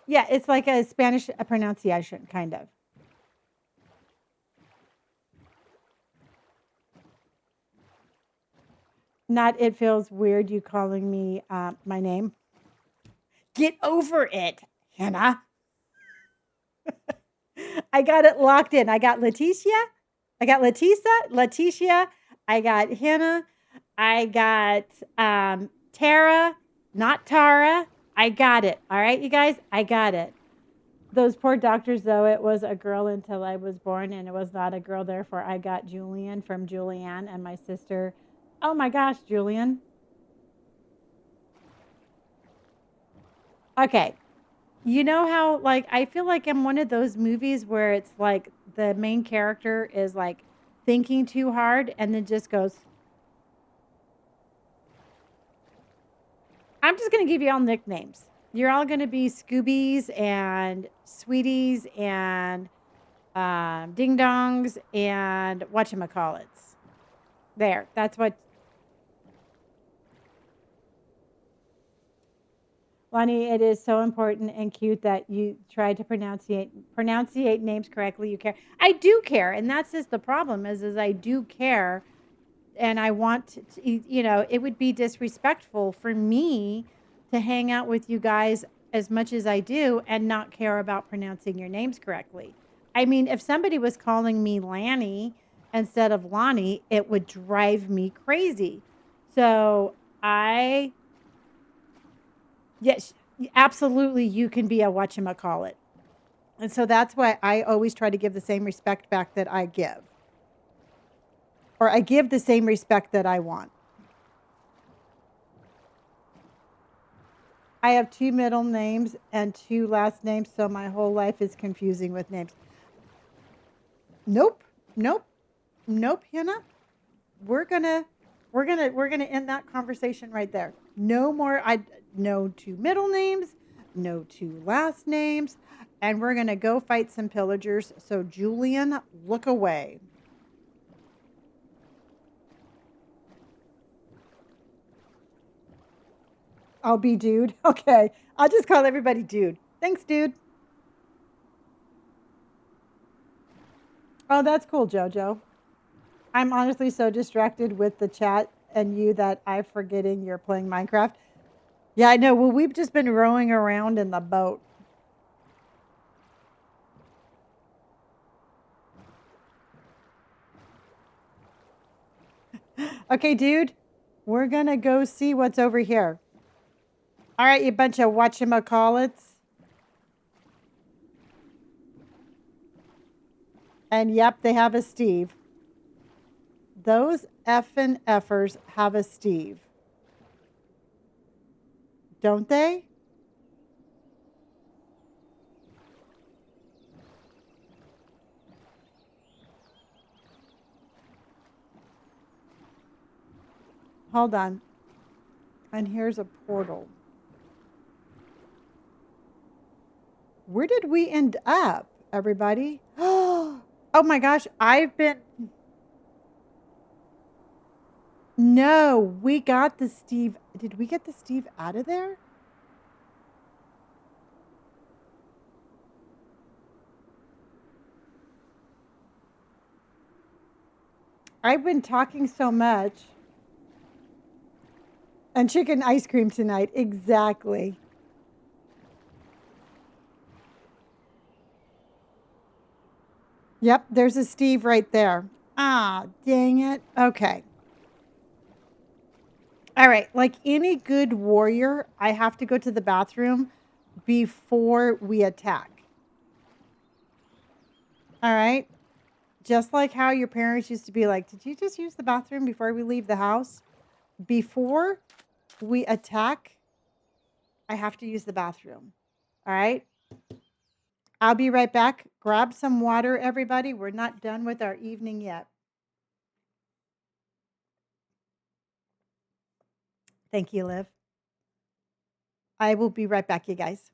Yeah, it's like a Spanish pronunciation, kind of. Not it feels weird you calling me my name. Get over it, Hannah. I got it locked in. I got Leticia. I got Leticia. I got Hannah. I got Tara, not Tara. I got it. All right, you guys, I got it. Those poor doctors, though, it was a girl until I was born, and it was not a girl. Therefore, I got Julian from Julianne and my sister. Oh my gosh, Julian. Okay. You know how, like, I feel like I'm one of those movies where it's like the main character is like thinking too hard and then just goes, I'm just going to give you all nicknames. You're all going to be Scoobies and Sweeties and Ding Dongs and whatchamacallits. There. That's what. Lonnie, it is so important and cute that you try to pronunciate names correctly. You care. I do care, and that's just the problem. Is I do care, and I want to, it would be disrespectful for me to hang out with you guys as much as I do and not care about pronouncing your names correctly. I mean, if somebody was calling me Lanny instead of Lonnie, it would drive me crazy. So yes, absolutely, you can be a whatchamacallit. And so that's why I always try to give the same respect back that I give. Or I give the same respect that I want. I have 2 middle names and 2 last names, so my whole life is confusing with names. Nope. Nope. Nope, Hannah. We're gonna end that conversation right there. No more no 2 middle names, no 2 last names, and we're gonna go fight some pillagers. So Julian, look away. I'll be dude. Okay. I'll just call everybody dude. Thanks, dude. Oh, that's cool, Jojo. I'm honestly so distracted with the chat and you that I'm forgetting you're playing Minecraft. Yeah, I know. Well, we've just been rowing around in the boat. Okay, dude, we're going to go see what's over here. All right, you bunch of whatchamacallits. And yep, they have a Steve. Those effing effers have a Steve. Don't they? Hold on. And here's a portal. Where did we end up, everybody? Oh my gosh, I've been No, we got the Steve. Did we get the Steve out of there? I've been talking so much. And chicken ice cream tonight. Exactly. Yep, there's a Steve right there. Ah, dang it. Okay. All right. Like any good warrior, I have to go to the bathroom before we attack. All right. Just like how your parents used to be like, did you just use the bathroom before we leave the house? Before we attack, I have to use the bathroom. All right. I'll be right back. Grab some water, everybody. We're not done with our evening yet. Thank you, Liv. I will be right back, you guys.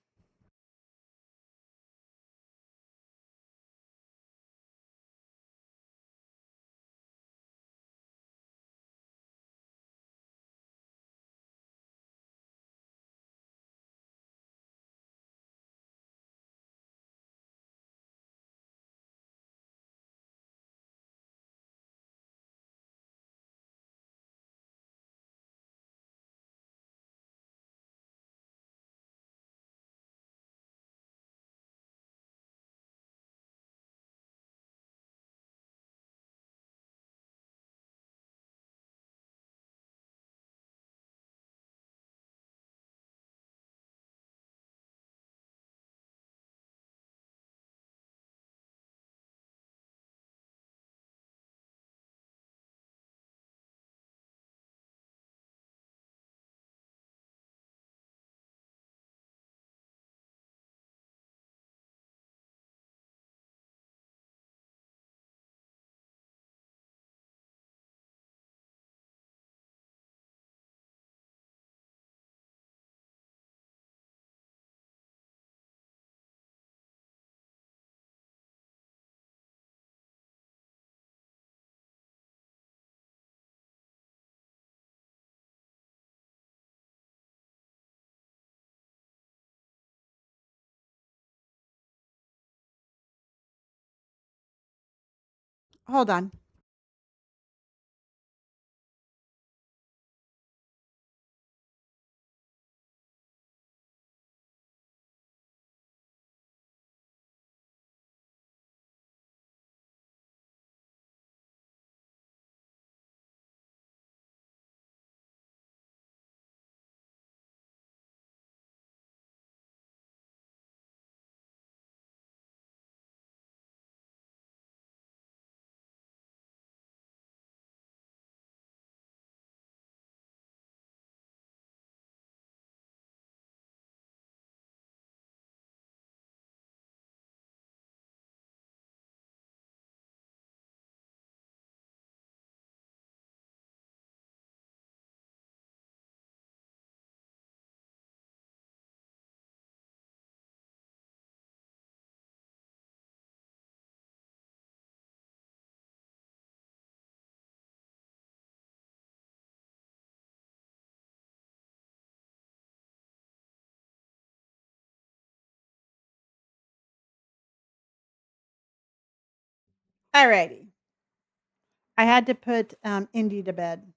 Hold on. All righty. I had to put Indy to bed.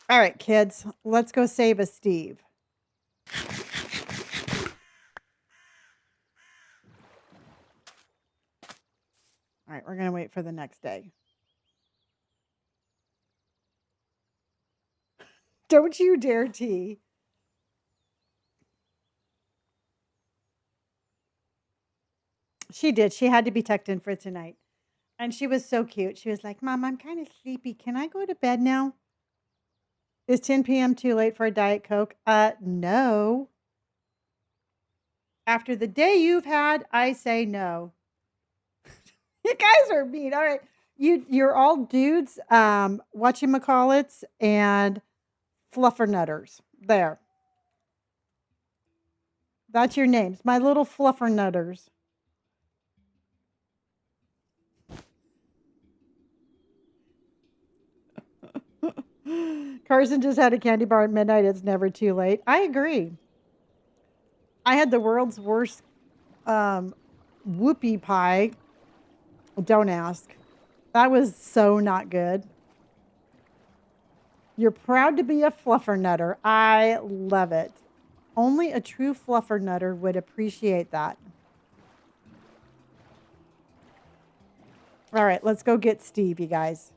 All right, kids, let's go save a Steve. All right, we're going to wait for the next day. Don't you dare, T. She did. She had to be tucked in for tonight. And she was so cute. She was like, Mom, I'm kind of sleepy. Can I go to bed now? Is 10 p.m. too late for a Diet Coke? No. After the day you've had, I say no. You guys are mean. All right. You're all dudes, whatchamacallits, and fluffernutters. There. That's your names. My little fluffernutters. Carson just had a candy bar at midnight. It's never too late. I agree. I had the world's worst whoopie pie. Don't ask. That was so not good. You're proud to be a fluffernutter. I love it. Only a true fluffernutter would appreciate that. All right, let's go get Steve, you guys.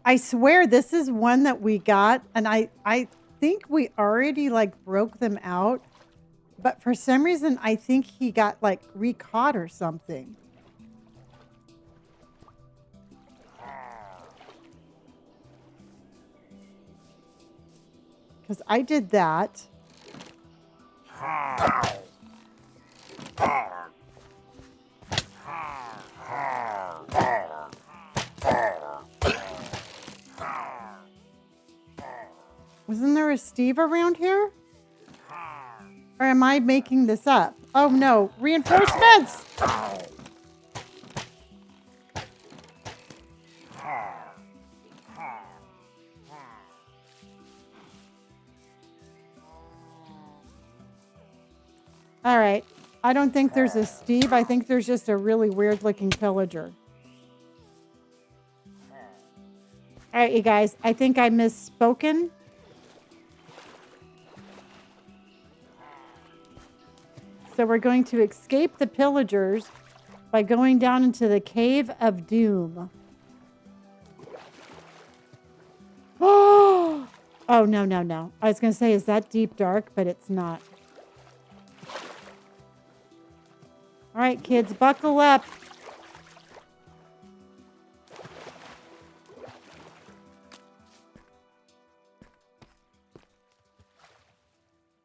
I swear this is one that we got, and I think we already like broke them out, but for some reason I think he got like recaught or something. Because I did that. Wasn't there a Steve around here? Or am I making this up? Oh no, reinforcements! All right. I don't think there's a Steve. I think there's just a really weird looking pillager. All right, you guys. I think I misspoken. So we're going to escape the pillagers by going down into the Cave of Doom. Oh, no, no, no. I was going to say, is that deep dark? But it's not. All right, kids, buckle up.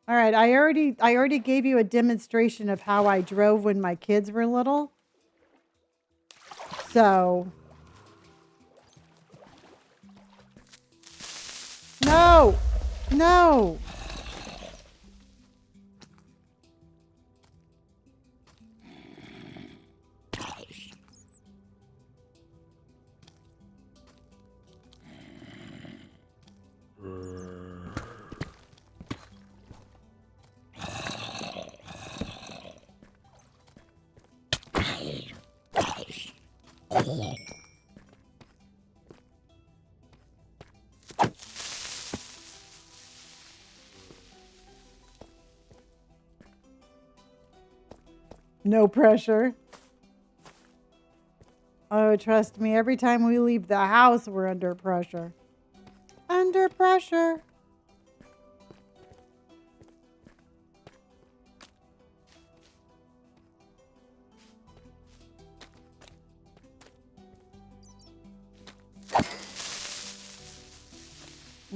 All right, I already gave you a demonstration of how I drove when my kids were little. So, no. No. No pressure. Oh, trust me, every time we leave the house, we're under pressure. Under pressure.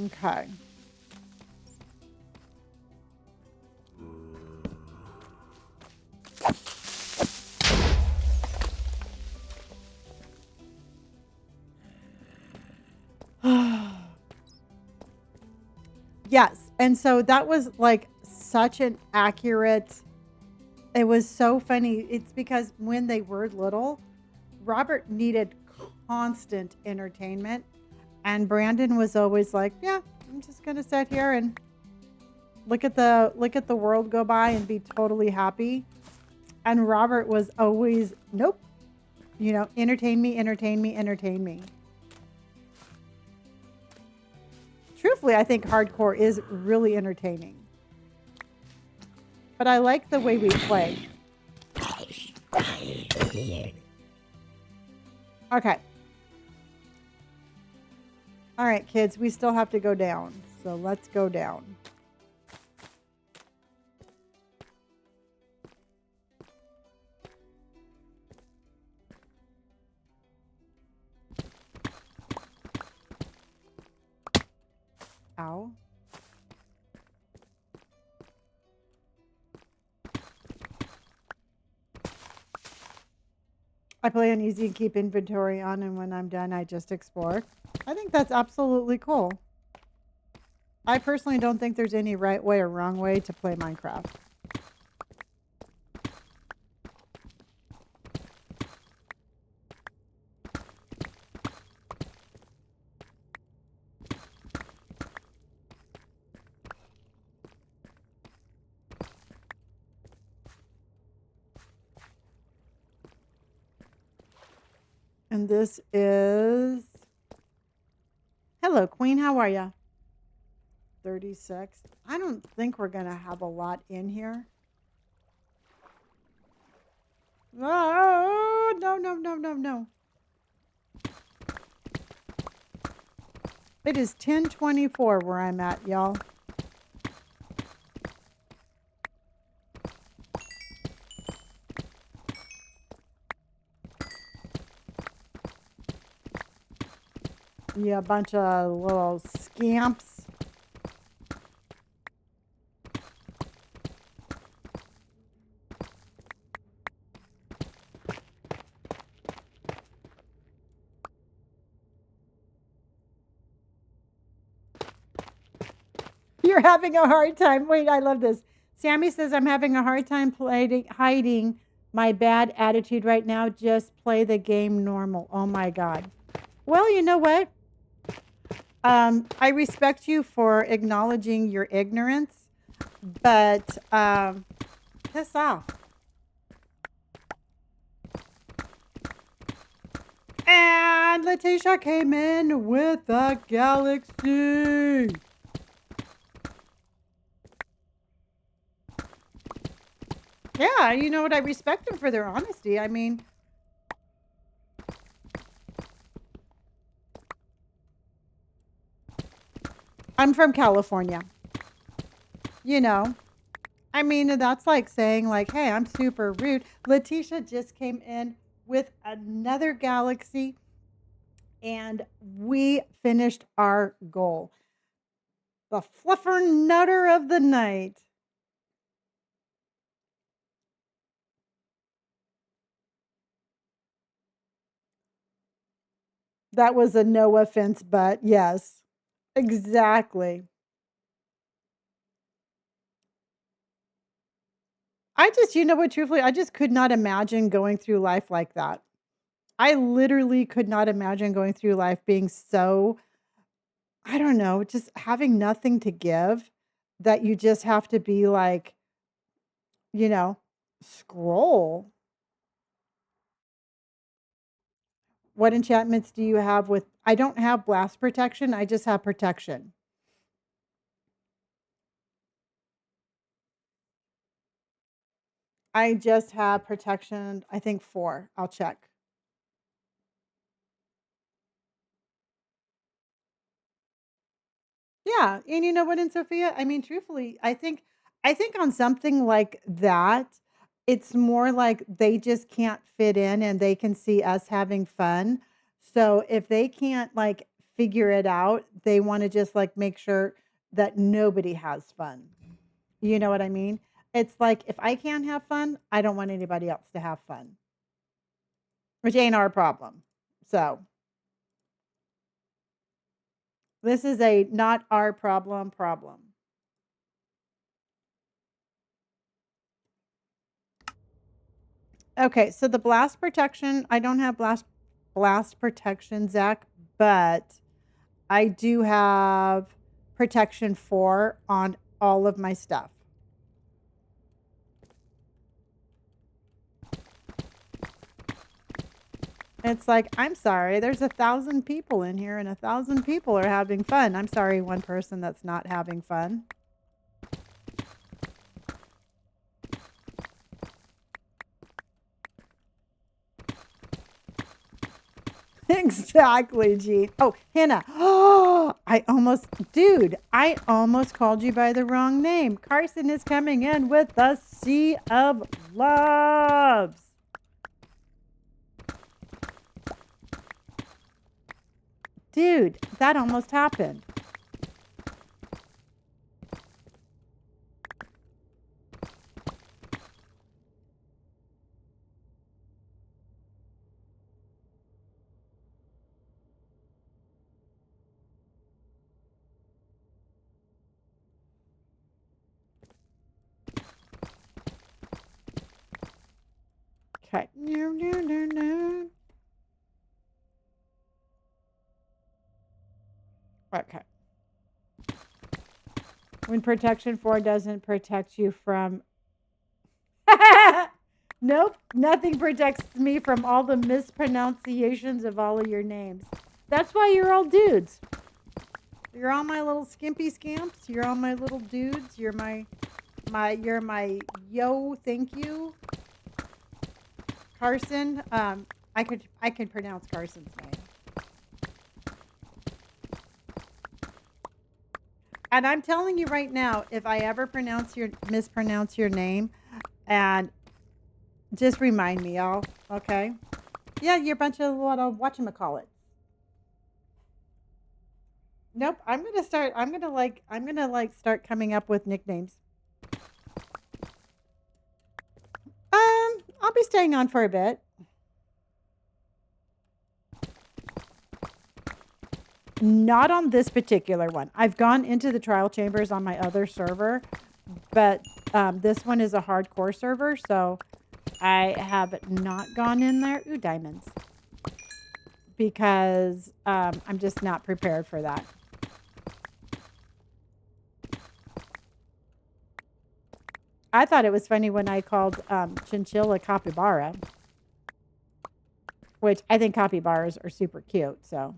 Okay. Yes. And so that was like such an accurate, it was so funny. It's because when they were little, Robert needed constant entertainment. And Brandon was always like, yeah, I'm just going to sit here and look at the world go by and be totally happy. And Robert was always, nope, entertain me, entertain me, entertain me. Truthfully, I think hardcore is really entertaining. But I like the way we play. Okay. All right, kids, we still have to go down. So let's go down. Ow. I play on easy and keep inventory on, and when I'm done, I just explore. I think that's absolutely cool. I personally don't think there's any right way or wrong way to play Minecraft. And this is... Hello, Queen. How are you? 36. I don't think we're going to have a lot in here. Oh, no, no, no, no, no. It is 10:24 where I'm at, y'all. Yeah, a bunch of little scamps. You're having a hard time. Wait, I love this. Sammy says, I'm having a hard time hiding my bad attitude right now. Just play the game normal. Oh my God. Well, you know what? I respect you for acknowledging your ignorance, but piss off. And Letitia came in with a galaxy. Yeah, you know what? I respect them for their honesty. I mean, I'm from California. You know, I mean, that's like saying, like, hey, I'm super rude. Letitia just came in with another galaxy and we finished our goal. The fluffer nutter of the night. That was a no offense, but yes, exactly. I just, you know what, truthfully, I just could not imagine going through life like that. I literally could not imagine going through life being so, I don't know, just having nothing to give that you just have to be like, you know, scroll. What enchantments do you have with? I don't have blast protection. I just have protection. I just have protection, I think 4. I'll check. Yeah, and you know what, in Sophia? I mean, truthfully, I think on something like that, it's more like they just can't fit in and they can see us having fun. So if they can't like figure it out, they want to just like make sure that nobody has fun. You know what I mean? It's like if I can't have fun, I don't want anybody else to have fun, which ain't our problem. So this is a not our problem. Okay, so the blast protection, I don't have blast protection, Zach, but I do have protection 4 on all of my stuff. It's like, I'm sorry, there's 1,000 people in here and 1,000 people are having fun. I'm sorry, one person that's not having fun. Exactly, Gene. Oh, Hannah. Oh, I almost called you by the wrong name. Carson is coming in with the Sea of Loves. Dude, that almost happened. Okay. Okay. When protection 4 doesn't protect you from. Nope. Nothing protects me from all the mispronunciations of all of your names. That's why you're all dudes. You're all my little skimpy scamps. You're all my little dudes. You're my yo, thank you. Carson. I could pronounce Carson's name. And I'm telling you right now, if I ever mispronounce your name, and just remind me, y'all, okay? Yeah, you're a bunch of whatchamacallit. Nope, I'm gonna start coming up with nicknames. I'll be staying on for a bit. Not on this particular one. I've gone into the trial chambers on my other server, but this one is a hardcore server, so I have not gone in there. Ooh, diamonds. Because I'm just not prepared for that. I thought it was funny when I called chinchilla capybara, which I think capybaras are super cute, so.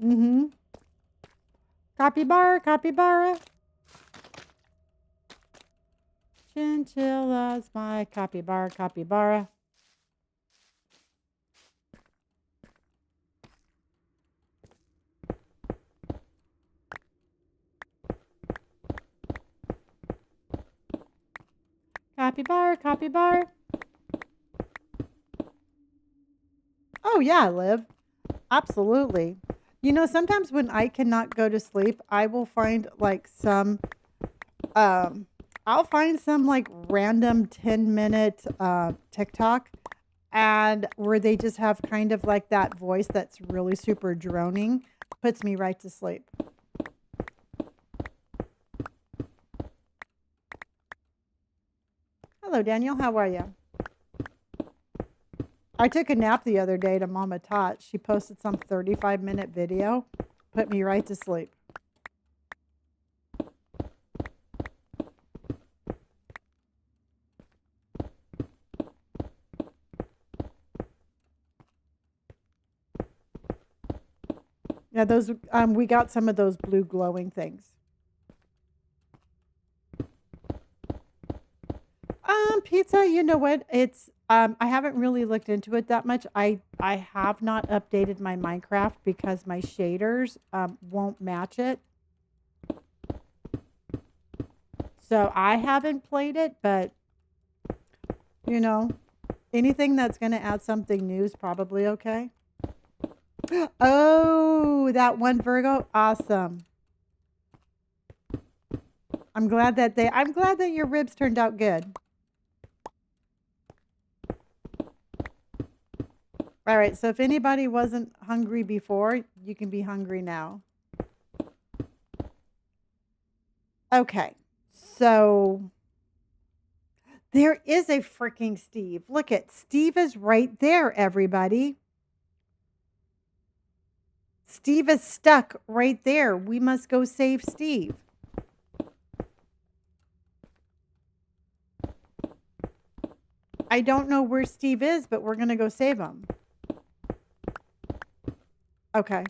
Mm-hmm. Capybara, capybara. Chinchilla's my capybara, capybara. Capybara, capybara. Oh, yeah, Liv. Absolutely. You know, sometimes when I cannot go to sleep, I will find like I'll find some like random 10-minute TikTok and where they just have kind of like that voice that's really super droning, puts me right to sleep. Hello, Daniel. How are you? I took a nap the other day to Mama Tot. She posted some 35-minute video, put me right to sleep. Yeah, those we got some of those blue glowing things. Pizza, you know what? It's I haven't really looked into it that much. I have not updated my Minecraft because my shaders won't match it. So I haven't played it, but you know, anything that's going to add something new is probably okay. Oh, that one Virgo, awesome. I'm glad that your ribs turned out good. All right, so if anybody wasn't hungry before, you can be hungry now. Okay, so there is a freaking Steve. Look at Steve is right there, everybody. Steve is stuck right there. We must go save Steve. I don't know where Steve is, but we're going to go save him. Okay.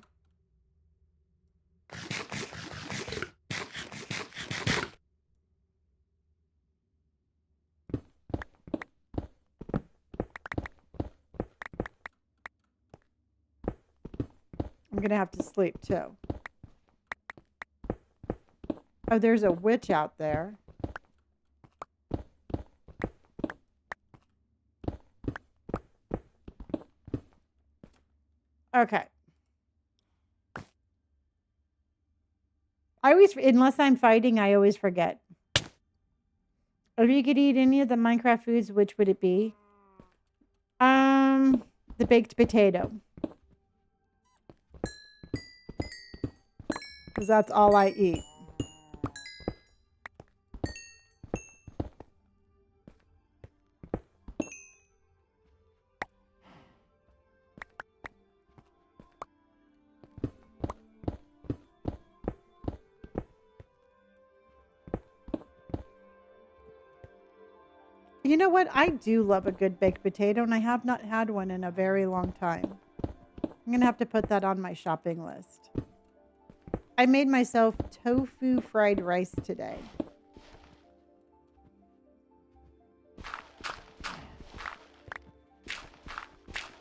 I'm going to have to sleep too. Oh, there's a witch out there. Okay. Unless I'm fighting, I always forget. If you could eat any of the Minecraft foods, which would it be? the baked potato. Because that's all I eat. You know what? I do love a good baked potato, and I have not had one in a very long time. I'm going to have to put that on my shopping list. I made myself tofu fried rice today.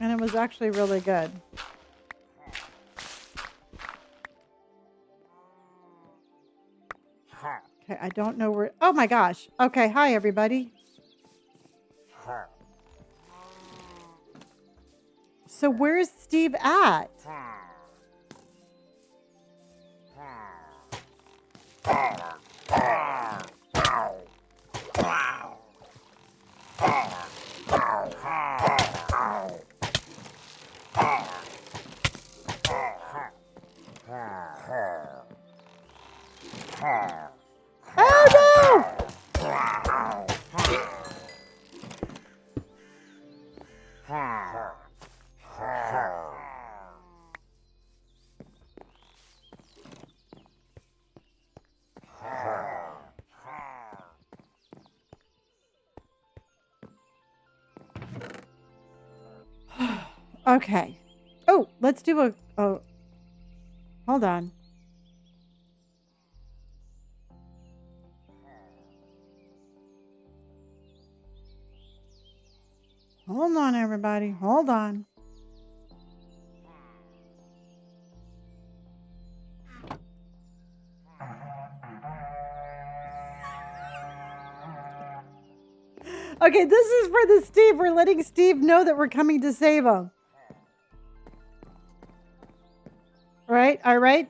And it was actually really good. Okay, I don't know where. Oh my gosh. Okay, hi everybody. So where's Steve at? Oh no! Okay. Oh, let's do a. Oh, hold on. Hold on, everybody. Hold on. Okay, this is for the Steve. We're letting Steve know that we're coming to save him. Right? All right?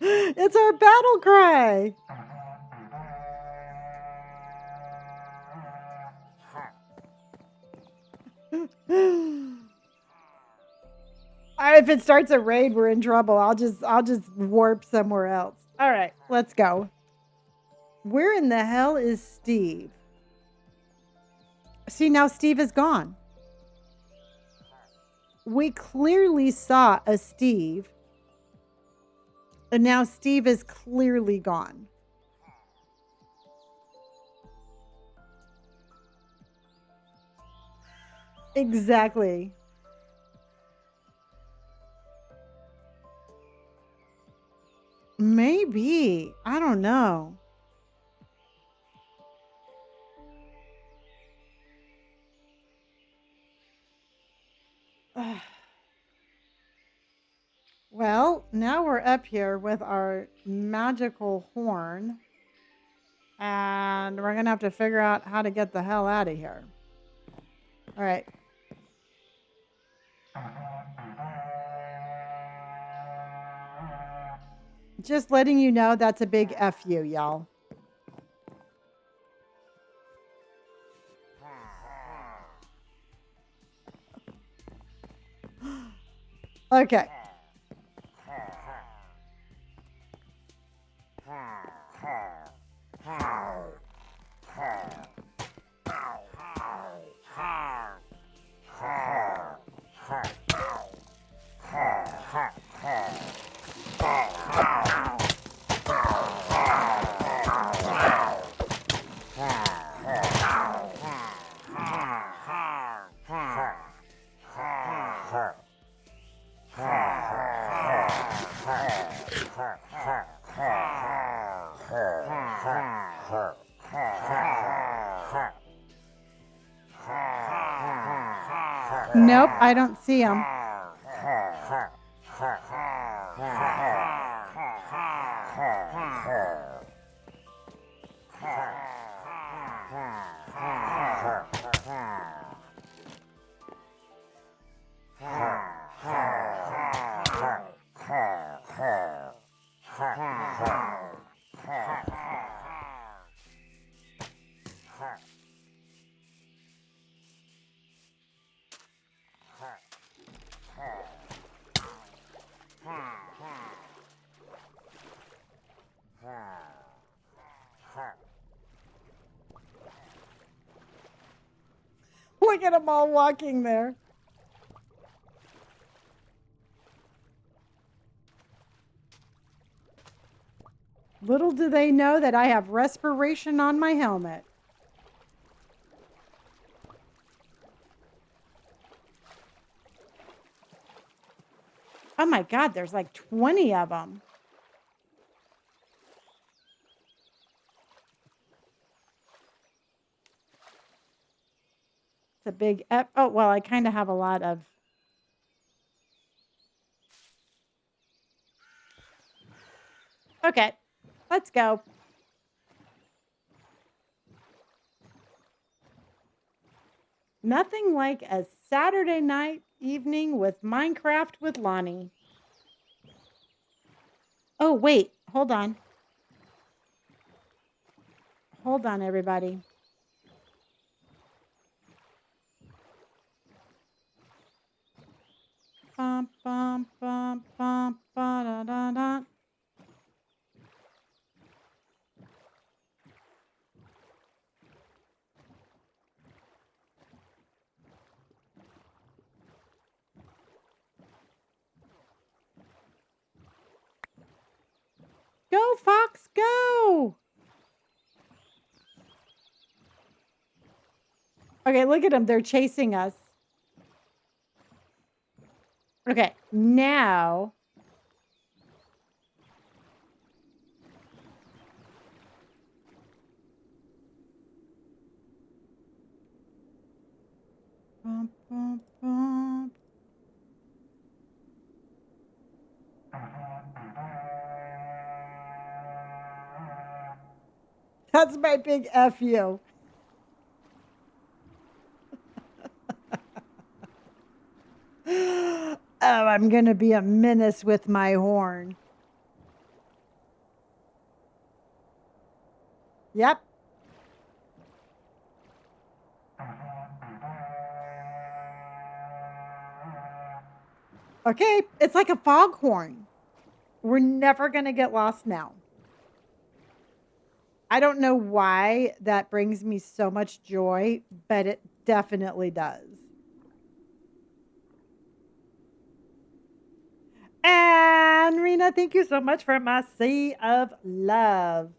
It's our battle cry. If it starts a raid, we're in trouble. I'll just warp somewhere else. All right, let's go. Where in the hell is Steve? See, now Steve is gone. We clearly saw a Steve, and now Steve is clearly gone. Exactly. Maybe. I don't know. Well, now we're up here with our magical horn. And we're going to have to figure out how to get the hell out of here. All right. Just letting you know that's a big F you, y'all. Okay. Nope, I don't see him. Look at them all walking there. Little do they know that I have respiration on my helmet. Oh my God, there's like 20 of them. It's a big, oh, well, I kind of have a lot of. Okay, let's go. Nothing like a Saturday night evening with Minecraft with Lonnie. Oh, wait, hold on. Hold on, everybody. Bum, bum, bum, bum, ba, da, da, da. Go, Fox, go! Okay, look at them. They're chasing us. Okay, now. Bum, bum, bum. That's my big F you. Oh, I'm going to be a menace with my horn. Yep. Okay, it's like a foghorn. We're never going to get lost now. I don't know why that brings me so much joy, but it definitely does. And Rena, thank you so much for my sea of love.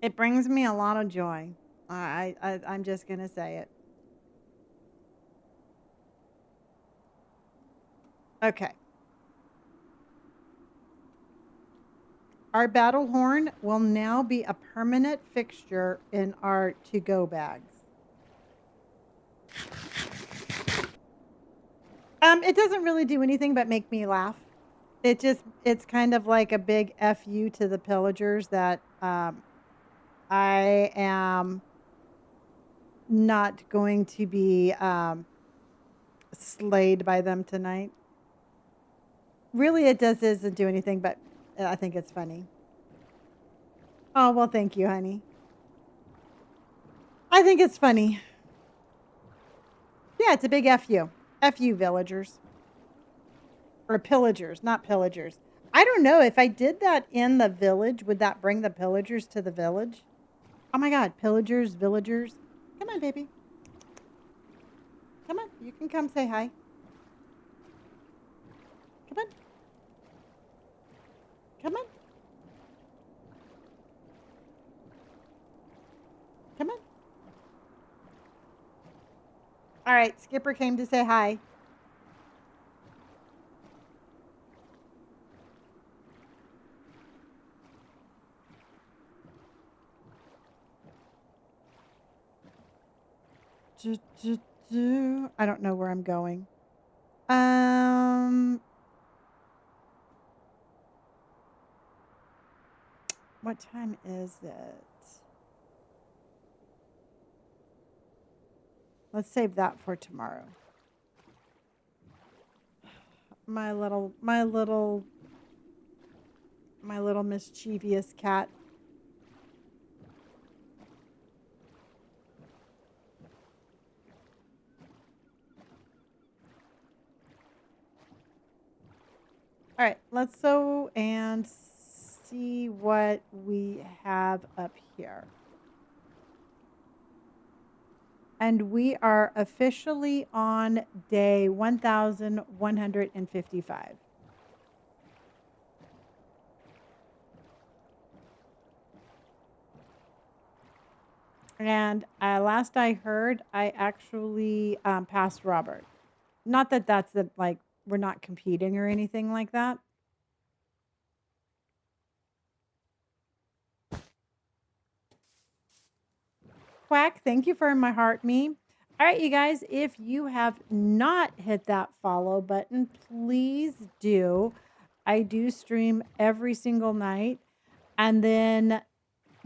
It brings me a lot of joy. I'm just gonna say it. Okay. Our battle horn will now be a permanent fixture in our to-go bags. It doesn't really do anything but make me laugh. It's kind of like a big FU to the pillagers that I am not going to be slayed by them tonight. Really, it doesn't do anything, but I think it's funny. Oh, well, thank you, honey. I think it's funny. Yeah, it's a big FU. FU, villagers. Or pillagers, not pillagers. I don't know. If I did that in the village, would that bring the pillagers to the village? Oh my God, pillagers, villagers. Come on, baby. Come on, you can come say hi. Come on. Come on. Come on. All right, Skipper came to say hi. I don't know where I'm going. What time is it? Let's save that for tomorrow. My little mischievous cat. All right, let's go and see what we have up here. And we are officially on day 1155. And last I heard, I actually passed Robert. Not that that's the like we're not competing or anything like that. Quack, thank you for my heart me. All right, you guys, if you have not hit that follow button, please do. I do stream every single night. And then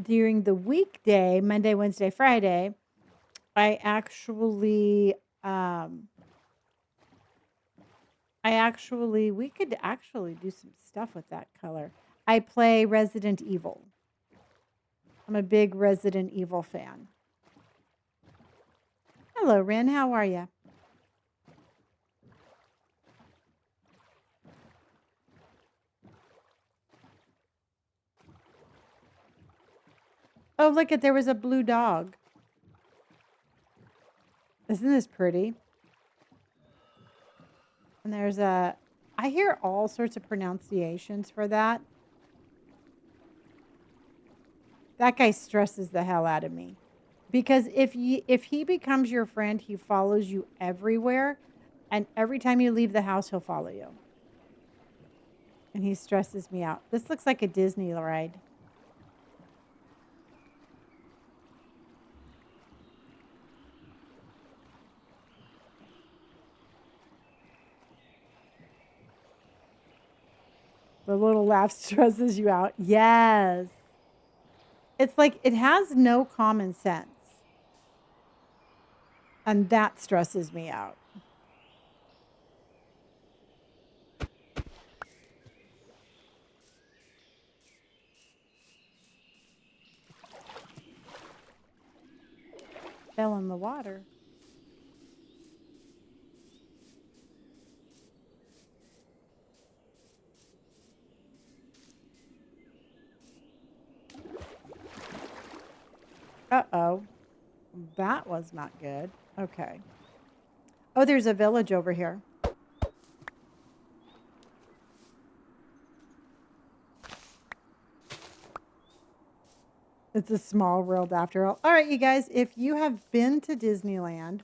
during the weekday, Monday, Wednesday, Friday, um we could actually do some stuff with that color. I play Resident Evil. I'm a big Resident Evil fan. Hello, Ren. How are you? Oh, look at there was a blue dog. Isn't this pretty? And there's I hear all sorts of pronunciations for that. That guy stresses the hell out of me. Because if he becomes your friend, he follows you everywhere. And every time you leave the house, he'll follow you. And he stresses me out. This looks like a Disney ride. The little laugh stresses you out. Yes. It's like it has no common sense. And that stresses me out. Fell in the water. Uh-oh. That was not good. Okay. Oh, there's a village over here. It's a small world after all. All right, you guys, if you have been to Disneyland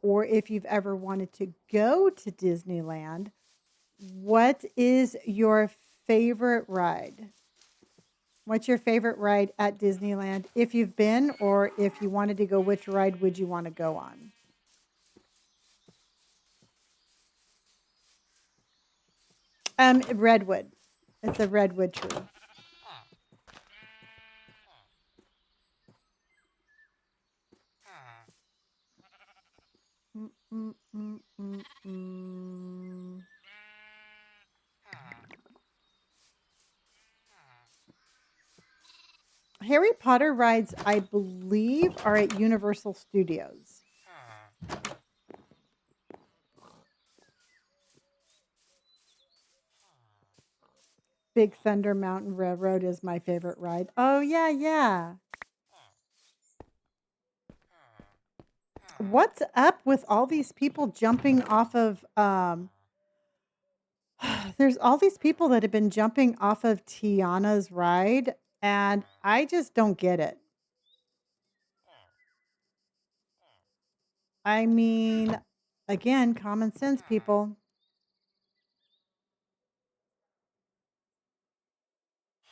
or if you've ever wanted to go to Disneyland, what is your favorite ride? What's your favorite ride at Disneyland? If you've been or if you wanted to go, which ride would you want to go on? Redwood. It's a redwood tree. Mm, mm, mm, mm, mm. Harry Potter rides, I believe, are at Universal Studios. Big Thunder Mountain Railroad is my favorite ride. Oh, yeah, yeah. What's up with all these people jumping off of there's all these people that have been jumping off of Tiana's ride and I just don't get it. I mean, again, common sense people.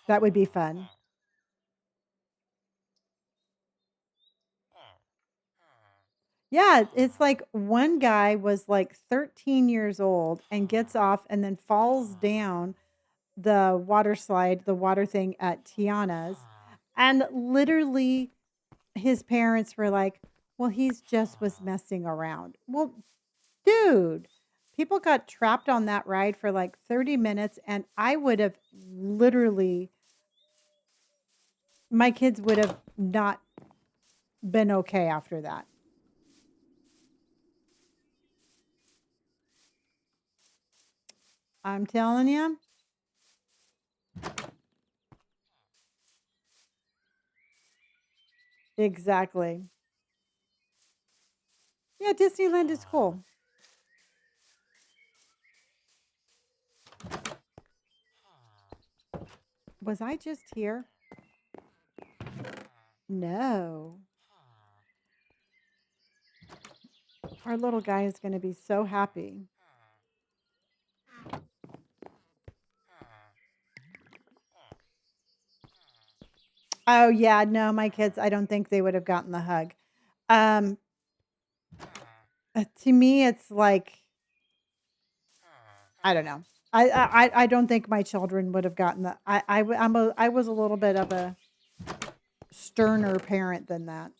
That would be fun. Yeah, it's like one guy was like 13 years old and gets off and then falls down the water slide, the water thing at Tiana's. And literally his parents were like, well, he's just was messing around. Well, dude, people got trapped on that ride for like 30 minutes and I would have literally, my kids would have not been okay after that. I'm telling you. Exactly. Yeah, Disneyland is cool. Was I just here? No. Our little guy is going to be so happy. Oh, yeah. No, my kids, I don't think they would have gotten the hug. Um, to me, it's like, I don't know. I don't think my children would have gotten the. I was a little bit of a sterner parent than that.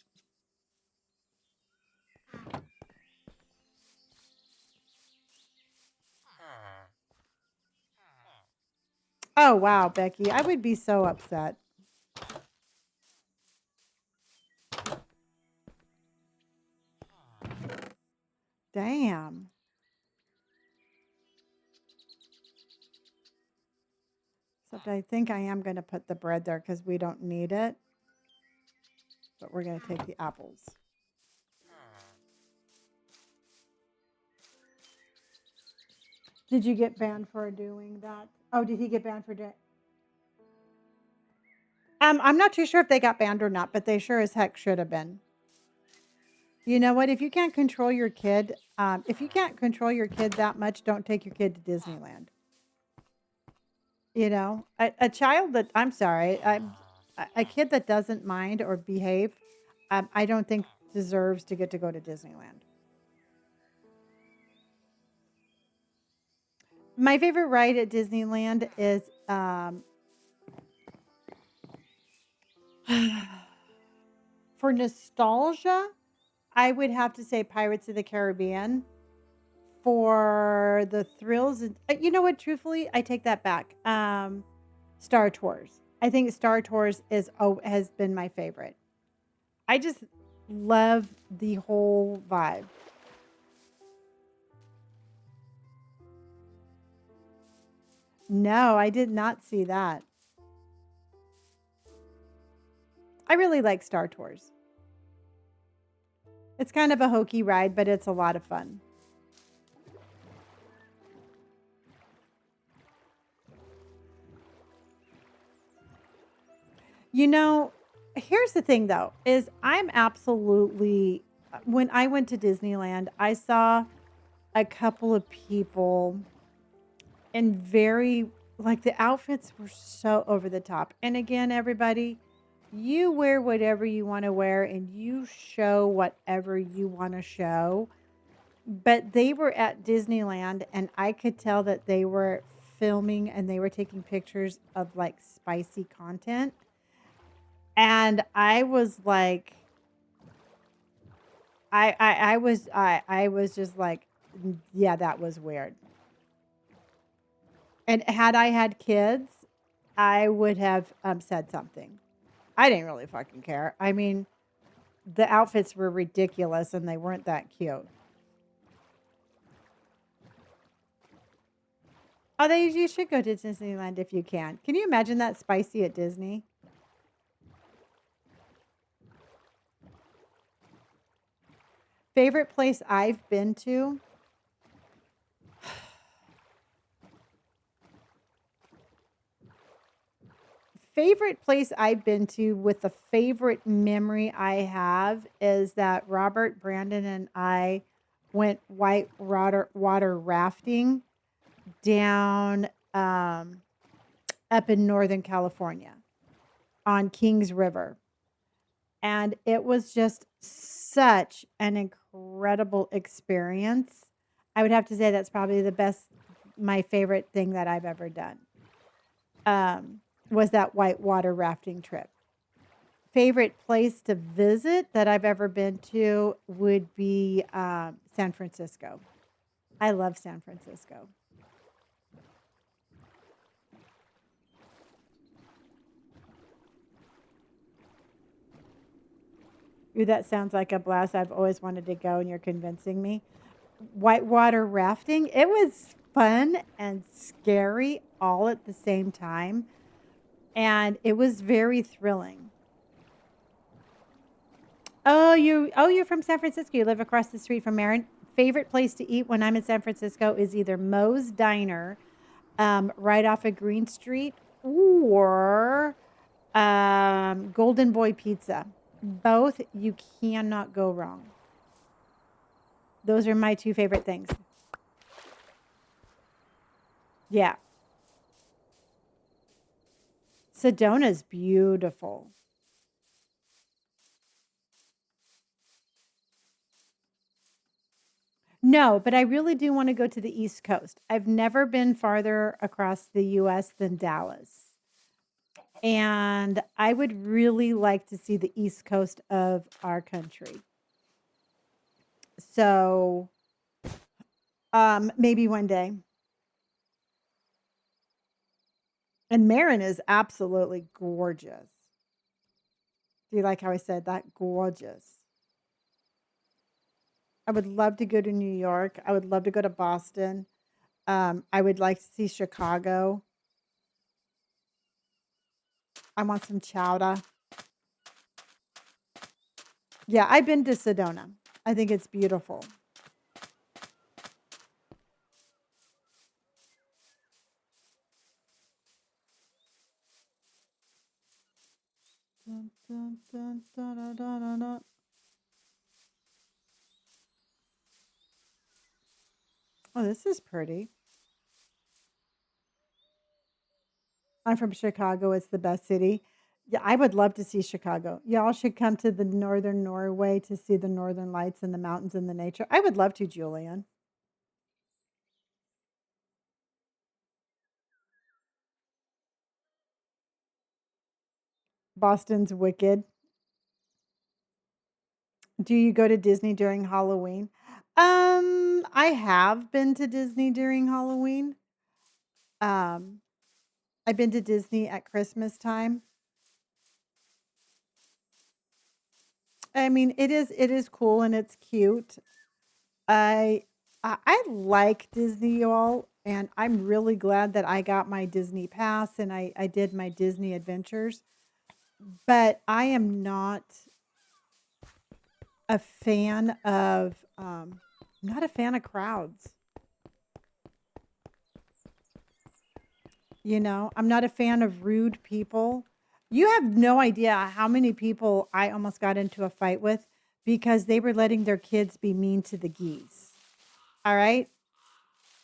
Oh wow, Becky, I would be so upset. Damn. Except I think I am going to put the bread there because we don't need it. But we're going to take the apples. Did you get banned for doing that? Oh, did he get banned for doing? I'm not too sure if they got banned or not, but they sure as heck should have been. You know what? If you can't control your kid, if you can't control your kid that much, don't take your kid to Disneyland. You know, a child that I'm sorry, a kid that doesn't mind or behave, I don't think deserves to get to go to Disneyland. My favorite ride at Disneyland is for nostalgia, I would have to say Pirates of the Caribbean. For the thrills, you know what? Truthfully, I take that back. Star Tours. I think Star Tours has been my favorite. I just love the whole vibe. No, I did not see that. I really like Star Tours. It's kind of a hokey ride, but it's a lot of fun. You know, here's the thing though, is I'm absolutely when I went to Disneyland, I saw a couple of people in very like the outfits were so over the top. And again, everybody, you wear whatever you want to wear and you show whatever you want to show. But they were at Disneyland and I could tell that they were filming and they were taking pictures of like spicy content. And I was like, I was just like, yeah, that was weird. And had I had kids, I would have said something. I didn't really fucking care. I mean, the outfits were ridiculous and they weren't that cute. Oh, you should go to Disneyland if you can. Can you imagine that spicy at Disney? Favorite place I've been to? Favorite place I've been to with the favorite memory I have is that Robert, Brandon, and I went white water rafting down up in Northern California on Kings River. And it was just such an incredible experience. I would have to say that's probably my favorite thing that I've ever done. Was that whitewater rafting trip. Favorite place to visit that I've ever been to would be San Francisco. I love San Francisco. Ooh, that sounds like a blast. I've always wanted to go, and you're convincing me. Whitewater rafting, it was fun and scary all at the same time. And it was very thrilling. You're from San Francisco. You live across the street from Marin. Favorite place to eat when I'm in San Francisco is either Moe's Diner, right off of Green Street, or Golden Boy Pizza. Both you cannot go wrong. Those are my two favorite things. Yeah. Sedona's beautiful. No, but I really do want to go to the East Coast. I've never been farther across the US than Dallas. And I would really like to see the East Coast of our country. So, maybe one day. And Marin is absolutely gorgeous. Do you like how I said that? Gorgeous. I would love to go to New York. I would love to go to Boston. I would like to see Chicago. I want some chowder. Yeah, I've been to Sedona. I think it's beautiful. Dun, dun, dun, dun, dun, dun, dun, dun. Oh, this is pretty. I'm from Chicago. It's the best city. Yeah, I would love to see Chicago. Y'all should come to the northern Norway to see the northern lights and the mountains and the nature. I would love to, Julian. Boston's wicked. Do you go to Disney during Halloween? I have been to Disney during Halloween. Um, I've been to Disney at Christmas time. I mean, it is cool and it's cute. I I like Disney, y'all, and I'm really glad that I got my Disney pass and I did my Disney adventures. But I am not a fan of not a fan of crowds. You know, I'm not a fan of rude people. You have no idea how many people I almost got into a fight with because they were letting their kids be mean to the geese. All right.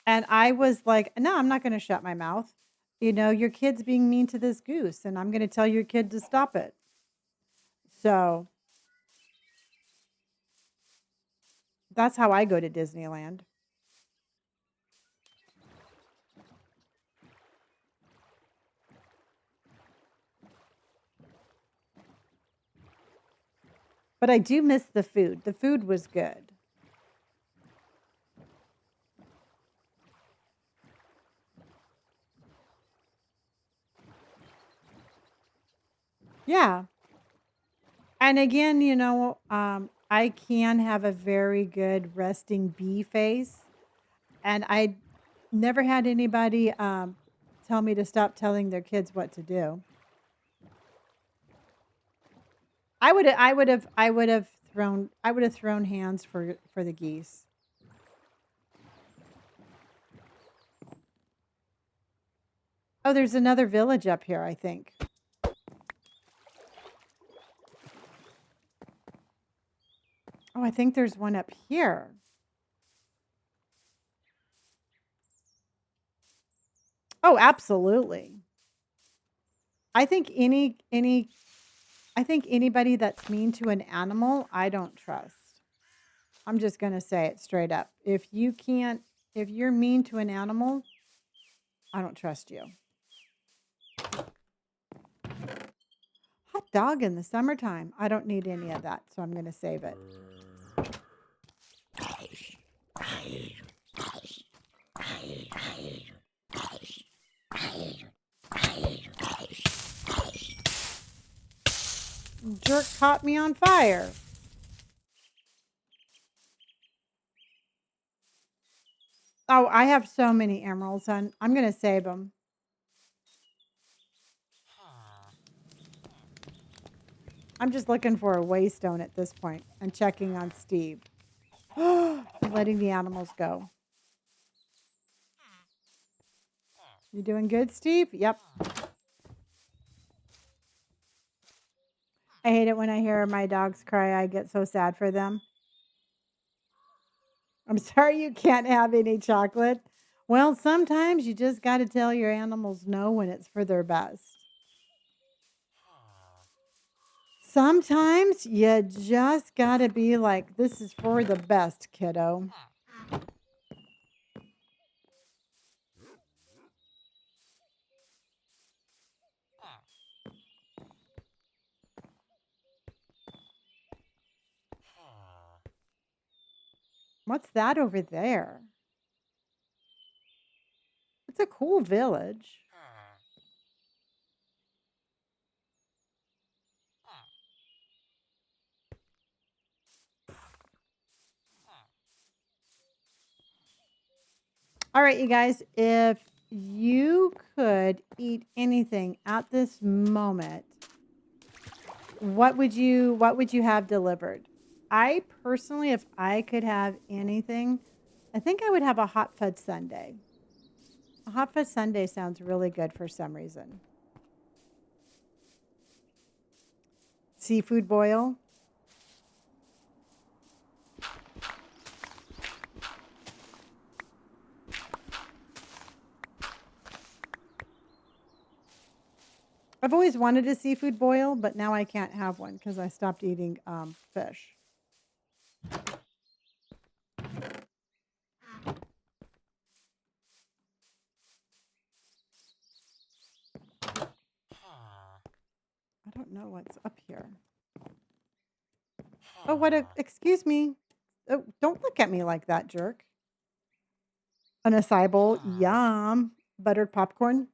And I was like, no, I'm not going to shut my mouth. You know, your kid's being mean to this goose, and I'm going to tell your kid to stop it. So that's how I go to Disneyland. But I do miss the food. The food was good. Yeah. And again, I can have a very good resting bee face. And I never had anybody tell me to stop telling their kids what to do. I would have thrown hands for the geese. Oh, there's another village up here, I think. Oh, I think there's one up here. Oh, absolutely. I think I think anybody that's mean to an animal, I don't trust. I'm just going to say it straight up. If you're mean to an animal, I don't trust you. Hot dog in the summertime. I don't need any of that, so I'm going to save it. Jerk caught me on fire. Oh, I have so many emeralds, and I'm going to save them. I'm just looking for a waystone at this point and checking on Steve. Letting the animals go. You doing good, Steve? Yep. I hate it when I hear my dogs cry. I get so sad for them. I'm sorry you can't have any chocolate. Well, sometimes you just got to tell your animals no when it's for their best. Sometimes you just got to be like, this is for the best, kiddo. What's that over there? It's a cool village. All right, you guys, if you could eat anything at this moment, what would you have delivered? I personally, if I could have anything, I think I would have a hot fudge sundae. A hot fudge sundae sounds really good for some reason. Seafood boil. I've always wanted a seafood boil, but now I can't have one because I stopped eating fish. I don't know what's up here. Oh, excuse me. Oh, don't look at me like that, jerk. An acai bowl, yum. Buttered popcorn.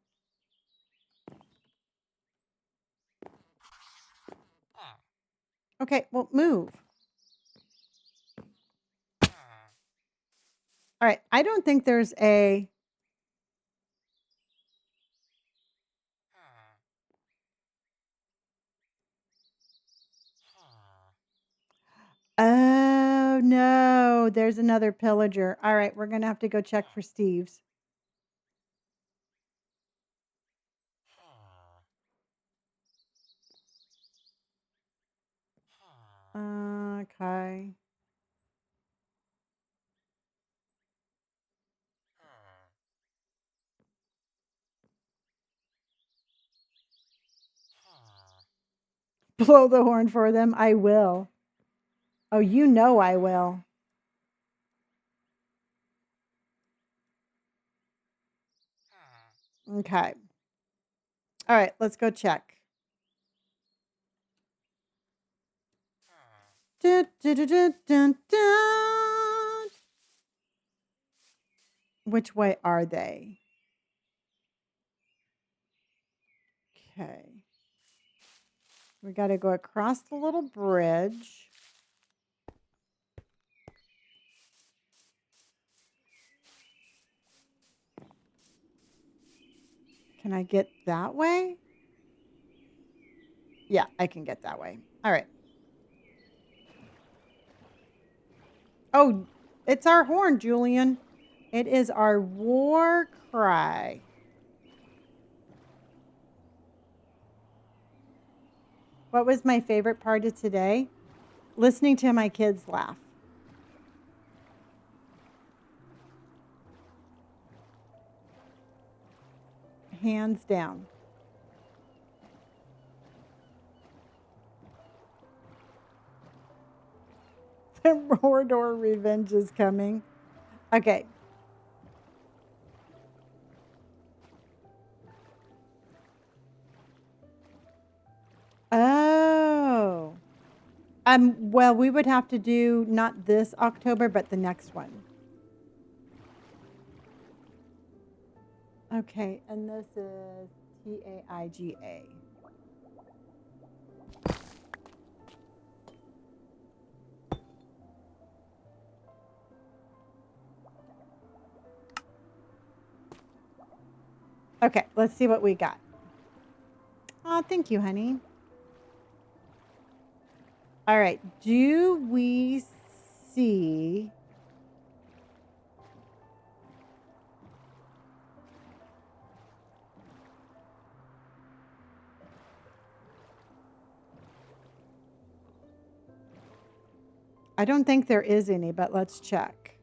Okay, well, move. All right, I don't think there's a... Oh, no, there's another pillager. All right, we're going to have to go check for Steve's. Okay. Blow the horn for them. I will. Oh, you know I will. Okay. All right, let's go check. Dun, dun, dun, dun, dun, dun. Which way are they? Okay. We got to go across the little bridge. Can I get that way? Yeah, I can get that way. All right. Oh, it's our horn, Julian. It is our war cry. What was my favorite part of today? Listening to my kids laugh. Hands down. The Mordor revenge is coming. Okay. Oh. Well, we would have to do not this October, but the next one. Okay, and this is Taiga. Okay, let's see what we got. Oh, thank you, honey. All right. Do we see? I don't think there is any, but let's check.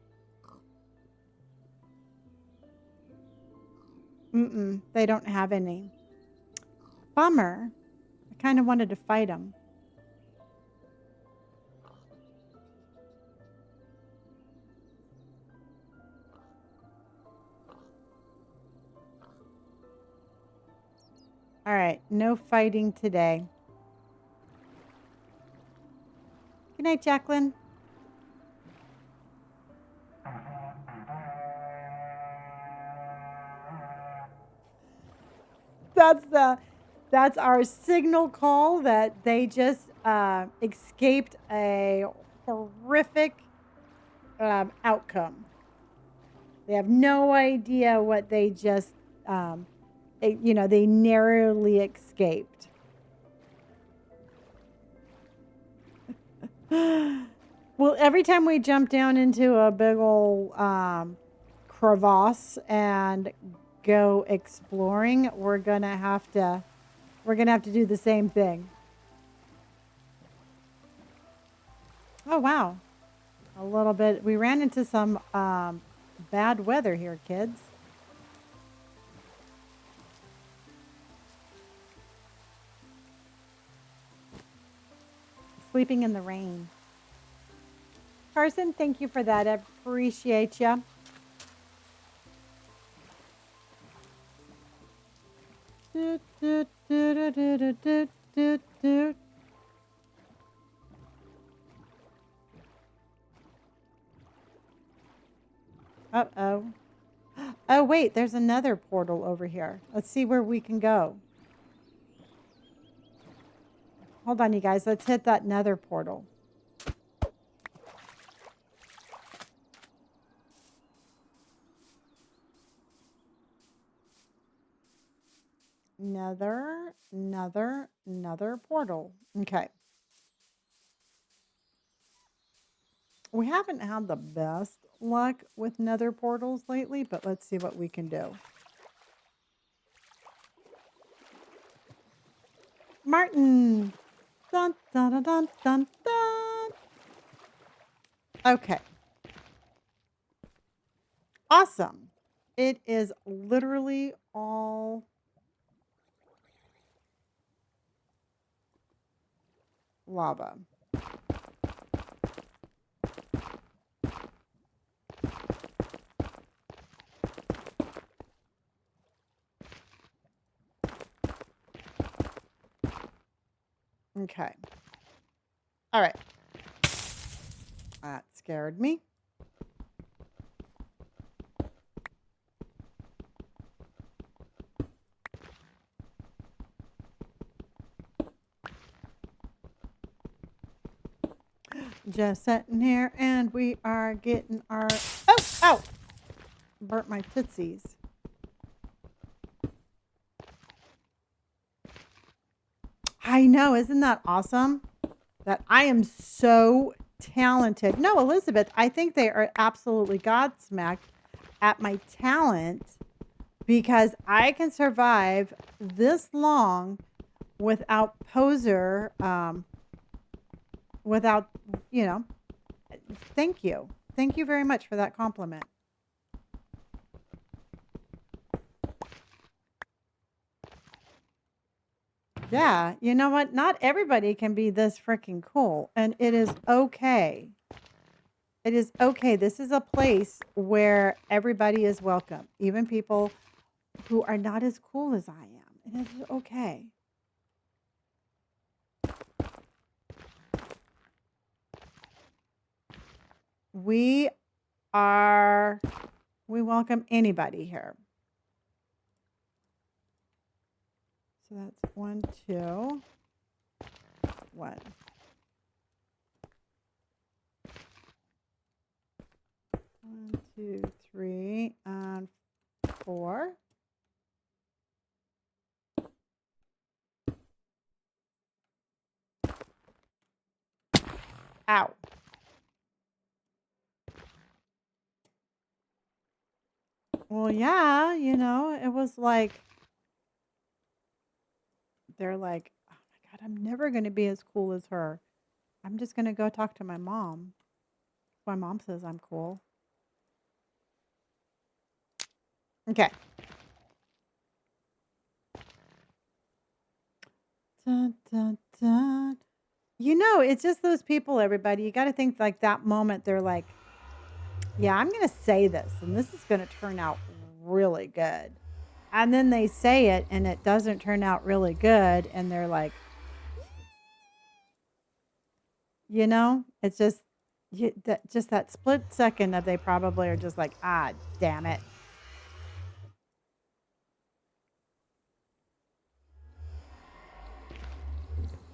They don't have any. Bummer. I kind of wanted to fight them. All right, no fighting today. Good night, Jacqueline. That's our signal call that they just escaped a horrific outcome. They have no idea what they just, they narrowly escaped. Well, every time we jump down into a big old crevasse and go exploring, we're gonna have to do the same thing. Oh wow, a little bit. We ran into some bad weather here, kids. Sleeping in the rain. Carson, thank you for that. I appreciate you. Uh-oh. Oh, wait, there's another portal over here. Let's see where we can go. Hold on, you guys. Let's hit that nether portal. Another portal. Okay. We haven't had the best luck with nether portals lately, but let's see what we can do. Martin! Dun, dun, dun, dun, dun, dun. Okay. Awesome. It is literally all lava. Okay. All right. That scared me. Just sitting here and we are getting our... Oh! Burnt my tootsies. I know. Isn't that awesome? That I am so talented. No, Elizabeth, I think they are absolutely godsmacked at my talent because I can survive this long without poser, without, thank you. Thank you very much for that compliment. Yeah, you know what? Not everybody can be this freaking cool, and it is okay. It is okay. This is a place where everybody is welcome, even people who are not as cool as I am. And it is okay. We welcome anybody here. So that's 1, 2, 1. 1, 2, 3, and 4. Ow. Well, yeah, it was like, they're like, oh my God, I'm never going to be as cool as her. I'm just going to go talk to my mom. My mom says I'm cool. Okay. Dun, dun, dun. It's just those people, everybody. You got to think like that moment. They're like, yeah, I'm going to say this, and this is going to turn out really good. And then they say it, and it doesn't turn out really good. And they're like, it's just, just that split second of they probably are just like, ah, damn it.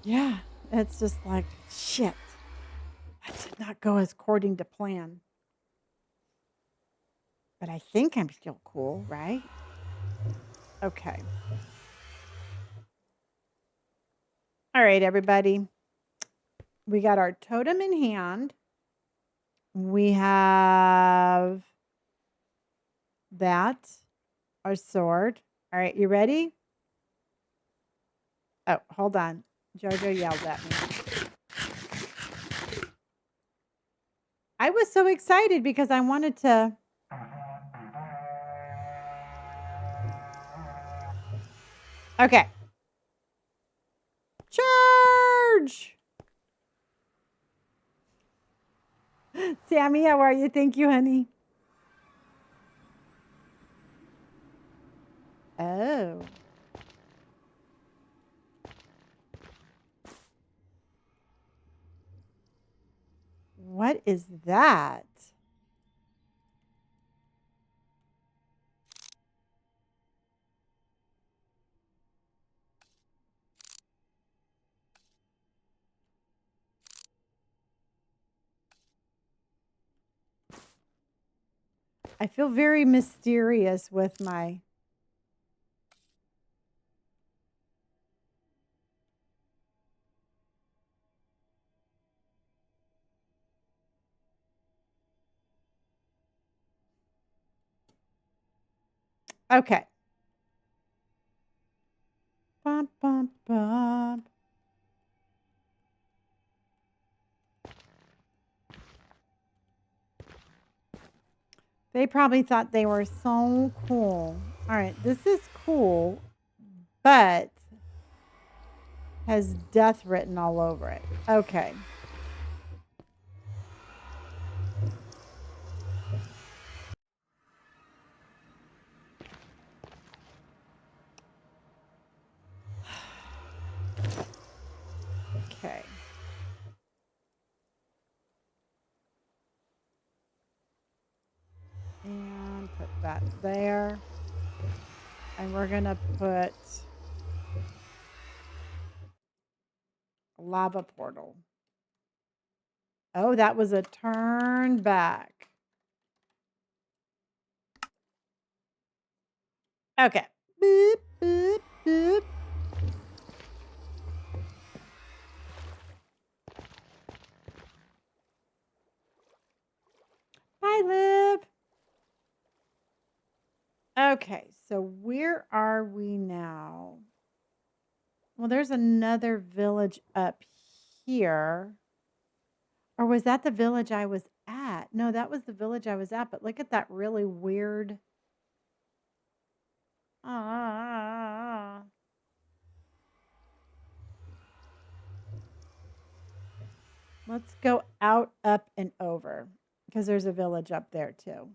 Yeah, it's just like, shit. That did not go as according to plan. But I think I'm still cool, right? Okay. All right, everybody. We got our totem in hand. We have that, our sword. All right, you ready? Oh, hold on. Jojo yelled at me. I was so excited because I wanted to. Okay. Charge! Sammy, how are you? Thank you, honey. Oh. What is that? I feel very mysterious with my. Okay. Bum, bum, bum. They probably thought they were so cool. All right, this is cool, but has death written all over it. Okay. Okay. And put that there. And we're going to put a lava portal. Oh, that was a turn back. Okay. Boop, boop, boop. Hi, Liv. Okay, so where are we now? Well, there's another village up here. Or was that the village I was at? No, that was the village I was at, but look at that really weird. Ah. Let's go out, up, and over because there's a village up there too.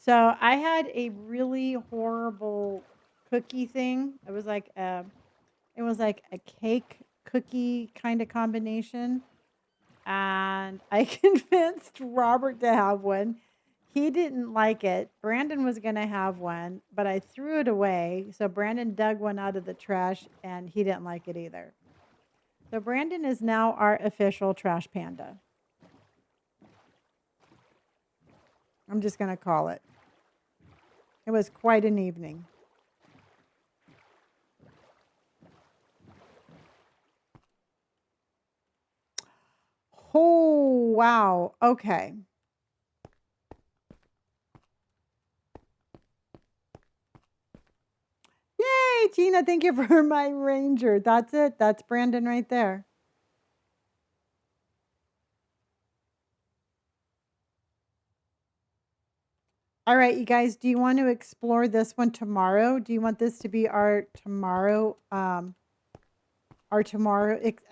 So I had a really horrible cookie thing. It was like a cake cookie kind of combination. And I convinced Robert to have one. He didn't like it. Brandon was going to have one, but I threw it away. So Brandon dug one out of the trash and he didn't like it either. So Brandon is now our official trash panda. I'm just going to call it. It was quite an evening. Oh, wow. Okay. Yay, Tina. Thank you for my ranger. That's it. That's Brandon right there. All right, you guys, do you want to explore this one tomorrow? Do you want this to be our tomorrow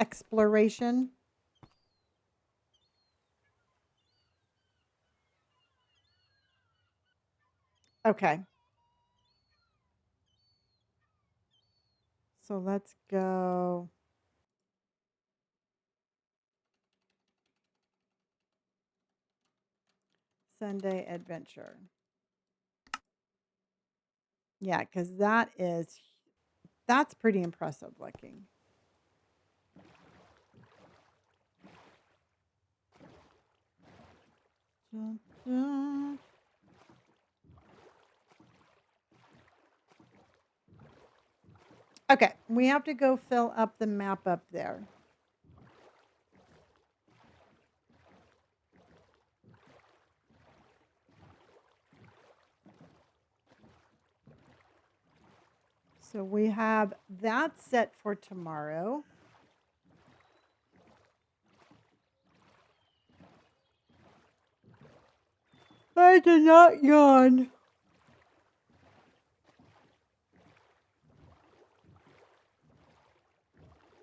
exploration? Okay. So let's go. Sunday adventure. Yeah, because that's pretty impressive looking. Dun, dun. Okay, we have to go fill up the map up there. So we have that set for tomorrow. I did not yawn.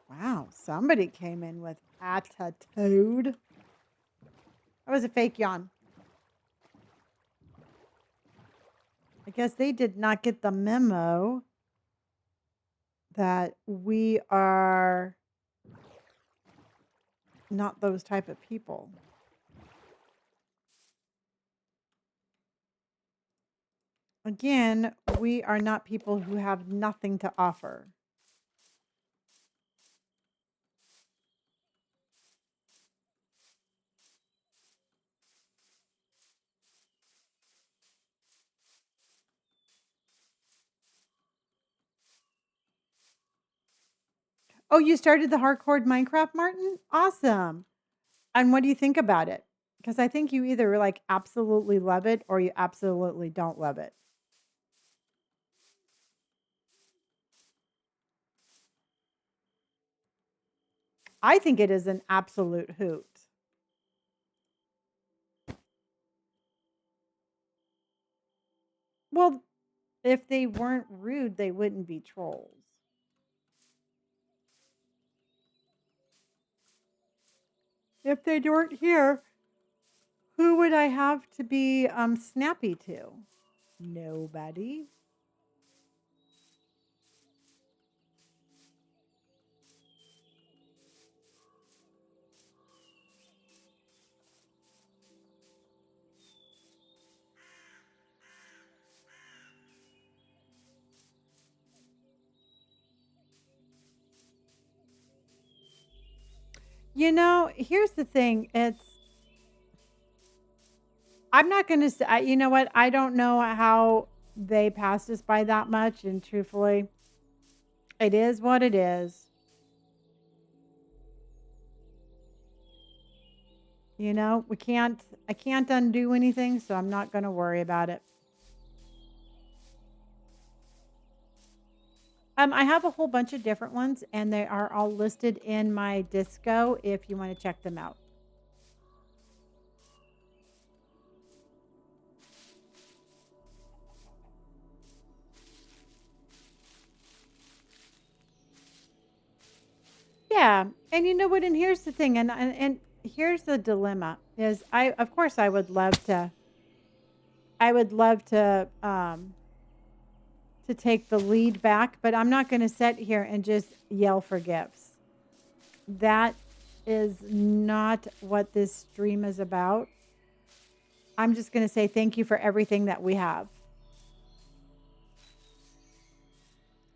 Wow, somebody came in with attitude. That was a fake yawn. I guess they did not get the memo that we are not those type of people. Again, we are not people who have nothing to offer. Oh, you started the hardcore Minecraft, Martin? Awesome. And what do you think about it? Because I think you either like absolutely love it or you absolutely don't love it. I think it is an absolute hoot. Well, if they weren't rude, they wouldn't be trolls. If they weren't here, who would I have to be snappy to? Nobody. You know, here's the thing. I'm not going to say, you know what? I don't know how they passed us by that much. And truthfully, it is what it is. You know, I can't undo anything, so I'm not going to worry about it. I have a whole bunch of different ones and they are all listed in my disco if you want to check them out. Yeah, and you know what? And here's the thing, and here's the dilemma: is of course, I would love to take the lead back, but I'm not going to sit here and just yell for gifts. That is not what this stream is about. I'm just going to say thank you for everything that we have.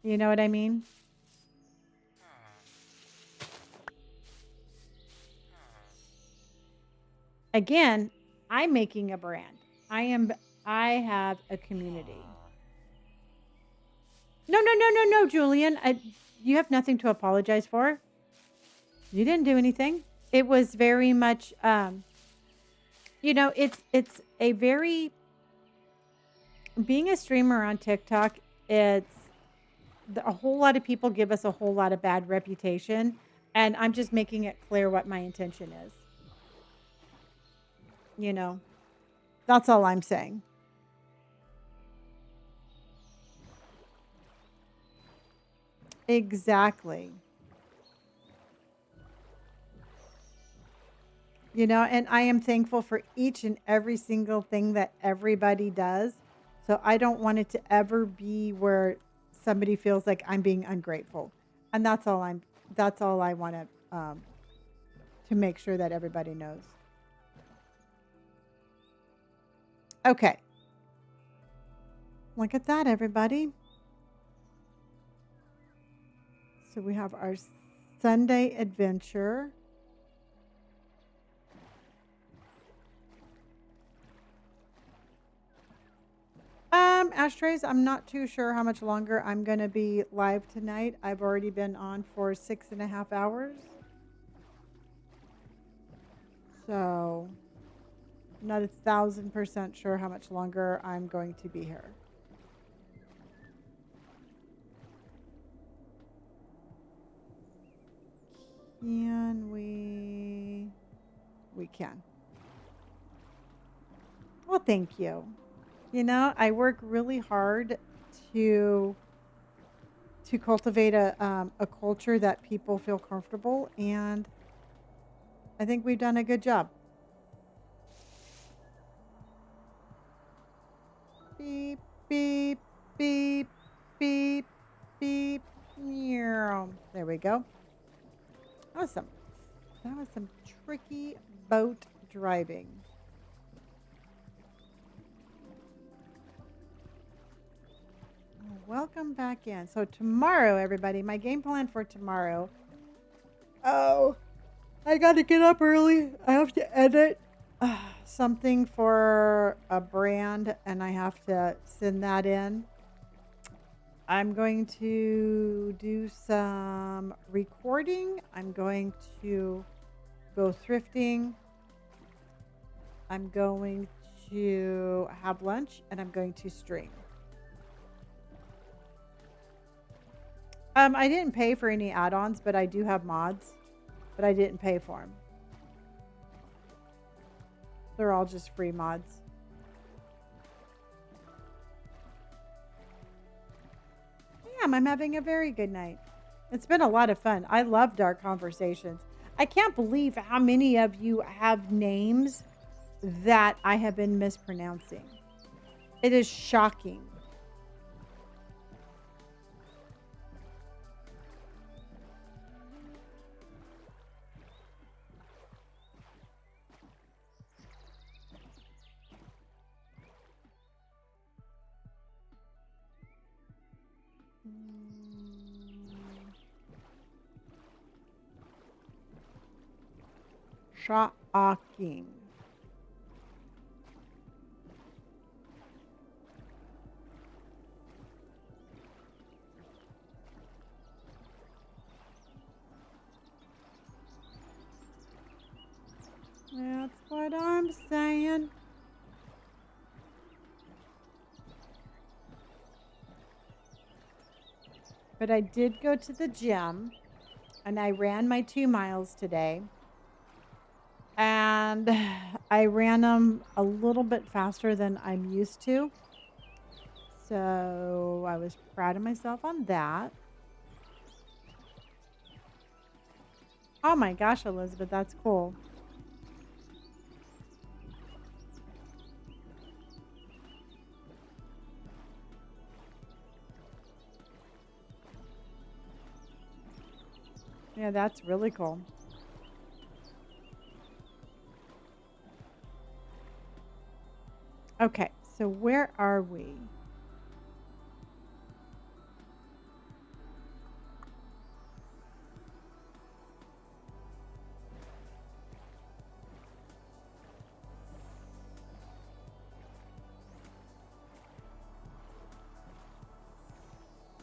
You know what I mean? Again, I'm making a brand. I have a community. No, no, no, no, no, Julian. You have nothing to apologize for. You didn't do anything. It was very much, it's a very being a streamer on TikTok. It's a whole lot of people give us a whole lot of bad reputation, and I'm just making it clear what my intention is. You know, that's all I'm saying. Exactly. And I am thankful for each and every single thing that everybody does. So I don't want it to ever be where somebody feels like I'm being ungrateful. And that's all I want to make sure that everybody knows. Okay. Look at that, everybody. So we have our Sunday adventure. Ashtrays, I'm not too sure how much longer I'm going to be live tonight. I've already been on for 6.5 hours. So, not 1,000% sure how much longer I'm going to be here. Can we? We can. Well, thank you. I work really hard to cultivate a culture that people feel comfortable, and I think we've done a good job. Beep, beep, beep, beep, beep. Meow. There we go. Awesome. That was some tricky boat driving. Welcome back in. So tomorrow, everybody, my game plan for tomorrow. Oh, I got to get up early. I have to edit something for a brand, and I have to send that in. I'm going to do some recording. I'm going to go thrifting. I'm going to have lunch, and I'm going to stream. I didn't pay for any add-ons, but I do have mods, but I didn't pay for them. They're all just free mods. Yeah, I'm having a very good night. It's been a lot of fun. I love dark conversations. I can't believe how many of you have names that I have been mispronouncing. It is shocking. Shocking. That's what I'm saying. But I did go to the gym and I ran my 2 miles today. And I ran them a little bit faster than I'm used to. So I was proud of myself on that. Oh my gosh, Elizabeth, that's cool. Yeah, that's really cool. Okay, so where are we?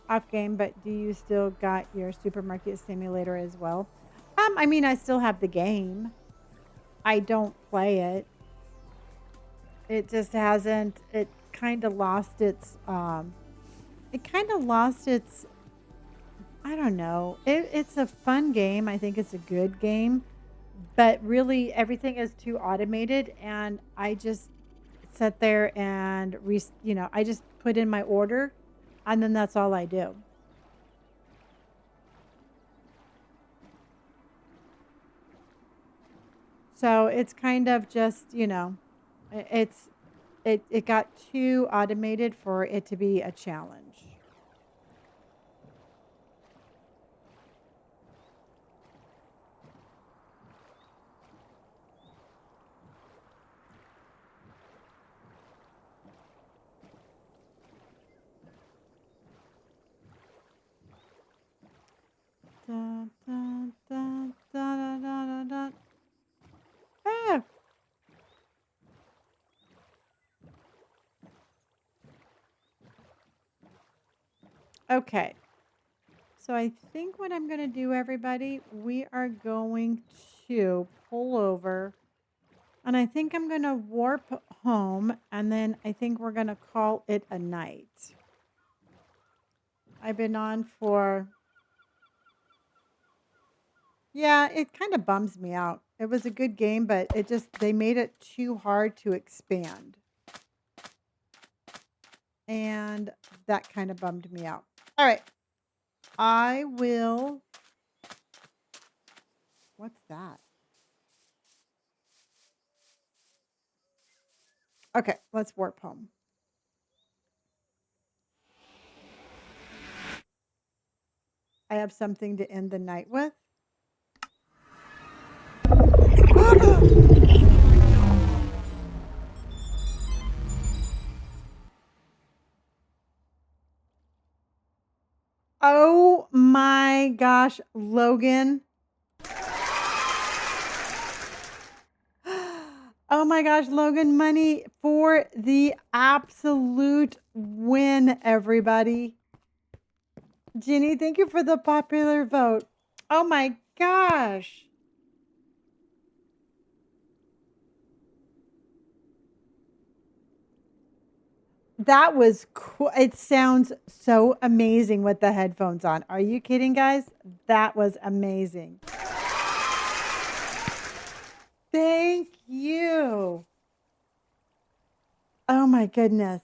off game, but do you still got your supermarket simulator as well? I mean, I still have the game. I don't play it. It just hasn't. It kind of lost its. It kind of lost its. I don't know. It's a fun game. I think it's a good game, but really everything is too automated, and I just sit there and I just put in my order, and then that's all I do. So it's kind of just, it's it got too automated for it to be a challenge. Da, da, da, da, da, da, da. Ah, okay. So I think what I'm going to do, everybody, we are going to pull over, and I think I'm going to warp home, and then I think we're going to call it a night. I've been on for, yeah, it kind of bums me out. It was a good game, but they made it too hard to expand. And that kind of bummed me out. All right. I will. What's that? Okay, let's warp home. I have something to end the night with. Oh my gosh, Logan. Oh my gosh, Logan, money for the absolute win, everybody. Ginny, thank you for the popular vote. Oh my gosh. That was cool. It sounds so amazing with the headphones on. Are you kidding, guys? That was amazing. Thank you. Oh my goodness.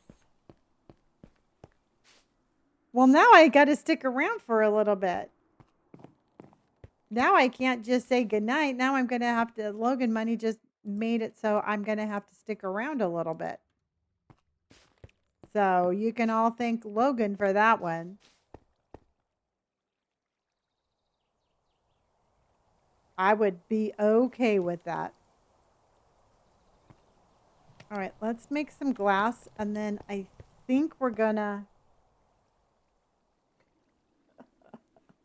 Well, now I got to stick around for a little bit. Now I can't just say goodnight. Now I'm going to have to, Logan Money just made it so I'm going to have to stick around a little bit. So you can all thank Logan for that one. I would be okay with that. All right, let's make some glass, and then I think we're gonna.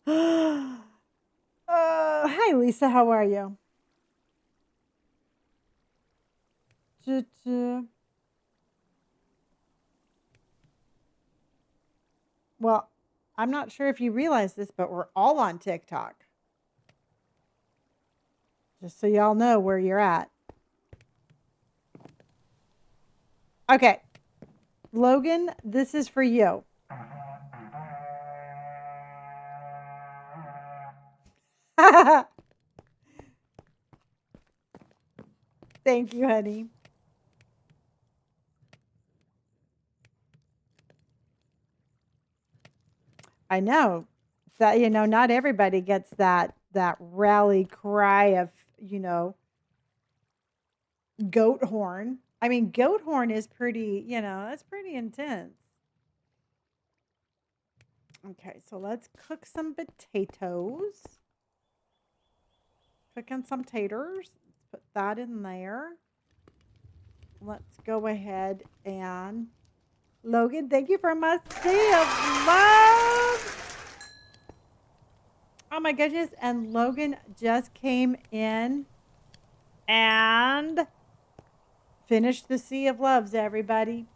Hi, Lisa. How are you? Well, I'm not sure if you realize this, but we're all on TikTok. Just so y'all know where you're at. Okay. Logan, this is for you. Thank you, honey. I know that, not everybody gets that rally cry of, goat horn. I mean, goat horn is pretty, that's pretty intense. Okay, so let's cook some potatoes. Cooking some taters. Let's put that in there. Let's go ahead and Logan, thank you for my sea of love. Oh my goodness. And Logan just came in and finished the Sea of Loves, everybody.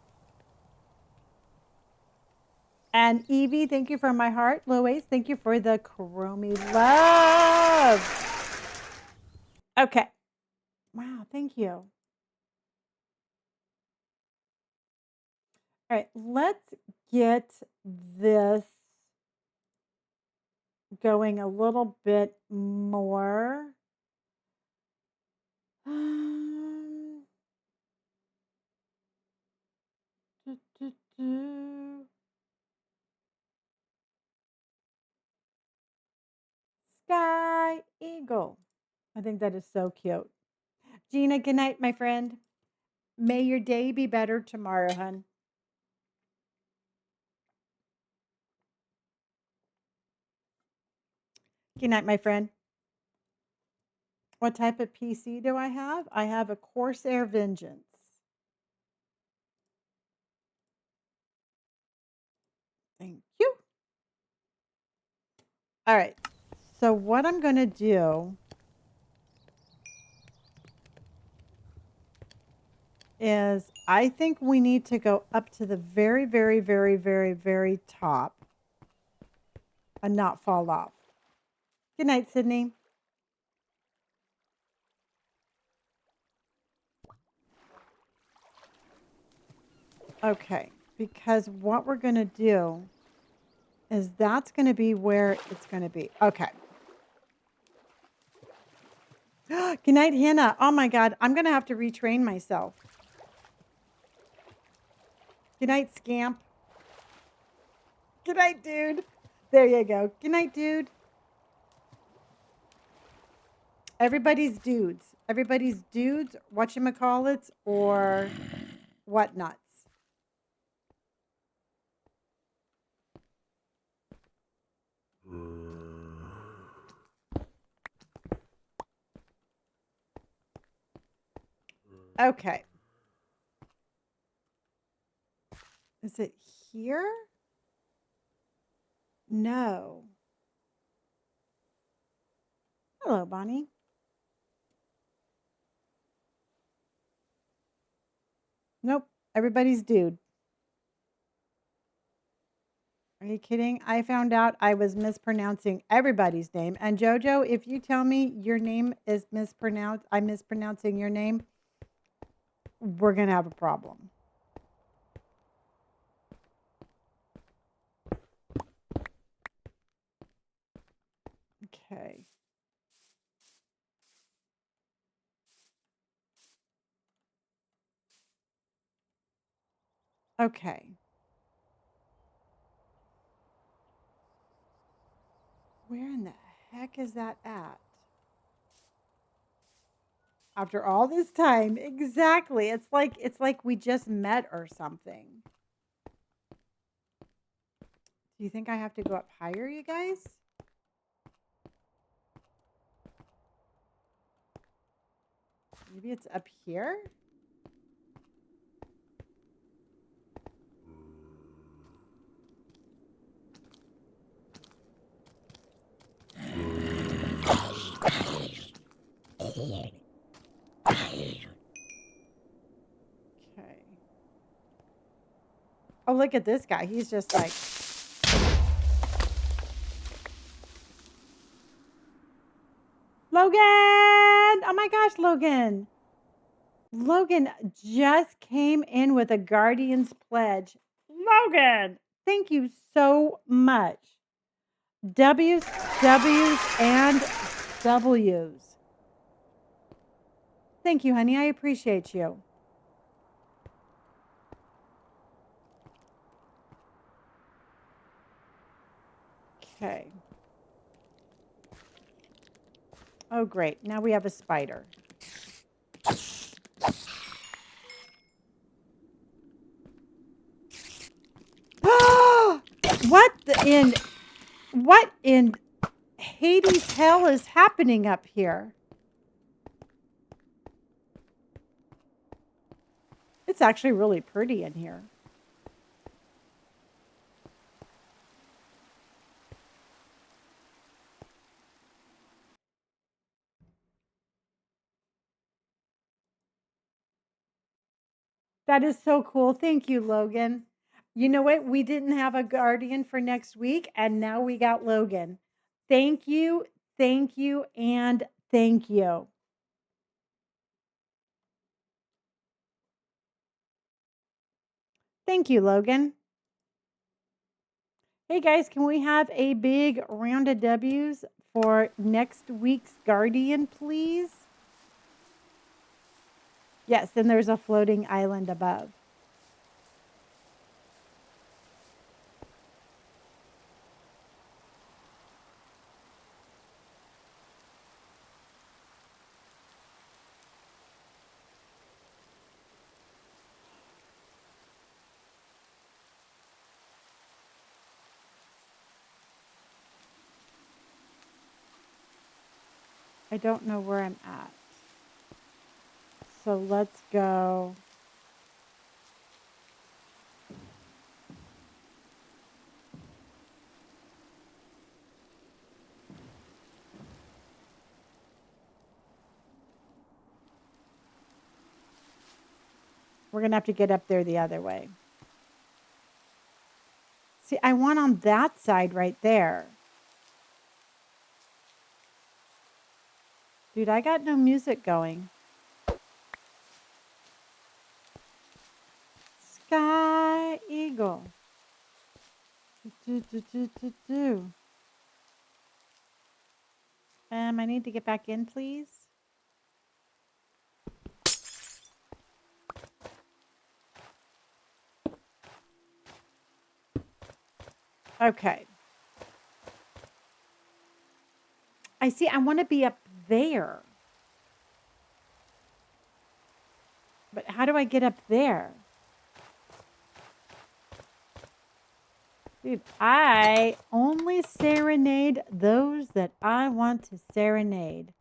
And Evie, thank you for my heart. Louise, thank you for the Chromie love. Okay. Wow, thank you. All right, let's get this going a little bit more. Do, do, do. Sky Eagle. I think that is so cute. Gina, good night, my friend. May your day be better tomorrow, hun. Good night, my friend. What type of PC do I have? I have a Corsair Vengeance. Thank you. All right. So what I'm going to do is I think we need to go up to the very, very, very, very, very top and not fall off. Good night, Sydney. Okay, because what we're going to do is that's going to be where it's going to be. Okay. Good night, Hannah. Oh my God, I'm going to have to retrain myself. Good night, Scamp. Good night, dude. There you go. Good night, dude. Everybody's dudes. Everybody's dudes, whatchamacallits, or whatnots. Okay. Is it here? No. Hello, Bonnie. Nope. Everybody's dude. Are you kidding? I found out I was mispronouncing everybody's name. And Jojo, if you tell me your name is mispronounced, I'm mispronouncing your name, we're going to have a problem. Okay. Okay. Where in the heck is that at? After all this time, exactly. It's like we just met or something. Do you think I have to go up higher, you guys? Maybe it's up here? Okay. Oh, look at this guy. He's just like, Logan! Oh my gosh, Logan. Logan just came in with a Guardian's pledge. Logan, thank you so much. W's, W's, and W's. Thank you, honey. I appreciate you. Okay. Oh, great. Now we have a spider. What in Hades hell is happening up here? It's actually really pretty in here. That is so cool. Thank you, Logan. You know what? We didn't have a guardian for next week, and now we got Logan. Thank you, and thank you. Thank you, Logan. Hey guys, can we have a big round of W's for next week's guardian, please? Yes, and there's a floating island above. I don't know where I'm at. So let's go. We're going to have to get up there the other way. See, I want on that side right there. Dude, I got no music going. Sky Eagle. Do. I need to get back in, please. Okay. I see. I want to be up there. But how do I get up there? Dude, I only serenade those that I want to serenade.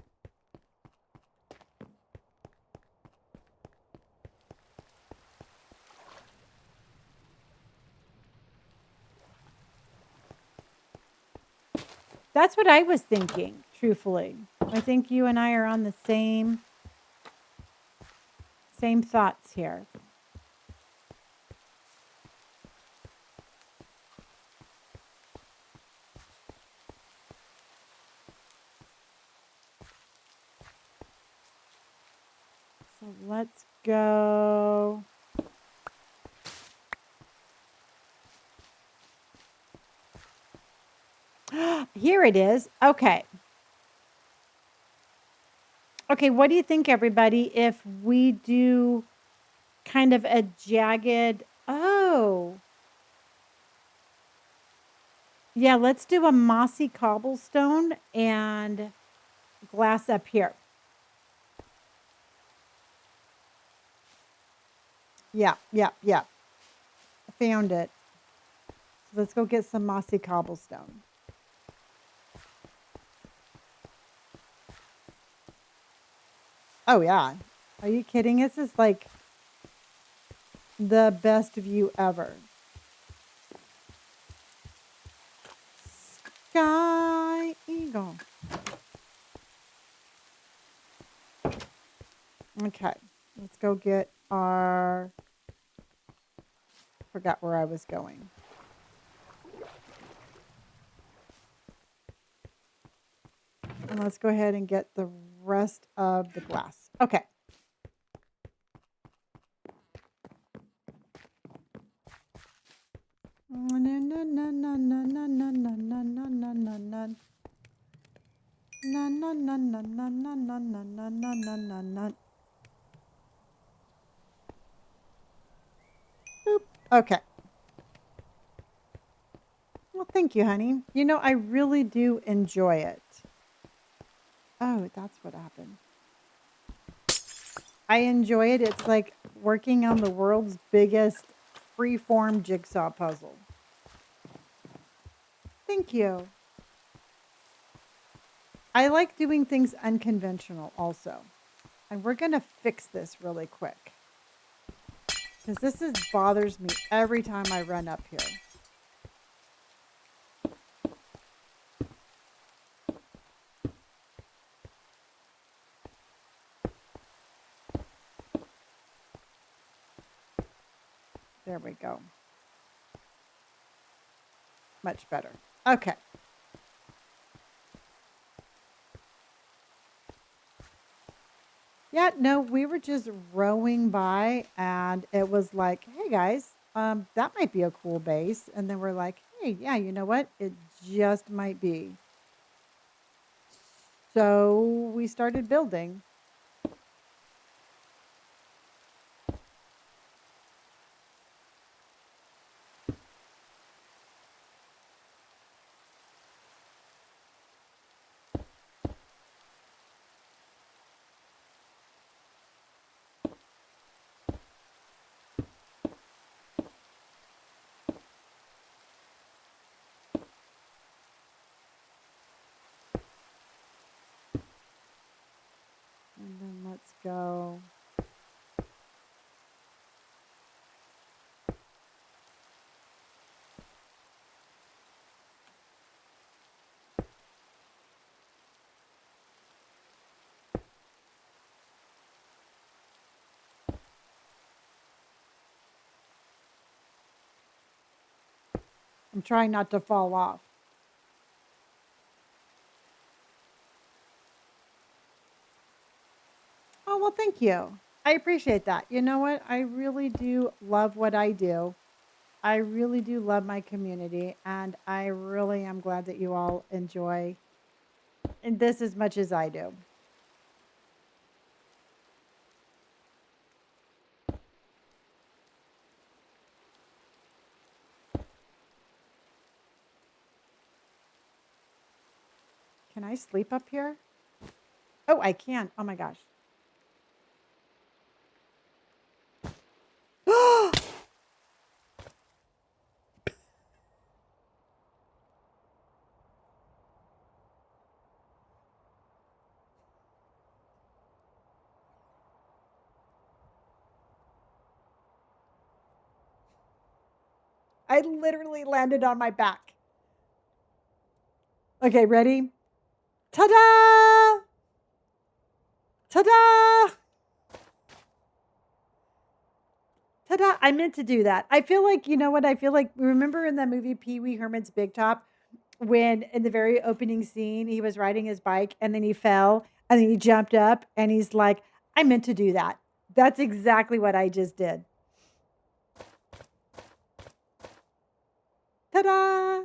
That's what I was thinking, truthfully. I think you and I are on the same thoughts here. So let's go. Here it is. Okay. Okay, what do you think, everybody, if we do kind of a jagged... Oh. Yeah, let's do a mossy cobblestone and glass up here. Yeah. I found it. So let's go get some mossy cobblestone. Oh, yeah. Are you kidding? This is like the best view ever. Sky Eagle. Okay. Let's go get our... Forgot where I was going. And let's go ahead and get the rest of the glass. Okay. Okay. Well, thank you, honey. You know, I really do enjoy it. Oh, that's what happened. I enjoy it. It's like working on the world's biggest freeform jigsaw puzzle. Thank you. I like doing things unconventional also. And we're going to fix this really quick. Because bothers me every time I run up here. There we go. Much better. Okay. Yeah, no, we were just rowing by and it was like, hey guys, that might be a cool base. And then we're like, hey, yeah, you know what? It just might be. So we started building. And then let's go. I'm trying not to fall off. Oh, well, thank you. I appreciate that. You know what? I really do love what I do. I really do love my community, and I really am glad that you all enjoy this as much as I do. Can I sleep up here? Oh, I can. Oh my gosh. I literally landed on my back. Okay, ready? Ta-da! Ta-da! Ta-da! I meant to do that. I feel like, you know what? I feel like, remember in that movie Pee Wee Herman's Big Top, when in the very opening scene he was riding his bike and then he fell and then he jumped up and he's like, I meant to do that. That's exactly what I just did. Ta-da!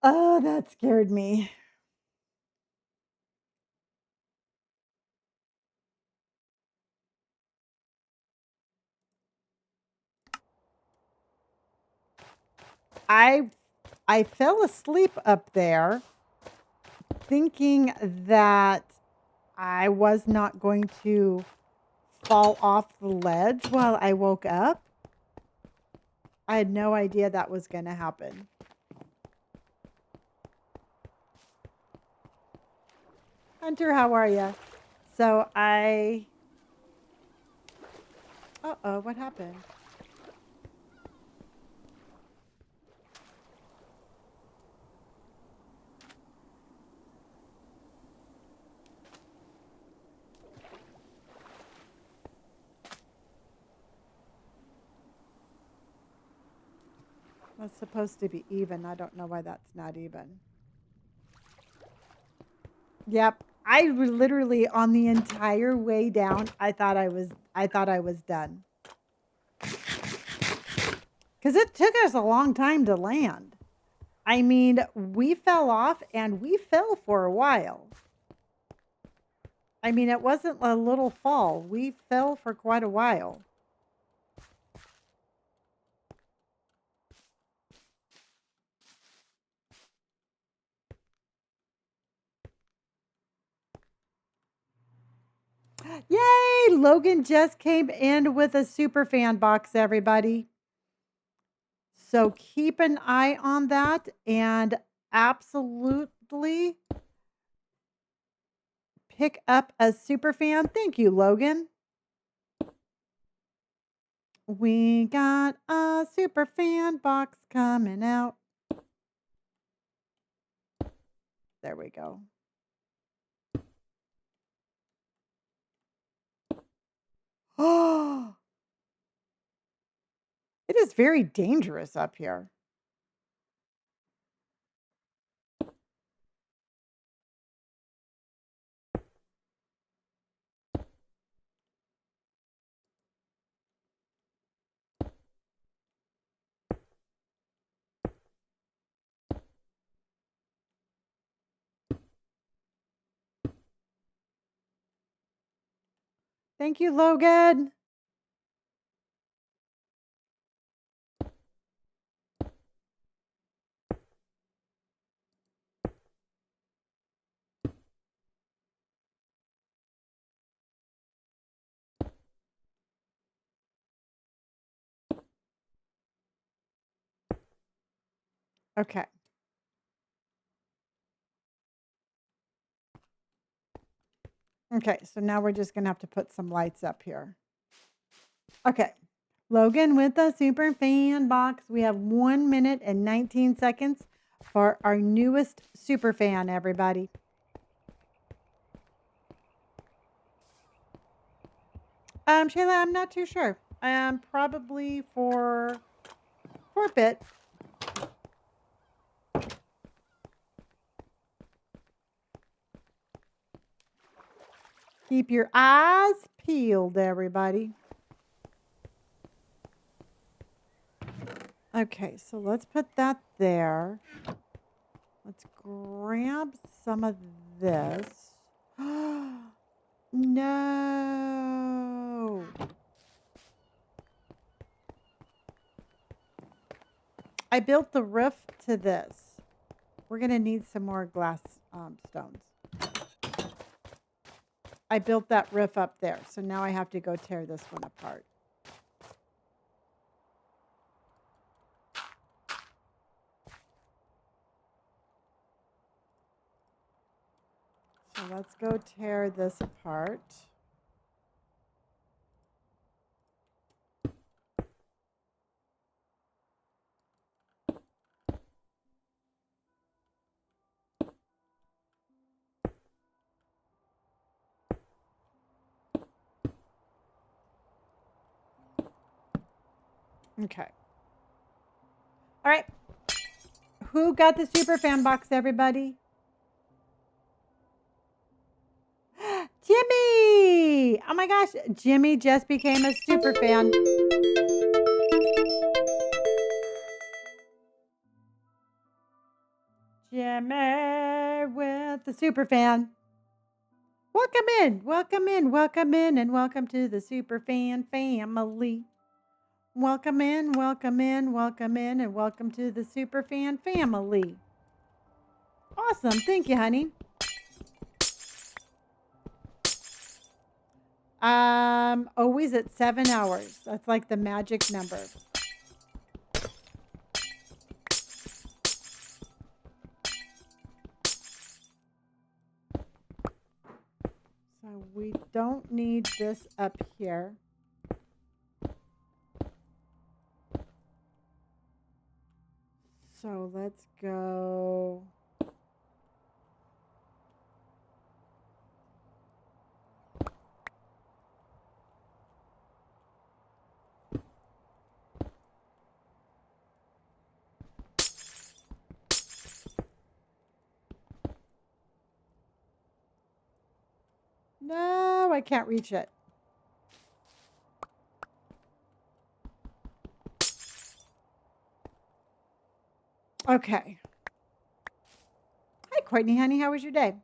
Oh, that scared me. I I fell asleep up there thinking that I was not going to fall off the ledge while I woke up. I had no idea that was going to happen. Hunter, how are you? So uh-oh, what happened? That's supposed to be even. I don't know why that's not even. Yep. I literally on the entire way down, I thought I was done. Cuz it took us a long time to land. I mean, we fell off and we fell for a while. I mean, it wasn't a little fall. We fell for quite a while. Yay! Logan just came in with a super fan box, everybody. So keep an eye on that and absolutely pick up a super fan. Thank you, Logan. We got a super fan box coming out. There we go. Oh, it is very dangerous up here. Thank you, Logan. Okay. Okay, so now we're just going to have to put some lights up here. Okay. Logan with the super fan box. We have 1 minute and 19 seconds for our newest super fan, everybody. Shayla, I'm not too sure. Probably for a bit. Keep your eyes peeled, everybody. Okay, so let's put that there. Let's grab some of this. No. I built the roof to this. We're going to need some more glass stones. I built that roof up there, so now I have to go tear this one apart. So let's go tear this apart. Okay. All right. Who got the super fan box, everybody? Jimmy! Oh my gosh, Jimmy just became a super fan. Jimmy with the super fan. Welcome in, welcome in, welcome in, and welcome to the super fan family. Welcome in, welcome in, welcome in, and welcome to the super fan family. Awesome, thank you, honey. Always at 7 hours. That's like the magic number. So we don't need this up here. So let's go. No, I can't reach it. Okay. Hi, Courtney, honey. How was your day?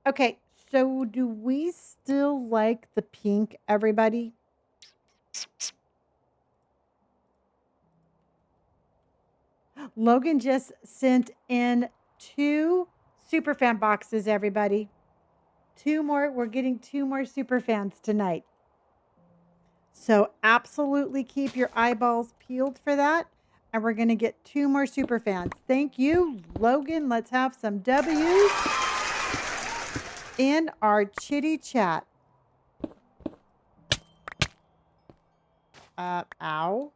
Okay, so do we still like the pink, everybody? Logan just sent in 2 super fan boxes, everybody. 2 more. We're getting 2 more super fans tonight. So absolutely keep your eyeballs peeled for that. And we're going to get 2 more super fans. Thank you, Logan. Let's have some W's in our chitty chat. Ow.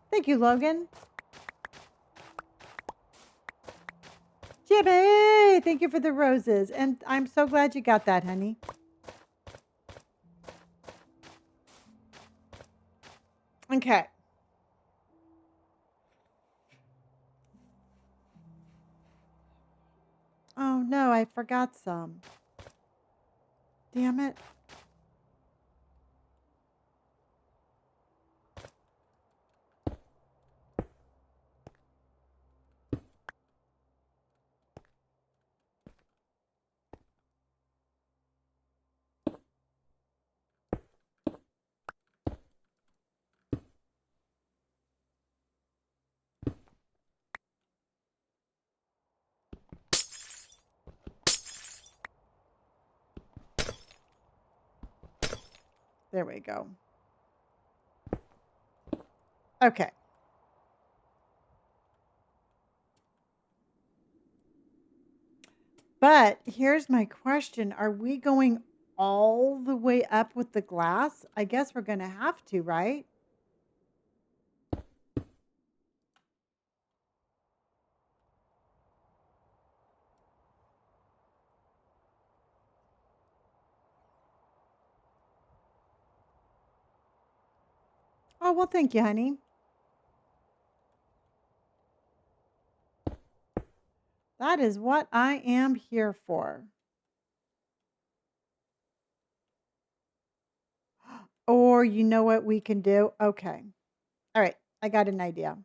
Thank you, Logan. Yippee! Thank you for the roses. And I'm so glad you got that, honey. Okay. Oh no, I forgot some. Damn it. There we go. Okay. But here's my question. Are we going all the way up with the glass? I guess we're going to have to, right? Oh, well, thank you, honey. That is what I am here for. Or you know what we can do? Okay. All right. I got an idea.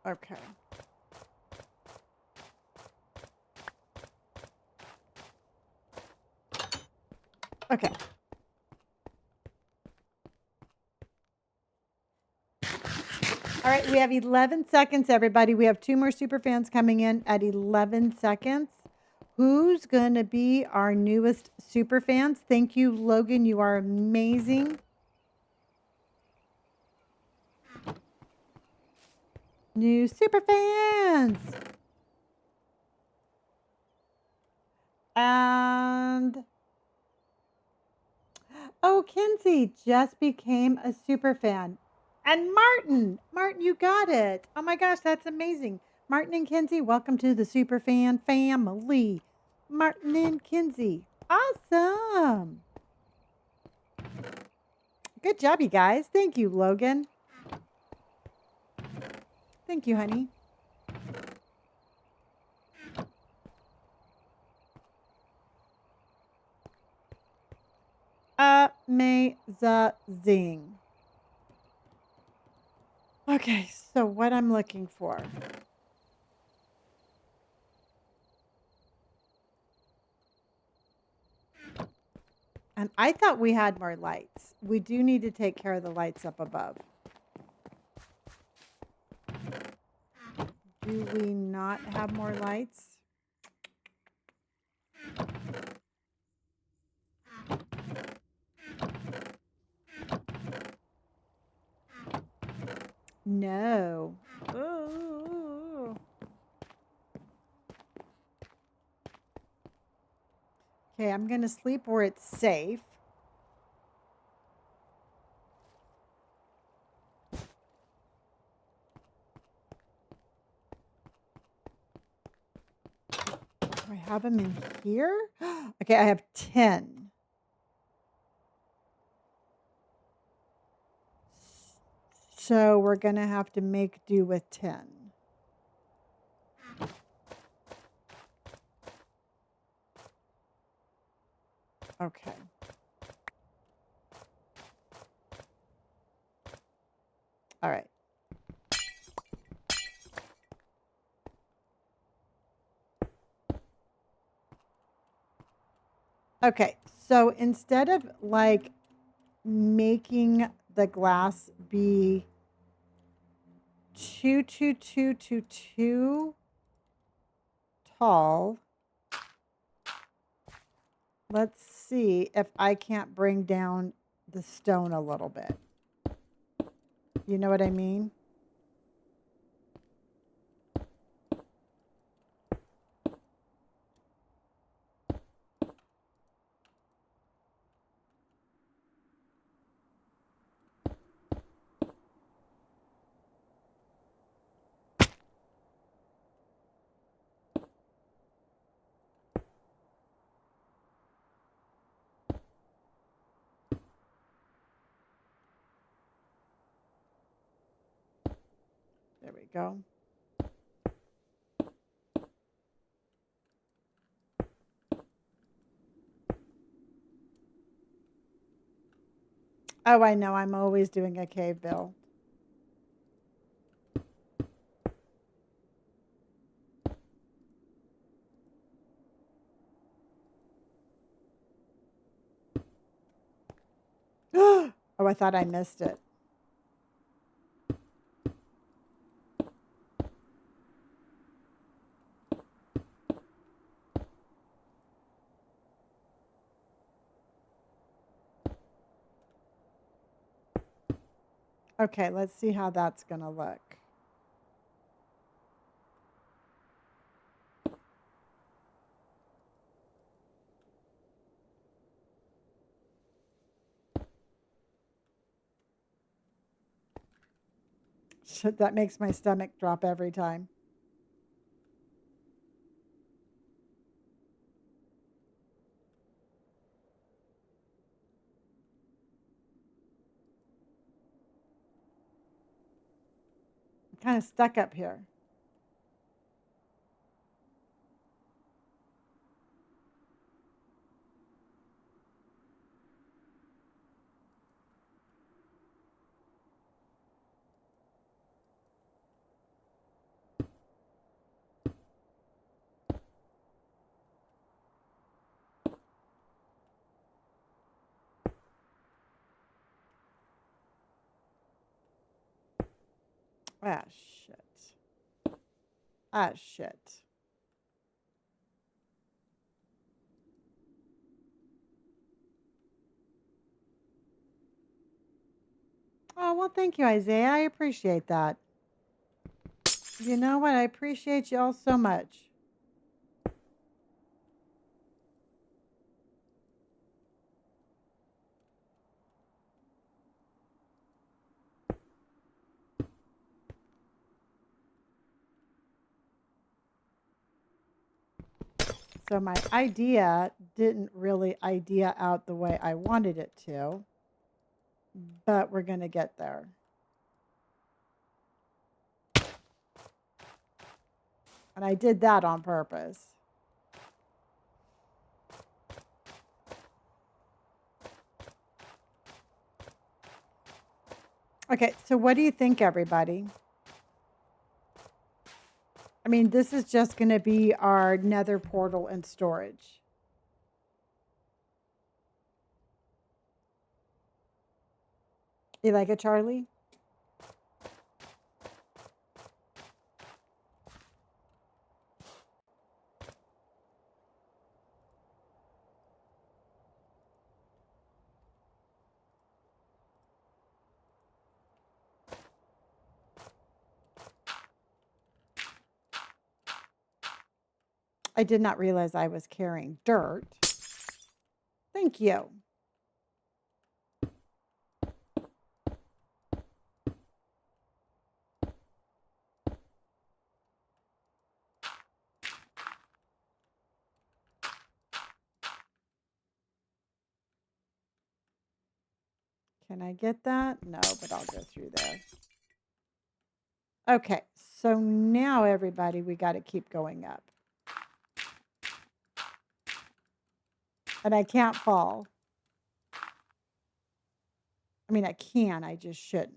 Okay. Okay. All right, we have 11 seconds, everybody. We have 2 more super fans coming in at 11 seconds. Who's going to be our newest super fans? Thank you, Logan. You are amazing. New super fans. And oh, Kinsey just became a super fan. And Martin, you got it. Oh my gosh, that's amazing. Martin and Kinsey, welcome to the super fan family. Martin and Kinsey, awesome. Good job, you guys. Thank you, Logan. Thank you, honey. Amazing. Okay, so what I'm looking for. And I thought we had more lights. We do need to take care of the lights up above. Do we not have more lights? No. Ooh. Okay, I'm going to sleep where it's safe. Do I have them in here? Okay, I have 10. So we're going to have to make do with 10. Okay. All right. Okay, so instead of like making the glass be 2 tall, let's see if I can't bring down the stone a little bit. You know what I mean? There we go. Oh, I know. I'm always doing a cave build. Oh, I thought I missed it. Okay, let's see how that's going to look. Shit, that makes my stomach drop every time. I'm kind of stuck up here. Ah, shit. Ah, shit. Oh, well, thank you, Isaiah. I appreciate that. You know what? I appreciate y'all so much. So my idea didn't really idea out the way I wanted it to, but we're going to get there. And I did that on purpose. Okay, so what do you think, everybody? I mean, this is just going to be our nether portal and storage. You like it, Charlie? I did not realize I was carrying dirt. Thank you. Can I get that? No, but I'll go through there. Okay, so now everybody, we got to keep going up. And I can't fall. I mean, I can, I just shouldn't.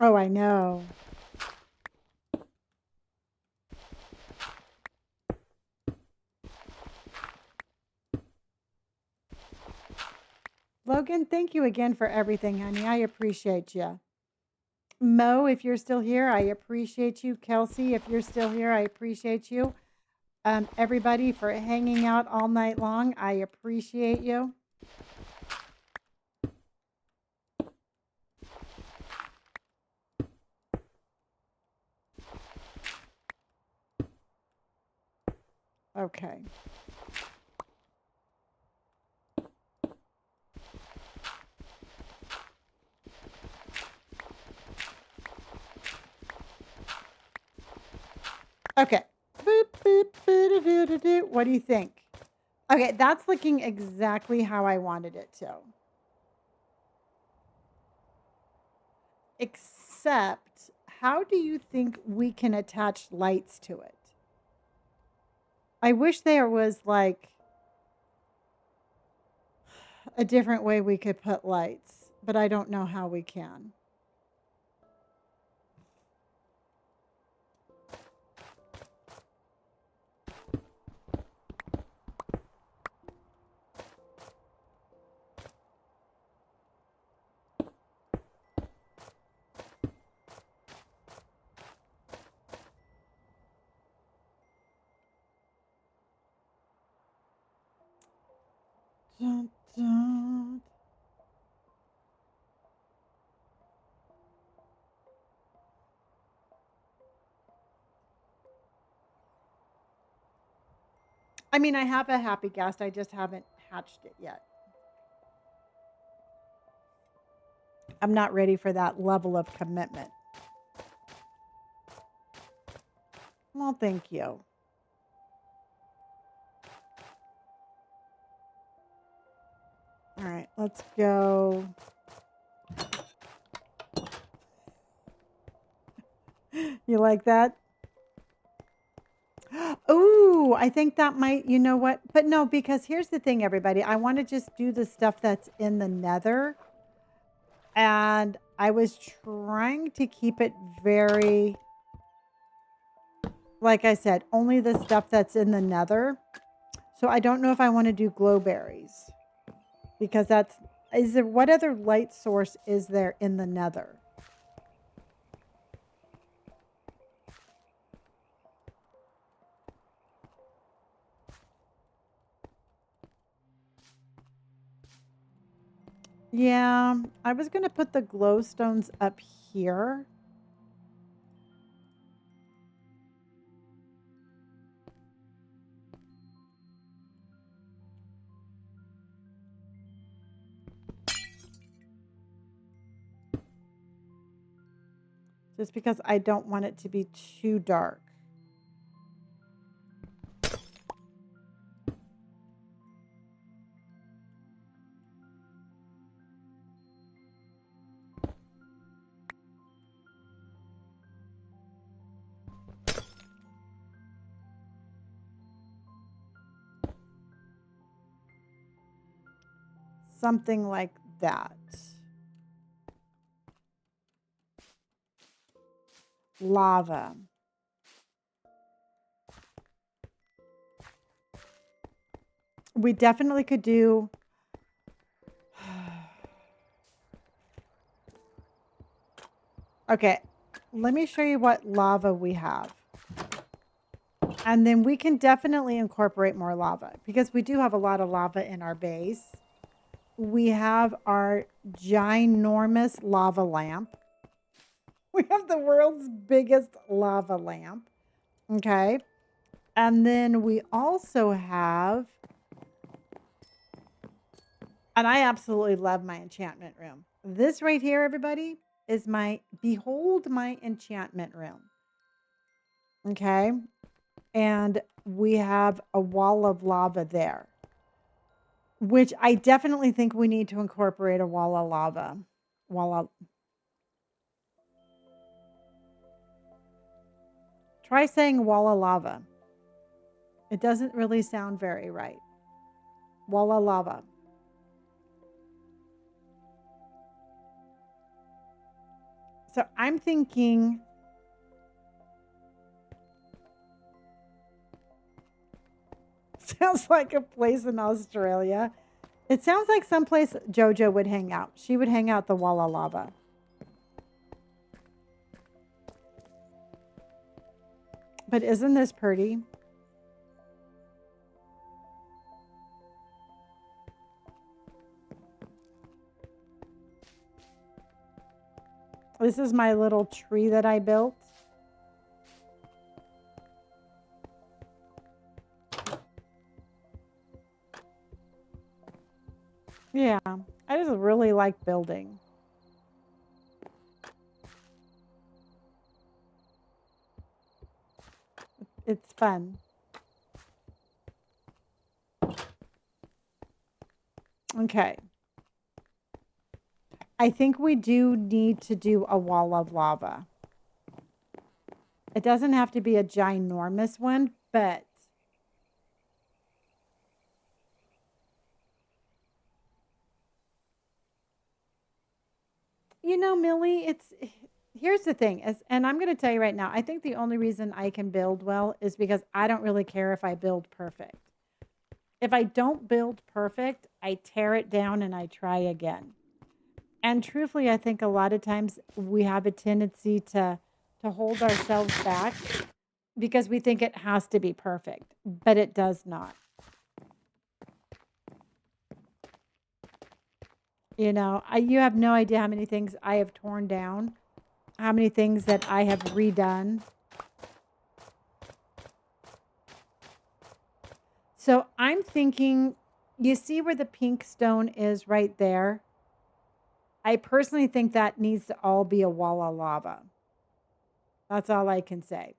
Oh, I know. Logan, thank you again for everything, honey. I appreciate you. Mo, if you're still here, I appreciate you. Kelsey, if you're still here, I appreciate you. Everybody for hanging out all night long, I appreciate you. Okay. Okay. Boop, boop, boo-doo-doo-doo-doo. What do you think? Okay, that's looking exactly how I wanted it to. Except, how do you think we can attach lights to it? I wish there was like a different way we could put lights, but I don't know how we can. Dun, dun. I mean, I have a happy guest. I just haven't hatched it yet. I'm not ready for that level of commitment. Well, thank you. All right, let's go. You like that? Oh, I think that might, you know what? But no, because here's the thing, everybody. I want to just do the stuff that's in the nether. And I was trying to keep it very, like I said, only the stuff that's in the nether. So I don't know if I want to do glowberries. Because that's, is there, what other light source is there in the nether? Yeah, I was going to put the glowstones up here. Just because I don't want it to be too dark. Something like that. Lava. We definitely could do. Okay, let me show you what lava we have. And then we can definitely incorporate more lava because we do have a lot of lava in our base. We have our ginormous lava lamp. We have the world's biggest lava lamp. Okay. And then we also have, and I absolutely love my enchantment room. This right here, everybody, is my, behold my enchantment room. Okay. And we have a wall of lava there, which I definitely think we need to incorporate a wall of lava. Try saying wall of lava. It doesn't really sound very right. Wall of lava. So I'm thinking sounds like a place in Australia. It sounds like someplace JoJo would hang out. She would hang out the wall of lava. But isn't this pretty? This is my little tree that I built. Yeah, I just really like building. It's fun. Okay. I think we do need to do a wall of lava. It doesn't have to be a ginormous one, but you know, Millie, it's here's the thing, and I'm going to tell you right now, I think the only reason I can build well is because I don't really care if I build perfect. If I don't build perfect, I tear it down and I try again. And truthfully, I think a lot of times we have a tendency to hold ourselves back because we think it has to be perfect, but it does not. You know, you have no idea how many things I have torn down, how many things that I have redone. So I'm thinking, you see where the pink stone is right there? I personally think that needs to all be a wall of lava. That's all I can say.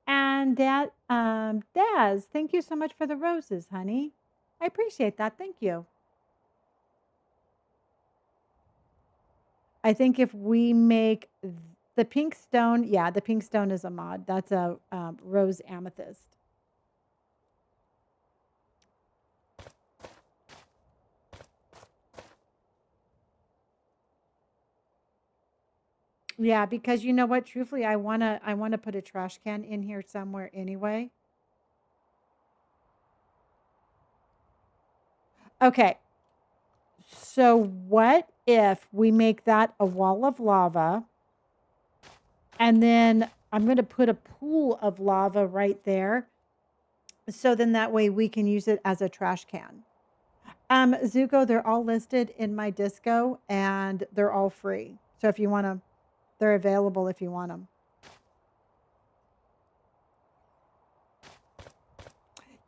And that, Daz, thank you so much for the roses, honey. I appreciate that. Thank you. I think if we make the pink stone, yeah, the pink stone is a mod. That's a rose amethyst. Yeah, because you know what? Truthfully, I wanna put a trash can in here somewhere anyway. Okay. So what if we make that a wall of lava and then I'm going to put a pool of lava right there. So then that way we can use it as a trash can. Zuko, they're all listed in my disco and they're all free. So if you want to, they're available if you want them.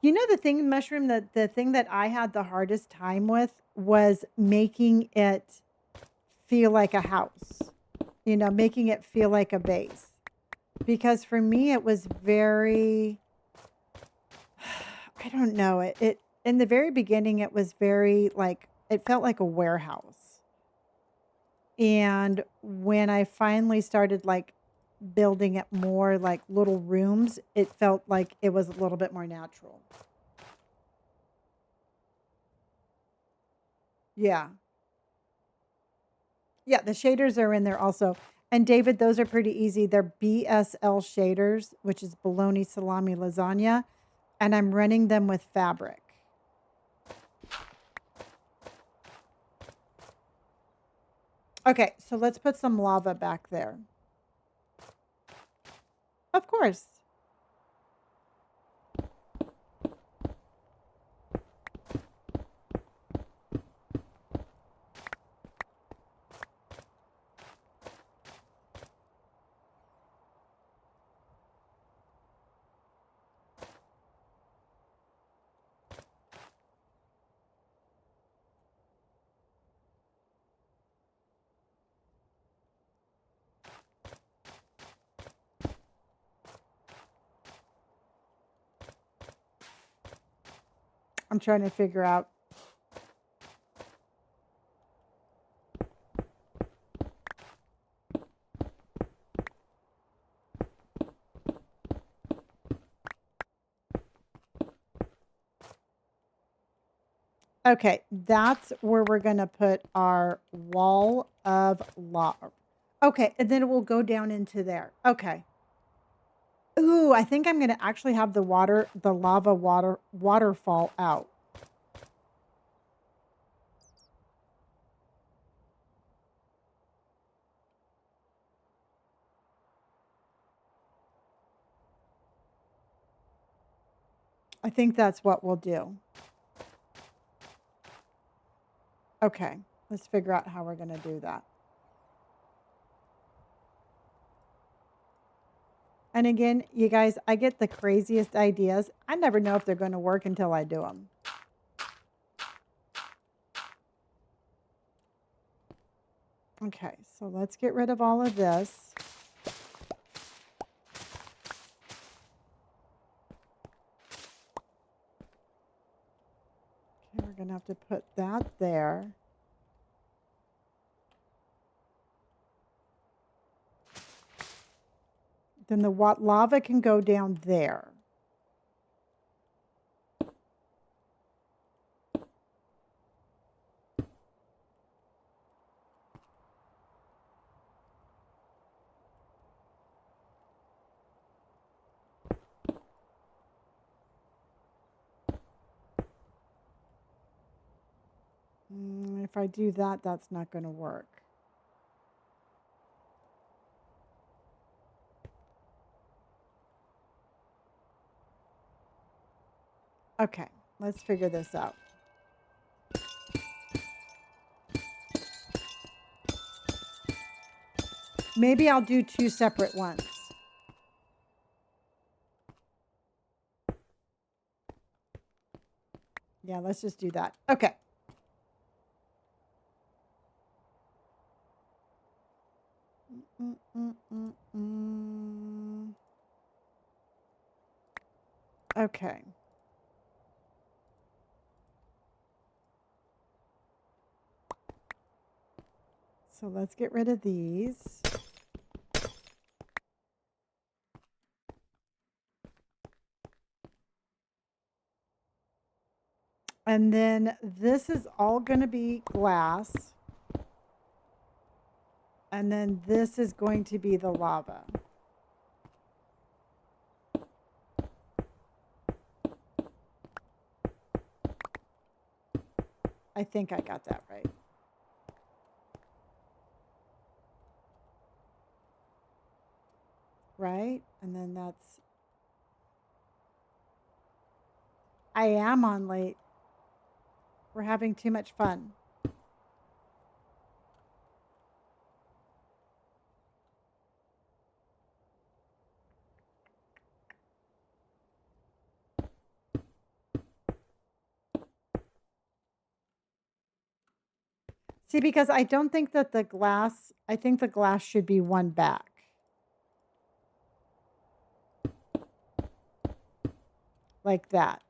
You know the thing, Mushroom, that the thing that I had the hardest time with was making it feel like a house. You know, making it feel like a base. Because for me it was very I don't know, it in the very beginning it was very like it felt like a warehouse. And when I finally started like building it more like little rooms, it felt like it was a little bit more natural. Yeah. Yeah, the shaders are in there also. And David, those are pretty easy. They're BSL shaders, which is bologna salami lasagna, and I'm running them with fabric. Okay, so let's put some lava back there. Of course. I'm trying to figure out. Okay, that's where we're going to put our wall of lava. Okay, and then it will go down into there. Okay. Ooh, I think I'm going to actually have the lava waterfall out. I think that's what we'll do. Okay, let's figure out how we're going to do that. And again, you guys, I get the craziest ideas. I never know if they're going to work until I do them. Okay, so let's get rid of all of this. going to have to put that there. Then the lava can go down there. If I do that, that's not going to work. Okay, let's figure this out. Maybe I'll do 2 separate ones. Yeah, let's just do that. Okay. Okay. So let's get rid of these. And then this is all going to be glass. And then this is going to be the lava. I think I got that right. Right? And then that's... I am on late. We're having too much fun. See, because I don't think that the glass, I think the glass should be one back. Like that.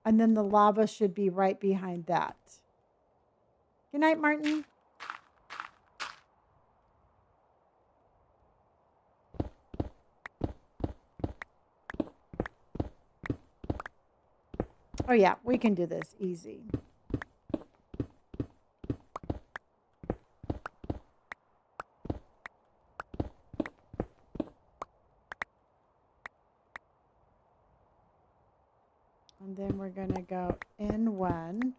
And then the lava should be right behind that. Good night, Martin. Oh yeah, we can do this easy. And then we're going to go in one.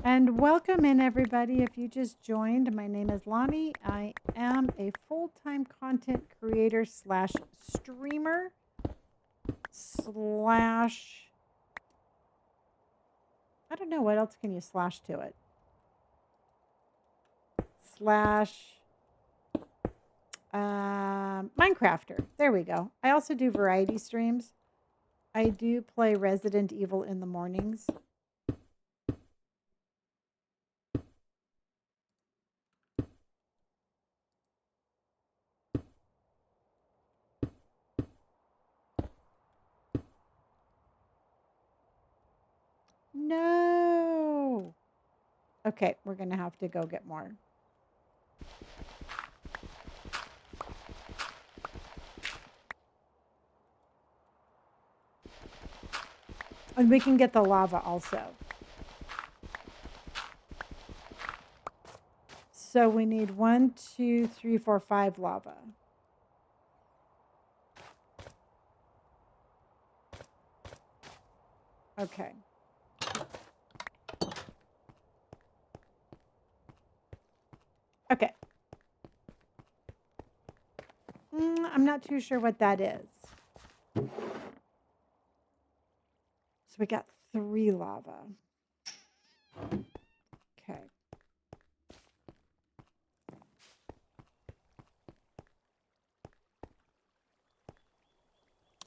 And welcome in, everybody. If you just joined, my name is Lonnie. I am a full-time content creator slash streamer slash... I don't know, what else can you slash to it? Slash... Minecrafter. There we go. I also do variety streams. I do play Resident Evil in the mornings. No. Okay, we're going to have to go get more. And we can get the lava also. So we need 1, 2, 3, 4, 5 lava. Okay. Okay. I'm not too sure what that is. So we got 3 lava. Okay.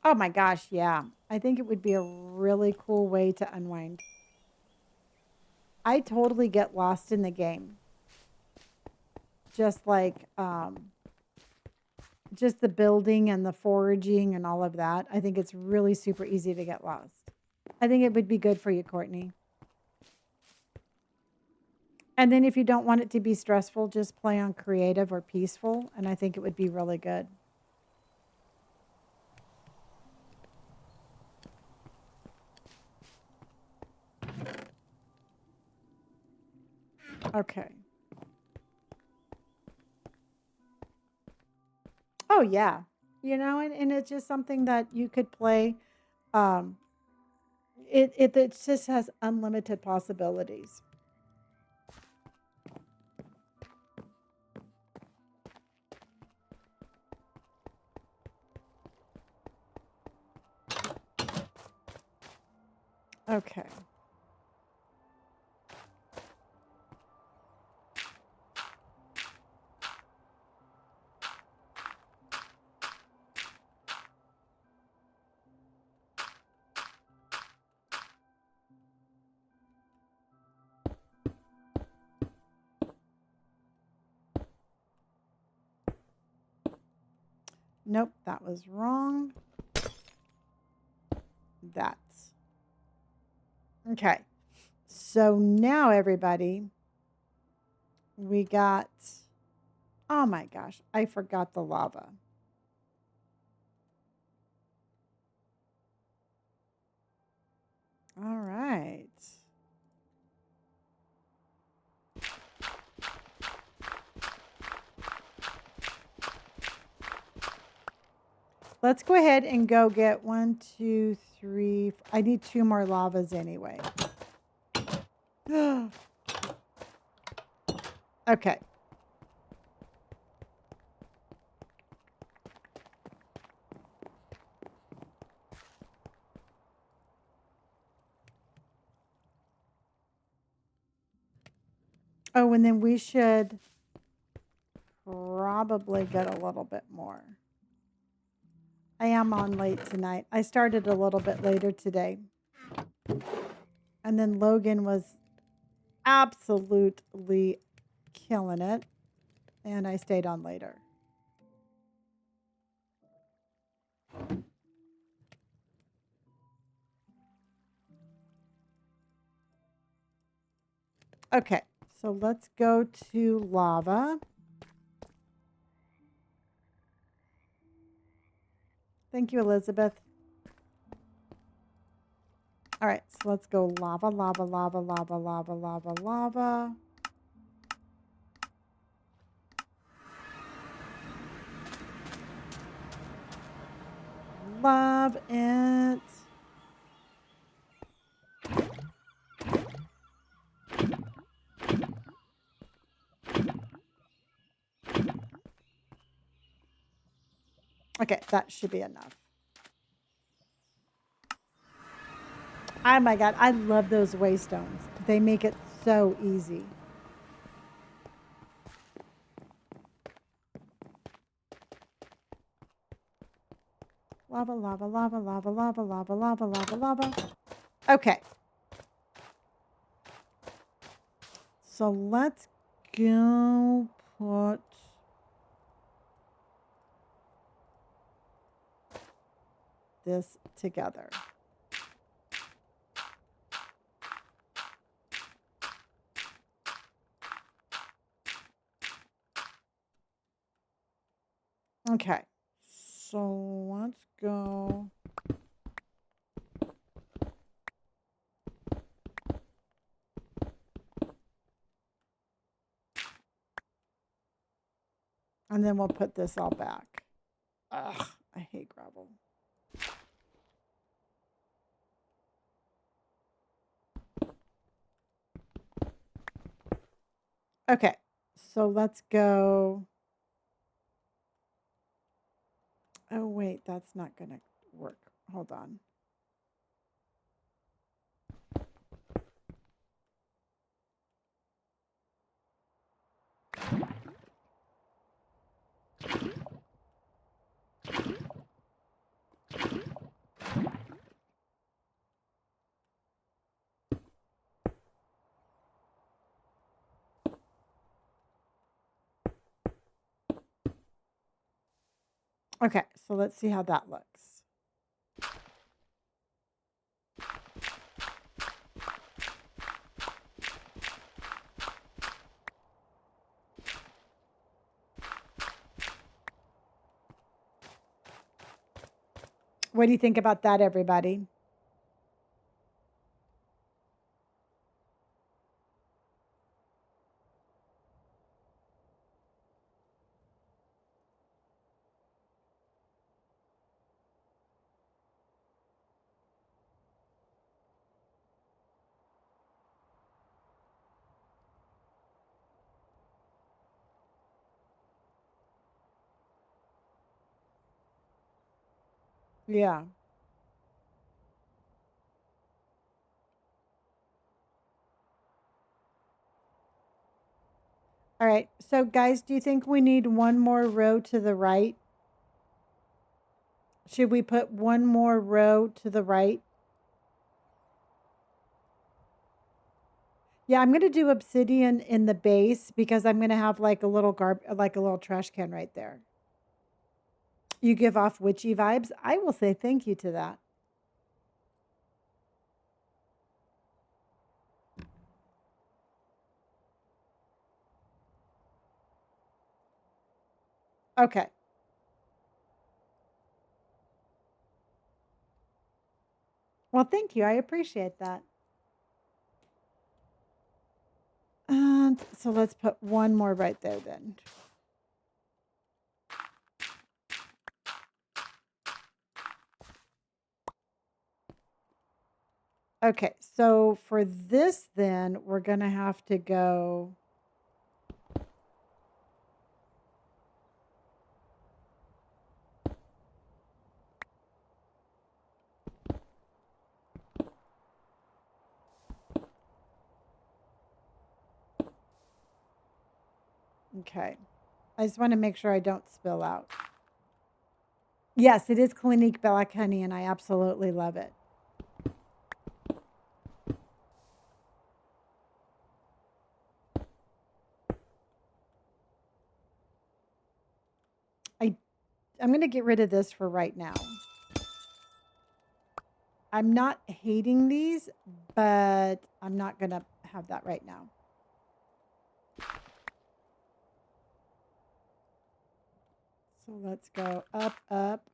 Oh my gosh, yeah. I think it would be a really cool way to unwind. I totally get lost in the game. Just like just the building and the foraging and all of that. I think it's really super easy to get lost. I think it would be good for you, Courtney. And then if you don't want it to be stressful, just play on creative or peaceful, and I think it would be really good. Okay. Oh yeah. You know, and it's just something that you could play. Um, it just has unlimited possibilities. Okay. Nope, that was wrong. That's okay. So now everybody, we got, oh my gosh, I forgot the lava. All right. Let's go ahead and go get 1, 2, 3. I need 2 more lavas anyway. Okay. Oh, and then we should probably get a little bit more. I am on late tonight. I started a little bit later today. And then Logan was absolutely killing it. And I stayed on later. Okay, so let's go to lava. Thank you, Elizabeth. All right, so let's go lava, lava, lava, lava, lava, lava, lava. Love it. Okay, that should be enough. Oh my God, I love those waystones. They make it so easy. Lava, lava, lava, lava, lava, lava, lava, lava, lava. Okay. So let's go put this together. Okay. So let's go. And then we'll put this all back. Ugh, I hate gravel. Okay, so let's go. Oh, wait, that's not going to work. Hold on. Okay, so let's see how that looks. What do you think about that, everybody? Yeah. All right. So, guys, do you think we need one more row to the right? Should we put one more row to the right? Yeah, I'm going to do obsidian in the base because I'm going to have like a little like a little trash can right there. You give off witchy vibes. I will say thank you to that. Okay. Well, thank you. I appreciate that. And so let's put one more right there then. Okay, so for this then, we're going to have to go. Okay. I just want to make sure I don't spill out. Yes, it is Clinique Black Honey, and I absolutely love it. I'm going to get rid of this for right now. I'm not hating these, but I'm not going to have that right now. So let's go up, up.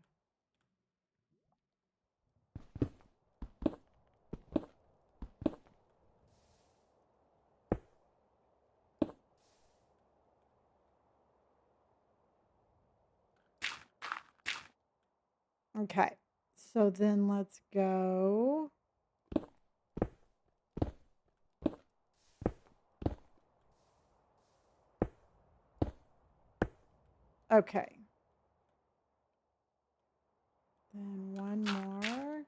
Okay, so then let's go. Okay. Then one more.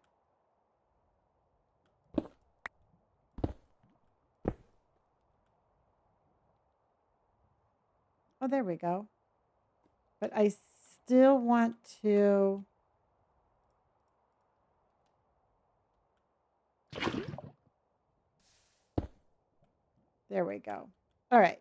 Oh, there we go. But I still want to. There we go. All right.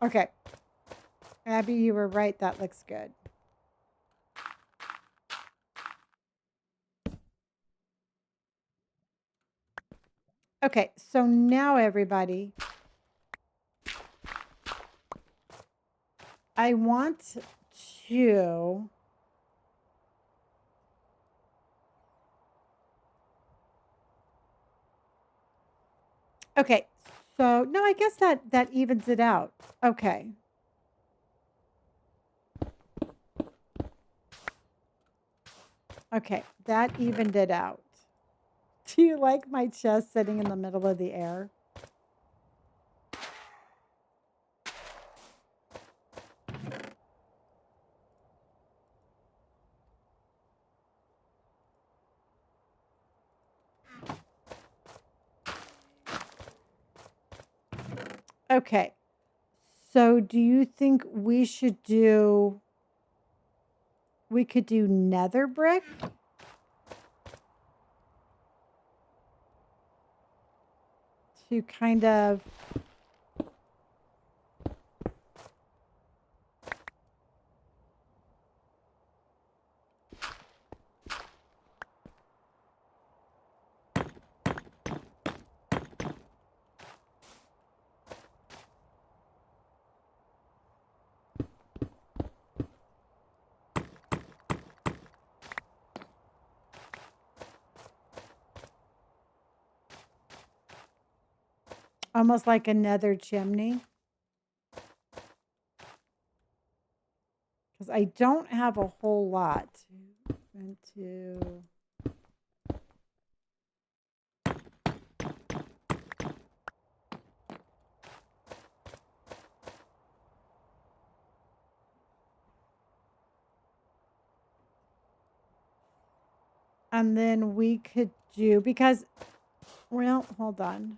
Okay. Abby, you were right. That looks good. Okay, so now everybody, I want to okay, so no, I guess that evens it out. Okay. Okay, that evened it out. Do you like my chest sitting in the middle of the air? Okay. So do you think we should do we could do nether brick. To kind of almost like another chimney. Because I don't have a whole lot. 2 and 2. And then we could do, because, well, hold on.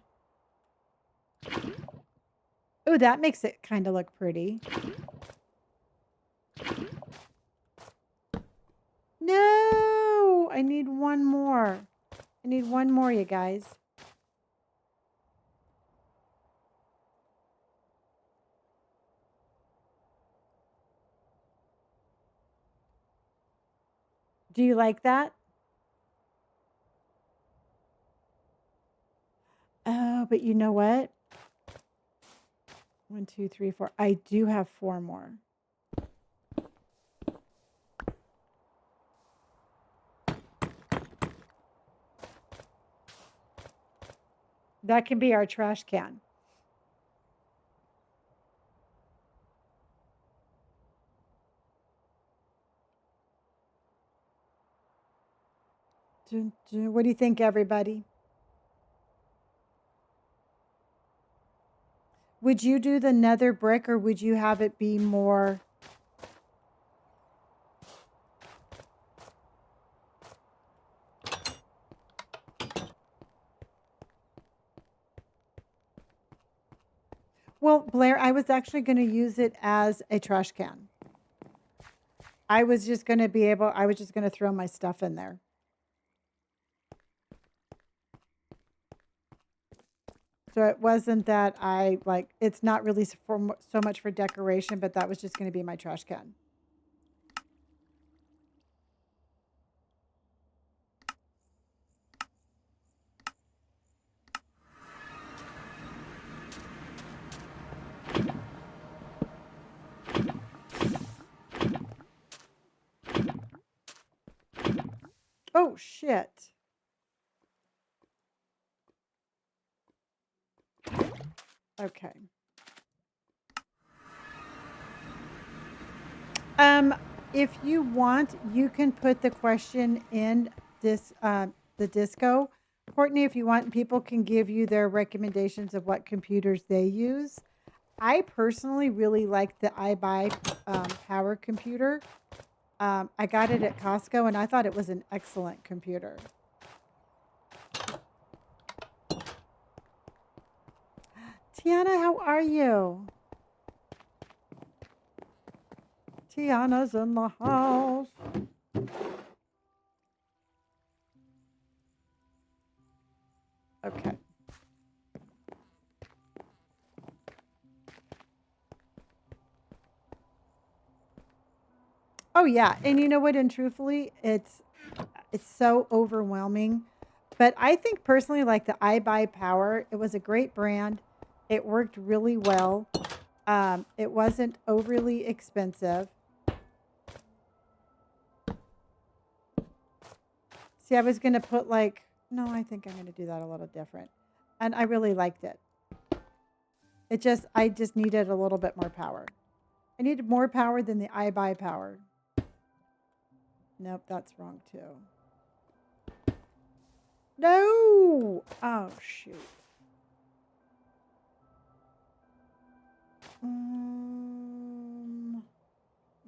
Oh, that makes it kind of look pretty. No, I need one more. I need one more, you guys. Do you like that? Oh, but you know what? 1, 2, 3, 4. I do have 4 more. That can be our trash can. Dun, dun. What do you think, everybody? Would you do the nether brick, or would you have it be more? Well, Blair, I was actually going to use it as a trash can. I was just going to throw my stuff in there. So it wasn't that it's not really so much for decoration, but that was just going to be my trash can. Oh, shit. Okay. If you want, you can put the question in this the disco. Courtney, if you want, people can give you their recommendations of what computers they use. I personally really like the iBuy Power computer. I got it at Costco, and I thought it was an excellent computer. Tiana, how are you? Tiana's in the house. Okay. Oh yeah, and you know what? And truthfully, it's so overwhelming. But I think personally, like the iBuy Power, it was a great brand. It worked really well. It wasn't overly expensive. See, I was gonna put no, I think I'm gonna do that a little different. And I really liked it. I just needed a little bit more power. I needed more power than the iBuy Power. Nope, that's wrong too. No! Oh, shoot.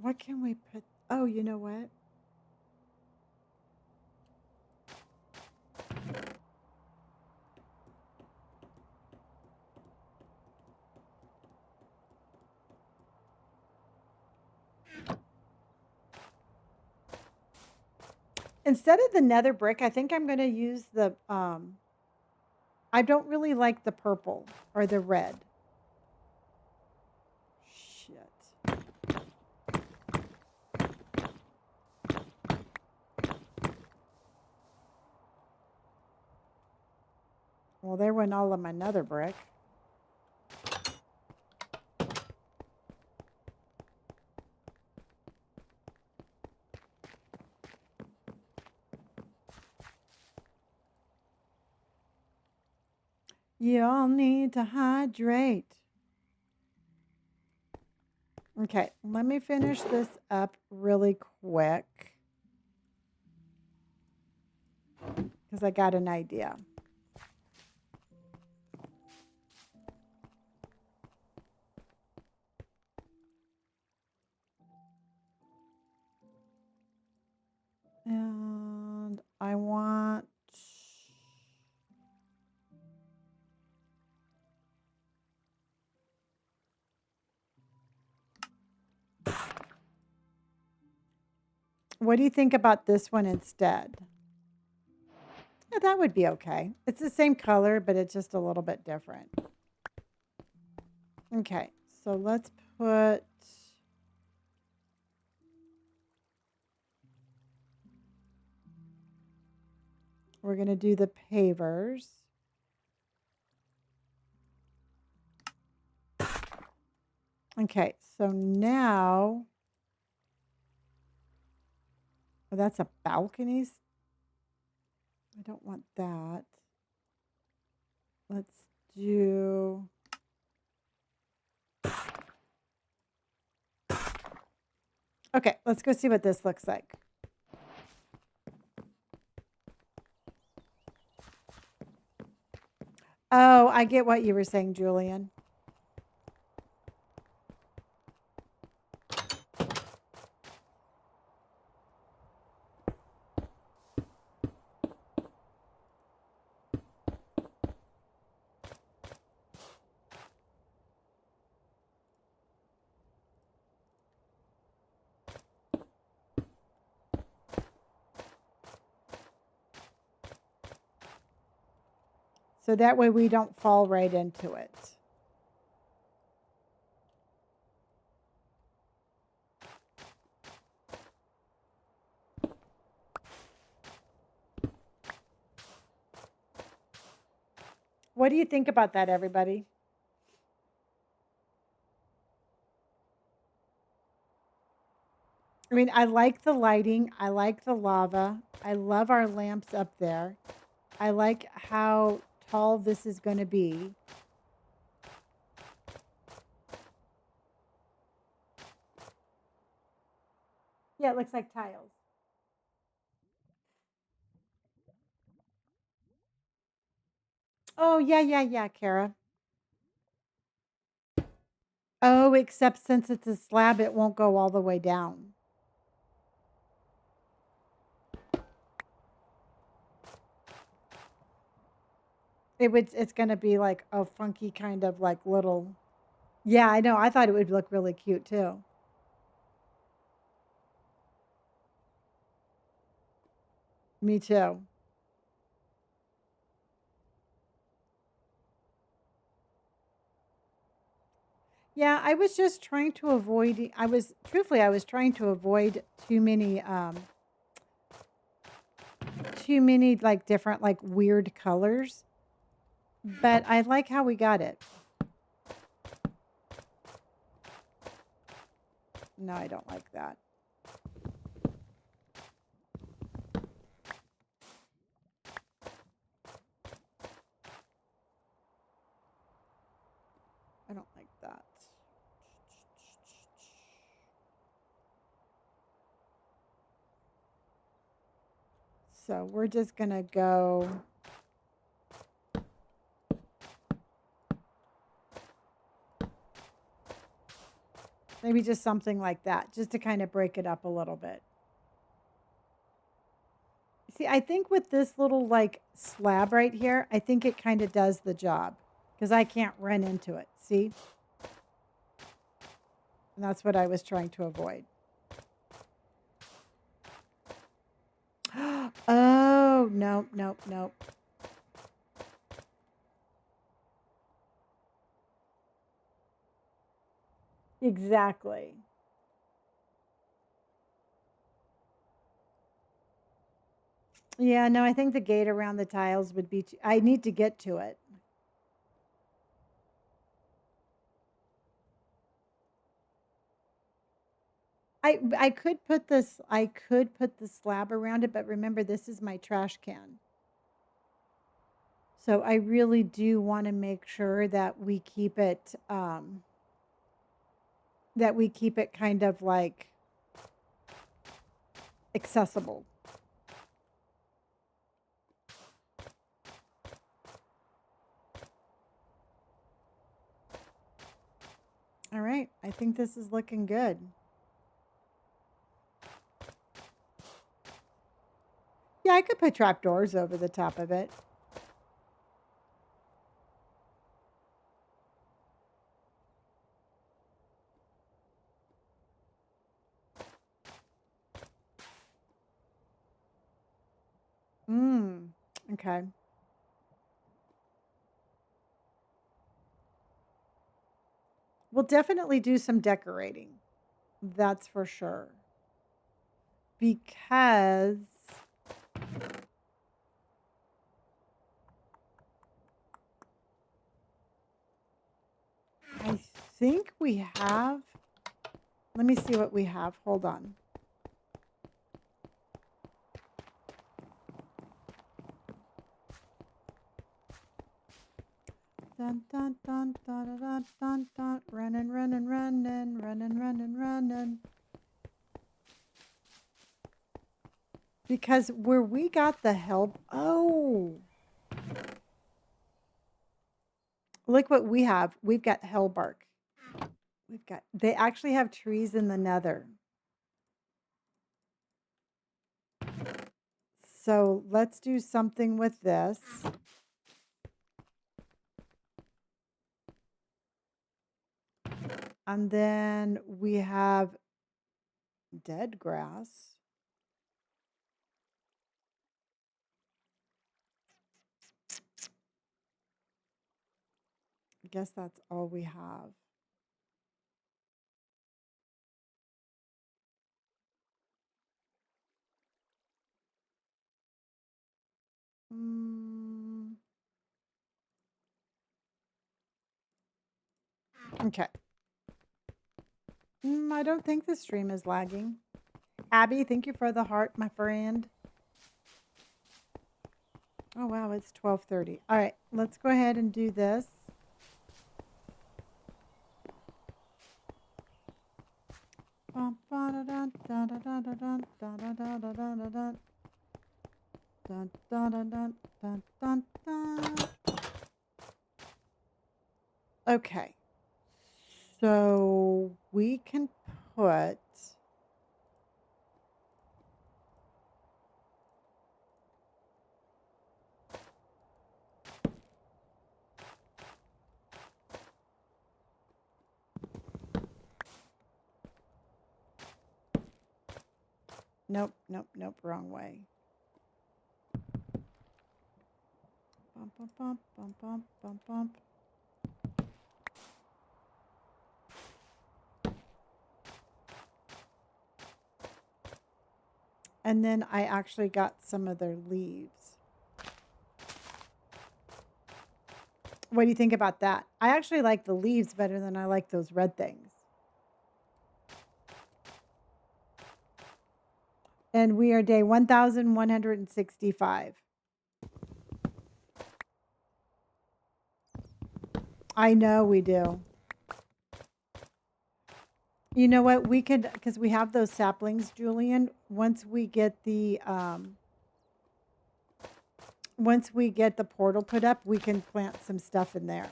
What can we put? Oh, you know what? Instead of the nether brick, I think I'm going to use the, I don't really like the purple or the red. Shit. Well, there went all of my nether brick. You all need to hydrate. Okay, let me finish this up really quick because I got an idea. And I want what do you think about this one instead? Yeah, that would be okay. It's the same color, but it's just a little bit different. Okay, so let's put we're going to do the pavers. Okay, so now oh, that's a balconies. I don't want that. Let's do okay, let's go see what this looks like. Oh, I get what you were saying, Julian. So that way we don't fall right into it. What do you think about that, everybody? I mean, I like the lighting. I like the lava. I love our lamps up there. I like how tall this is going to be. Yeah, it looks like tiles. Oh, yeah, Kara. Oh, except since it's a slab, it won't go all the way down. It's going to be like a funky kind of like little. Yeah, I know. I thought it would look really cute too. Me too. Yeah, I was just trying to avoid I was truthfully I was trying to avoid too many like different like weird colors. But I like how we got it. No, I don't like that. I don't like that. So we're just going to go maybe just something like that, just to kind of break it up a little bit. See, I think with this little like slab right here, I think it kind of does the job because I can't run into it. See? And that's what I was trying to avoid. nope, nope, nope. Exactly. Yeah, no, I think the gate around the tiles would be I need to get to it. I could put this slab around it, but remember this is my trash can. So I really do want to make sure that we keep it kind of like accessible. All right, I think this is looking good. Yeah, I could put trapdoors over the top of it. Okay. We'll definitely do some decorating. That's for sure. Because I think we have, let me see what we have. Hold on. Dun, dun, dun, dun, dun, dun, dun. Running, running, running, running, running, running. Because where we got the help, look what we have. We've got hellbark. They actually have trees in the nether. So let's do something with this. And then we have dead grass. I guess that's all we have. Okay. I don't think the stream is lagging. Abby, thank you for the heart, my friend. Oh, wow, it's 12:30. All right, let's go ahead and do this. Okay. So we can put nope, nope, nope, wrong way. Bump, bump, bump, bump, bump, bump, bump. And then I actually got some of their leaves. What do you think about that? I actually like the leaves better than I like those red things. And we are day 1165. I know we do. You know what? We could, because we have those saplings, Julian. Once we get the portal put up, we can plant some stuff in there.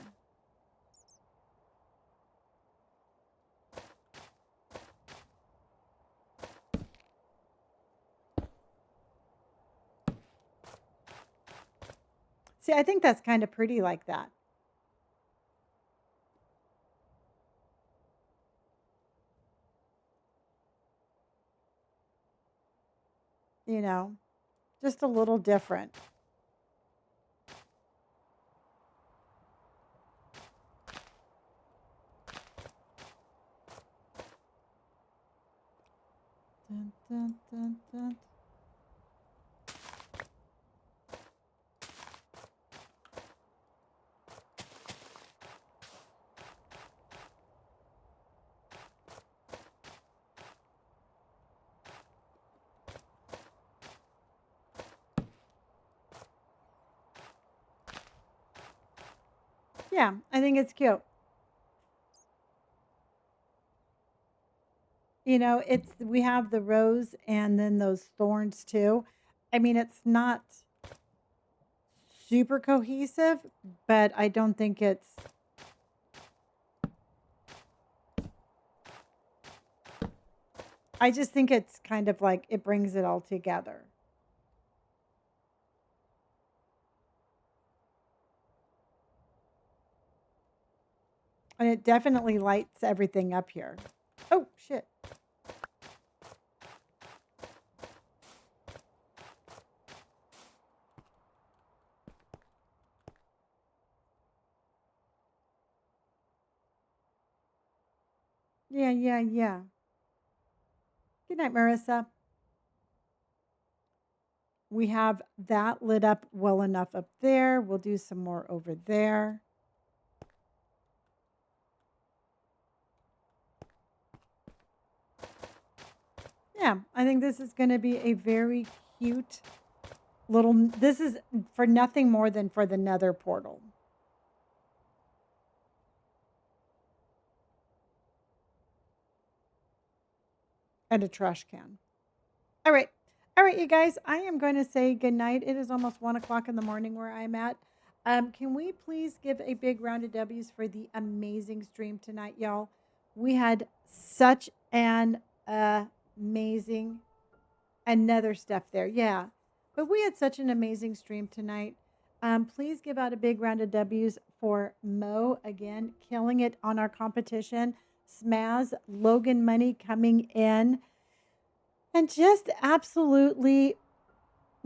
See, I think that's kind of pretty like that. You know. just a little different. Dun, dun, dun, dun. Yeah, I think it's cute. You know, it's we have the rose and then those thorns too. I mean, it's not super cohesive, but I don't think it's I just think it's kind of like it brings it all together. And it definitely lights everything up here. Oh, shit. Yeah, yeah, yeah. Good night, Marissa. We have that lit up well enough up there. We'll do some more over there. Yeah, I think this is going to be a very cute little. This is for nothing more than for the nether portal. And a trash can. All right. All right, you guys, I am going to say good night. It is almost 1 o'clock in the morning where I'm at. Can we please give a big round of W's for the amazing stream tonight, y'all? We had such an amazing another stuff there. Yeah. But we had such an amazing stream tonight. Please give out a big round of W's for Mo again, killing it on our competition. Smaz, Logan Money coming in and just absolutely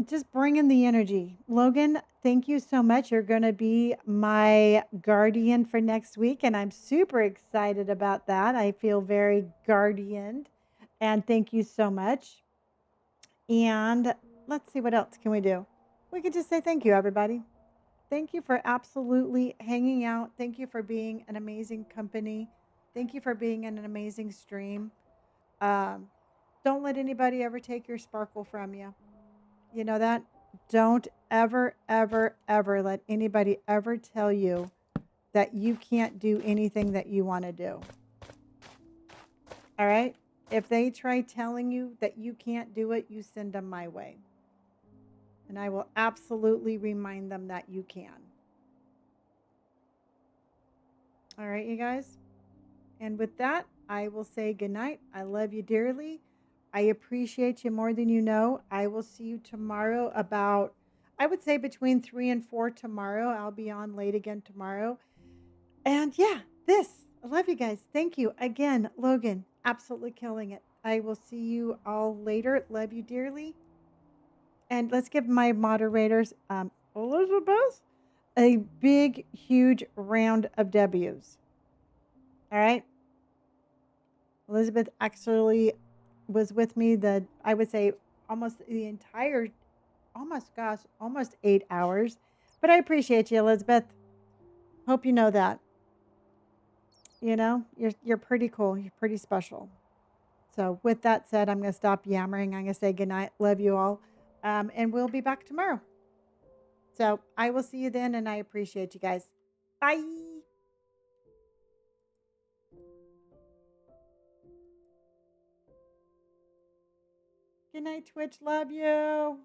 just bringing the energy. Logan, thank you so much. You're going to be my guardian for next week, and I'm super excited about that. I feel very guardianed, and thank you so much. And let's see what else can we do. We could just say thank you, everybody. Thank you for absolutely hanging out. Thank you for being an amazing company. Thank you for being in an amazing stream. Um, don't let anybody ever take your sparkle from you. You know that? Don't ever, ever, ever let anybody ever tell you that you can't do anything that you want to do. All right? If they try telling you that you can't do it, you send them my way. And I will absolutely remind them that you can. All right, you guys? And with that, I will say goodnight. I love you dearly. I appreciate you more than you know. I will see you tomorrow about, I would say between 3 and 4 tomorrow. I'll be on late again tomorrow. And yeah, I love you guys. Thank you again, Logan. Absolutely killing it. I will see you all later. Love you dearly. And let's give my moderators, Elizabeth, a big, huge round of W's. All right. Elizabeth actually was with me I would say almost the entire, almost 8 hours. But I appreciate you, Elizabeth. Hope you know that. You know, you're pretty cool. You're pretty special. So with that said, I'm going to stop yammering. I'm going to say goodnight. Love you all. And we'll be back tomorrow. So I will see you then, and I appreciate you guys. Bye. Good night, Twitch. Love you.